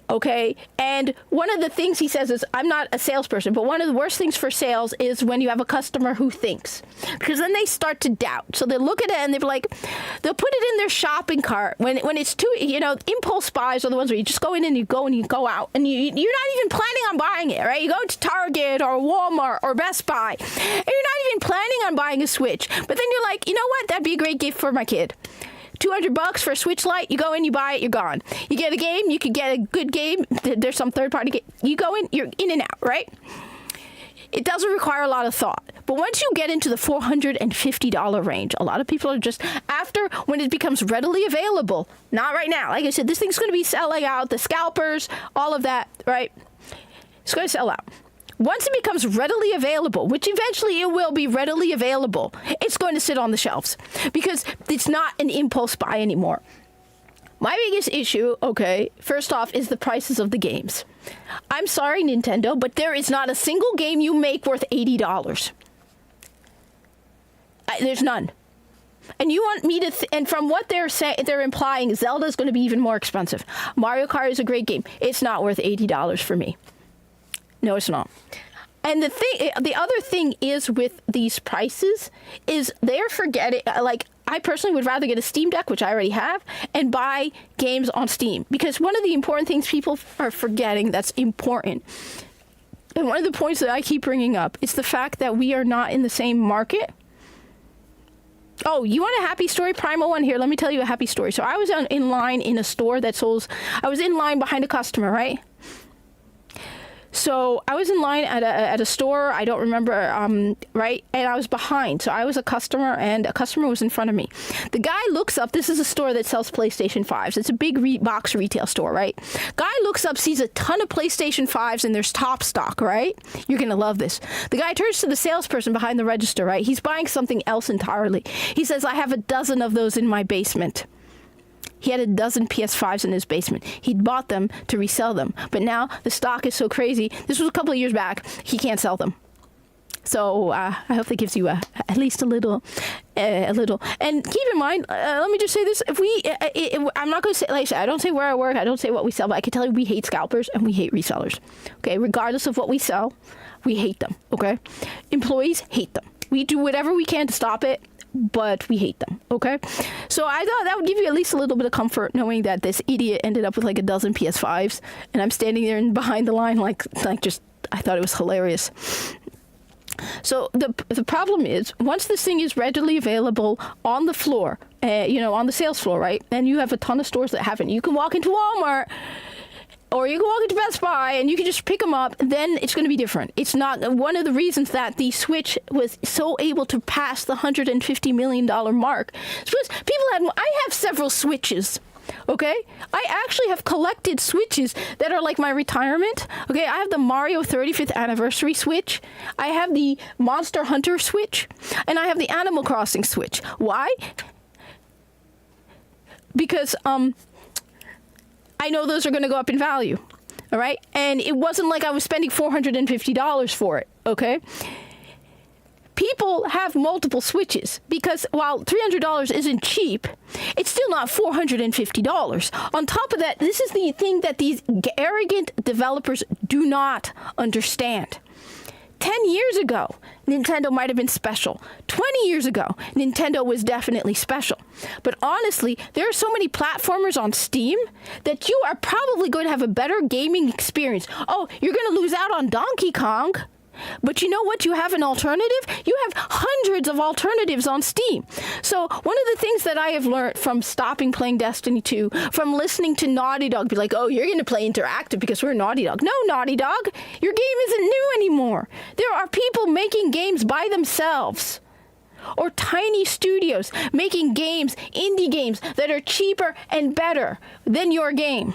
Okay, and one of the things he says is, I'm not a salesperson, but one of the worst things for sales is when you have a customer who thinks, because then they start to doubt. So they look at it and they'll put it in their shopping cart when it's too, impulse buys are the ones where you just go in and you go out and you're not even planning on buying it, right? You go to Target or Walmart or Best Buy and you're not even planning on buying a Switch, but then you're like, you know what? That'd be a great gift for my kid. $200 for a Switch Lite. You go in, you buy it, you're gone. You get a game, you could get a good game. There's some third-party game. You go in, you're in and out, right? It doesn't require a lot of thought. But once you get into the $450 range, a lot of people are just, after, when it becomes readily available, not right now. Like I said, this thing's going to be selling out, the scalpers, all of that, right? It's going to sell out. Once it becomes readily available, which eventually it will be readily available, it's going to sit on the shelves because it's not an impulse buy anymore. My biggest issue, okay, first off, is the prices of the games. I'm sorry, Nintendo, but there is not a single game you make worth $80. There's none. And you want me to, and from what they're saying, they're implying Zelda's going to be even more expensive. Mario Kart is a great game. It's not worth $80 for me. No, it's not. And the other thing is with these prices is they're forgetting, like, I personally would rather get a Steam Deck, which I already have, and buy games on Steam. Because one of the important things people are forgetting that's important, and one of the points that I keep bringing up, is the fact that we are not in the same market. Oh, you want a happy story? Primal one here. Let me tell you a happy story. So I was in line in a store that sells, I was in line behind a customer, right? So I was in line at a store, I don't remember, right? And I was behind. So I was a customer, and a customer was in front of me. The guy looks up. This is a store that sells PlayStation 5s. It's a big box retail store, right? Guy looks up, sees a ton of PlayStation 5s, and there's top stock, right? You're going to love this. The guy turns to the salesperson behind the register, right? He's buying something else entirely. He says, I have a dozen of those in my basement. He had a dozen PS5s in his basement. He'd bought them to resell them. But now the stock is so crazy. This was a couple of years back. He can't sell them. So I hope that gives you at least a little. And keep in mind, let me just say this. I'm not going to say, like I said, I don't say where I work. I don't say what we sell. But I can tell you we hate scalpers and we hate resellers. Okay? Regardless of what we sell, we hate them. Okay? Employees hate them. We do whatever we can to stop it, but we hate them, okay? So I thought that would give you at least a little bit of comfort knowing that this idiot ended up with like a dozen PS5s, and I'm standing there behind the line like just, I thought it was hilarious. So the problem is, once this thing is readily available on the floor, on the sales floor, right? And you have a ton of stores that haven't. You can walk into Walmart, or you can walk into Best Buy and you can just pick them up, then it's going to be different. It's not one of the reasons that the Switch was so able to pass the $150 million mark. Because I have several Switches, okay? I actually have collected Switches that are like my retirement, okay? I have the Mario 35th anniversary Switch. I have the Monster Hunter Switch, and I have the Animal Crossing Switch. Why? Because, I know those are going to go up in value, all right? And it wasn't like I was spending $450 for it, okay? People have multiple Switches because while $300 isn't cheap, it's still not $450. On top of that, this is the thing that these arrogant developers do not understand. 10 years ago, Nintendo might have been special. 20 years ago, Nintendo was definitely special. But honestly, there are so many platformers on Steam that you are probably going to have a better gaming experience. Oh, you're going to lose out on Donkey Kong. But you know what? You have an alternative. You have hundreds of alternatives on Steam. So one of the things that I have learned from stopping playing Destiny 2, from listening to Naughty Dog be like, oh, you're going to play interactive because we're Naughty Dog. No, Naughty Dog, your game isn't new anymore. There are people making games by themselves. Or tiny studios making games, indie games, that are cheaper and better than your game.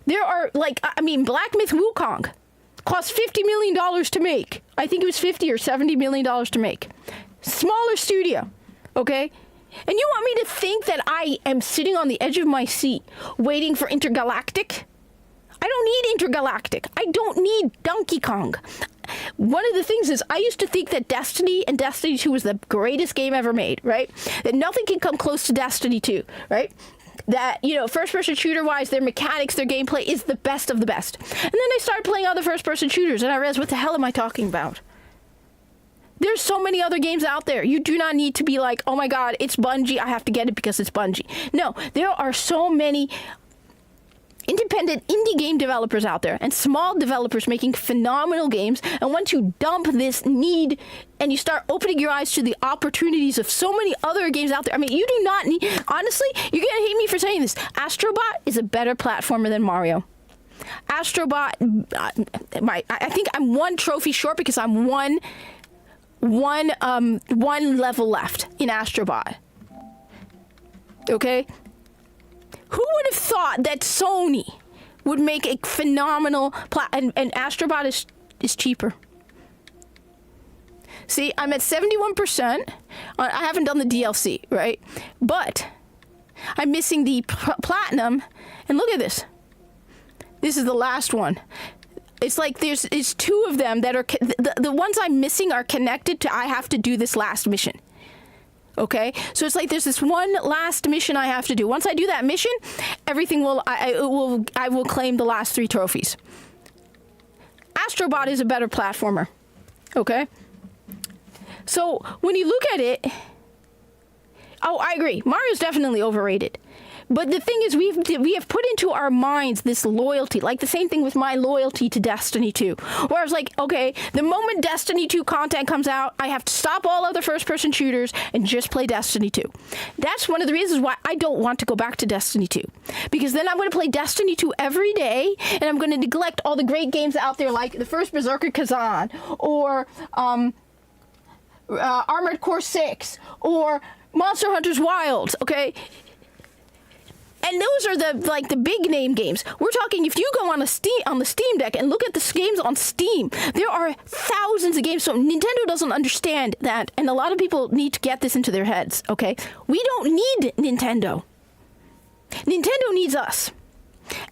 There are, Black Myth Wukong cost $50 million to make. I think it was $50 or $70 million to make. Smaller studio, okay? And you want me to think that I am sitting on the edge of my seat waiting for Intergalactic? I don't need Intergalactic. I don't need Donkey Kong. One of the things is I used to think that Destiny and Destiny 2 was the greatest game ever made, right? That nothing can come close to Destiny 2, right? That, first-person shooter-wise, their mechanics, their gameplay is the best of the best. And then I started playing other first-person shooters, and I realized, what the hell am I talking about? There's so many other games out there. You do not need to be like, oh my god, it's Bungie, I have to get it because it's Bungie. No, there are so many independent indie game developers out there and small developers making phenomenal games. And once you dump this need and you start opening your eyes to the opportunities of so many other games out there, I mean, you do not need, honestly, you're going to hate me for saying this. Astrobot is a better platformer than Mario. Astrobot, I think I'm one trophy short because I'm one level left in Astrobot. Okay? Who would have thought that Sony would make a phenomenal and Astrobot is cheaper? See, I'm at 71%. I haven't done the DLC, right? But I'm missing the platinum. And look at this. This is the last one. It's like it's two of them that are the ones I'm missing are connected to I have to do this last mission. Okay, so it's like there's this one last mission I have to do. Once I do that mission, everything I will claim the last 3 trophies. Astrobot is a better platformer. Okay, so when you look at it, oh, I agree. Mario's definitely overrated. But the thing is, we have put into our minds this loyalty, like the same thing with my loyalty to Destiny 2. Where I was like, okay, the moment Destiny 2 content comes out, I have to stop all other first-person shooters and just play Destiny 2. That's one of the reasons why I don't want to go back to Destiny 2. Because then I'm going to play Destiny 2 every day, and I'm going to neglect all the great games out there, like the first Berserker Kazan, or Armored Core 6, or Monster Hunter's Wilds, okay? And those are the big name games. We're talking if you go on the Steam Deck and look at the games on Steam, there are thousands of games. So Nintendo doesn't understand that, and a lot of people need to get this into their heads. Okay, we don't need Nintendo. Nintendo needs us.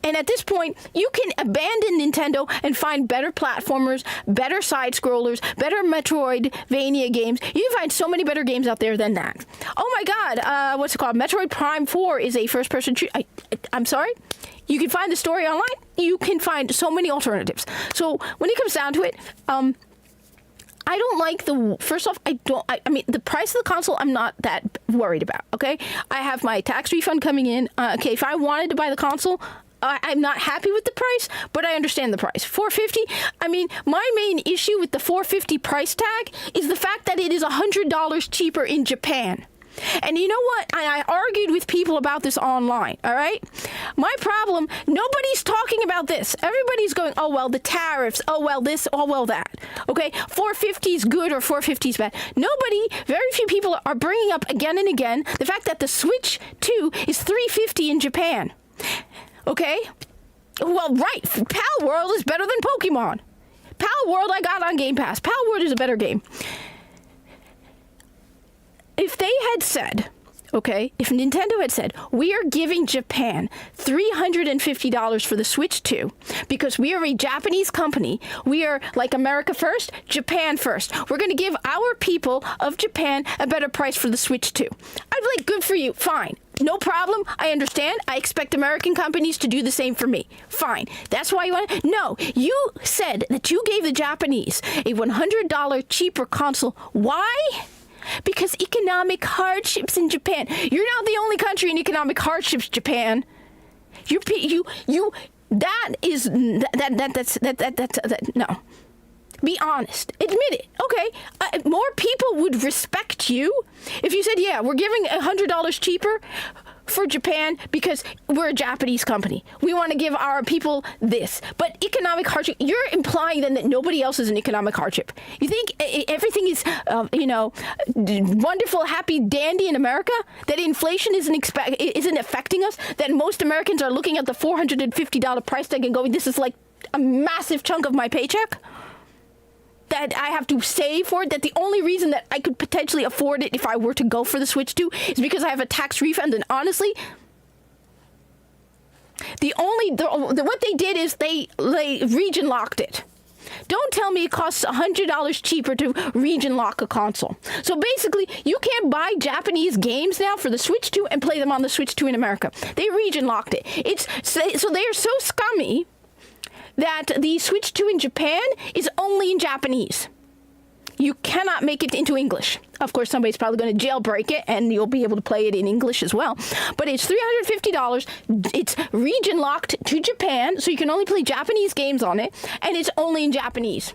And at this point, you can abandon Nintendo and find better platformers, better side-scrollers, better Metroidvania games. You can find so many better games out there than that. Oh my God, what's it called? Metroid Prime 4 is a first-person shooter. I'm sorry? You can find the story online. You can find so many alternatives. So when it comes down to it, I don't like first off, I mean, the price of the console, I'm not that worried about, okay? I have my tax refund coming in. Okay, if I wanted to buy the console, I'm not happy with the price, but I understand the price. $450. I mean, my main issue with the $450 price tag is the fact that it is $100 cheaper in Japan. And you know what? I argued with people about this online, all right? My problem, nobody's talking about this. Everybody's going, oh, well, the tariffs, oh, well, this, oh, well, that. Okay, $450 is good or $450 is bad. Very few people are bringing up again and again the fact that the Switch 2 is $350 in Japan. Okay? Well, right, Pal World is better than Pokemon. Pal World I got on Game Pass. Pal World is a better game. If they had said, okay, if Nintendo had said, we are giving Japan $350 for the Switch 2 because we are a Japanese company, we are like America first, Japan first. We're going to give our people of Japan a better price for the Switch 2. I'd be like, good for you, fine. No problem. I understand. I expect American companies to do the same for me. Fine. That's why you want to... No, you said that you gave the Japanese a $100 cheaper console. Why? Because economic hardships in Japan. You're not the only country in economic hardships, Japan. No. Be honest. Admit it. Okay. More people would respect you if you said, yeah, we're giving $100 cheaper for Japan because we're a Japanese company. We want to give our people this. But economic hardship, you're implying then that nobody else is an economic hardship. You think everything is, wonderful, happy, dandy in America? That inflation isn't affecting us? That most Americans are looking at the $450 price tag and going, this is like a massive chunk of my paycheck? That I have to save for it, that the only reason that I could potentially afford it if I were to go for the Switch 2 is because I have a tax refund. And honestly, what they did is they region locked it. Don't tell me it costs $100 cheaper to region lock a console. So basically, you can't buy Japanese games now for the Switch 2 and play them on the Switch 2 in America. They region locked it. So they are so scummy that the Switch 2 in Japan is only in Japanese. You cannot make it into English. Of course, somebody's probably going to jailbreak it, and you'll be able to play it in English as well. But it's $350. It's region locked to Japan, so you can only play Japanese games on it, and it's only in Japanese.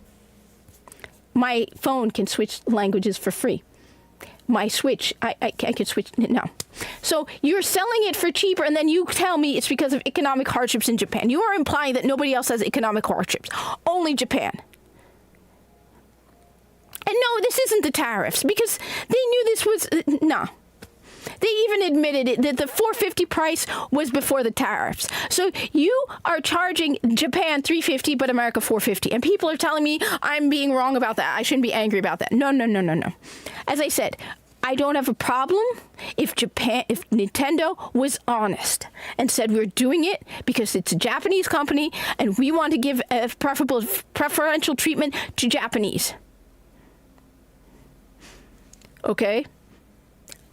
My phone can switch languages for free. My Switch, I can switch no. So you're selling it for cheaper, and then you tell me it's because of economic hardships in Japan. You are implying that nobody else has economic hardships. Only Japan. And no, this isn't the tariffs, because they knew this was... no. They even admitted it, that the $450 price was before the tariffs. So you are charging Japan $350, but America $450. And people are telling me I'm being wrong about that. I shouldn't be angry about that. No. As I said, I don't have a problem if Nintendo was honest and said we're doing it because it's a Japanese company and we want to give a preferential treatment to Japanese. Okay?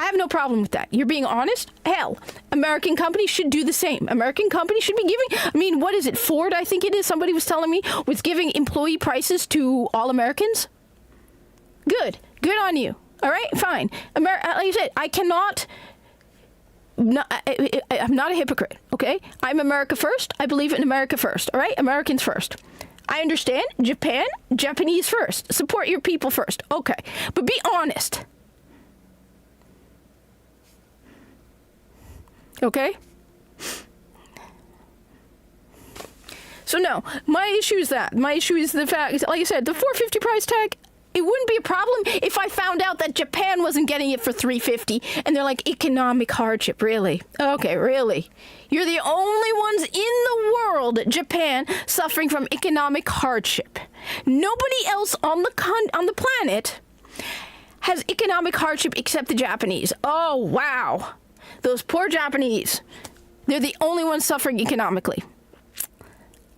I have no problem with that. You're being honest? Hell, American companies should do the same. American companies should be giving, what is it, Ford, I think it is, somebody was telling me, was giving employee prices to all Americans? Good on you. All right, fine. Like I said, I'm not a hypocrite, okay? I'm America first. I believe in America first, all right? Americans first. I understand. Japan, Japanese first. Support your people first. Okay, but be honest. Okay? So no, my issue is that. My issue is the fact, like I said, the $450 price tag, it wouldn't be a problem if I found out that Japan wasn't getting it for $350 and they're like, economic hardship, really? Okay, really? You're the only ones in the world, Japan, suffering from economic hardship. Nobody else on the planet has economic hardship except the Japanese. Oh, wow. Those poor Japanese. They're the only ones suffering economically.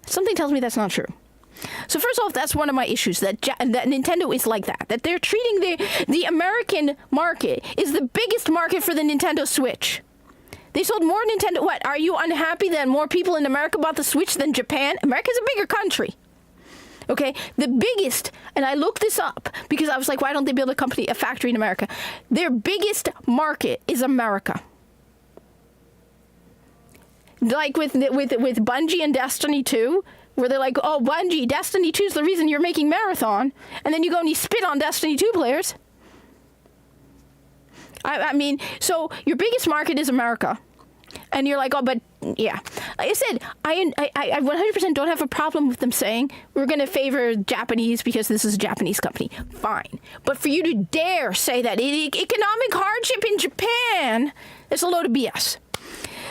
Something tells me that's not true. So first off, that's one of my issues, that Nintendo is like that. That they're treating the American market is the biggest market for the Nintendo Switch. They sold more Nintendo... What, are you unhappy that more people in America bought the Switch than Japan? America's a bigger country. Okay, the biggest, and I looked this up because I was like, why don't they build a factory in America? Their biggest market is America. Like with Bungie and Destiny 2, where they're like, oh, Bungie, Destiny 2 is the reason you're making Marathon, and then you go and you spit on Destiny 2 players. I mean, so your biggest market is America, and you're like, oh, but yeah. Like I said, I 100% don't have a problem with them saying we're going to favor Japanese because this is a Japanese company. Fine. But for you to dare say that economic hardship in Japan, it's a load of BS.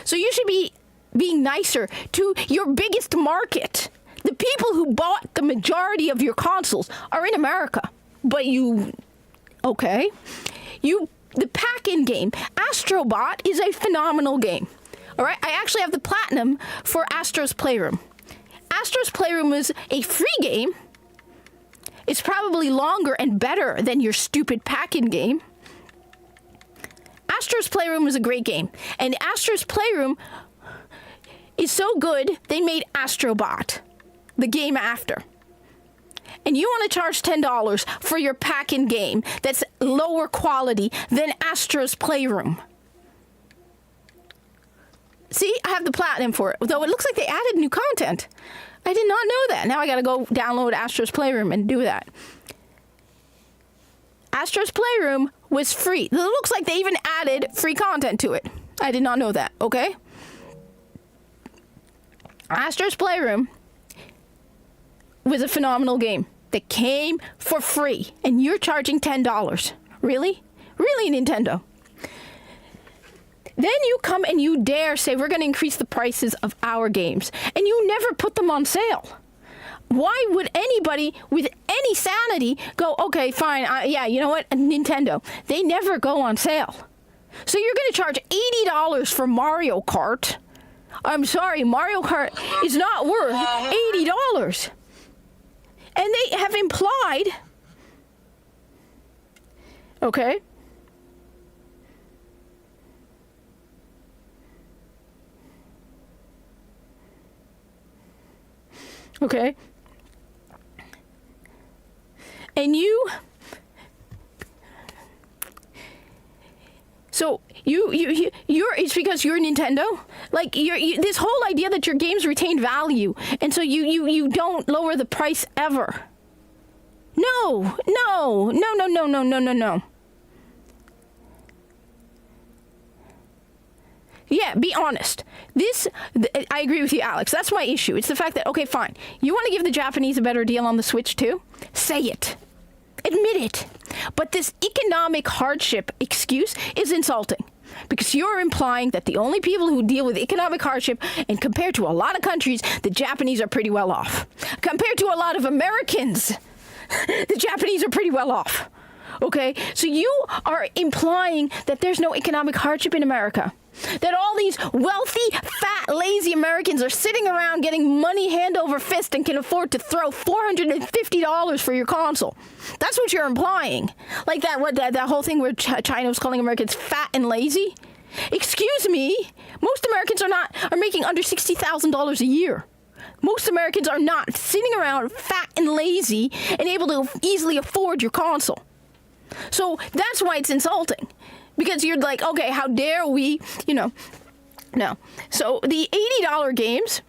So you should be being nicer to your biggest market. The people who bought the majority of your consoles are in America. But the pack-in game, Astrobot, is a phenomenal game. All right, I actually have the platinum for Astro's Playroom. Astro's Playroom is a free game. It's probably longer and better than your stupid pack-in game. Astro's Playroom was a great game. And Astro's Playroom is so good, they made Astrobot, the game after. And you want to charge $10 for your pack-in game that's lower quality than Astro's Playroom. See, I have the platinum for it, though it looks like they added new content. I did not know that. Now I got to go download Astro's Playroom and do that. Astro's Playroom was free. It looks like they even added free content to it. I did not know that, okay? Astro's Playroom was a phenomenal game that came for free, and you're charging $10. Really? Really, Nintendo? Then you come and you dare say we're going to increase the prices of our games, and you never put them on sale. Why would anybody with any sanity go, okay, fine, yeah, you know what, Nintendo, they never go on sale. So you're going to charge $80 for Mario Kart. I'm sorry, Mario Kart is not worth $80. And they have implied, okay, and you So it's because you're Nintendo. Like this whole idea that your games retain value, and so you don't lower the price ever. No. Yeah, be honest. I agree with you, Alex. That's my issue. It's the fact that, okay, fine. You want to give the Japanese a better deal on the Switch too? Say it. Admit it. But this economic hardship excuse is insulting. Because you're implying that the only people who deal with economic hardship, and compared to a lot of countries, the Japanese are pretty well off. Compared to a lot of Americans, the Japanese are pretty well off. Okay? So you are implying that there's no economic hardship in America. That all these wealthy, fat, lazy Americans are sitting around getting money hand over fist and can afford to throw $450 for your console. That's what you're implying. Like that whole thing where China was calling Americans fat and lazy. Excuse me, most Americans are making under $60,000 a year. Most Americans are not sitting around fat and lazy and able to easily afford your console. So that's why it's insulting. Because you're like, okay, how dare we, no. So the $80 games,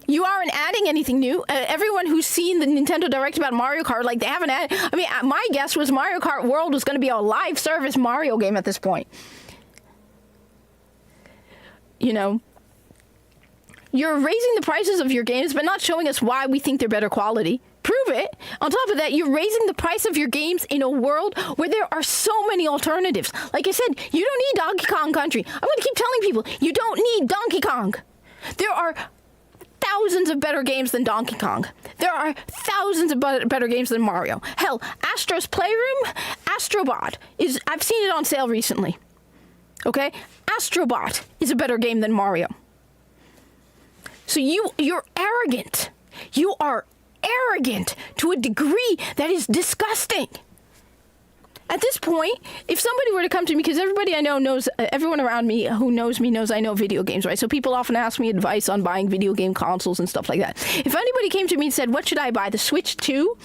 you aren't adding anything new. Everyone who's seen the Nintendo Direct about Mario Kart, like they haven't added. I mean, my guess was Mario Kart World was going to be a live service Mario game at this point. You're raising the prices of your games, but not showing us why we think they're better quality. Prove it. On top of that, you're raising the price of your games in a world where there are so many alternatives. Like I said, you don't need Donkey Kong Country. I'm going to keep telling people, you don't need Donkey Kong. There are thousands of better games than Donkey Kong. There are thousands of better games than Mario. Hell, Astro's Playroom, Astrobot, I've seen it on sale recently. Okay? Astrobot is a better game than Mario. So you're arrogant. You are arrogant to a degree that is disgusting. At this point, if somebody were to come to me, because everybody I know knows, everyone around me who knows me knows I know video games, right? So people often ask me advice on buying video game consoles and stuff like that. If anybody came to me and said, what should I buy, the Switch 2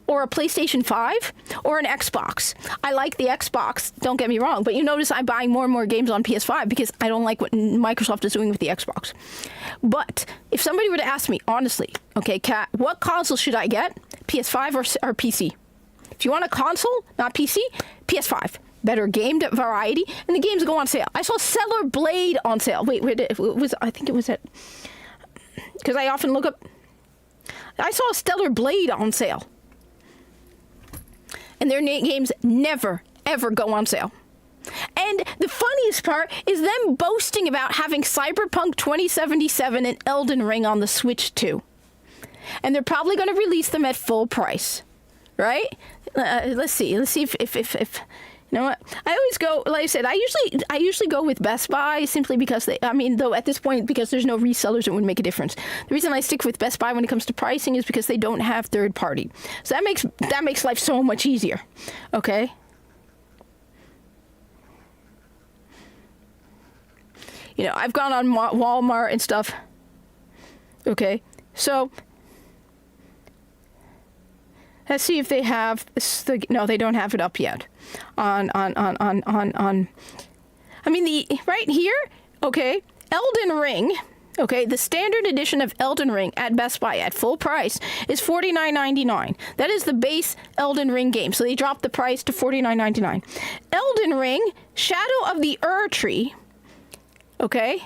or a PlayStation 5 or an Xbox? I like the Xbox, don't get me wrong, but you notice I'm buying more and more games on PS5 because I don't like what Microsoft is doing with the Xbox. But if somebody were to ask me, honestly, okay, Kat, what console should I get? PS5 or PC? If you want a console, not PC, PS5. Better game variety, and the games go on sale. I saw Stellar Blade on sale. Wait, I think it was at... Because I often look up... I saw Stellar Blade on sale. And their games never, ever go on sale. And the funniest part is them boasting about having Cyberpunk 2077 and Elden Ring on the Switch 2. And they're probably going to release them at full price. Right? Let's see if you know what? I always go, like I said, I usually go with Best Buy simply because though at this point, because there's no resellers, it wouldn't make a difference. The reason I stick with Best Buy when it comes to pricing is because they don't have third party. So that makes life so much easier. Okay? I've gone on Walmart and stuff. Okay? So let's see if they have no, they don't have it up yet. Right here, okay, Elden Ring, okay, the standard edition of Elden Ring at Best Buy at full price is $49.99. That is the base Elden Ring game. So they dropped the price to $49.99. Elden Ring, Shadow of the Ur-Tree, okay?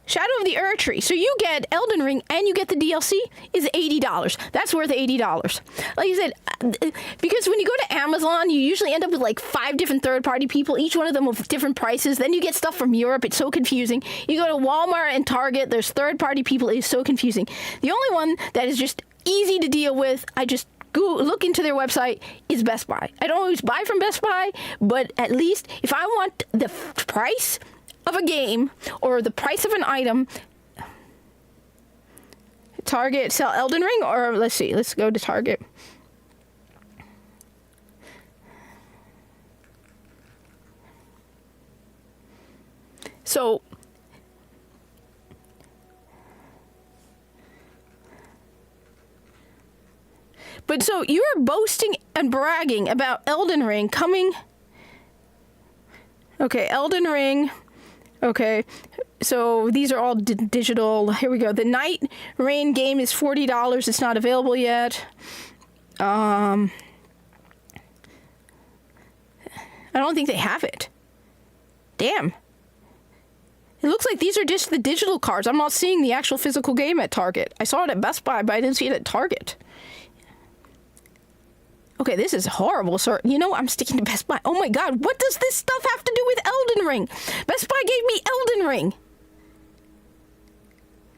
Shadow of the Ur-Tree. So you get Elden Ring and you get the DLC is $80. That's worth $80. Like I said, because when you go to Amazon, you usually end up with like 5 different third-party people, each one of them with different prices. Then you get stuff from Europe. It's so confusing. You go to Walmart and Target, there's third-party people. It's so confusing. The only one that is just easy to deal with, I just look into their website, is Best Buy. I don't always buy from Best Buy, but at least if I want the price of a game or the price of an item, Target sell Elden Ring, or let's go to Target. So you're boasting and bragging about Elden Ring coming Okay, Elden Ring. Okay, so these are all digital. Here we go. The Night Rain game is $40. It's not available yet. I don't think they have it. Damn. It looks like these are just the digital cards. I'm not seeing the actual physical game at Target. I saw it at Best Buy, but I didn't see it at Target. Okay, this is horrible, sir. You know, I'm sticking to Best Buy. Oh my god, what does this stuff have to do with Elden Ring? Best Buy gave me Elden Ring.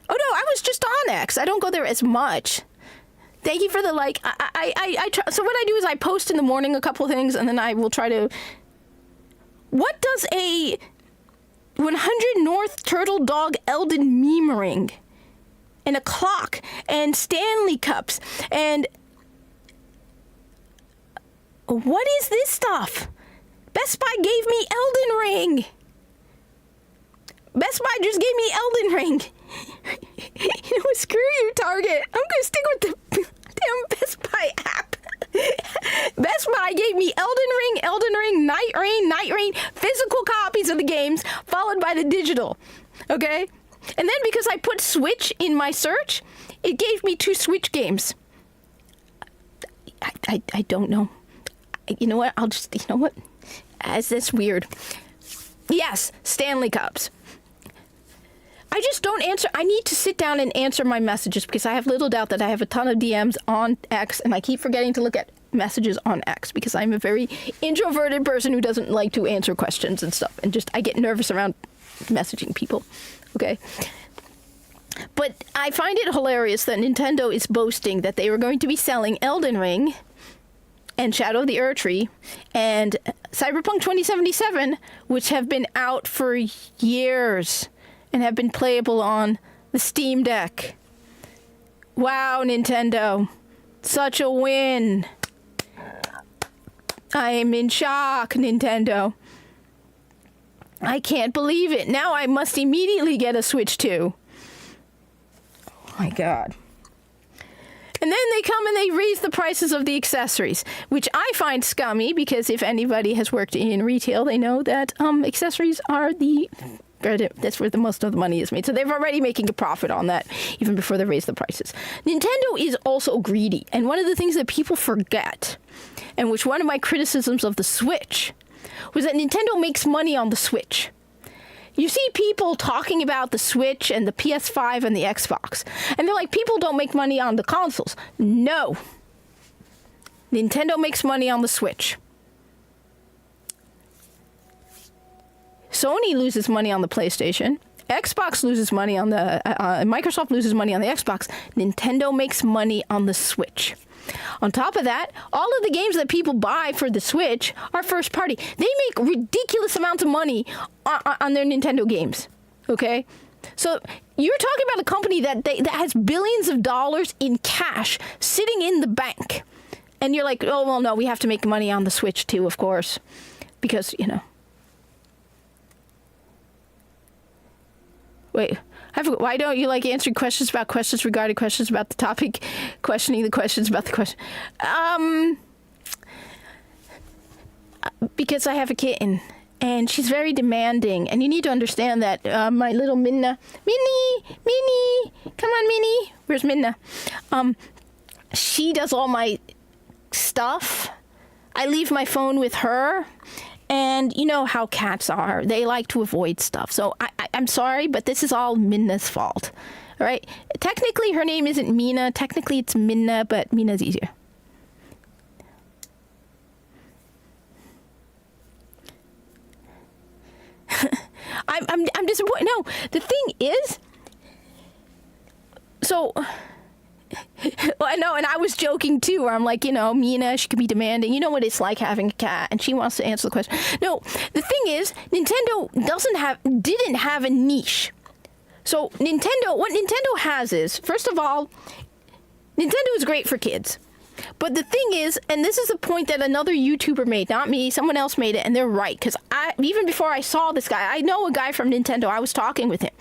Oh no, I was just on X. I don't go there as much. Thank you for the like. I try, so what I do is I post in the morning a couple things, and then I will try to... What does a 100 North Turtle Dog Elden meme ring and a clock and Stanley Cups and... What is this stuff? Best Buy gave me Elden Ring. Best Buy just gave me Elden Ring. You know what? Screw you, Target. I'm going to stick with the damn Best Buy app. Best Buy gave me Elden Ring, Night Rain, physical copies of the games, followed by the digital. Okay? And then because I put Switch in my search, it gave me 2 Switch games. I don't know. You know what? You know what? That's weird. Yes, Stanley Cups. I just don't answer. I need to sit down and answer my messages because I have little doubt that I have a ton of DMs on X, and I keep forgetting to look at messages on X because I'm a very introverted person who doesn't like to answer questions and stuff, and I get nervous around messaging people. Okay? But I find it hilarious that Nintendo is boasting that they were going to be selling Elden Ring and Shadow of the Erdtree and Cyberpunk 2077, which have been out for years and have been playable on the Steam Deck. Wow, Nintendo. Such a win. I am in shock, Nintendo. I can't believe it. Now I must immediately get a Switch 2. Oh my god. And then they come and they raise the prices of the accessories, which I find scummy because if anybody has worked in retail, they know that accessories are that's where the most of the money is made. So they're already making a profit on that even before they raise the prices. Nintendo is also greedy. And one of the things that people forget, and which one of my criticisms of the Switch, was that Nintendo makes money on the Switch. You see people talking about the Switch and the PS5 and the Xbox, and they're like, people don't make money on the consoles. No. Nintendo makes money on the Switch. Sony loses money on the PlayStation. Xbox loses money on the... Microsoft loses money on the Xbox. Nintendo makes money on the Switch. On top of that, all of the games that people buy for the Switch are first party. They make ridiculous amounts of money on their Nintendo games. Okay? So you're talking about a company that has billions of dollars in cash sitting in the bank. And you're like, oh, well, no, we have to make money on the Switch too, of course. Because, you know. Wait. Why don't you like answering questions about questions regarding questions about the topic, questioning the questions about the question? Because I have a kitten, and she's very demanding, and you need to understand that my little Minnie, come on, Minnie, where's Minna? She does all my stuff. I leave my phone with her. And you know how cats are. They like to avoid stuff. So I'm sorry, but this is all Minna's fault. All right? Technically, her name isn't Mina. Technically, it's Minna, but Mina's easier. I'm disappointed. No, the thing is... So... Well, I know, and I was joking too, where I'm like, you know, Mina, she could be demanding. You know what it's like having a cat, and she wants to answer the question. No, the thing is, Nintendo didn't have a niche. So what Nintendo has is, first of all, Nintendo is great for kids. But the thing is, and this is a point that another YouTuber made, not me, someone else made it, and they're right. Because even before I saw this guy, I know a guy from Nintendo, I was talking with him.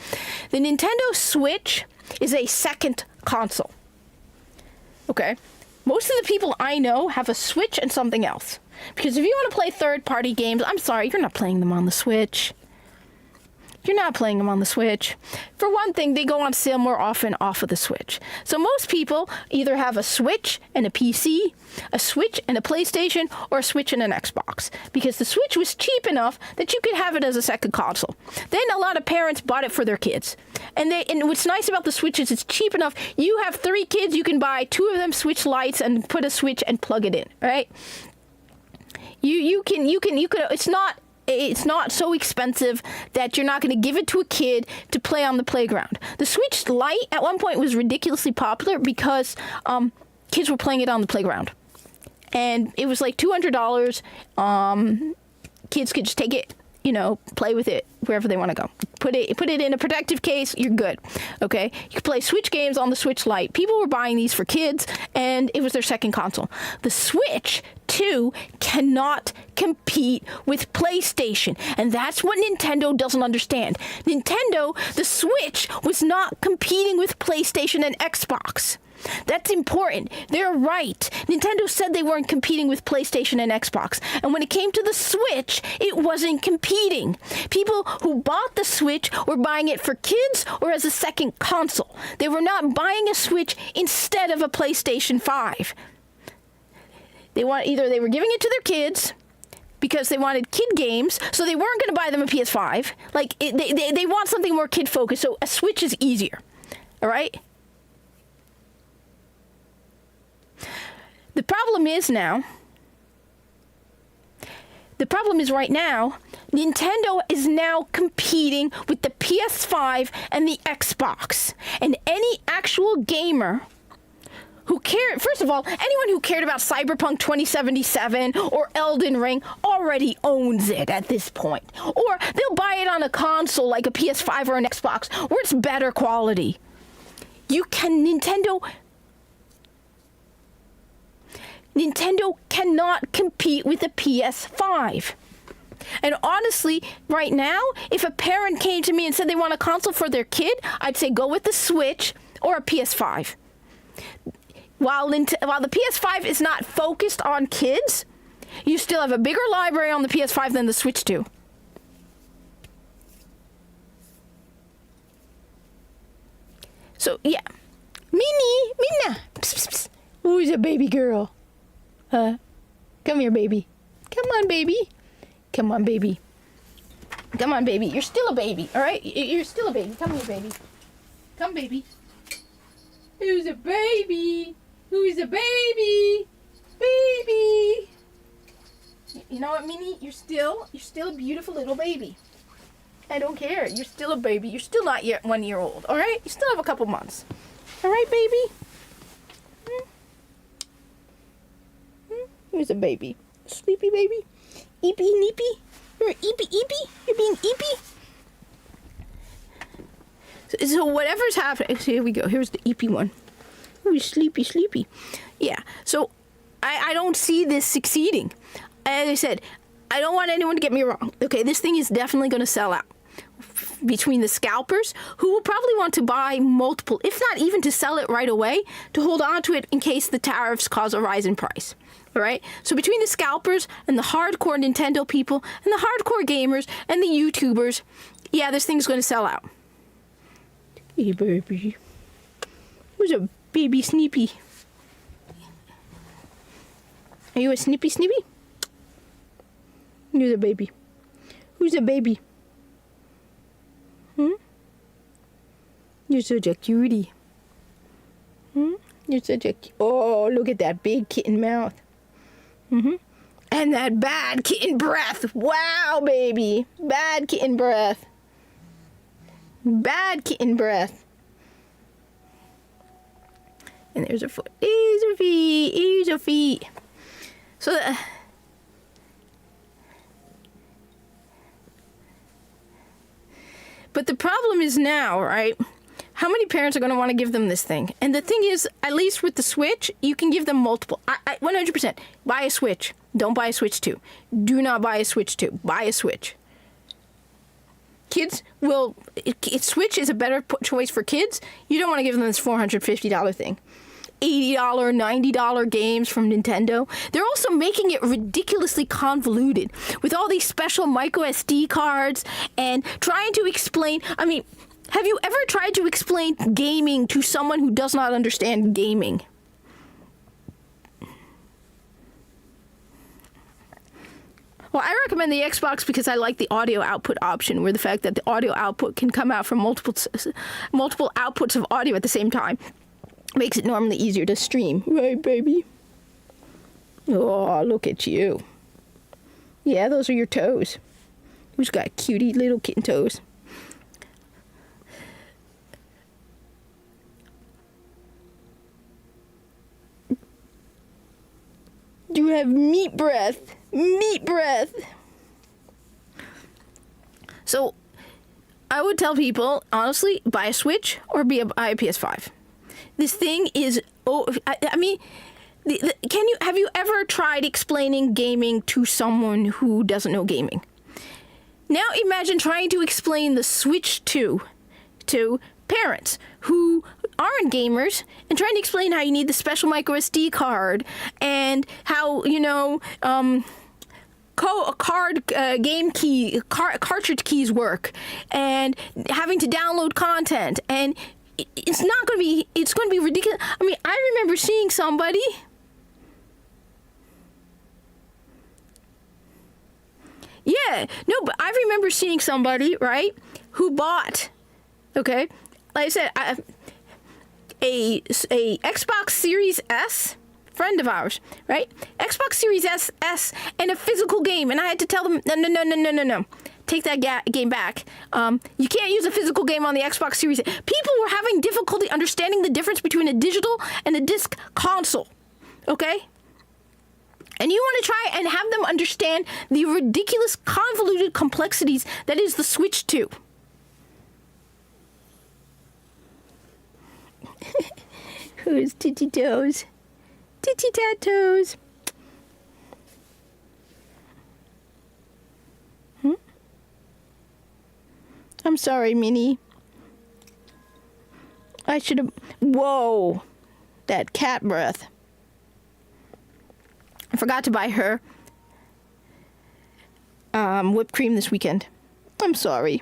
The Nintendo Switch is a second console. Okay. Most of the people I know have a Switch and something else. Because if you want to play third-party games, I'm sorry, you're not playing them on the Switch. You're not playing them on the Switch. For one thing, they go on sale more often off of the Switch. So most people either have a Switch and a PC, a Switch and a PlayStation, or a Switch and an Xbox. Because the Switch was cheap enough that you could have it as a second console. Then a lot of parents bought it for their kids. And what's nice about the Switch is it's cheap enough. You have 3 kids, you can buy 2 of them Switch lights and put a Switch and plug it in, right? You can it's not so expensive that you're not going to give it to a kid to play on the playground. The Switch Lite at one point was ridiculously popular because kids were playing it on the playground. And it was like $200. Kids could just take it, play with it wherever they want to go. Put it in a protective case, you're good. Okay? You can play Switch games on the Switch Lite. People were buying these for kids, and it was their second console. The Switch 2 cannot compete with PlayStation, and that's what Nintendo doesn't understand. The Switch was not competing with PlayStation and Xbox. That's important. They're right. Nintendo said they weren't competing with PlayStation and Xbox. And when it came to the Switch, it wasn't competing. People who bought the Switch were buying it for kids or as a second console. They were not buying a Switch instead of a PlayStation 5. They were giving it to their kids because they wanted kid games, so they weren't going to buy them a PS5. They want something more kid-focused, so a Switch is easier. All right? The problem is right now, Nintendo is now competing with the PS5 and the Xbox. And any actual gamer who cared, first of all, anyone who cared about Cyberpunk 2077 or Elden Ring already owns it at this point. Or they'll buy it on a console like a PS5 or an Xbox where it's better quality. Nintendo cannot compete with a PS5. And honestly, right now, if a parent came to me and said they want a console for their kid, I'd say go with the Switch or a PS5. While the PS5 is not focused on kids, you still have a bigger library on the PS5 than the Switch do. So, yeah. Minna. Psst, psst, psst. Who's a baby girl? Come here, baby. Come on, baby. Come on, baby. Come on, baby. You're still a baby, all right? You're still a baby. Come here, baby. Come, baby. Who's a baby? Who's a baby? Baby. You know what, Minnie? You're still a beautiful little baby. I don't care. You're still a baby. You're still not yet 1 year old, all right? You still have a couple months. All right, baby? Who's a baby? Sleepy baby? Eepy neepy? You're eepy? You're being eepy? So whatever's happening, so here we go. Here's the eepy one. Ooh, sleepy. Yeah, so I don't see this succeeding. As I said, I don't want anyone to get me wrong. Okay, this thing is definitely going to sell out. Between the scalpers, who will probably want to buy multiple, if not even to sell it right away, to hold on to it in case the tariffs cause a rise in price. All right? So between the scalpers and the hardcore Nintendo people and the hardcore gamers and the YouTubers, yeah, this thing's going to sell out. Hey, baby. Who's a baby Sneepy? Are you a Snippy? Who's a baby? Who's a baby? You're such a cutie. You're such a... Oh, look at that big kitten mouth. And that bad kitten breath. Wow, baby. Bad kitten breath. And there's her foot. Here's her feet. So but the problem is now, right? How many parents are going to want to give them this thing? And the thing is, at least with the Switch, you can give them multiple. 100%. Buy a Switch. Don't buy a Switch 2. Do not buy a Switch 2. Buy a Switch. Kids will... Switch is a better choice for kids. You don't want to give them this $450 thing. $80, $90 games from Nintendo. They're also making it ridiculously convoluted with all these special micro SD cards and trying to explain. I mean, have you ever tried to explain gaming to someone who does not understand gaming? Well, I recommend the Xbox because I like the audio output option, where the fact that the audio output can come out from multiple outputs of audio at the same time makes it normally easier to stream. Right, baby? Oh, look at you. Yeah, those are your toes. Who's got cutie little kitten toes? You have meat breath. Meat breath. So, I would tell people, honestly, buy a Switch or buy a PS5. This thing is, I mean, have you ever tried explaining gaming to someone who doesn't know gaming? Now imagine trying to explain the Switch 2 to parents who aren't gamers and trying to explain how you need the special micro SD card and how, cartridge keys work and having to download content, and it's going to be ridiculous. I mean, I remember seeing somebody but I remember seeing somebody, right, who bought, okay, like I said, a Xbox Series S, friend of ours, right? Xbox Series S and a physical game, and I had to tell them, no. Take that game back. You can't use a physical game on the Xbox Series. People were having difficulty understanding the difference between a digital and a disc console, okay? And you want to try and have them understand the ridiculous, convoluted complexities that is the Switch 2. Who's Titty Toes? Titty Tat Toes. I'm sorry, Minnie. I should have... Whoa. That cat breath. I forgot to buy her whipped cream this weekend. I'm sorry.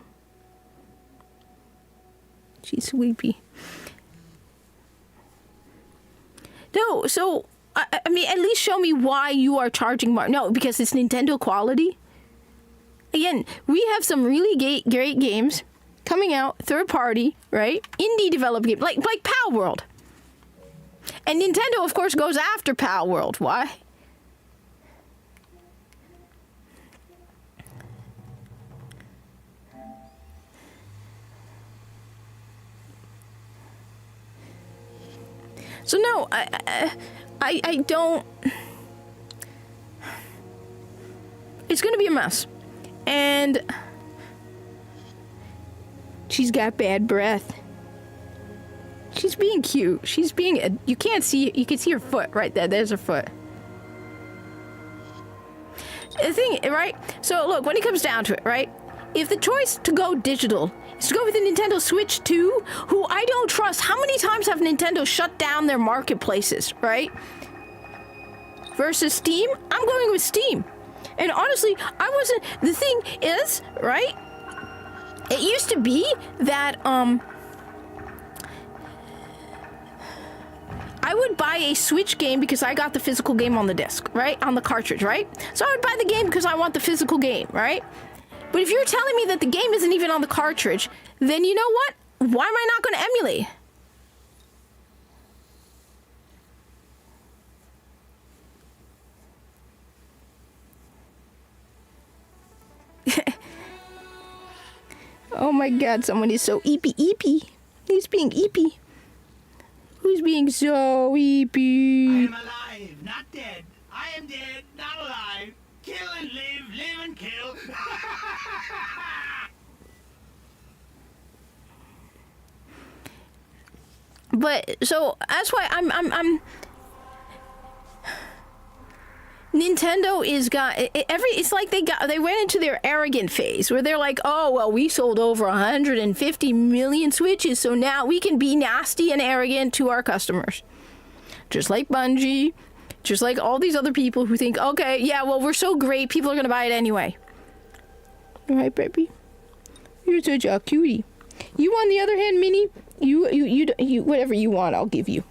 She's sleepy. No, so, I mean, at least show me why you are charging more. No, because it's Nintendo quality. Again, we have some really great games coming out, third party, right? Indie developed games, like Pal World. And Nintendo, of course, goes after Pal World. Why? So no, I don't. It's gonna be a mess, and she's got bad breath. She's being cute. She's being. You can't see. You can see her foot right there. There's her foot. The thing, right? So look, when it comes down to it, right? If the choice to go digital is to go with the Nintendo Switch 2, who I don't trust. How many times have Nintendo shut down their marketplaces, right? Versus Steam, I'm going with Steam. And honestly, the thing is, right? It used to be that, I would buy a Switch game because I got the physical game on the disc, right? On the cartridge, right? So I would buy the game because I want the physical game, right? But if you're telling me that the game isn't even on the cartridge, then you know what? Why am I not going to emulate? Oh my god, someone is so eepy. He's being eepy. Who's being so eepy? I am alive, not dead. I am dead, not alive. Kill and live, live and kill. But so that's why I'm Nintendo it's like they went into their arrogant phase where they're like, oh well, we sold over 150 million Switches, so now we can be nasty and arrogant to our customers. just like Bungie, just like all these other people who think, okay, yeah, well, we're so great, people are going to buy it anyway. All right, baby? You're such a cutie. You, on the other hand, Minnie, you, whatever you want, I'll give you.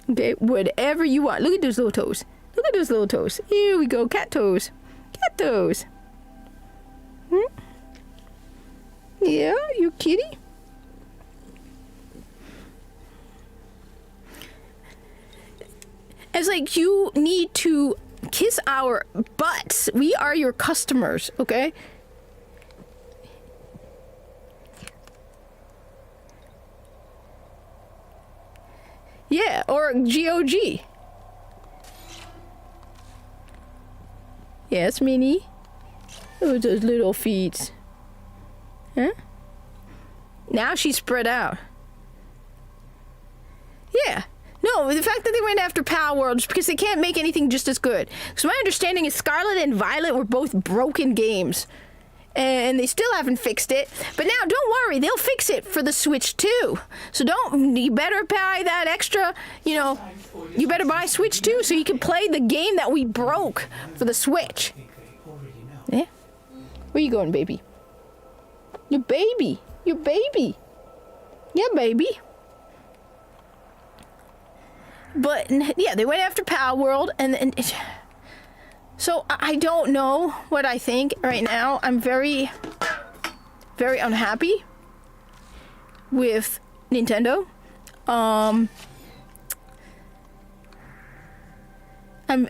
Okay, whatever you want. Look at those little toes. Look at those little toes. Here we go, cat toes. Cat toes. Yeah, you kitty? It's like, you need to kiss our butts. We are your customers, okay? Yeah, or GOG. Yes, Minnie? Oh, those little feet. Huh? Now she's spread out. Yeah. No, the fact that they went after Pal World is because they can't make anything just as good. Because my understanding is Scarlet and Violet were both broken games. And they still haven't fixed it. But now, don't worry, they'll fix it for the Switch too. So you better buy that extra, you better buy Switch 2 so you can play the game that we broke for the Switch. Yeah? Where you going, baby? Your baby. Your baby. Yeah, baby. But, yeah, they went after Pal World, and so I don't know what I think right now. I'm very, very unhappy with Nintendo. I'm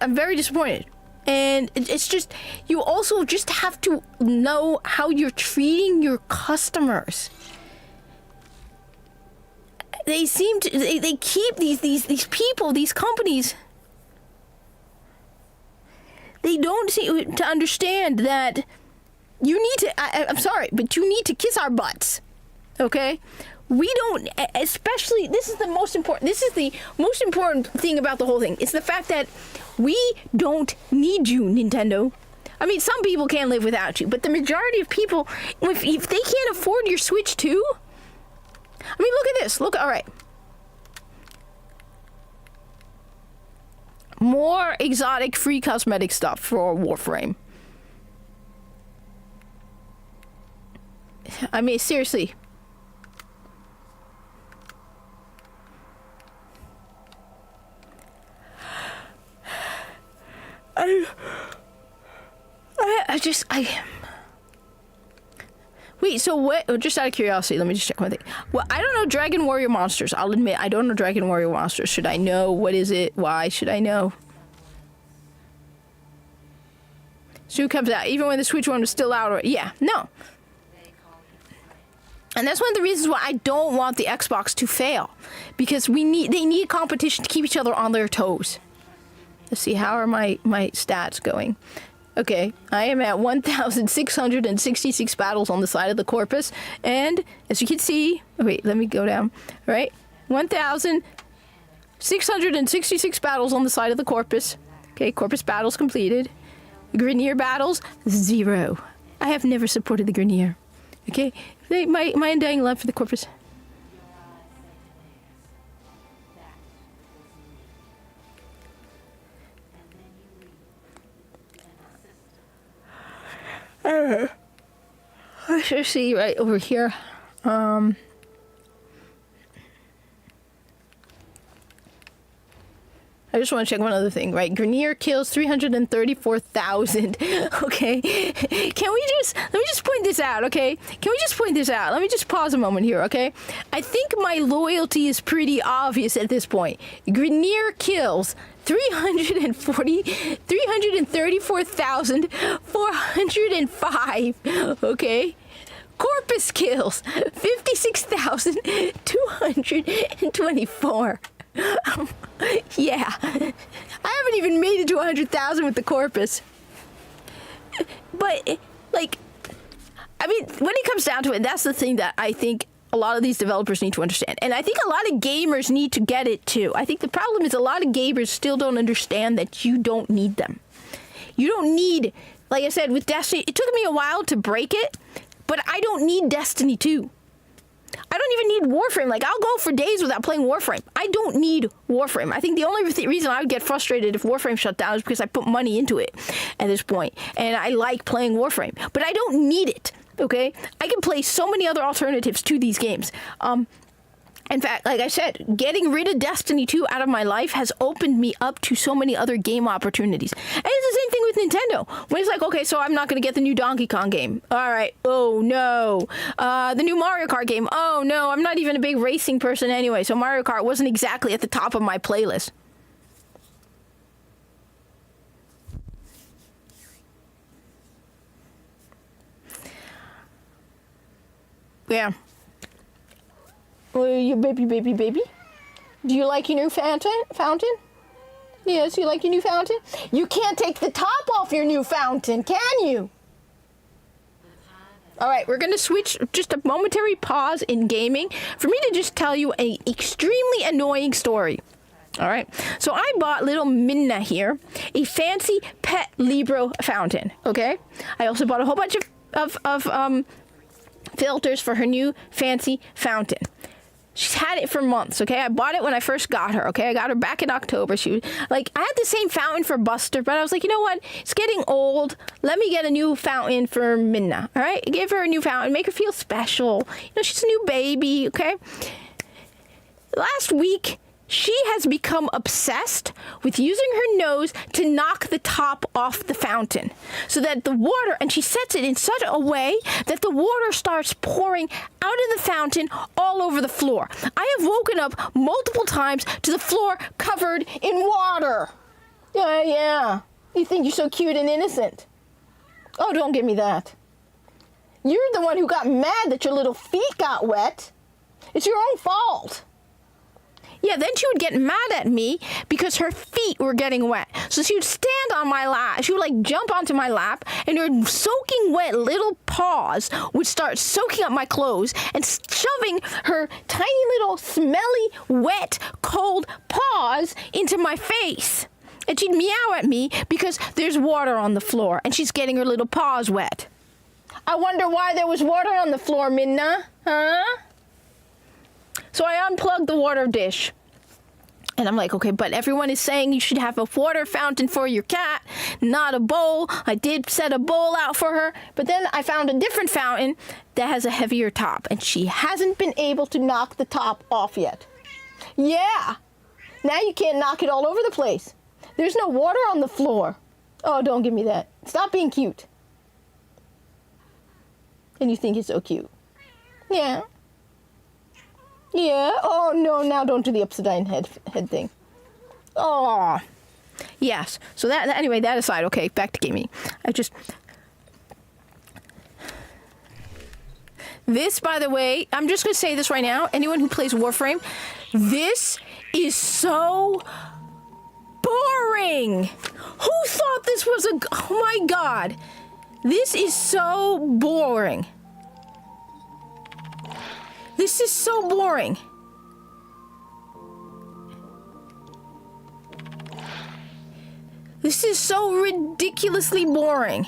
very disappointed. And it's just, you also just have to know how you're treating your customers. They seem to, they keep these people, these companies. They don't seem to understand that you need to, I'm sorry, but you need to kiss our butts, okay? We don't, especially, this is the most important thing about the whole thing. It's the fact that we don't need you, Nintendo. I mean, some people can't live without you, but the majority of people, if they can't afford your Switch 2, I mean, look at this. Look, all right. More exotic free cosmetic stuff for Warframe. I mean, seriously. Wait, so what? Just out of curiosity, let me just check one thing. Well, I don't know Dragon Warrior Monsters. I'll admit, I don't know Dragon Warrior Monsters. Should I know? What is it? Why should I know? Soon comes out, even when the Switch one was still out. Or yeah, no. And that's one of the reasons why I don't want the Xbox to fail, because they need competition to keep each other on their toes. Let's see, how are my stats going? Okay, I am at 1,666 battles on the side of the Corpus, and as you can see, wait, let me go down, right? 1,666 battles on the side of the Corpus. Okay, Corpus battles completed. Grineer battles, 0. I have never supported the Grineer. Okay, my undying love for the Corpus. I should see right over here. I just want to check one other thing, right? Grineer kills 334,000. Okay. Let me just point this out, okay? Can we just point this out? Let me just pause a moment here, okay? I think my loyalty is pretty obvious at this point. Grineer kills 334,405. Okay? Corpus kills 56,224. Yeah. I haven't even made it to 100,000 with the Corpus. But, like, I mean, when it comes down to it, that's the thing that I think a lot of these developers need to understand. And I think a lot of gamers need to get it too. I think the problem is a lot of gamers still don't understand that you don't need them. You don't need, like I said, with Destiny, it took me a while to break it, but I don't need Destiny 2. I don't even need Warframe. Like, I'll go for days without playing Warframe. I don't need Warframe. I think the only reason I would get frustrated if Warframe shut down is because I put money into it at this point, and I like playing Warframe. But I don't need it, okay? I can play so many other alternatives to these games. In fact, like I said, getting rid of Destiny 2 out of my life has opened me up to so many other game opportunities. And it's the same thing with Nintendo. When it's like, okay, so I'm not going to get the new Donkey Kong game. All right. Oh, no. The new Mario Kart game. Oh, no. I'm not even a big racing person anyway, so Mario Kart wasn't exactly at the top of my playlist. Yeah. You baby. Do you like your new fountain? Yes, you like your new fountain? You can't take the top off your new fountain, can you? All right, we're going to switch, just a momentary pause in gaming for me to just tell you an extremely annoying story. All right, so I bought little Minna here, a fancy pet Libro fountain, okay? I also bought a whole bunch of filters for her new fancy fountain. She's had it for months, okay? I bought it when I first got her, okay? I got her back in October. She was, like, I had the same fountain for Buster, but I was like, you know what? It's getting old. Let me get a new fountain for Minna, all right? Give her a new fountain. Make her feel special. You know, she's a new baby, okay? Last week, she has become obsessed with using her nose to knock the top off the fountain so that the water, and she sets it in such a way that the water starts pouring out of the fountain all over the floor. I have woken up multiple times to the floor covered in water. Yeah. You think you're so cute and innocent. Oh, don't give me that. You're the one who got mad that your little feet got wet. It's your own fault. Yeah, then she would get mad at me because her feet were getting wet. So she would stand on my lap. She would, like, jump onto my lap, and her soaking wet little paws would start soaking up my clothes and shoving her tiny little smelly, wet, cold paws into my face. And she'd meow at me because there's water on the floor, and she's getting her little paws wet. I wonder why there was water on the floor, Minna, huh? So I unplugged the water dish. And I'm like, okay, but everyone is saying you should have a water fountain for your cat, not a bowl. I did set a bowl out for her, but then I found a different fountain that has a heavier top, and she hasn't been able to knock the top off yet. Yeah, now you can't knock it all over the place. There's no water on the floor. Oh, don't give me that. Stop being cute. And you think it's so cute. Yeah. Yeah. Oh, no, now don't do the upside down head thing. Oh. Yes. So anyway, that aside, okay, back to gaming. This, by the way, I'm just going to say this right now. Anyone who plays Warframe, this is so boring. Who thought this was oh my God. This is so boring. This is so boring. This is so ridiculously boring.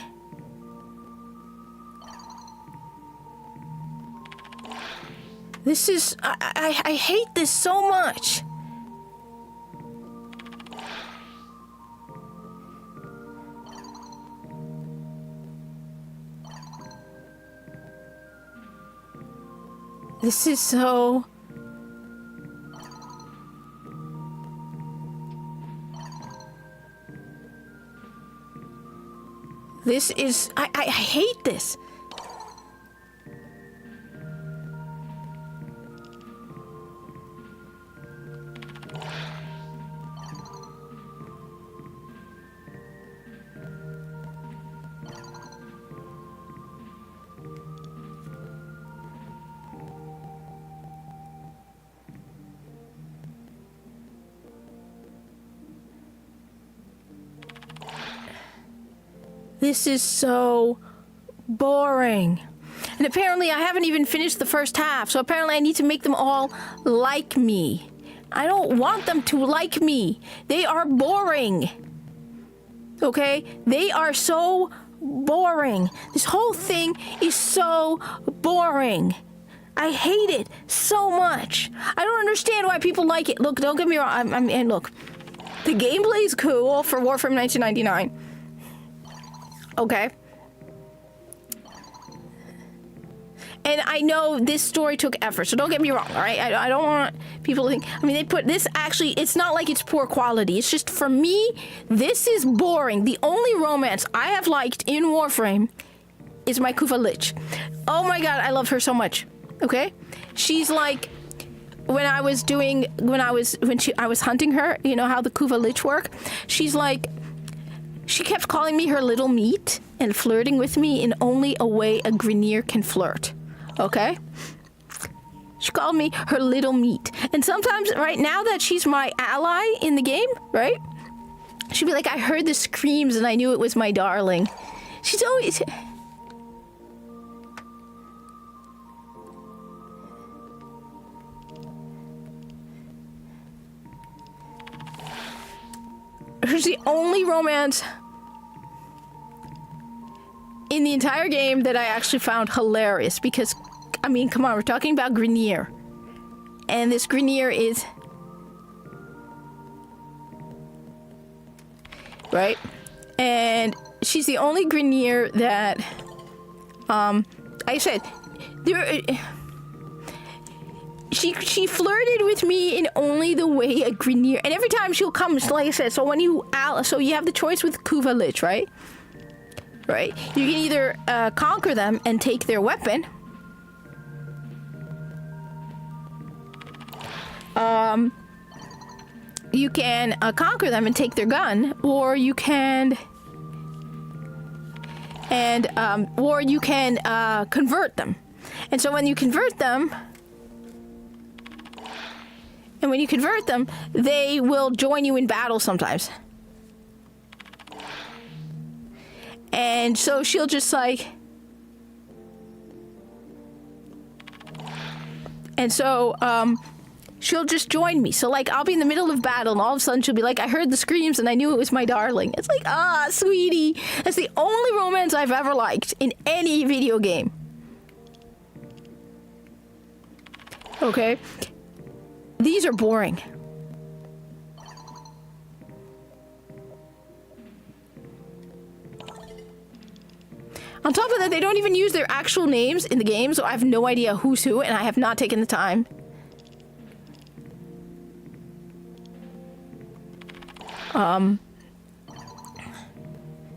This is... I hate this so much. This is so... This is... I hate this. This is so boring. And apparently I haven't even finished the first half, so apparently I need to make them all like me. I don't want them to like me. They are boring. Okay? They are so boring. This whole thing is so boring. I hate it so much. I don't understand why people like it. Look, don't get me wrong. And look, the gameplay is cool for Warframe 1999. Okay. And I know this story took effort, so don't get me wrong, all right? I don't want people to think... I mean, they put this... Actually, it's not like it's poor quality. It's just, for me, this is boring. The only romance I have liked in Warframe is my Kuva Lich. Oh my god, I love her so much. Okay? She's like... I was hunting her, you know how the Kuva Lich work? She's like... She kept calling me her little meat and flirting with me in only a way a Grineer can flirt. Okay? She called me her little meat. And sometimes, right now that she's my ally in the game, right? She'd be like, I heard the screams and I knew it was my darling. She's always... She's the only romance in the entire game that I actually found hilarious because, I mean, come on, we're talking about Grineer. And this Grineer is... Right? And she's the only Grineer that, I said, she flirted with me in only the way a Grineer, and every time she'll come, like I said, so you have the choice with Kuva Lich, right? Right? You can either conquer them and take their weapon. You can conquer them and take their gun, or you can convert them. And so when you convert them, they will join you in battle sometimes. And so she'll just like... And so, she'll just join me. So, like, I'll be in the middle of battle, and all of a sudden she'll be like, I heard the screams, and I knew it was my darling. It's like, sweetie. That's the only romance I've ever liked in any video game. Okay? These are boring. On top of that, they don't even use their actual names in the game, so I have no idea who's who, and I have not taken the time.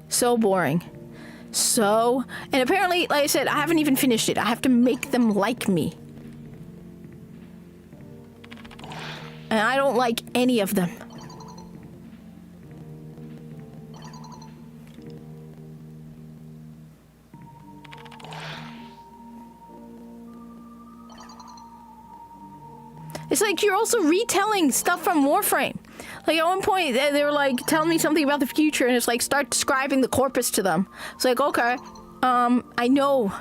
So boring. And apparently, like I said, I haven't even finished it. I have to make them like me. And I don't like any of them. It's like you're also retelling stuff from Warframe. Like at one point, they were like telling me something about the future, and it's like start describing the corpus to them. It's like, okay, I know.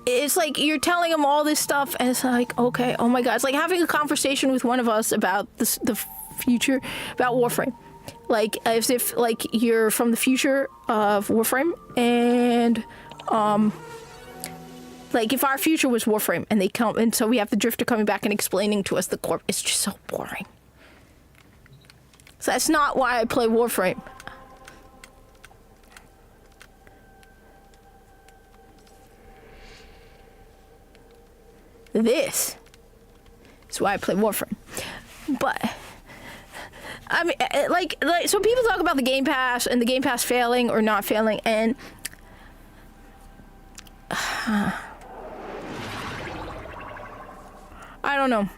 It's like you're telling them all this stuff, and it's like, okay, oh my god, it's like having a conversation with one of us about the future, about Warframe. Like as if like you're from the future of Warframe, and like if our future was Warframe, and they come, and so we have the Drifter coming back and explaining to us the corp. It's just so boring. So that's not why I play Warframe. This is why I play Warframe. But I mean, like so people talk about the Game Pass and the Game Pass failing or not failing, and I don't know.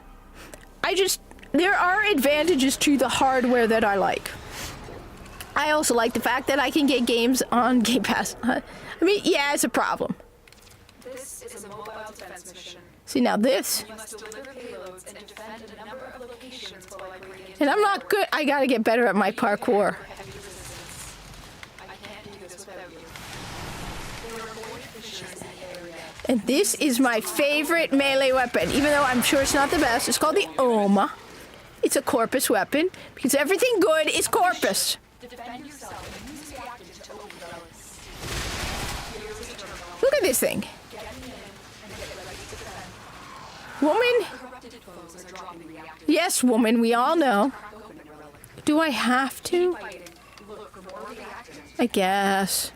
There are advantages to the hardware that I like. I also like the fact that I can get games on Game Pass. I mean, yeah, it's a problem. This is a mobile defense mission. See, now this. You must deliver payloads and defend a number of locations while I bring in... And I'm not good. I gotta get better at my parkour. I can't do this without you. There are 4 missions in the area. And this is my favorite melee weapon, even though I'm sure it's not the best. It's called the Oma. It's a Corpus weapon, because everything good is Corpus. Defend yourself and use reactive to overthrow us. at this thing. Woman? Yes, woman, we all know. Do I have to? I guess.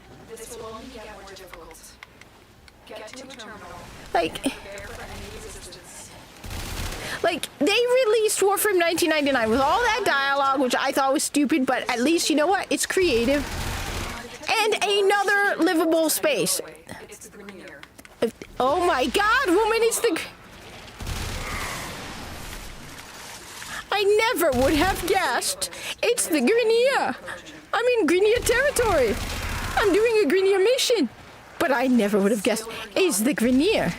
Like, they released Warframe 1999 with all that dialogue, which I thought was stupid, but at least, you know what? It's creative. And another livable space. Oh my god, woman, it's the... I never would have guessed. It's the Grineer. I'm in Grineer territory. I'm doing a Grineer mission. But I never would have guessed it's the Grineer.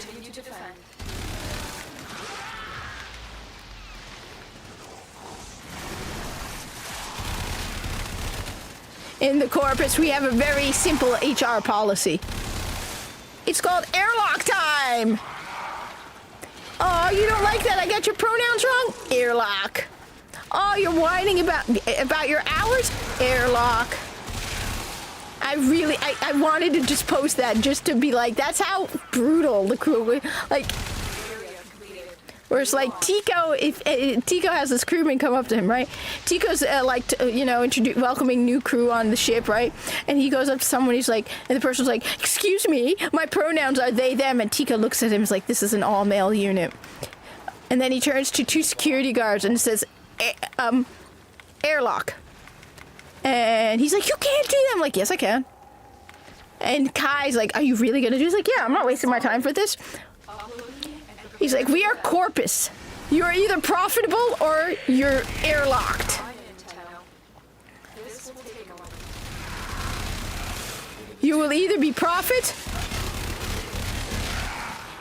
In the Corpus, we have a very simple HR policy. It's called airlock time. Oh, you don't like that? I got your pronouns wrong? Airlock. Oh, you're whining about your hours? Airlock. I wanted to just post that just to be like, that's how brutal the crew, like, whereas like Tico, if Tico has this crewman come up to him, right? Tico's welcoming new crew on the ship, right? And he goes up to someone, he's like, and the person's like, excuse me, my pronouns are they, them, and Tico looks at him, he's like, this is an all-male unit. And then he turns to two security guards and says, airlock. And he's like, you can't do that. I'm like, yes, I can. And Kai's like, are you really gonna do this? He's like, yeah, I'm not wasting my time for this. He's like, we are Corpus. You're either profitable or you're airlocked. You will either be profit.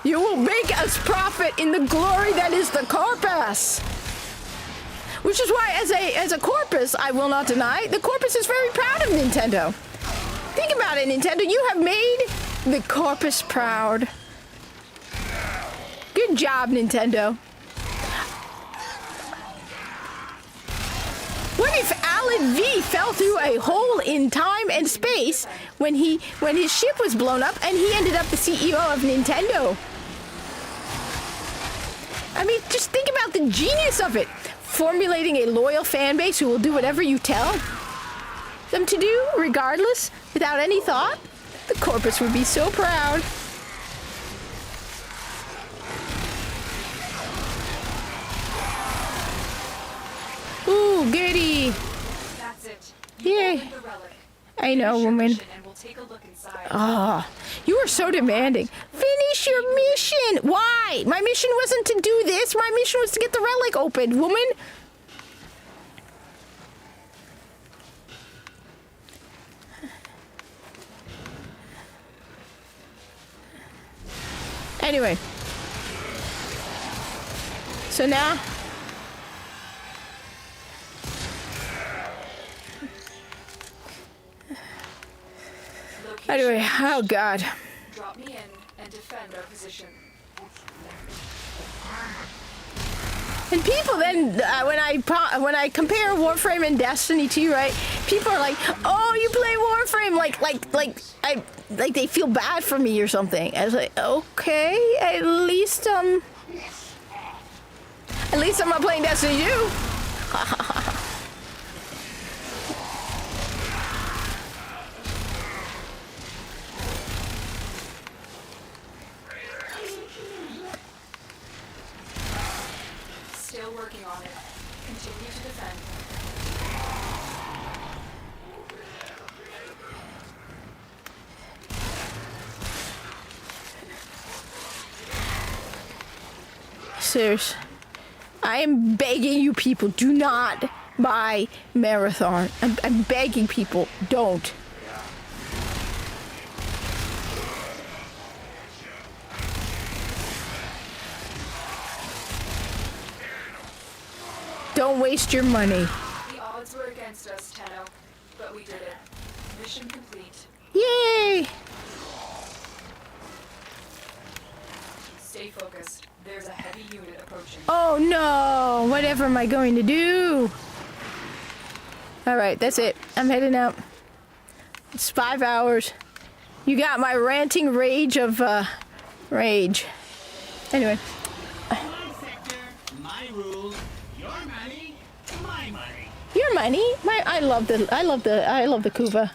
You will make us profit in the glory that is the Corpus. Which is why, as a Corpus, I will not deny, the Corpus is very proud of Nintendo. Think about it, Nintendo. You have made the Corpus proud. Good job, Nintendo. What if Alan V fell through a hole in time and space when his ship was blown up and he ended up the CEO of Nintendo? I mean, just think about the genius of it. Formulating a loyal fan base who will do whatever you tell them to do, regardless, without any thought. The Corpus would be so proud. Ooh, goody. That's it. Yay. I know, woman. Ah, you are so demanding. Finish your mission. Why? My mission wasn't to do this. My mission was to get the relic opened, woman. Anyway. So now... Anyway, oh god. Drop me in and defend our position. And people then, when I compare Warframe and Destiny 2, right? People are like, "Oh, you play Warframe," like they feel bad for me or something. I was like, okay, at least I'm not playing Destiny 2. Still working on it. Continue to defend. Serious. I am begging you people, do not buy Marathon. I'm begging people, don't. Don't waste your money. The odds were against us, Tenno, but we did it. Mission complete. Yay! Stay focused. There's a heavy unit approaching. Oh no! Whatever am I going to do? Alright, that's it. I'm heading out. It's 5 hours. You got my ranting rage of rage. Anyway. My sector, my rules, your money, my money. Your money? I love the Kuva.